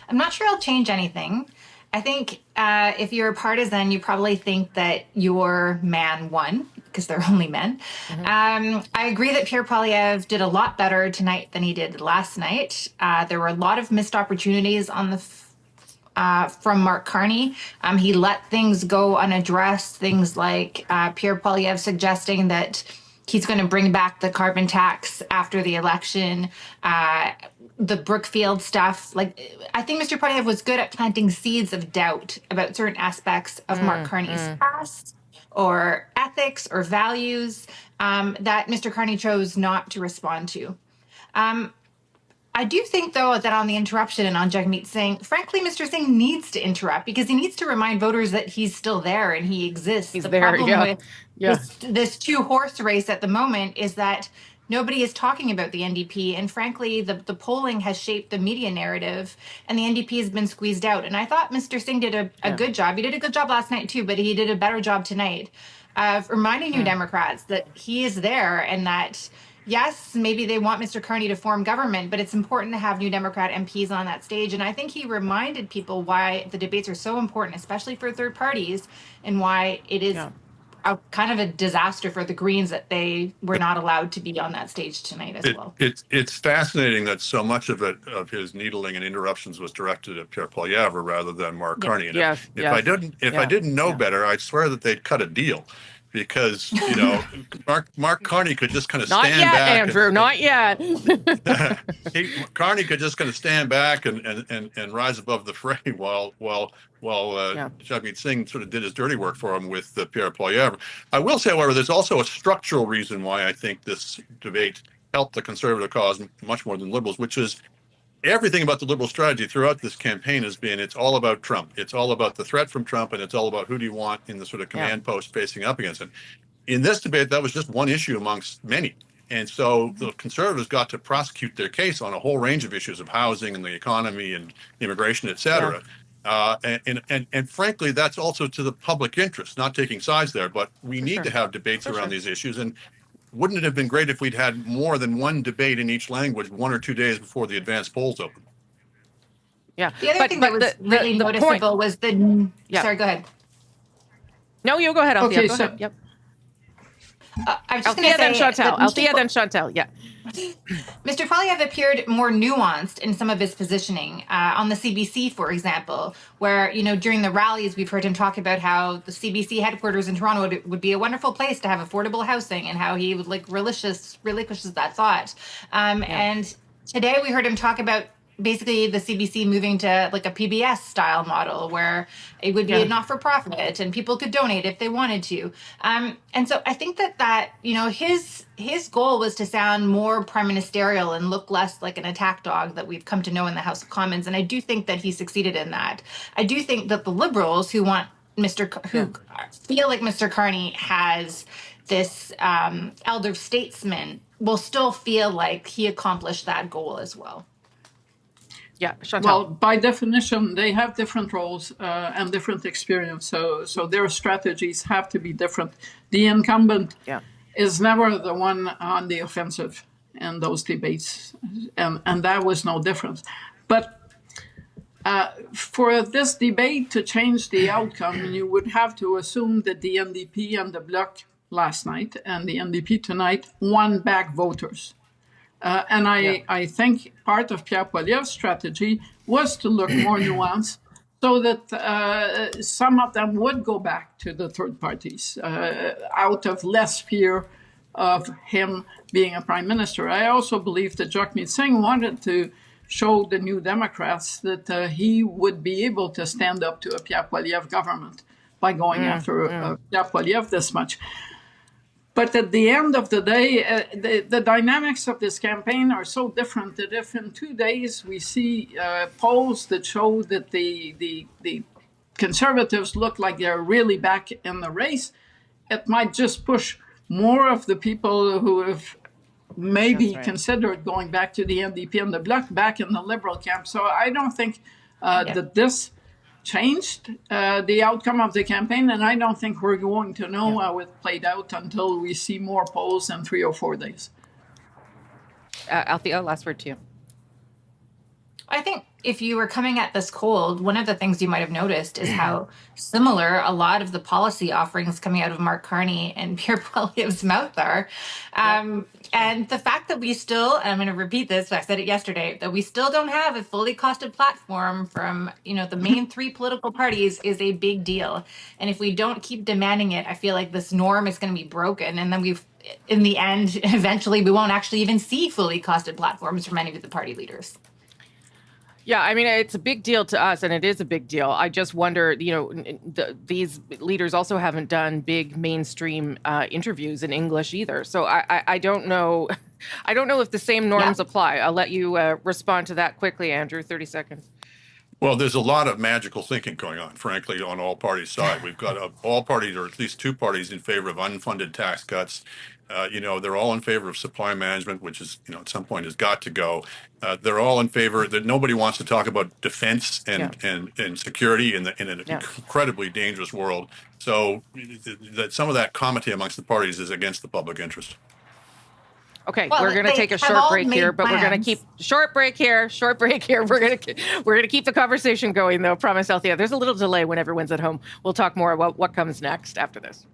I'm not sure I'll change anything. I think if you're a partisan, you probably think that your man won because they're only men. I agree that Pierre Poilievre did a lot better tonight than he did last night. There were a lot of missed opportunities on the from Mark Carney. He let things go unaddressed. Things like Pierre Poilievre suggesting that he's going to bring back the carbon tax after the election, the Brookfield stuff. Like, I think Mr. Poilievre was good at planting seeds of doubt about certain aspects of Mark Carney's past or ethics or values that Mr. Carney chose not to respond to. I do think, though, that on the interruption and on Jagmeet Singh, frankly, Mr. Singh needs to interrupt because he needs to remind voters that he's still there and he exists. He's the there, problem with this two-horse race at the moment is that nobody is talking about the NDP. And frankly, the polling has shaped the media narrative and the NDP has been squeezed out. And I thought Mr. Singh did a good job. He did a good job last night, too, but he did a better job tonight of reminding New Democrats that he is there and that yes, maybe they want Mr. Carney to form government, but it's important to have New Democrat MPs on that stage. And I think he reminded people why the debates are so important, especially for third parties, and why it is a kind of a disaster for the Greens that they were not allowed to be on that stage tonight as well. It's fascinating that so much of his needling and interruptions was directed at Pierre Poilievre rather than Mark Carney. And if I didn't know better, I'd swear that they'd cut a deal. Because, you know, Mark Carney could just kind of stand back. Not yet, Andrew, not yet. Carney could just kind of stand back and rise above the fray while Jagmeet Singh sort of did his dirty work for him with Pierre Poilievre. I will say, however, there's also a structural reason why I think this debate helped the Conservative cause much more than Liberals, which is everything about the Liberal strategy throughout this campaign has been it's all about Trump. It's all about the threat from Trump, and it's all about who do you want in the sort of command post facing up against it. In this debate, that was just one issue amongst many. And so the Conservatives got to prosecute their case on a whole range of issues of housing and the economy and immigration, et cetera. And frankly, that's also to the public interest, not taking sides there, but we need to have debates around these issues. And wouldn't it have been great if we'd had more than one debate in each language 1 or 2 days before the advanced polls opened? Yeah. The other thing that was really noticeable was the... Sorry, go ahead. No, you go ahead, Althea. Okay, go ahead. Yep. I was just Althea, then Chantal. Althea, then Chantal. Yeah. Mr. Poilievre appeared more nuanced in some of his positioning on the CBC, for example, where, you know, during the rallies, we've heard him talk about how the CBC headquarters in Toronto would be a wonderful place to have affordable housing and how he would relinquishes that thought. And today we heard him talk about basically the CBC moving to like a PBS style model where it would be a not-for-profit and people could donate if they wanted to. And so I think that his goal was to sound more prime ministerial and look less like an attack dog that we've come to know in the House of Commons. And I do think that he succeeded in that. I do think that the Liberals who feel like Mr. Carney has this elder statesman will still feel like he accomplished that goal as well. Yeah, Chantal. Well, by definition, they have different roles and different experience, so their strategies have to be different. The incumbent is never the one on the offensive in those debates, and that was no different. But for this debate to change the outcome, you would have to assume that the NDP and the Bloc last night and the NDP tonight won back voters. And I think part of Pierre Poilievre's strategy was to look more nuanced so that some of them would go back to the third parties out of less fear of him being a prime minister. I also believe that Jagmeet Singh wanted to show the New Democrats that he would be able to stand up to a Pierre Poilievre government by going after Pierre Poilievre this much. But at the end of the day, the dynamics of this campaign are so different that if in 2 days we see polls that show that the Conservatives look like they're really back in the race, it might just push more of the people who have maybe considered going back to the NDP and the Bloc back in the Liberal camp. So I don't think that this changed the outcome of the campaign, and I don't think we're going to know how it played out until we see more polls in 3 or 4 days. Althea, last word to you. I think if you were coming at this cold, one of the things you might have noticed is how similar a lot of the policy offerings coming out of Mark Carney and Pierre Poilievre's mouth are. And the fact that we still, and I'm going to repeat this, I said it yesterday, that we still don't have a fully costed platform from, the main three political parties is a big deal. And if we don't keep demanding it, I feel like this norm is going to be broken. And then in the end, eventually we won't actually even see fully costed platforms from any of the party leaders. Yeah, I mean, it's a big deal to us, and it is a big deal. I just wonder, these leaders also haven't done big mainstream interviews in English either. So I don't know. I don't know if the same norms apply. I'll let you respond to that quickly, Andrew. 30 seconds. Well, there's a lot of magical thinking going on, frankly, on all parties' side. We've got all parties, or at least two parties, in favor of unfunded tax cuts. They're all in favor of supply management, which is, at some point has got to go. They're all in favor that nobody wants to talk about defense and security in an incredibly dangerous world. So that some of that comity amongst the parties is against the public interest. Okay, we're going to take a short break here, but we're going to keep short break here. We're going to keep the conversation going, though. Promise, Althea. There's a little delay when everyone's at home. We'll talk more about what comes next after this.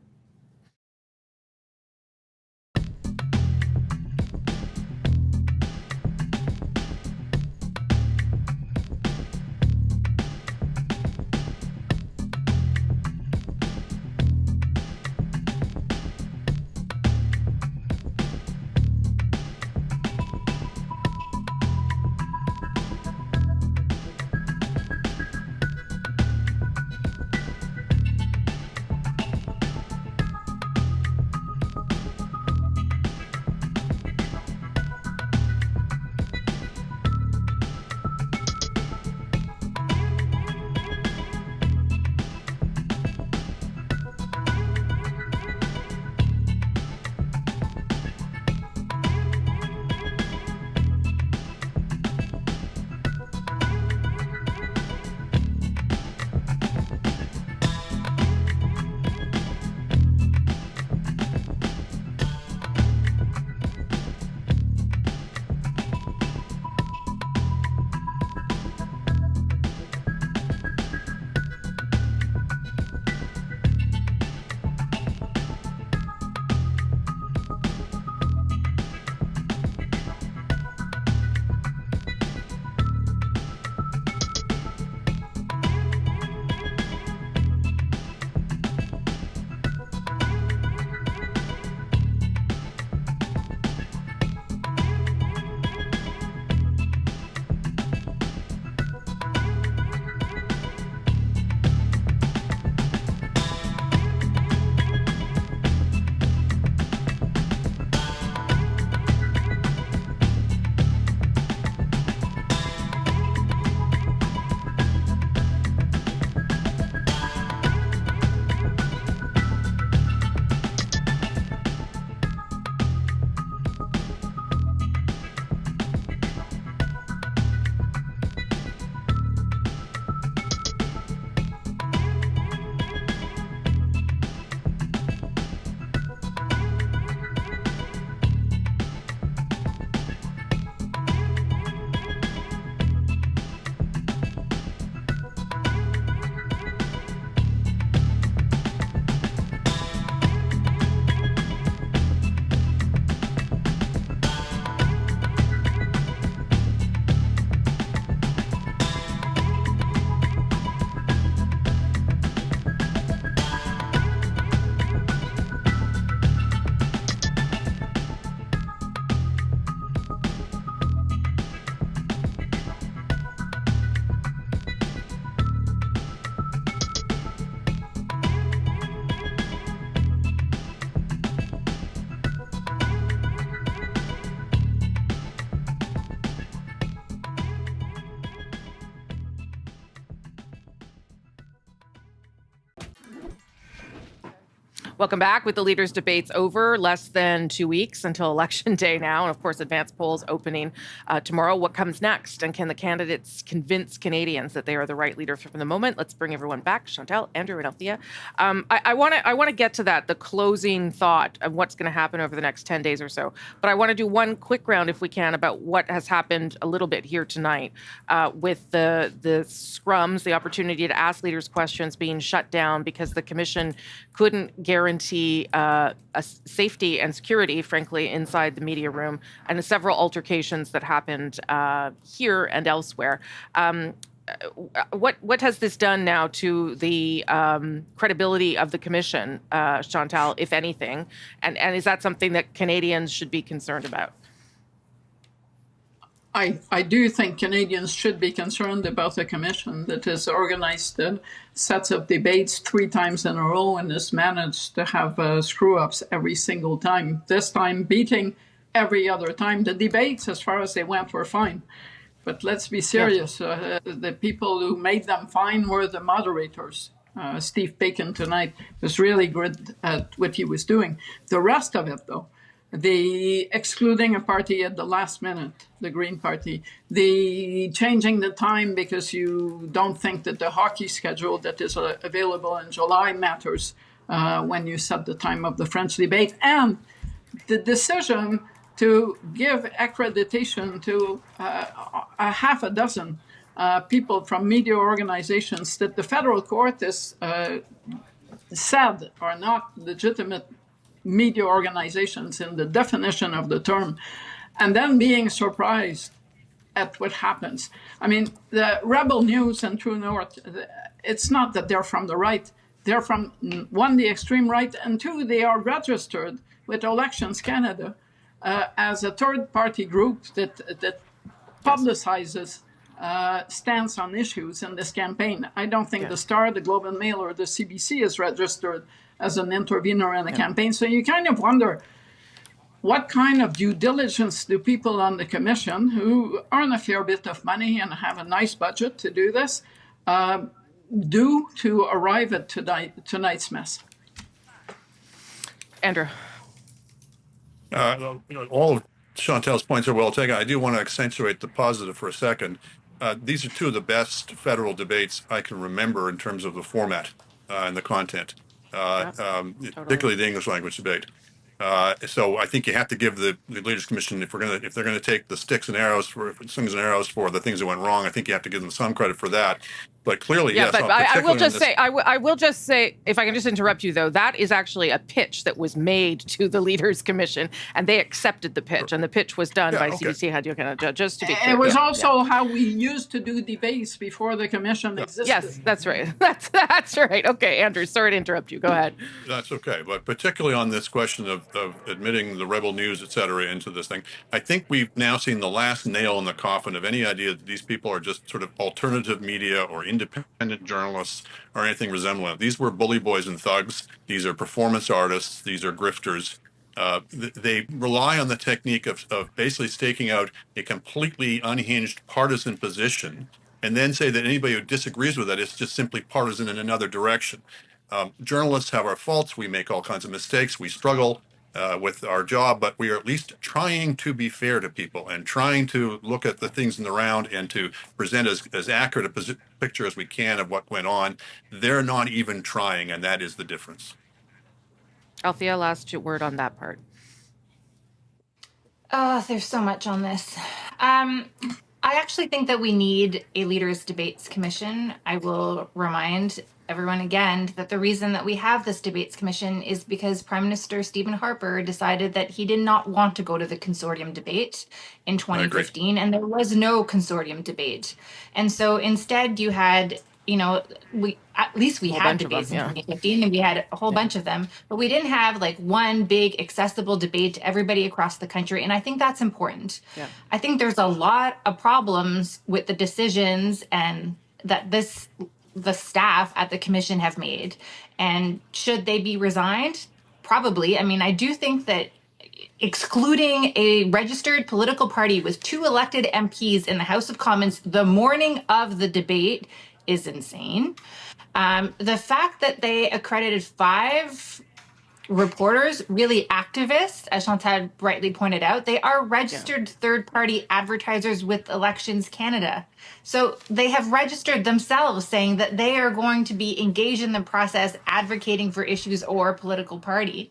Welcome back. With the leaders' debates over, less than 2 weeks until Election Day now, and of course, advanced polls opening tomorrow. What comes next? And can the candidates convince Canadians that they are the right leader for the moment? Let's bring everyone back. Chantal, Andrew, and Althea. I want to get to that, the closing thought of what's going to happen over the next 10 days or so. But I want to do one quick round, if we can, about what has happened a little bit here tonight with the scrums, the opportunity to ask leaders questions being shut down because the commission couldn't guarantee a safety and security, frankly, inside the media room, and several altercations that happened here and elsewhere. What has this done now to the credibility of the commission, Chantal, if anything? And is that something that Canadians should be concerned about? I do think Canadians should be concerned about a commission that has organized sets of debates 3 times in a row and has managed to have screw-ups every single time. This time beating every other time. The debates, as far as they went, were fine. But let's be serious. The people who made them fine were the moderators. Steve Bacon tonight was really good at what he was doing. The rest of it, though, the excluding a party at the last minute, the Green Party, the changing the time because you don't think that the hockey schedule that is available in July matters when you set the time of the French debate, and the decision to give accreditation to a half a dozen people from media organizations that the federal court has said are not legitimate media organizations in the definition of the term, and then being surprised at what happens. I mean, the Rebel News and True North, it's not that they're from the right. They're from, 1, the extreme right, and 2, they are registered with Elections Canada as a third-party group that publicizes stance on issues in this campaign. I don't think the Star, the Globe and Mail, or the CBC is registered as an intervener in the campaign. So you kind of wonder, what kind of due diligence do people on the commission who earn a fair bit of money and have a nice budget to do this do to arrive at tonight's mess? Andrew. All of Chantal's points are well taken. I do want to accentuate the positive for a second. These are 2 of the best federal debates I can remember in terms of the format and the content, particularly the English language debate. So I think you have to give the Leaders Commission, if they're going to take the slings and arrows for the things that went wrong, I think you have to give them some credit for that. But clearly, yes. But I will just say, if I can just interrupt you, though, that is actually a pitch that was made to the Leaders Commission, and they accepted the pitch, and the pitch was done by CBC Radio Canada, just to be clear. It was also how we used to do debates before the commission existed. Yes, that's right. That's right. Okay, Andrew, sorry to interrupt you. Go ahead. That's okay. But particularly on this question of admitting the Rebel News, et cetera, into this thing, I think we've now seen the last nail in the coffin of any idea that these people are just sort of alternative media or independent journalists or anything resembling. These were bully boys and thugs. These are performance artists. These are grifters. They rely on the technique of basically staking out a completely unhinged partisan position and then say that anybody who disagrees with it is just simply partisan in another direction. Journalists have our faults. We make all kinds of mistakes. We struggle with our job, but we are at least trying to be fair to people and trying to look at the things in the round and to present as accurate a picture as we can of what went on. They're not even trying, and that is the difference. Althea, last word on that part. Oh, there's so much on this. I actually think that we need a Leaders Debates Commission. I will remind everyone again that the reason that we have this Debates Commission is because Prime Minister Stephen Harper decided that he did not want to go to the consortium debate in 2015, and there was no consortium debate. And so instead you had, we had debates in 2015, and we had a whole bunch of them, but we didn't have like one big accessible debate to everybody across the country. And I think that's important. Yeah. I think there's a lot of problems with the decisions and that the staff at the commission have made. And should they be resigned? Probably. I mean, I do think that excluding a registered political party with 2 elected MPs in the House of Commons the morning of the debate is insane. The fact that they accredited 5 reporters, really activists, as Chantal rightly pointed out. They are registered third-party advertisers with Elections Canada. So they have registered themselves saying that they are going to be engaged in the process advocating for issues or a political party.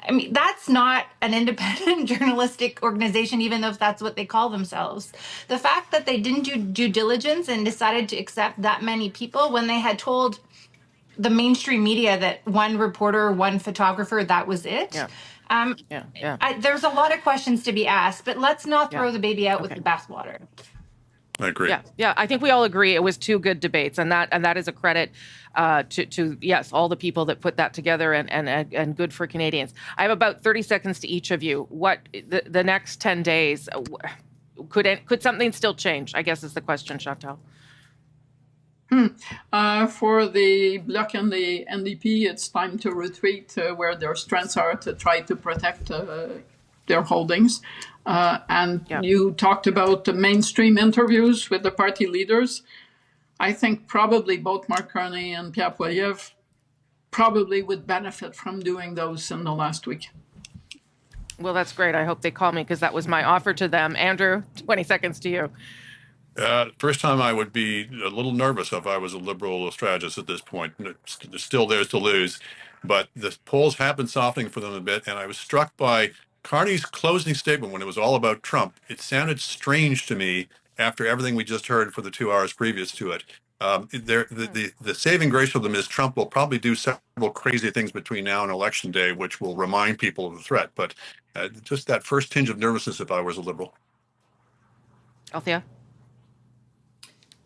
I mean, that's not an independent journalistic organization, even if that's what they call themselves. The fact that they didn't do due diligence and decided to accept that many people when they had told the mainstream media that one reporter, one photographer, that was it. There's a lot of questions to be asked, but let's not throw the baby out with the bathwater. I agree. Yeah. I think we all agree it was two good debates, and that is a credit to yes, all the people that put that together, and good for Canadians. I have about 30 seconds to each of you. What the next 10 days could something still change? I guess is the question, Chantal. For the Bloc and the NDP, it's time to retreat where their strengths are to try to protect their holdings. You talked about the mainstream interviews with the party leaders. I think probably both Mark Carney and Pierre Poilievre probably would benefit from doing those in the last week. Well, that's great. I hope they call me because that was my offer to them. Andrew, 20 seconds to you. First time I would be a little nervous if I was a Liberal strategist at this point. It's still theirs to lose. But the polls have been softening for them a bit. And I was struck by Carney's closing statement when it was all about Trump. It sounded strange to me after everything we just heard for the 2 hours previous to it. The saving grace for them is Trump will probably do several crazy things between now and Election Day, which will remind people of the threat. But just that first tinge of nervousness if I was a Liberal. Althea?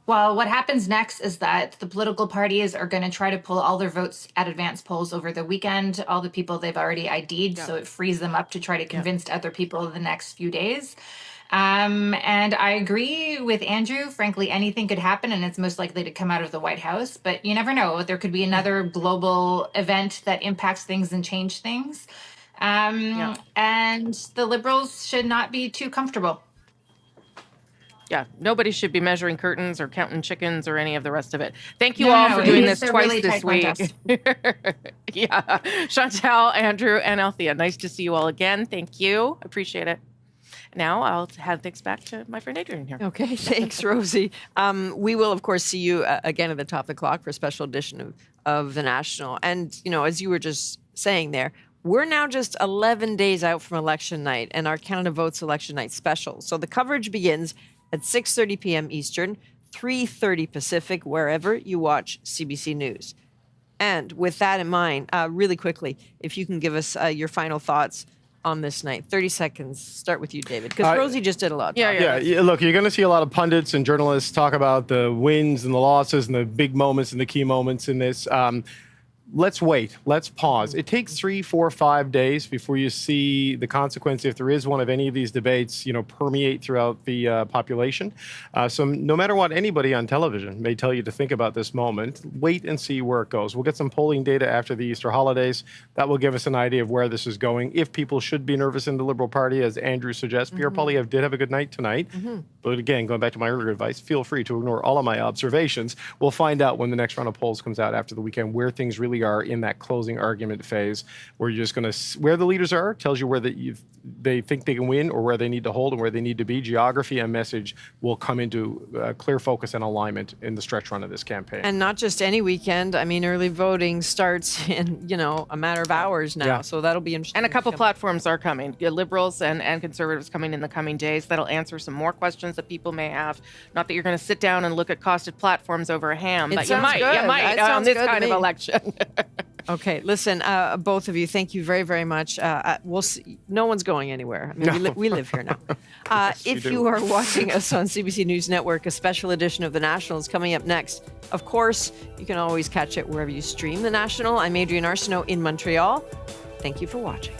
Well, what happens next is that the political parties are going to try to pull all their votes at advance polls over the weekend, all the people they've already ID'd, so it frees them up to try to convince other people in the next few days. And I agree with Andrew. Frankly, anything could happen, and it's most likely to come out of the White House. But you never know. There could be another global event that impacts things and change things. And the Liberals should not be too comfortable. Yeah, nobody should be measuring curtains or counting chickens or any of the rest of it. Thank you all for doing this twice really this week. Yeah, Chantal, Andrew, and Althea. Nice to see you all again. Thank you. Appreciate it. Now I'll hand things back to my friend Adrian here. Okay, thanks, Rosie. We will, of course, see you again at the top of the clock for a special edition of The National. And, you know, as you were just saying there, we're now just 11 days out from election night and our Canada Votes election night special. So the coverage begins at 6:30 p.m. Eastern, 3:30 Pacific, wherever you watch CBC News. And with that in mind, really quickly, if you can give us your final thoughts on this night. 30 seconds. Start with you, David, because Rosie just did a lot. Yeah. Look, you're going to see a lot of pundits and journalists talk about the wins and the losses and the big moments and the key moments in this. Let's wait. Let's pause. It takes 3, 4, 5 days before you see the consequence, if there is one, of any of these debates, permeate throughout the population. So no matter what anybody on television may tell you to think about this moment, wait and see where it goes. We'll get some polling data after the Easter holidays. That will give us an idea of where this is going. If people should be nervous in the Liberal Party, as Andrew suggests, Pierre Poilievre did have a good night tonight. But again, going back to my earlier advice, feel free to ignore all of my observations. We'll find out when the next round of polls comes out after the weekend where things really are in that closing argument phase, where you're just going to where the leaders are tells you where they think they can win or where they need to hold and where they need to be. Geography and message will come into clear focus and alignment in the stretch run of this campaign. And not just any weekend. I mean, early voting starts in a matter of hours now, so that'll be interesting. And a couple platforms are coming. Liberals and conservatives coming in the coming days. That'll answer some more questions that people may have. Not that you're going to sit down and look at costed platforms over a ham, but you might on this kind of election. Okay, listen, both of you, thank you very, very much. We'll see. No one's going anywhere. I mean, we live here now. Yes, if you are watching us on CBC News Network, a special edition of The National is coming up next. Of course, you can always catch it wherever you stream The National. I'm Adrienne Arsenault in Montreal. Thank you for watching.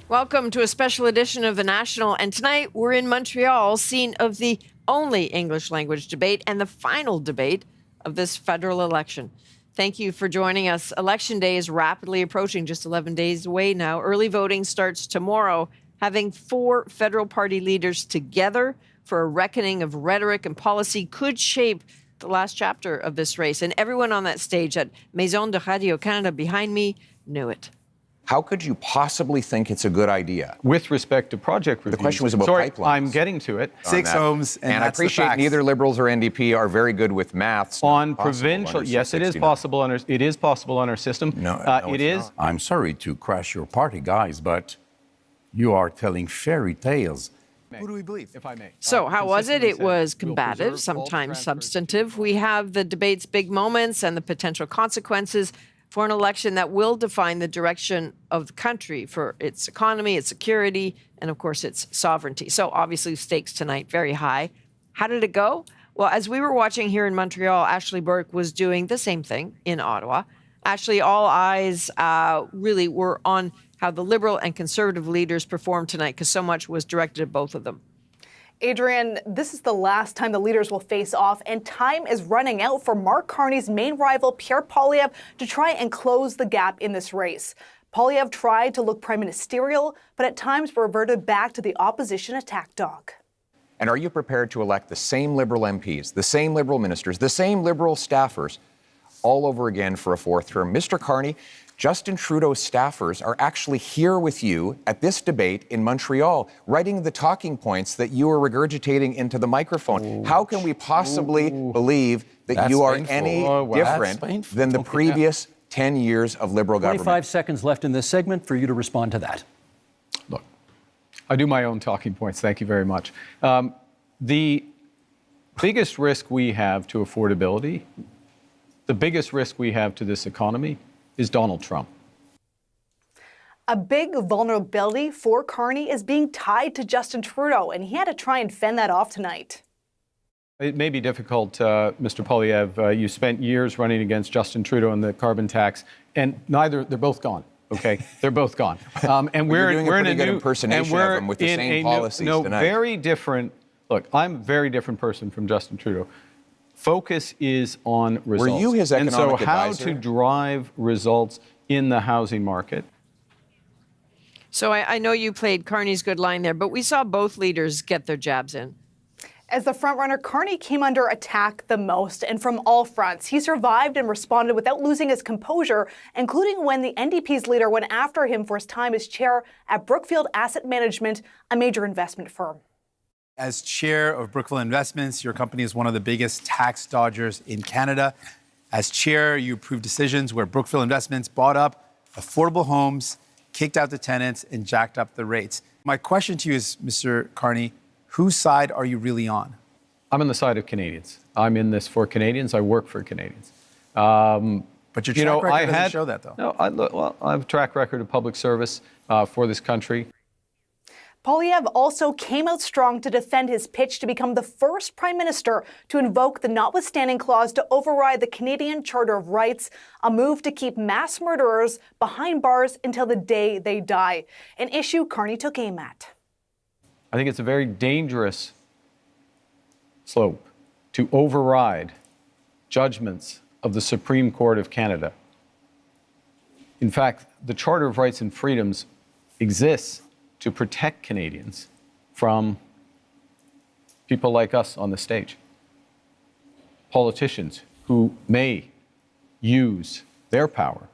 Welcome to a special edition of The National. And tonight we're in Montreal, scene of the only English language debate and the final debate of this federal election. Thank you for joining us. Election day is rapidly approaching, just 11 days away now. Early voting starts tomorrow, having 4 federal party leaders together for a reckoning of rhetoric and policy could shape the last chapter of this race. And everyone on that stage at Maison de Radio Canada behind me knew it. How could you possibly think it's a good idea? With respect to project reviews. The question was about Sorry, pipelines. I'm getting to it. 6 homes, and I that's the appreciate facts. neither Liberals or NDP are very good with maths. On provincial, yes, it is possible under our system. No, it is. Not. I'm sorry to crash your party, guys, but you are telling fairy tales. Who do we believe? If I may. So how was it? It was combative, sometimes substantive. We have the debate's big moments and the potential consequences for an election that will define the direction of the country for its economy, its security, and of course its sovereignty. So obviously stakes tonight very high. How did it go? Well, as we were watching here in Montreal, Ashley Burke was doing the same thing in Ottawa. Actually, all eyes really were on how the Liberal and Conservative leaders performed tonight because so much was directed at both of them. Adrian, this is the last time the leaders will face off, and time is running out for Mark Carney's main rival, Pierre Poilievre, to try and close the gap in this race. Poilievre tried to look prime ministerial, but at times reverted back to the opposition attack dog. And are you prepared to elect the same Liberal MPs, the same Liberal ministers, the same Liberal staffers all over again for a 4th term? Mr. Carney, Justin Trudeau's staffers are actually here with you at this debate in Montreal, writing the talking points that you are regurgitating into the microphone. Ooh. How can we possibly believe that That's you are painful. any different than the previous 10 years of Liberal government? 25 seconds left in this segment for you to respond to that. Look, I do my own talking points. Thank you very much. The biggest risk we have to affordability, the biggest risk we have to this economy is Donald Trump. A big vulnerability for Carney is being tied to Justin Trudeau, and he had to try and fend that off tonight. It may be difficult, Mr. Poilievre. You spent years running against Justin Trudeau and the carbon tax, and they're both gone. Okay, they're both gone. And we're doing we're a in pretty a good new impersonation and of we're him with the in same a policies tonight. Very different. Look, I'm a very different person from Justin Trudeau. Focus is on results. Were you his economic and so how advisor? to drive results in the housing market. So I know you played Carney's good line there, but we saw both leaders get their jabs in. As the frontrunner, Carney came under attack the most and from all fronts. He survived and responded without losing his composure, including when the NDP's leader went after him for his time as chair at Brookfield Asset Management, a major investment firm. As chair of Brookfield Investments, your company is one of the biggest tax dodgers in Canada. As chair, you approved decisions where Brookfield Investments bought up affordable homes, kicked out the tenants, and jacked up the rates. My question to you is, Mr. Carney, whose side are you really on? I'm on the side of Canadians. I'm in this for Canadians. I work for Canadians. But your track record doesn't show that, though. No, I have a track record of public service for this country. Poilievre also came out strong to defend his pitch to become the first prime minister to invoke the notwithstanding clause to override the Canadian Charter of Rights, a move to keep mass murderers behind bars until the day they die, an issue Carney took aim at. I think it's a very dangerous slope to override judgments of the Supreme Court of Canada. In fact, the Charter of Rights and Freedoms exists to protect Canadians from people like us on the stage. Politicians who may use their power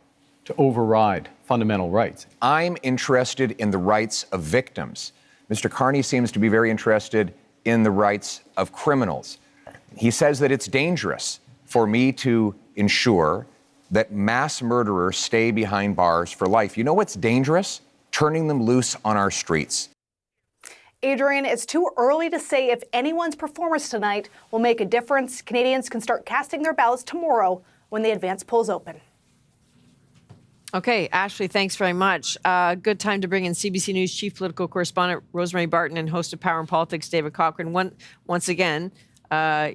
to override fundamental rights. I'm interested in the rights of victims. Mr. Carney seems to be very interested in the rights of criminals. He says that it's dangerous for me to ensure that mass murderers stay behind bars for life. You know what's dangerous? Turning them loose on our streets. Adrian, it's too early to say if anyone's performance tonight will make a difference. Canadians can start casting their ballots tomorrow when the advance polls open. Okay, Ashley, thanks very much. Good time to bring in CBC News chief political correspondent Rosemary Barton and host of Power and Politics David Cochrane. Once again,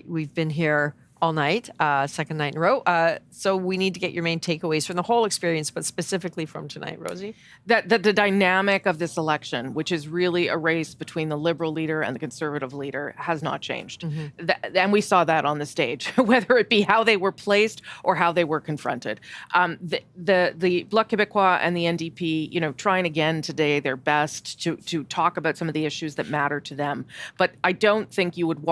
we've been here all night, second night in a row. So we need to get your main takeaways from the whole experience, but specifically from tonight, Rosie. That the dynamic of this election, which is really a race between the Liberal leader and the Conservative leader, has not changed. And we saw that on the stage, whether it be how they were placed or how they were confronted. The Bloc Québécois and the NDP, trying again today their best to talk about some of the issues that matter to them. But I don't think you could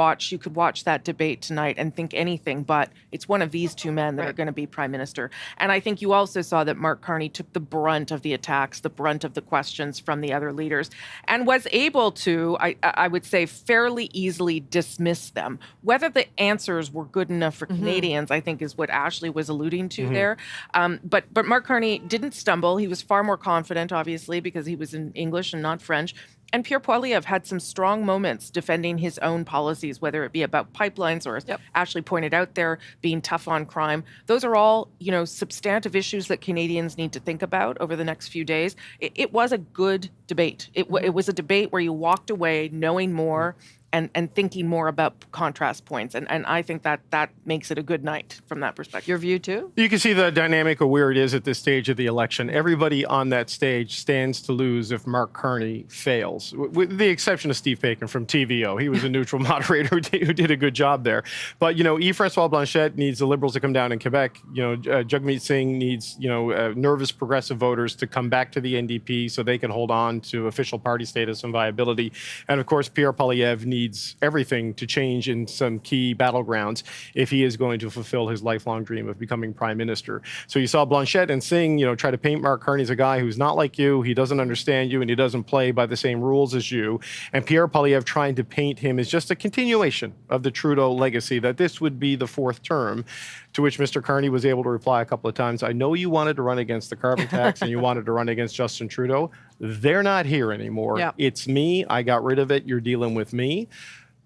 watch that debate tonight and think anything but it's one of these two men that are going to be prime minister. And I think you also saw that Mark Carney took the brunt of the attacks, the brunt of the questions from the other leaders, and was able to, I would say, fairly easily dismiss them. Whether the answers were good enough for Canadians, I think, is what Ashley was alluding to there. But Mark Carney didn't stumble. He was far more confident, obviously, because he was in English and not French. And Pierre Poilievre had some strong moments defending his own policies, whether it be about pipelines or, as Ashley pointed out there, being tough on crime. Those are all, substantive issues that Canadians need to think about over the next few days. It was a good debate. It was a debate where you walked away knowing more and thinking more about contrast points. And I think that makes it a good night from that perspective. Your view too? You can see the dynamic of where it is at this stage of the election. Everybody on that stage stands to lose if Mark Carney fails, with the exception of Steve Paikin from TVO. He was a neutral moderator who did a good job there. But, Yves-François Blanchet needs the Liberals to come down in Quebec. Jagmeet Singh needs, nervous progressive voters to come back to the NDP so they can hold on to official party status and viability. And, of course, Pierre Poilievre needs everything to change in some key battlegrounds if he is going to fulfill his lifelong dream of becoming prime minister. So you saw Blanchet and Singh, try to paint Mark Carney as a guy who's not like you, he doesn't understand you, and he doesn't play by the same rules as you. And Pierre Poilievre trying to paint him as just a continuation of the Trudeau legacy, that this would be the fourth term, to which Mr. Carney was able to reply a couple of times, I know you wanted to run against the carbon tax and you wanted to run against Justin Trudeau. They're not here anymore. Yep. It's me. I got rid of it. You're dealing with me.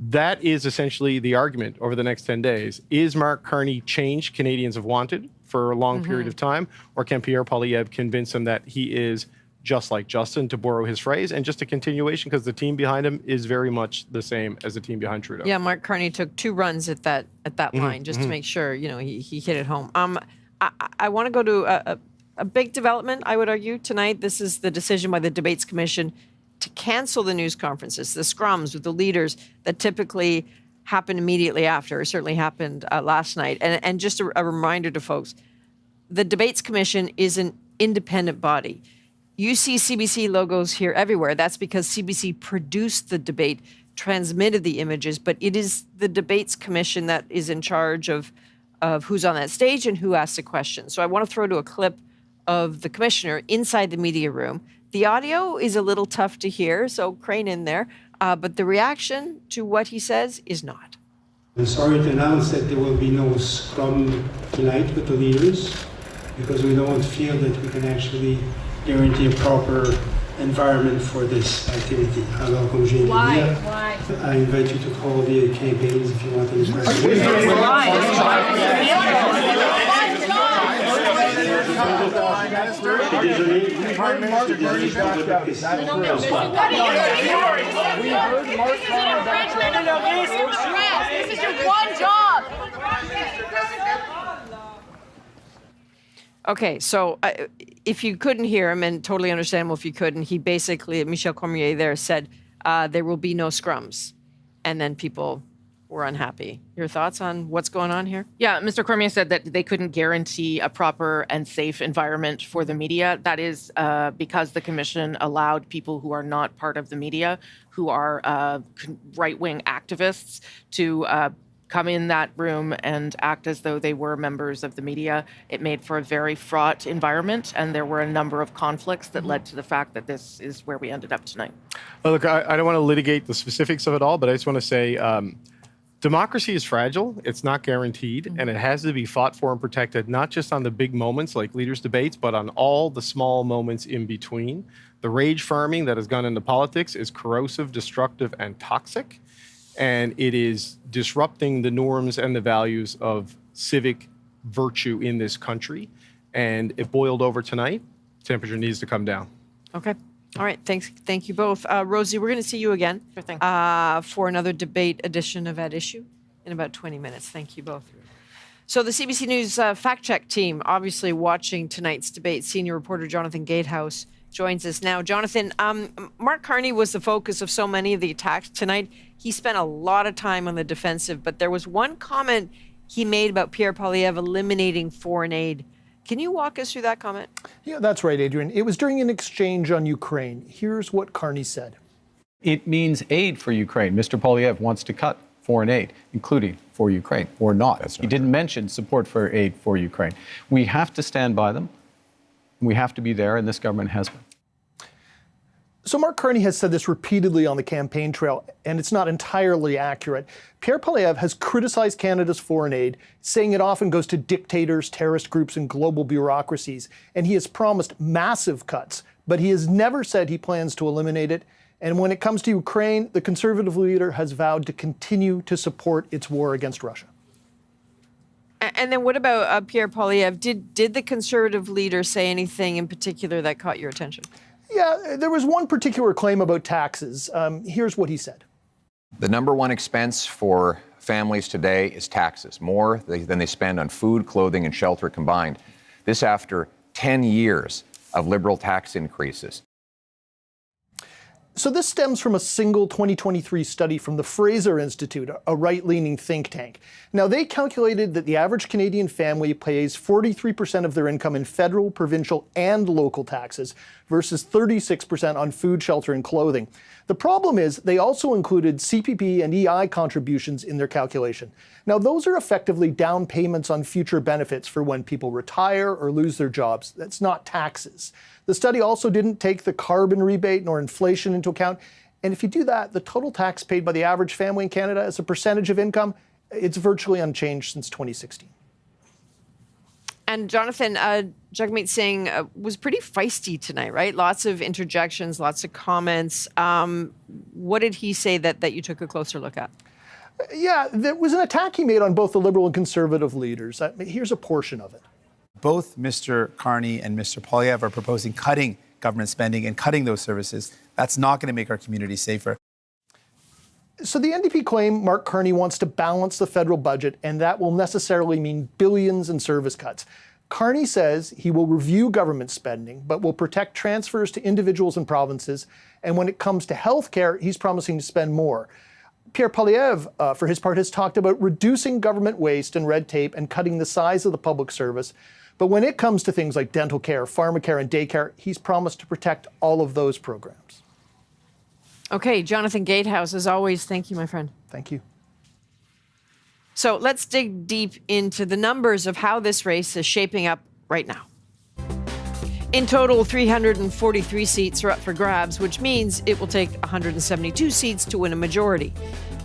That is essentially the argument over the next 10 days. Is Mark Carney change Canadians have wanted for a long period of time, or can Pierre Poilievre convince them that he is just like Justin, to borrow his phrase, and just a continuation because the team behind him is very much the same as the team behind Trudeau? Yeah, Mark Carney took 2 runs at that line just to make sure, he hit it home. I want to go to a big development, I would argue, tonight. This is the decision by the Debates Commission to cancel the news conferences, the scrums with the leaders that typically happen immediately after, or certainly happened last night. And just a reminder to folks, the Debates Commission is an independent body. You see CBC logos here everywhere. That's because CBC produced the debate, transmitted the images, but it is the Debates Commission that is in charge of who's on that stage and who asks the questions. So I want to throw to a clip of the commissioner inside the media room. The audio is a little tough to hear, so crane in there, but the reaction to what he says is not. I'm sorry to announce that there will be no scrum tonight with the leaders because we don't feel that we can actually guarantee a proper environment for this activity. Alors, comme j'ai dit, Why? I invite you to call the campaigns if you want any questions. This is your one job. Okay, so if you couldn't hear him, and totally understandable if you couldn't, he basically, Michel Cormier there said, there will be no scrums. And then people were unhappy. Your thoughts on what's going on here? Yeah, Mr. Cormier said that they couldn't guarantee a proper and safe environment for the media. That is because the commission allowed people who are not part of the media, who are right-wing activists, to come in that room and act as though they were members of the media. It made for a very fraught environment, and there were a number of conflicts that led to the fact that this is where we ended up tonight. Well, look, I don't want to litigate the specifics of it all, but I just want to say democracy is fragile, it's not guaranteed, and it has to be fought for and protected, not just on the big moments like leaders' debates, but on all the small moments in between. The rage farming that has gone into politics is corrosive, destructive, and toxic. And it is disrupting the norms and the values of civic virtue in this country. And it boiled over tonight. Temperature needs to come down. Okay. All right. Thank you both. Rosie, we're going to see you again Sure thing. For another debate edition of At Issue. in about 20 minutes. Thank you both. So the CBC News fact check team, obviously watching tonight's debate. Senior reporter Jonathan Gatehouse joins us now. Jonathan, Mark Carney was the focus of so many of the attacks tonight. He spent a lot of time on the defensive, but there was one comment he made about Pierre Poilievre eliminating foreign aid. Can you walk us through that comment? Yeah, that's right, Adrian. It was during an exchange on Ukraine. Here's what Carney said. It means aid for Ukraine. Mr. Poilievre wants to cut foreign aid, including for Ukraine, or not. He didn't mention support for aid for Ukraine. We have to stand by them. We have to be there, and this government has been. So Mark Carney has said this repeatedly on the campaign trail, and it's not entirely accurate. Pierre Poilievre has criticized Canada's foreign aid, saying it often goes to dictators, terrorist groups, and global bureaucracies. And he has promised massive cuts, but he has never said he plans to eliminate it. And when it comes to Ukraine, the Conservative leader has vowed to continue to support its war against Russia. And then what about Pierre Poilievre? Did the Conservative leader say anything in particular that caught your attention? Yeah, there was one particular claim about taxes. Here's what he said. The number one expense for families today is taxes, more than they spend on food, clothing, and shelter combined. This after 10 years of Liberal tax increases. So this stems from a single 2023 study from the Fraser Institute, a right-leaning think tank. Now, they calculated that the average Canadian family pays 43% of their income in federal, provincial, and local taxes versus 36% on food, shelter, and clothing. The problem is they also included CPP and EI contributions in their calculation. Now, those are effectively down payments on future benefits for when people retire or lose their jobs. That's not taxes. The study also didn't take the carbon rebate nor inflation into account. And if you do that, the total tax paid by the average family in Canada as a percentage of income, it's virtually unchanged since 2016. And Jonathan, Jagmeet Singh was pretty feisty tonight, right? Lots of interjections, lots of comments. What did he say that you took a closer look at? Yeah, there was an attack he made on both the Liberal and Conservative leaders. Here's a portion of it. Both Mr. Carney and Mr. Poilievre are proposing cutting government spending and cutting those services. That's not going to make our community safer. So the NDP claim Mark Carney wants to balance the federal budget, and that will necessarily mean billions in service cuts. Carney says he will review government spending, but will protect transfers to individuals and provinces. And when it comes to health care, he's promising to spend more. Pierre Poilievre, for his part, has talked about reducing government waste and red tape and cutting the size of the public service. But when it comes to things like dental care, pharmacare, and daycare, he's promised to protect all of those programs. Okay, Jonathan Gatehouse, as always, thank you, my friend. Thank you. So let's dig deep into the numbers of how this race is shaping up right now. In total, 343 seats are up for grabs, which means it will take 172 seats to win a majority.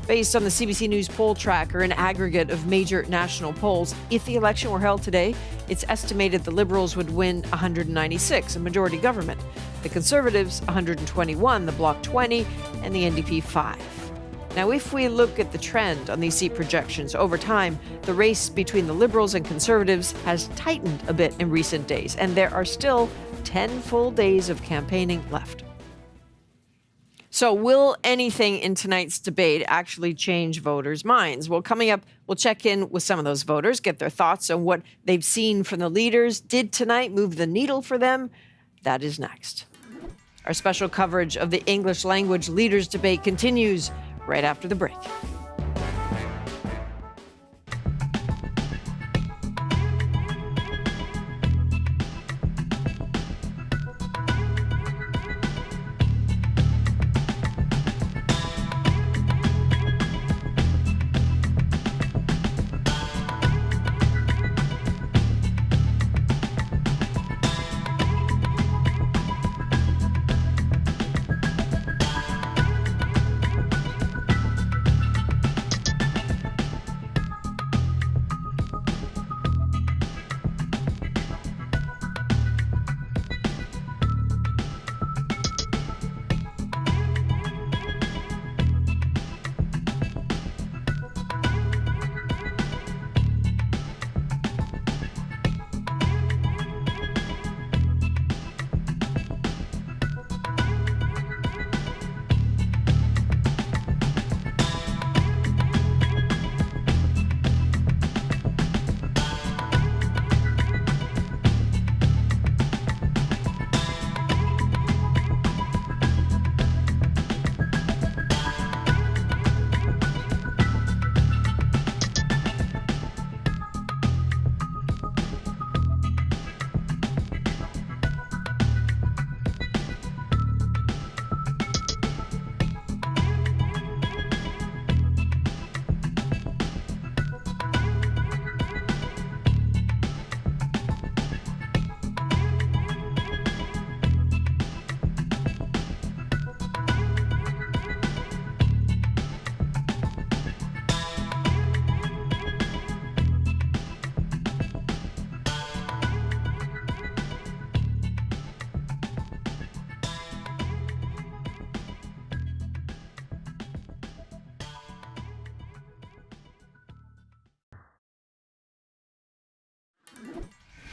Based on the CBC News poll tracker, an aggregate of major national polls, if the election were held today, it's estimated the Liberals would win 196, a majority government. The Conservatives, 121, the Bloc 20, and the NDP 5. Now, if we look at the trend on these seat projections over time, the race between the Liberals and Conservatives has tightened a bit in recent days, and there are still 10 full days of campaigning left. So will anything in tonight's debate actually change voters' minds? Well, coming up, we'll check in with some of those voters, get their thoughts on what they've seen from the leaders. Did tonight move the needle for them? That is next. Our special coverage of the English language leaders debate continues right after the break.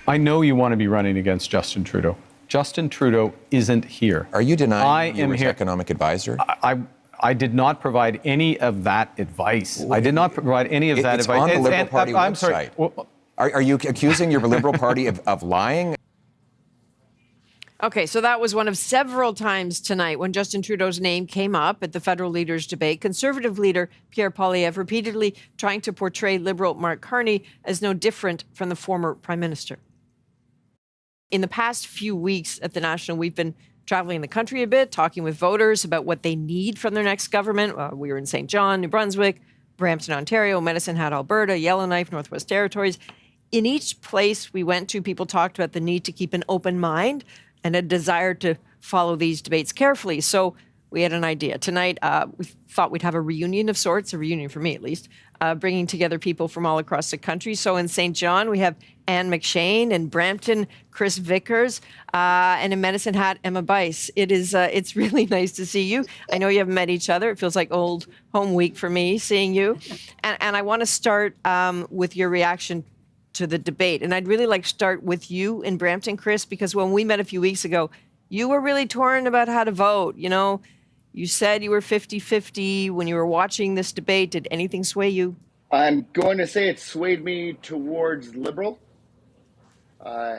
I know you want to be running against Justin Trudeau. Justin Trudeau isn't here. Are you denying I you am were his here. economic advisor? I did not provide any of that advice. I did not provide any of that It's advice. on the Liberal Party I'm website. sorry. Well, Are you accusing your Liberal Party of lying? Okay, so that was one of several times tonight when Justin Trudeau's name came up at the federal leaders' debate. Conservative leader Pierre Poilievre repeatedly trying to portray Liberal Mark Carney as no different from the former Prime Minister. In the past few weeks at the National, we've been traveling the country a bit, talking with voters about what they need from their next government. We were in St. John, New Brunswick, Brampton, Ontario, Medicine Hat, Alberta, Yellowknife, Northwest Territories. In each place we went to, people talked about the need to keep an open mind and a desire to follow these debates carefully. So we had an idea. Tonight, we thought we'd have a reunion of sorts, a reunion for me at least, bringing together people from all across the country. So in St. John, we have Anne McShane, in Brampton, Chris Vickers, and in Medicine Hat, Emma Bice. It's really nice to see you. I know you haven't met each other. It feels like old home week for me, seeing you. And I want to start with your reaction to the debate. And I'd really like to start with you in Brampton, Chris, because when we met a few weeks ago, you were really torn about how to vote. You know, you said you were 50-50 when you were watching this debate. Did anything sway you? I'm going to say it swayed me towards Liberal.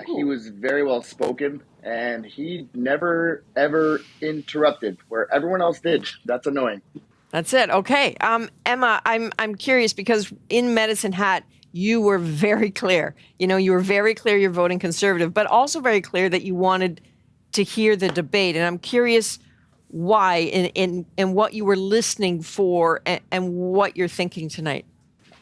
He was very well spoken, and he never, ever interrupted where everyone else did. That's annoying. That's it. Okay. Emma, I'm curious because in Medicine Hat, you were very clear. You know, you were very clear you're voting Conservative, but also very clear that you wanted to hear the debate. And I'm curious why and what you were listening for and what you're thinking tonight.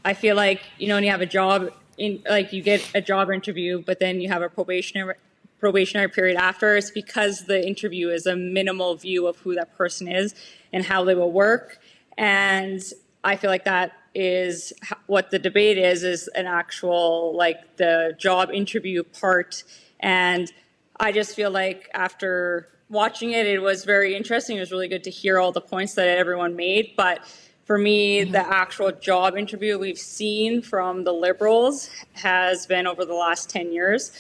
I feel like, you know, when you have a job, you get a job interview, but then you have a probationary period after, it's because the interview is a minimal view of who that person is and how they will work. And I feel like that is what the debate is an actual, like, the job interview part. And I just feel like after watching it, it was very interesting. It was really good to hear all the points that everyone made. But for me, the actual job interview we've seen from the Liberals has been over the last 10 years.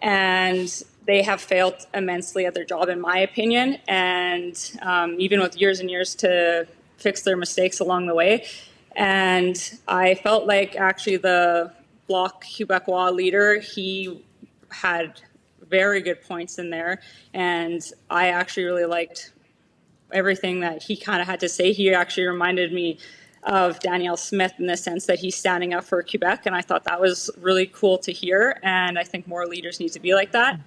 And they have failed immensely at their job, in my opinion. And even with years and years to fix their mistakes along the way. And I felt like actually the Bloc Québécois leader, he had very good points in there. And I actually really liked everything that he kind of had to say. He actually reminded me of Danielle Smith in the sense that he's standing up for Quebec. And I thought that was really cool to hear. And I think more leaders need to be like that.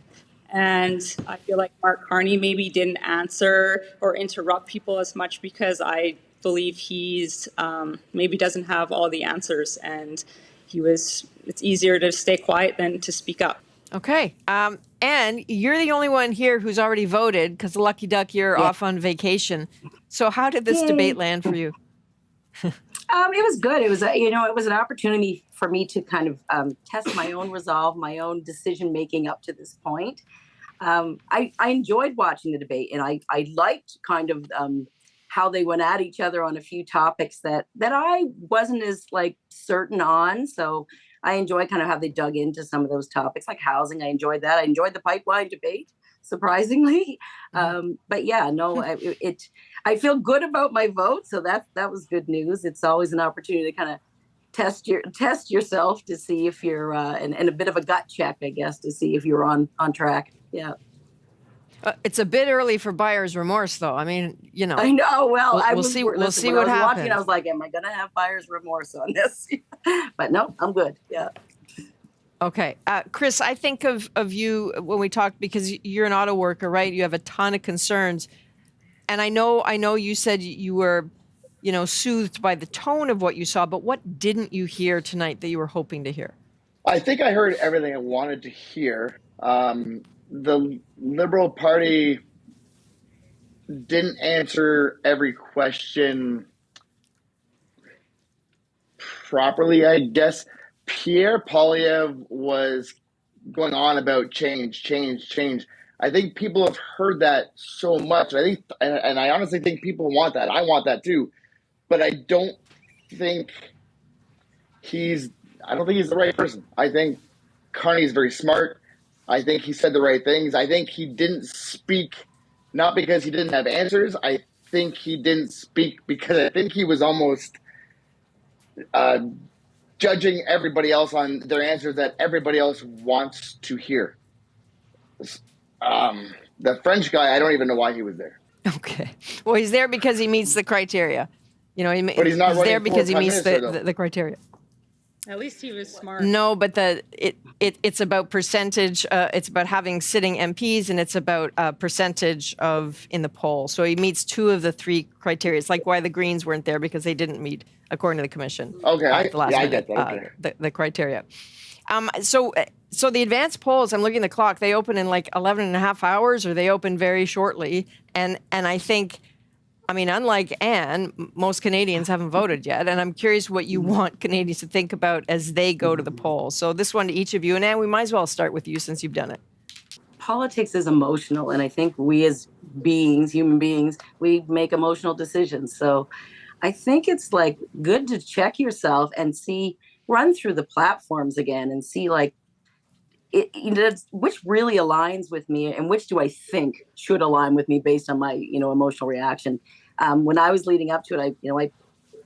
And I feel like Mark Carney maybe didn't answer or interrupt people as much because I believe he's maybe doesn't have all the answers, and it's easier to stay quiet than to speak up. Okay. And you're the only one here who's already voted because lucky duck, you're off on vacation. So how did this debate land for you? It was good. It was it was an opportunity for me to kind of test my own resolve, my own decision making up to this point. I enjoyed watching the debate, and I liked kind of how they went at each other on a few topics that I wasn't as certain on. So I enjoyed kind of how they dug into some of those topics, like housing. I enjoyed that. I enjoyed the pipeline debate, surprisingly. But yeah, no, I feel good about my vote. So that was good news. It's always an opportunity to kind of test yourself to see if you're and a bit of a gut check, I guess, to see if you're on track. Yeah. It's a bit early for buyer's remorse, though. I mean, you know. I know. Well, we'll see what when I happens. was watching, I was like, am I going to have buyer's remorse on this? But no, I'm good. Yeah. Okay. Chris, I think of you when we talked, because you're an auto worker, right? You have a ton of concerns. And I know you said you were, soothed by the tone of what you saw, but what didn't you hear tonight that you were hoping to hear? I think I heard everything I wanted to hear. The Liberal Party didn't answer every question properly, I guess. Pierre Poilievre was going on about change. I think people have heard that so much. And I honestly think people want that. I want that too. But I don't think he's the right person. I think Carney is very smart. I think he said the right things. I think he didn't speak not because he didn't have answers. I think he didn't speak because I think he was almost judging everybody else on their answers that everybody else wants to hear. The French guy, I don't even know why he was there. Okay. Well, he's there because he meets the criteria. You know, But he's not he's running there for because he Prime meets Minister, the criteria. At least he was smart. No, but it's about percentage. It's about having sitting MPs, and it's about percentage of in the poll. So he meets 2 of the 3 criteria. It's like why the Greens weren't there, because they didn't meet, according to the commission. Okay, at the last I minute, get that. Okay. the criteria. So the advanced polls, I'm looking at the clock, they open in like 11 and a half hours, or they open very shortly. And I think, I mean, unlike Anne, most Canadians haven't voted yet. And I'm curious what you want Canadians to think about as they go to the polls. So this one to each of you. And Anne, we might as well start with you since you've done it. Politics is emotional, and I think we as beings, human beings, we make emotional decisions. So I think it's like good to check yourself and see, run through the platforms again and see like, which really aligns with me and which do I think should align with me based on my, emotional reaction. When I was leading up to it, I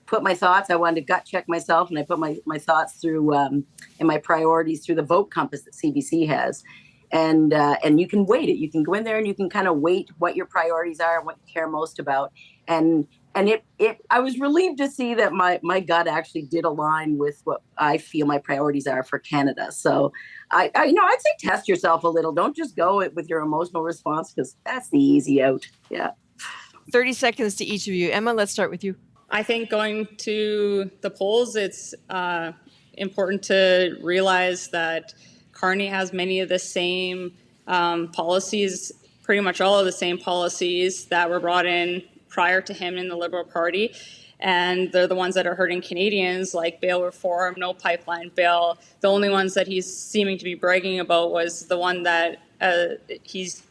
put my thoughts, I wanted to gut check myself, and I put my thoughts through and my priorities through the vote compass that CBC has. And you can weight it. You can go in there and you can kind of weight what your priorities are and what you care most about. And I was relieved to see that my gut actually did align with what I feel my priorities are for Canada. So I'd say test yourself a little. Don't just go with your emotional response, because that's the easy out. Yeah. 30 seconds to each of you. Emma, let's start with you. I think going to the polls, it's important to realize that Carney has many of the same policies, pretty much all of the same policies that were brought in prior to him in the Liberal Party. And they're the ones that are hurting Canadians, like bail reform, no pipeline bill. The only ones that he's seeming to be bragging about was the one that he's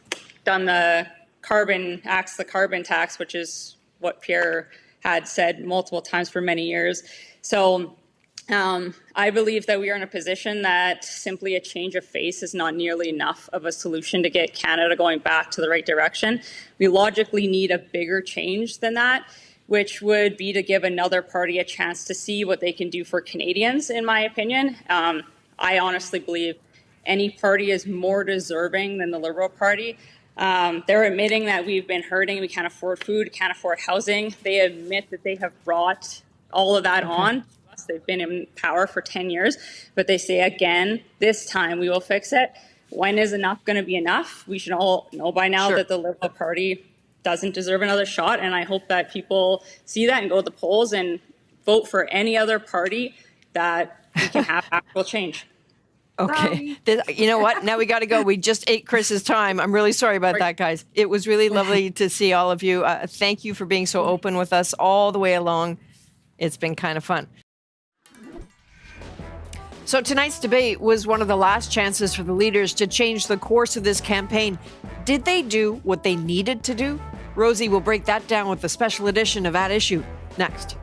done the carbon tax, which is what Pierre had said multiple times for many years. So I believe that we are in a position that simply a change of face is not nearly enough of a solution to get Canada going back to the right direction. We logically need a bigger change than that, which would be to give another party a chance to see what they can do for Canadians, in my opinion. I honestly believe any party is more deserving than the Liberal Party. They're admitting that we've been hurting, we can't afford food, can't afford housing. They admit that they have brought all of that on. They've been in power for 10 years, but they say again, this time we will fix it. When is enough going to be enough? We should all know by now that the Liberal Party doesn't deserve another shot, and I hope that people see that and go to the polls and vote for any other party that we can have actual change. Okay. You know what? Now we got to go. We just ate Chris's time. I'm really sorry about that, guys. It was really lovely to see all of you. Thank you for being so open with us all the way along. It's been kind of fun. So tonight's debate was one of the last chances for the leaders to change the course of this campaign. Did they do what they needed to do? Rosie will break that down with the special edition of At Issue next.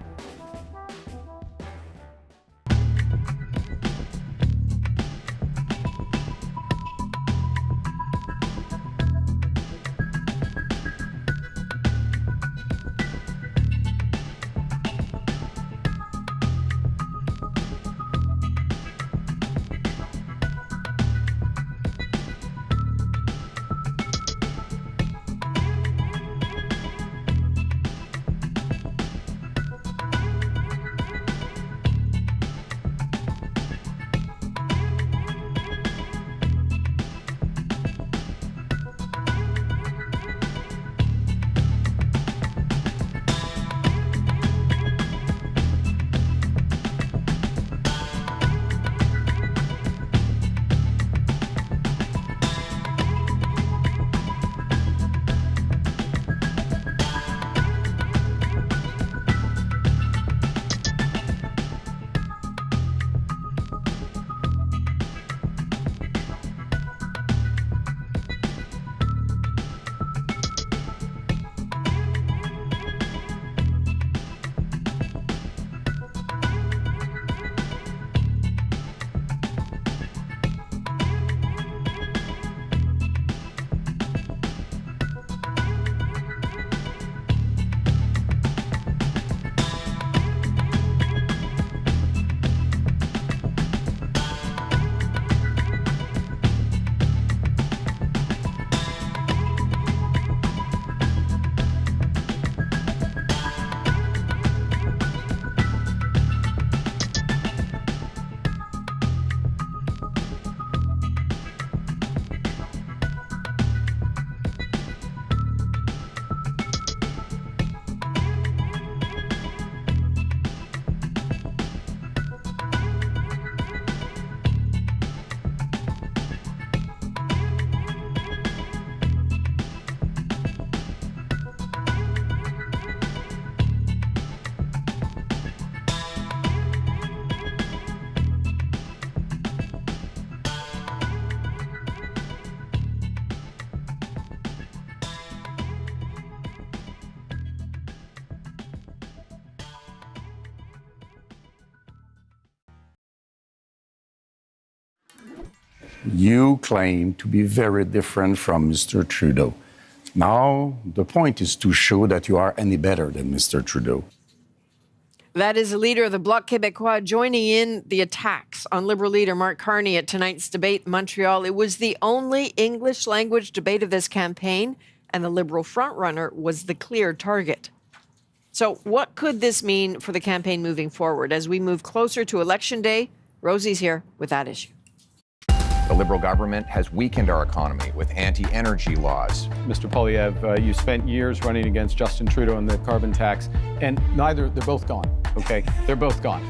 You claim to be very different from Mr. Trudeau. Now, the point is to show that you are any better than Mr. Trudeau. That is the leader of the Bloc Québécois joining in the attacks on Liberal leader Mark Carney at tonight's debate in Montreal. It was the only English language debate of this campaign, and the Liberal frontrunner was the clear target. So what could this mean for the campaign moving forward? As we move closer to Election Day, Rosie's here with that issue. The Liberal government has weakened our economy with anti-energy laws. Mr. Poilievre, you spent years running against Justin Trudeau and the carbon tax, and they're both gone. Okay, they're both gone.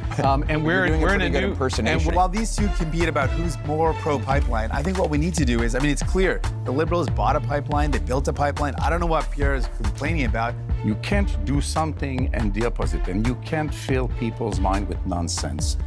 And we're in a new impersonation. And while these two compete about who's more pro-pipeline, I think what we need to do is, it's clear, the Liberals bought a pipeline, they built a pipeline. I don't know what Pierre is complaining about. You can't do something and the opposite, and you can't fill people's mind with nonsense.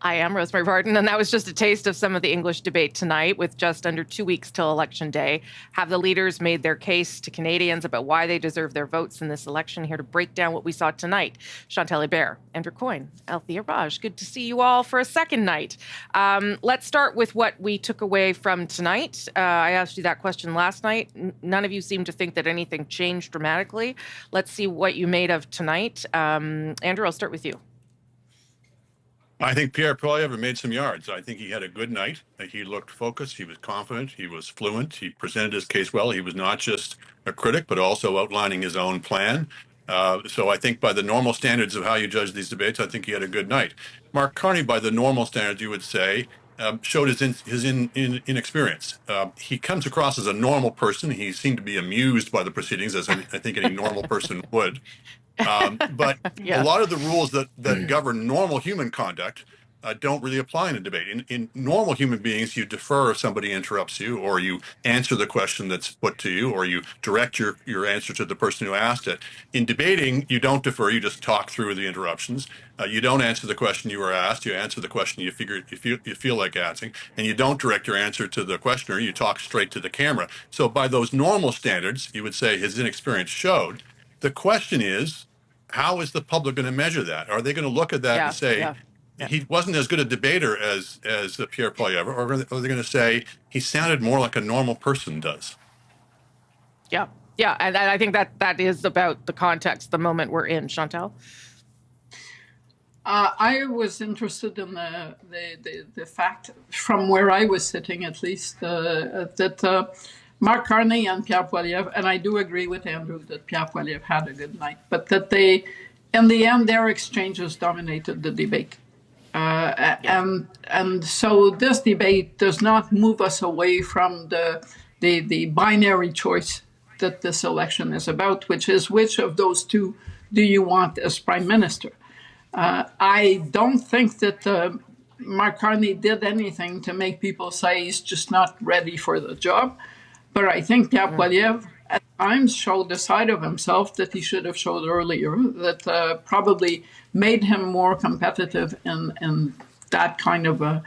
I am Rosemary Barton, and that was just a taste of some of the English debate tonight with just under 2 weeks till Election Day. Have the leaders made their case to Canadians about why they deserve their votes in this election? Here to break down what we saw tonight, Chantal Hébert, Andrew Coyne, Althea Raj. Good to see you all for a second night. Let's start with what we took away from tonight. I asked you that question last night. None of you seem to think that anything changed dramatically. Let's see what you made of tonight. Andrew, I'll start with you. I think Pierre Poilievre made some yards. I think he had a good night. He looked focused. He was confident. He was fluent. He presented his case well. He was not just a critic, but also outlining his own plan. So I think by the normal standards of how you judge these debates, I think he had a good night. Mark Carney, by the normal standards, you would say, showed his inexperience. He comes across as a normal person. He seemed to be amused by the proceedings, as I think any normal person would. But a lot of the rules that govern normal human conduct don't really apply in a debate. In normal human beings, you defer if somebody interrupts you, or you answer the question that's put to you, or you direct your answer to the person who asked it. In debating, you don't defer, you just talk through the interruptions. You don't answer the question you were asked, you answer the question you feel like asking, and you don't direct your answer to the questioner, you talk straight to the camera. So by those normal standards, you would say his inexperience showed. The question is, how is the public going to measure that? Are they going to look at that and say, he wasn't as good a debater as Pierre Poilievre, or are they going to say he sounded more like a normal person does? Yeah, and I think that is about the context, the moment we're in. Chantal? I was interested in the fact, from where I was sitting at least, that Mark Carney and Pierre Poilievre, and I do agree with Andrew that Pierre Poilievre had a good night, but that they, in the end, their exchanges dominated the debate. And so this debate does not move us away from the binary choice that this election is about, which is which of those two do you want as prime minister? I don't think that Mark Carney did anything to make people say he's just not ready for the job. But I think Pierre Poilievre at times showed the side of himself that he should have showed earlier, that probably made him more competitive in that kind of a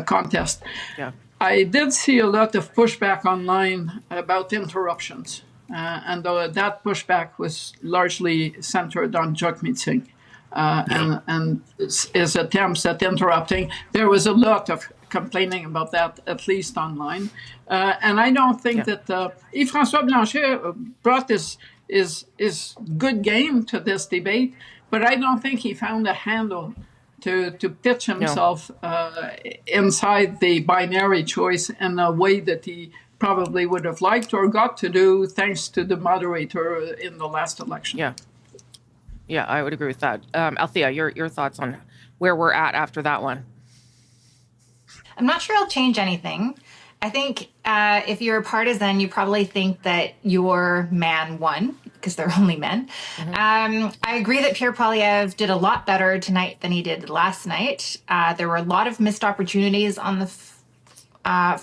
contest. Yeah. I did see a lot of pushback online about interruptions, and that pushback was largely centered on Jacques Meeting and his attempts at interrupting. There was a lot of complaining about that, at least online. And I don't think that Yves-François Blanchet brought his good game to this debate, but I don't think he found a handle to pitch himself inside the binary choice in a way that he probably would have liked or got to do thanks to the moderator in the last election. Yeah, I would agree with that. Althea, your thoughts on where we're at after that one? I'm not sure I'll change anything. I think if you're a partisan, you probably think that your man won because they're only men. I agree that Pierre Poilievre did a lot better tonight than he did last night. There were a lot of missed opportunities on the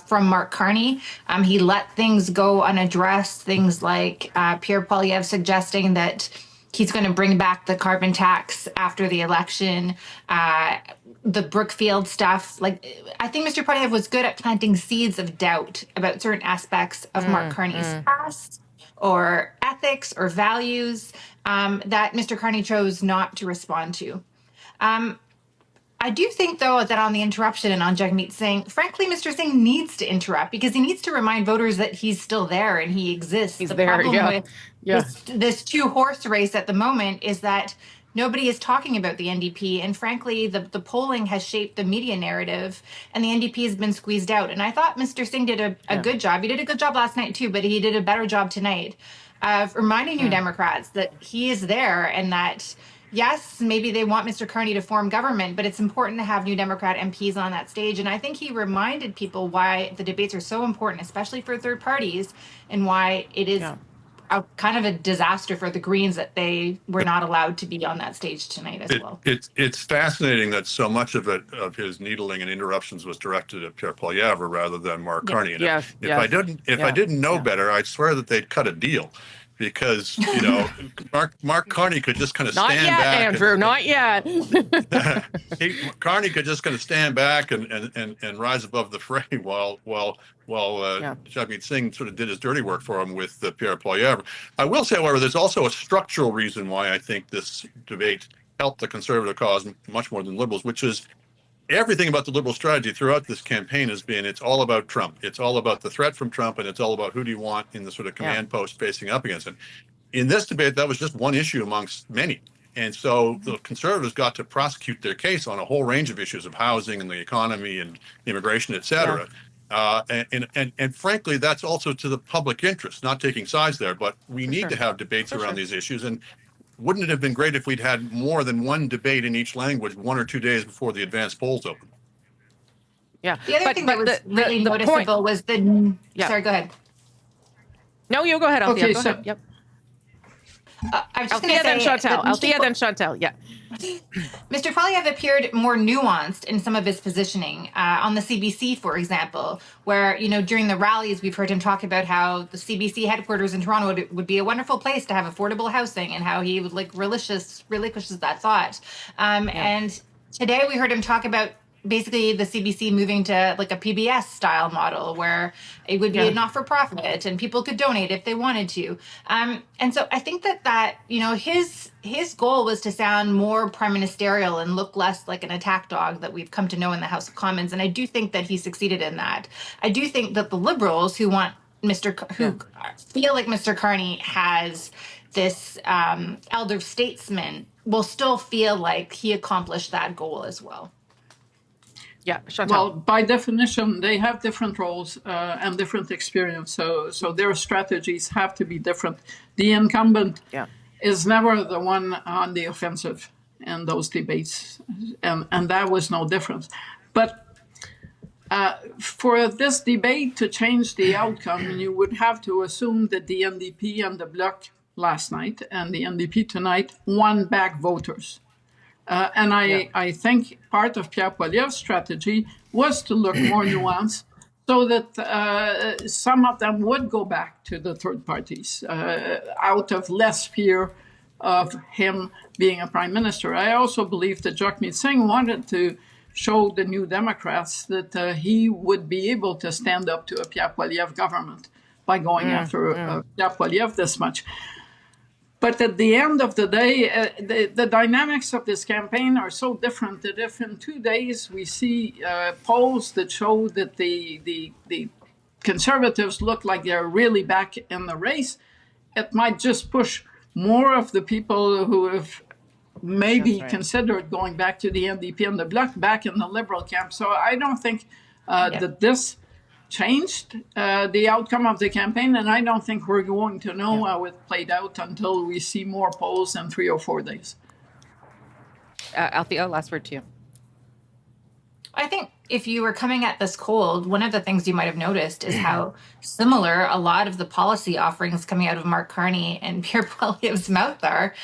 from Mark Carney. He let things go unaddressed. Things like Pierre Poilievre suggesting that he's going to bring back the carbon tax after the election. The Brookfield stuff. I think Mr. Poilievre was good at planting seeds of doubt about certain aspects of Mark Carney's past or ethics or values that Mr. Carney chose not to respond to. I I do think, though, that on the interruption and on Jagmeet Singh, frankly, Mr. Singh needs to interrupt because he needs to remind voters that he's still there and he exists. He's the there, problem yeah. with this two-horse race at the moment is that nobody is talking about the NDP. And frankly, the polling has shaped the media narrative and the NDP has been squeezed out. And I thought Mr. Singh did a good job. He did a good job last night, too, but he did a better job tonight of reminding New Democrats that he is there and that, yes, maybe they want Mr. Carney to form government, but it's important to have New Democrat MPs on that stage. And I think he reminded people why the debates are so important, especially for third parties, and why it is kind of a disaster for the Greens that they were not allowed to be on that stage tonight as well. It's fascinating that so much of his needling and interruptions was directed at Pierre Poilievre rather than Mark Carney. And if I didn't know better, I'd swear that they'd cut a deal. Because, Mark Carney could just kind of stand back. Andrew, not yet. Carney could just kind of stand back and rise above the fray while Jagmeet Singh sort of did his dirty work for him with Pierre Poilievre. I will say, however, there's also a structural reason why I think this debate helped the Conservative cause much more than Liberals, which is everything about the Liberal strategy throughout this campaign has been it's all about Trump. It's all about the threat from Trump, and it's all about who do you want in the sort of command post facing up against him. In this debate, that was just one issue amongst many. And so the Conservatives got to prosecute their case on a whole range of issues of housing and the economy and immigration, et cetera. And frankly, that's also to the public interest, not taking sides there, but we need to have debates around these issues. And wouldn't it have been great if we'd had more than one debate in each language 1 or 2 days before the advanced polls opened? Yeah. The other thing that was really noticeable was the... Sorry, go ahead. No, you go ahead, Althea. Okay, go ahead. Yep. I was just Althea, then Chantal. Althea, then Chantal. Yeah. Mr. Poilievre appeared more nuanced in some of his positioning on the CBC, for example, where, during the rallies, we've heard him talk about how the CBC headquarters in Toronto would be a wonderful place to have affordable housing and how he would relinquishes that thought. And today we heard him talk about basically the CBC moving to like a PBS style model where it would be a not-for-profit and people could donate if they wanted to. And so I think that his goal was to sound more prime ministerial and look less like an attack dog that we've come to know in the House of Commons. And I do think that he succeeded in that. I do think that the Liberals who feel like Mr. Carney has this elder statesman will still feel like he accomplished that goal as well. Yeah, Chantal. Well, by definition, they have different roles and different experience, so their strategies have to be different. The incumbent is never the one on the offensive in those debates, and that was no different. But for this debate to change the outcome, you would have to assume that the NDP and the Bloc last night and the NDP tonight won back voters. And I think part of Pierre Poilievre's strategy was to look more nuanced so that some of them would go back to the third parties out of less fear of him being a prime minister. I also believe that Jagmeet Singh wanted to show the New Democrats that he would be able to stand up to a Pierre Poilievre government by going after Pierre Poilievre this much. But at the end of the day, the dynamics of this campaign are so different that if in 2 days we see polls that show that the Conservatives look like they're really back in the race, it might just push more of the people who have maybe considered going back to the NDP and the Bloc back in the Liberal camp. So I don't think that this changed the outcome of the campaign, and I don't think we're going to know how it played out until we see more polls in 3 or 4 days. Althea, last word to you. I think if you were coming at this cold, one of the things you might have noticed is how similar a lot of the policy offerings coming out of Mark Carney and Pierre Poilievre's mouth are.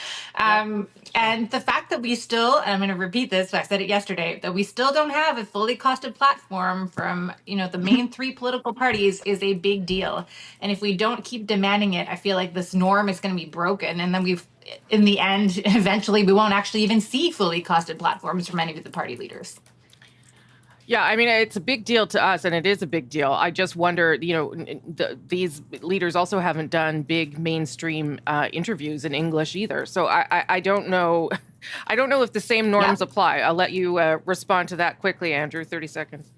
And the fact that we still, and I'm going to repeat this, I said it yesterday, that we still don't have a fully costed platform from, the main three political parties is a big deal. And if we don't keep demanding it, I feel like this norm is going to be broken. And then in the end, eventually we won't actually even see fully costed platforms from any of the party leaders. Yeah, I mean, it's a big deal to us, and it is a big deal. I just wonder, these leaders also haven't done big mainstream interviews in English either. So I don't know I don't know if the same norms apply. I'll let you respond to that quickly, Andrew. 30 seconds.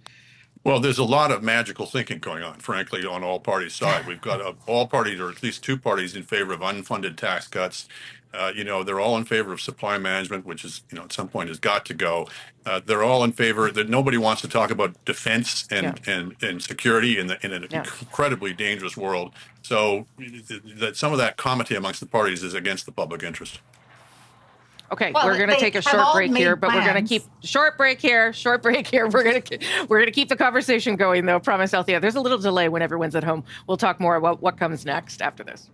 Well, there's a lot of magical thinking going on, frankly, on all parties' side. We've got all parties, or at least two parties, in favor of unfunded tax cuts. They're all in favor of supply management, which is, at some point has got to go. They're all in favor that nobody wants to talk about defense and security in an incredibly dangerous world. So that some of that comity amongst the parties is against the public interest. Okay, Well, we're going to take a short break here, but we're going to keep short break here. We're going to keep the conversation going, though. Promise, Althea. There's a little delay when everyone's at home. We'll talk more about what comes next after this.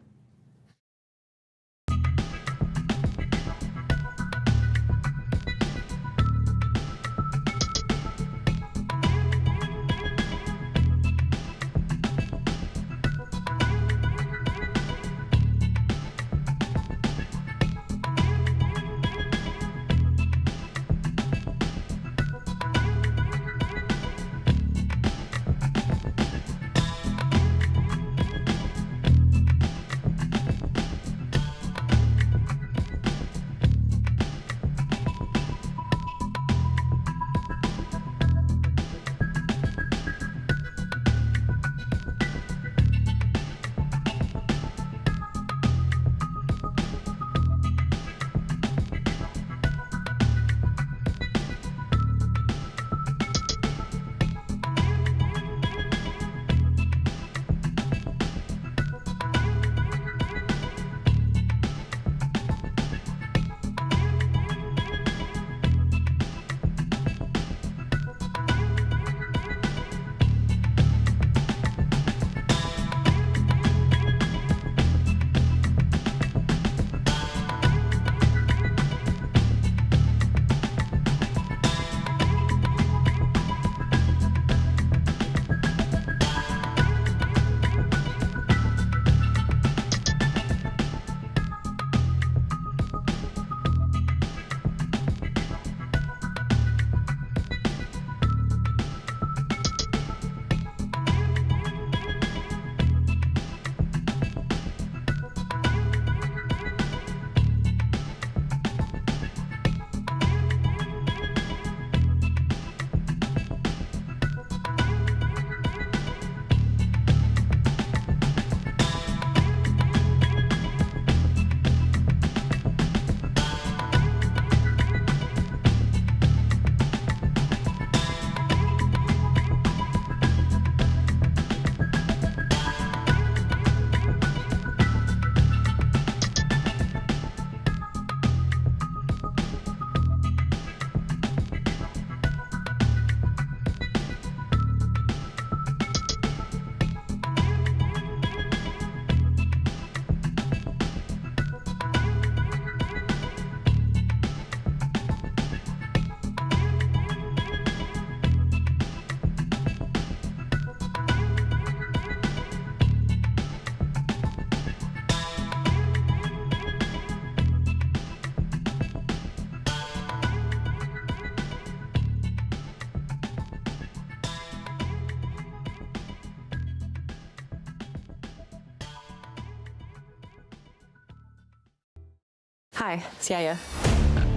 Hi, it's Yaya.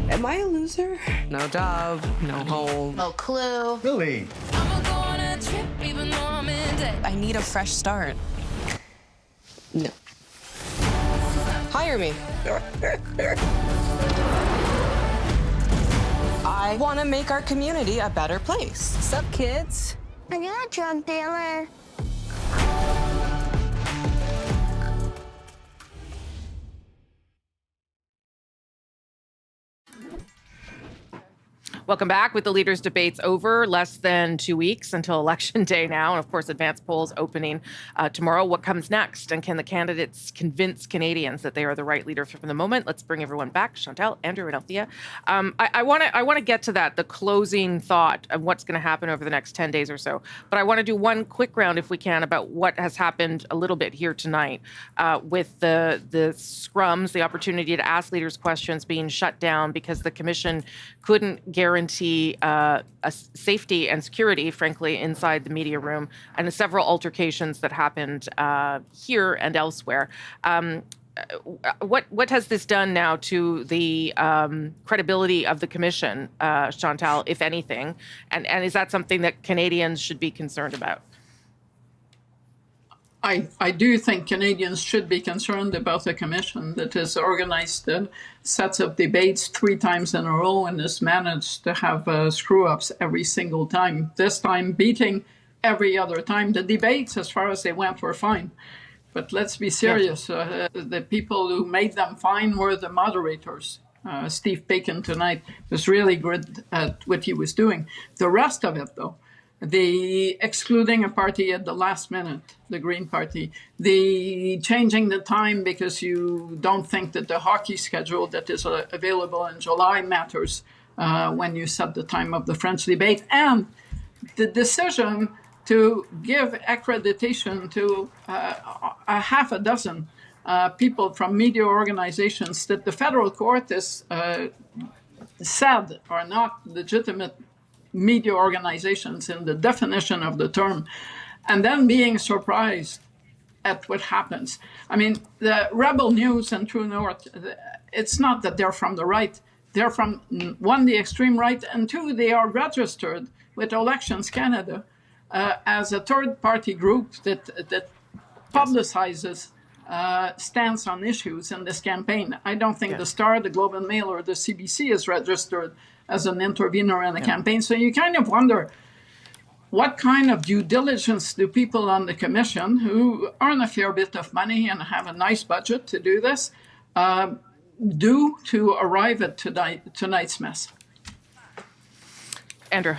Am I a loser? No job, no home. No clue. Lily. I need a fresh start. No. Hire me. I want to make our community a better place. Sup, kids? Are you a drug dealer? Welcome back. With the leaders' debates over, less than 2 weeks until Election Day now, and of course, advanced polls opening tomorrow. What comes next? And can the candidates convince Canadians that they are the right leader for the moment? Let's bring everyone back. Chantal, Andrew, and Althea. I want to get to that, the closing thought of what's going to happen over the next 10 days or so. But I want to do one quick round, if we can, about what has happened a little bit here tonight with the scrums, the opportunity to ask leaders questions being shut down because the commission couldn't guarantee a safety and security, frankly, inside the media room, and several altercations that happened here and elsewhere. what has this done now to the credibility of the commission, Chantal, if anything? And is that something that Canadians should be concerned about? I do think Canadians should be concerned about a commission that has organized sets of debates 3 times in a row and has managed to have screw-ups every single time. This time beating every other time. The debates, as far as they went, were fine. But let's be serious. The people who made them fine were the moderators. Steve Bacon tonight was really good at what he was doing. The rest of it, though, the excluding a party at the last minute, the Green Party, the changing the time because you don't think that the hockey schedule that is available in July matters when you set the time of the French debate, and the decision to give accreditation to a half a dozen people from media organizations that the federal court has said are not legitimate media organizations in the definition of the term, and then being surprised at what happens. I mean, the Rebel News and True North, it's not that they're from the right. They're from, 1, the extreme right, and 2, they are registered with Elections Canada as a third-party group that publicizes stance on issues in this campaign. I don't think the Star, the Globe and Mail, or the CBC is registered as an intervener in the campaign. So you kind of wonder, what kind of due diligence do people on the commission who earn a fair bit of money and have a nice budget to do this do to arrive at tonight's mess? Andrew.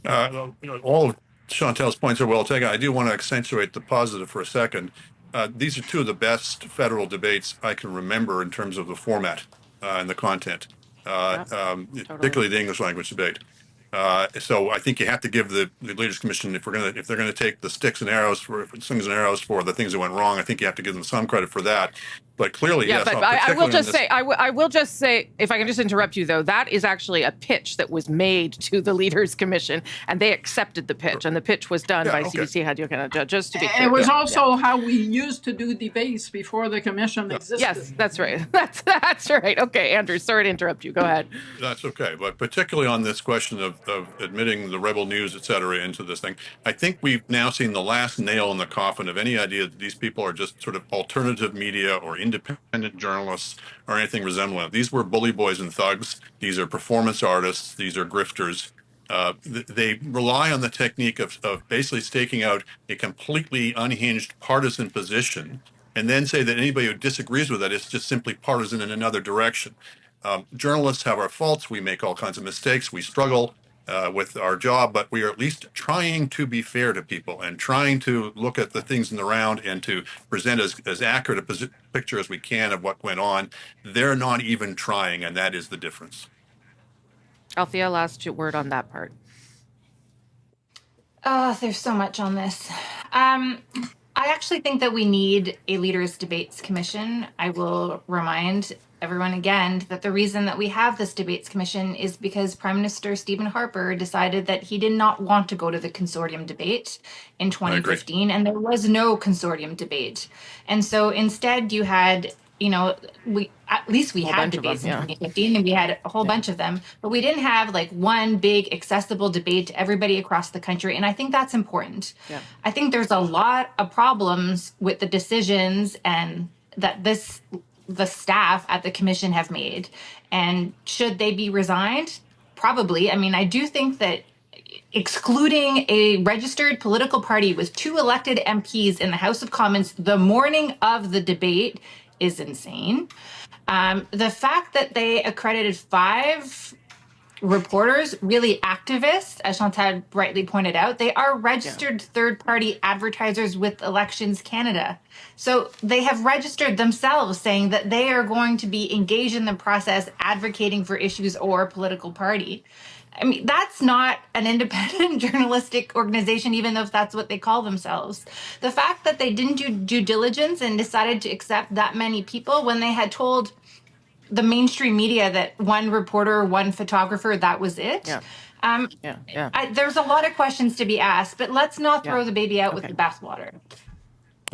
All of Chantal's points are well taken. I do want to accentuate the positive for a second. These are 2 of the best federal debates I can remember in terms of the format and the content. Particularly the English language debate. So I think you have to give the Leaders Commission, if they're gonna take the slings and arrows for the things that went wrong, I think you have to give them some credit for that. But clearly, yes. But I will just say, if I can just interrupt you though, that is actually a pitch that was made to the Leaders Commission, and they accepted the pitch, and the pitch was done by CBC Radio Canada. Just to be clear, it was also how we used to do debates before the commission existed. Yes, that's right. That's right. Okay, Andrew, sorry to interrupt you. Go ahead. That's okay. But particularly on this question of admitting the Rebel News, et cetera, into this thing, I think we've now seen the last nail in the coffin of any idea that these people are just sort of alternative media or independent journalists or anything resembling. These were bully boys and thugs. These are performance artists. These are grifters. They rely on the technique of basically staking out a completely unhinged partisan position and then say that anybody who disagrees with it is just simply partisan in another direction. Journalists have our faults. We make all kinds of mistakes. We struggle with our job, but we are at least trying to be fair to people and trying to look at the things in the round and to present as accurate a picture as we can of what went on. They're not even trying, and that is the difference. Althea, last word on that part. Oh, there's so much on this. I actually think that we need a Leaders Debates Commission. I will remind everyone again that the reason that we have this Debates Commission is because Prime Minister Stephen Harper decided that he did not want to go to the consortium debate in 2015, and there was no consortium debate. And so instead you had, at least we had debates in 2015, and we had a whole bunch of them, but we didn't have like one big accessible debate to everybody across the country. And I think that's important. Yeah. I think there's a lot of problems with the decisions and that the staff at the commission have made. And should they be resigned? Probably. I mean, I do think that excluding a registered political party with 2 elected MPs in the House of Commons the morning of the debate is insane. The fact that they accredited 5 reporters, really activists, as Chantal rightly pointed out, they are registered third-party advertisers with Elections Canada. So they have registered themselves saying that they are going to be engaged in the process advocating for issues or political party. I mean, that's not an independent journalistic organization, even if that's what they call themselves. The fact that they didn't do due diligence and decided to accept that many people when they had told the mainstream media that 1 reporter, 1 photographer, that was it. There's a lot of questions to be asked, but let's not throw the baby out with the bathwater.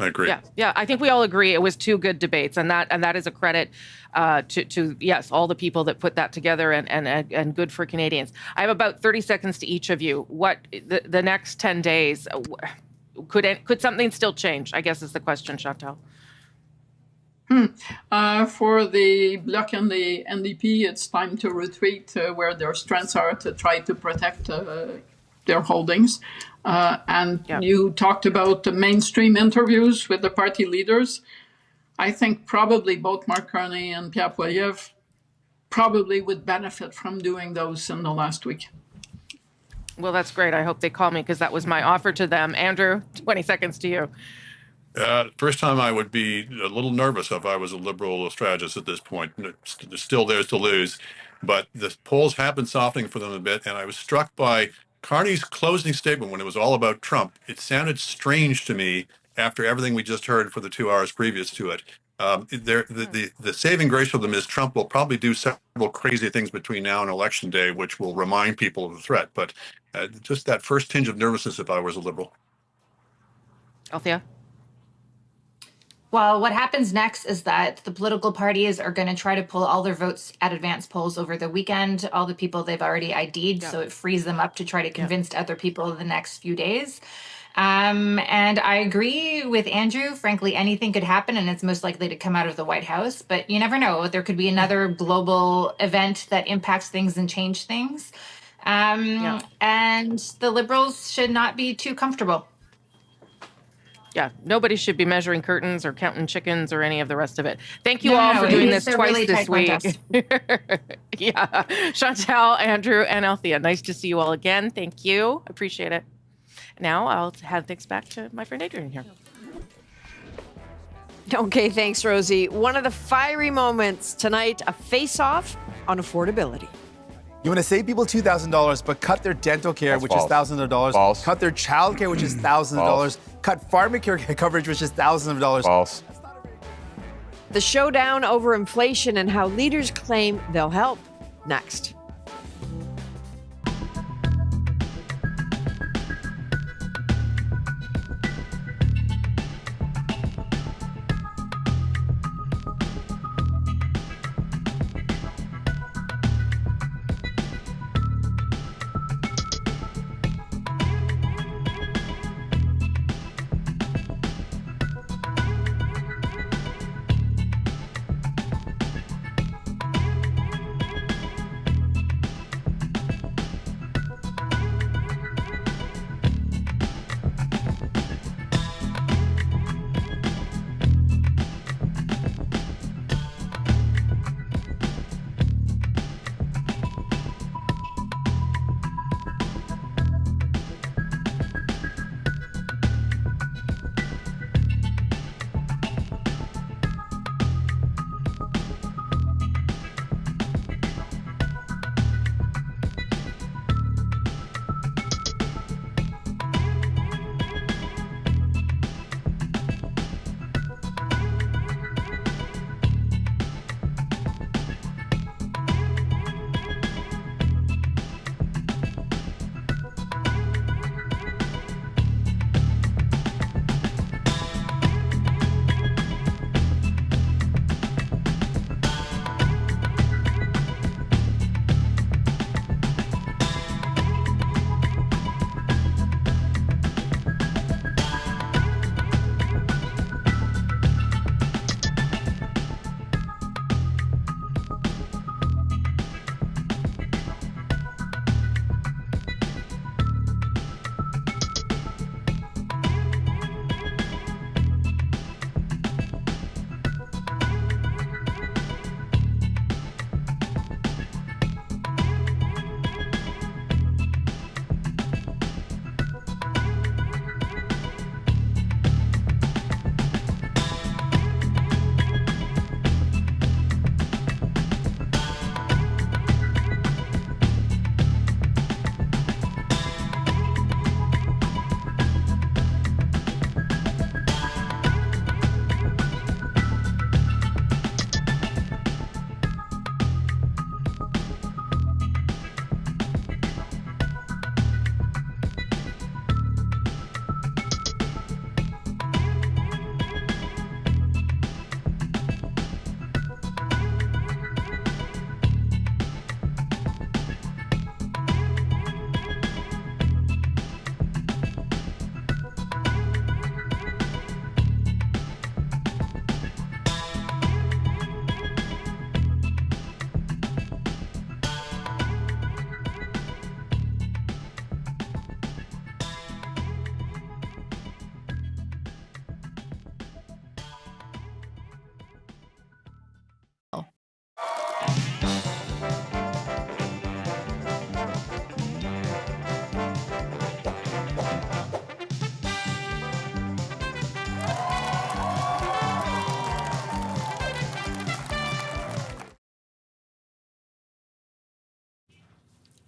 I agree. Yeah. I think we all agree it was two good debates, and that is a credit to yes, all the people that put that together, and good for Canadians. I have about 30 seconds to each of you. What the next 10 days could something still change? I guess is the question, Chantal. For the Bloc and the NDP, it's time to retreat where their strengths are to try to protect their holdings. You talked about the mainstream interviews with the party leaders. I think probably both Mark Carney and Pierre Poilievre probably would benefit from doing those in the last week. Well, that's great. I hope they call me, because that was my offer to them. Andrew, 20 seconds to you. First time I would be a little nervous if I was a Liberal strategist at this point. There's still theirs to lose. But the polls have been softening for them a bit. And I was struck by Carney's closing statement when it was all about Trump. It sounded strange to me after everything we just heard for the 2 hours previous to it. The saving grace for them is Trump will probably do several crazy things between now and Election Day, which will remind people of the threat. But just that first tinge of nervousness if I was a Liberal. Althea? Well, what happens next is that the political parties are going to try to pull all their votes at advance polls over the weekend, all the people they've already ID'd, so it frees them up to try to convince other people in the next few days. And I agree with Andrew. Frankly, anything could happen, and it's most likely to come out of the White House. But you never know. There could be another global event that impacts things and change things. And the Liberals should not be too comfortable. Yeah, nobody should be measuring curtains or counting chickens or any of the rest of it. Thank you all for doing this twice really this week. Yeah, Chantal, Andrew, and Althea. Nice to see you all again. Thank you. Appreciate it. Now I'll hand things back to my friend Adrian here. Okay, thanks, Rosie. One of the fiery moments tonight, a face-off on affordability. You want to save people $2,000, but cut their dental care, which is thousands of dollars. False. Cut their child care, which is thousands of dollars. Cut pharmacare coverage, which is thousands of dollars. False. The showdown over inflation and how leaders claim they'll help. Next.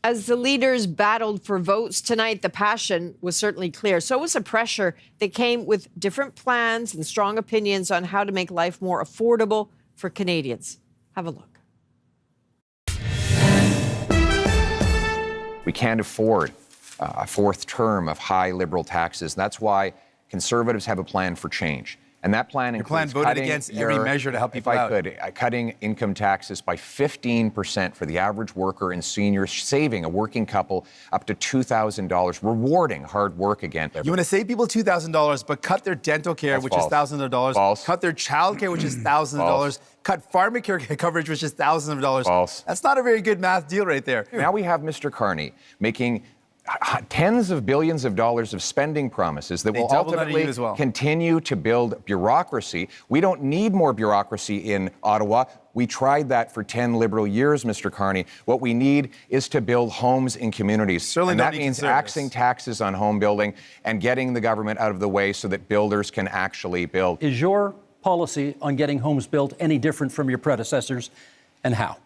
As the leaders battled for votes tonight, the passion was certainly clear. So was the pressure. They came with different plans and strong opinions on how to make life more affordable for Canadians. Have a look. We can't afford a fourth term of high Liberal taxes. That's why Conservatives have a plan for change. And that plan includes plan voted cutting against every measure to help people out. If I could, cutting income taxes by 15% for the average worker and seniors, saving a working couple up to $2,000, rewarding hard work again. You want to save people $2,000, but cut their dental care, That's which false. is thousands of dollars. False. Cut their child care, which is thousands of dollars. Cut pharmacare coverage, which is thousands of dollars. False. That's not a very good math deal right there. Now we have Mr. Carney making tens of billions of dollars of spending promises that will doubled under ultimately you as well. continue to build bureaucracy. We don't need more bureaucracy in Ottawa. We tried that for 10 Liberal years, Mr. Carney. What we need is to build homes in communities. Certainly and don't that need means Conservatives. axing taxes on home building and getting the government out of the way so that builders can actually build. Is your policy on getting homes built any different from your predecessors, and how?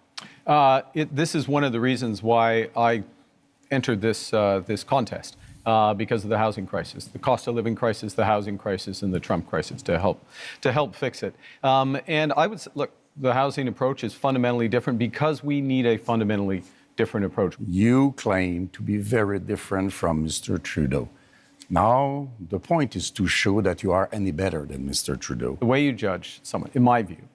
This is one of the reasons why I entered this contest, because of the housing crisis, the cost of living crisis, the housing crisis, and the Trump crisis, to help fix it. And I would say, look, the housing approach is fundamentally different because we need a fundamentally different approach. You claim to be very different from Mr. Trudeau. Now, the point is to show that you are any better than Mr. Trudeau. The way you judge someone, in my view,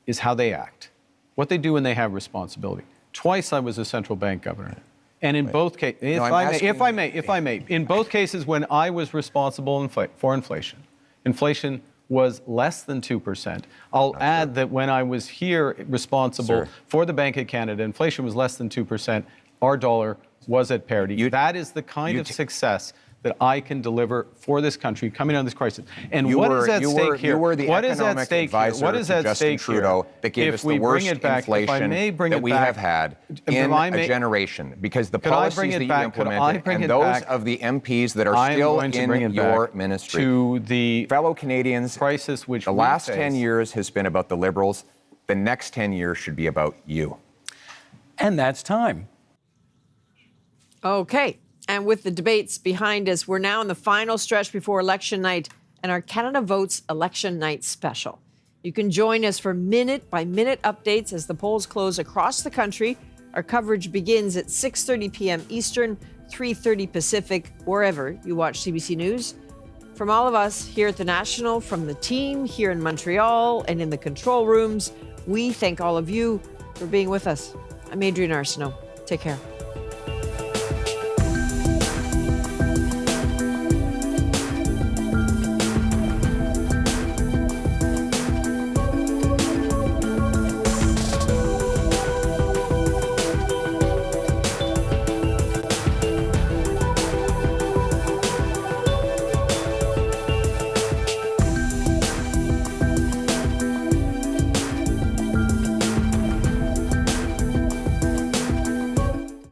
is how they act, what they do when they have responsibility. Twice I was a central bank governor. And in both cases, if I may, in both cases when I was responsible for inflation, inflation was less than 2%. I'll add that when I was here responsible for the Bank of Canada, inflation was less than 2%. Our dollar was at parity. That is the kind of success that I can deliver for this country coming out of this crisis. And what is at stake here? You were the economic advisor What is to at Justin stake Trudeau here? that gave us the worst inflation that we have had in a generation, because the policies that you implemented and those of the MPs that are still in your ministry. To the fellow Canadians, crisis which the last 10 years has been about the Liberals. The next 10 years should be about you. And that's time. Okay. And with the debates behind us, we're now in the final stretch before election night and our Canada Votes Election Night special. You can join us for minute-by-minute updates as the polls close across the country. Our coverage begins at 6:30 p.m. Eastern, 3:30 Pacific, wherever you watch CBC News. From all of us here at the National, from the team here in Montreal and in the control rooms, we thank all of you for being with us. I'm Adrienne Arsenault. Take care.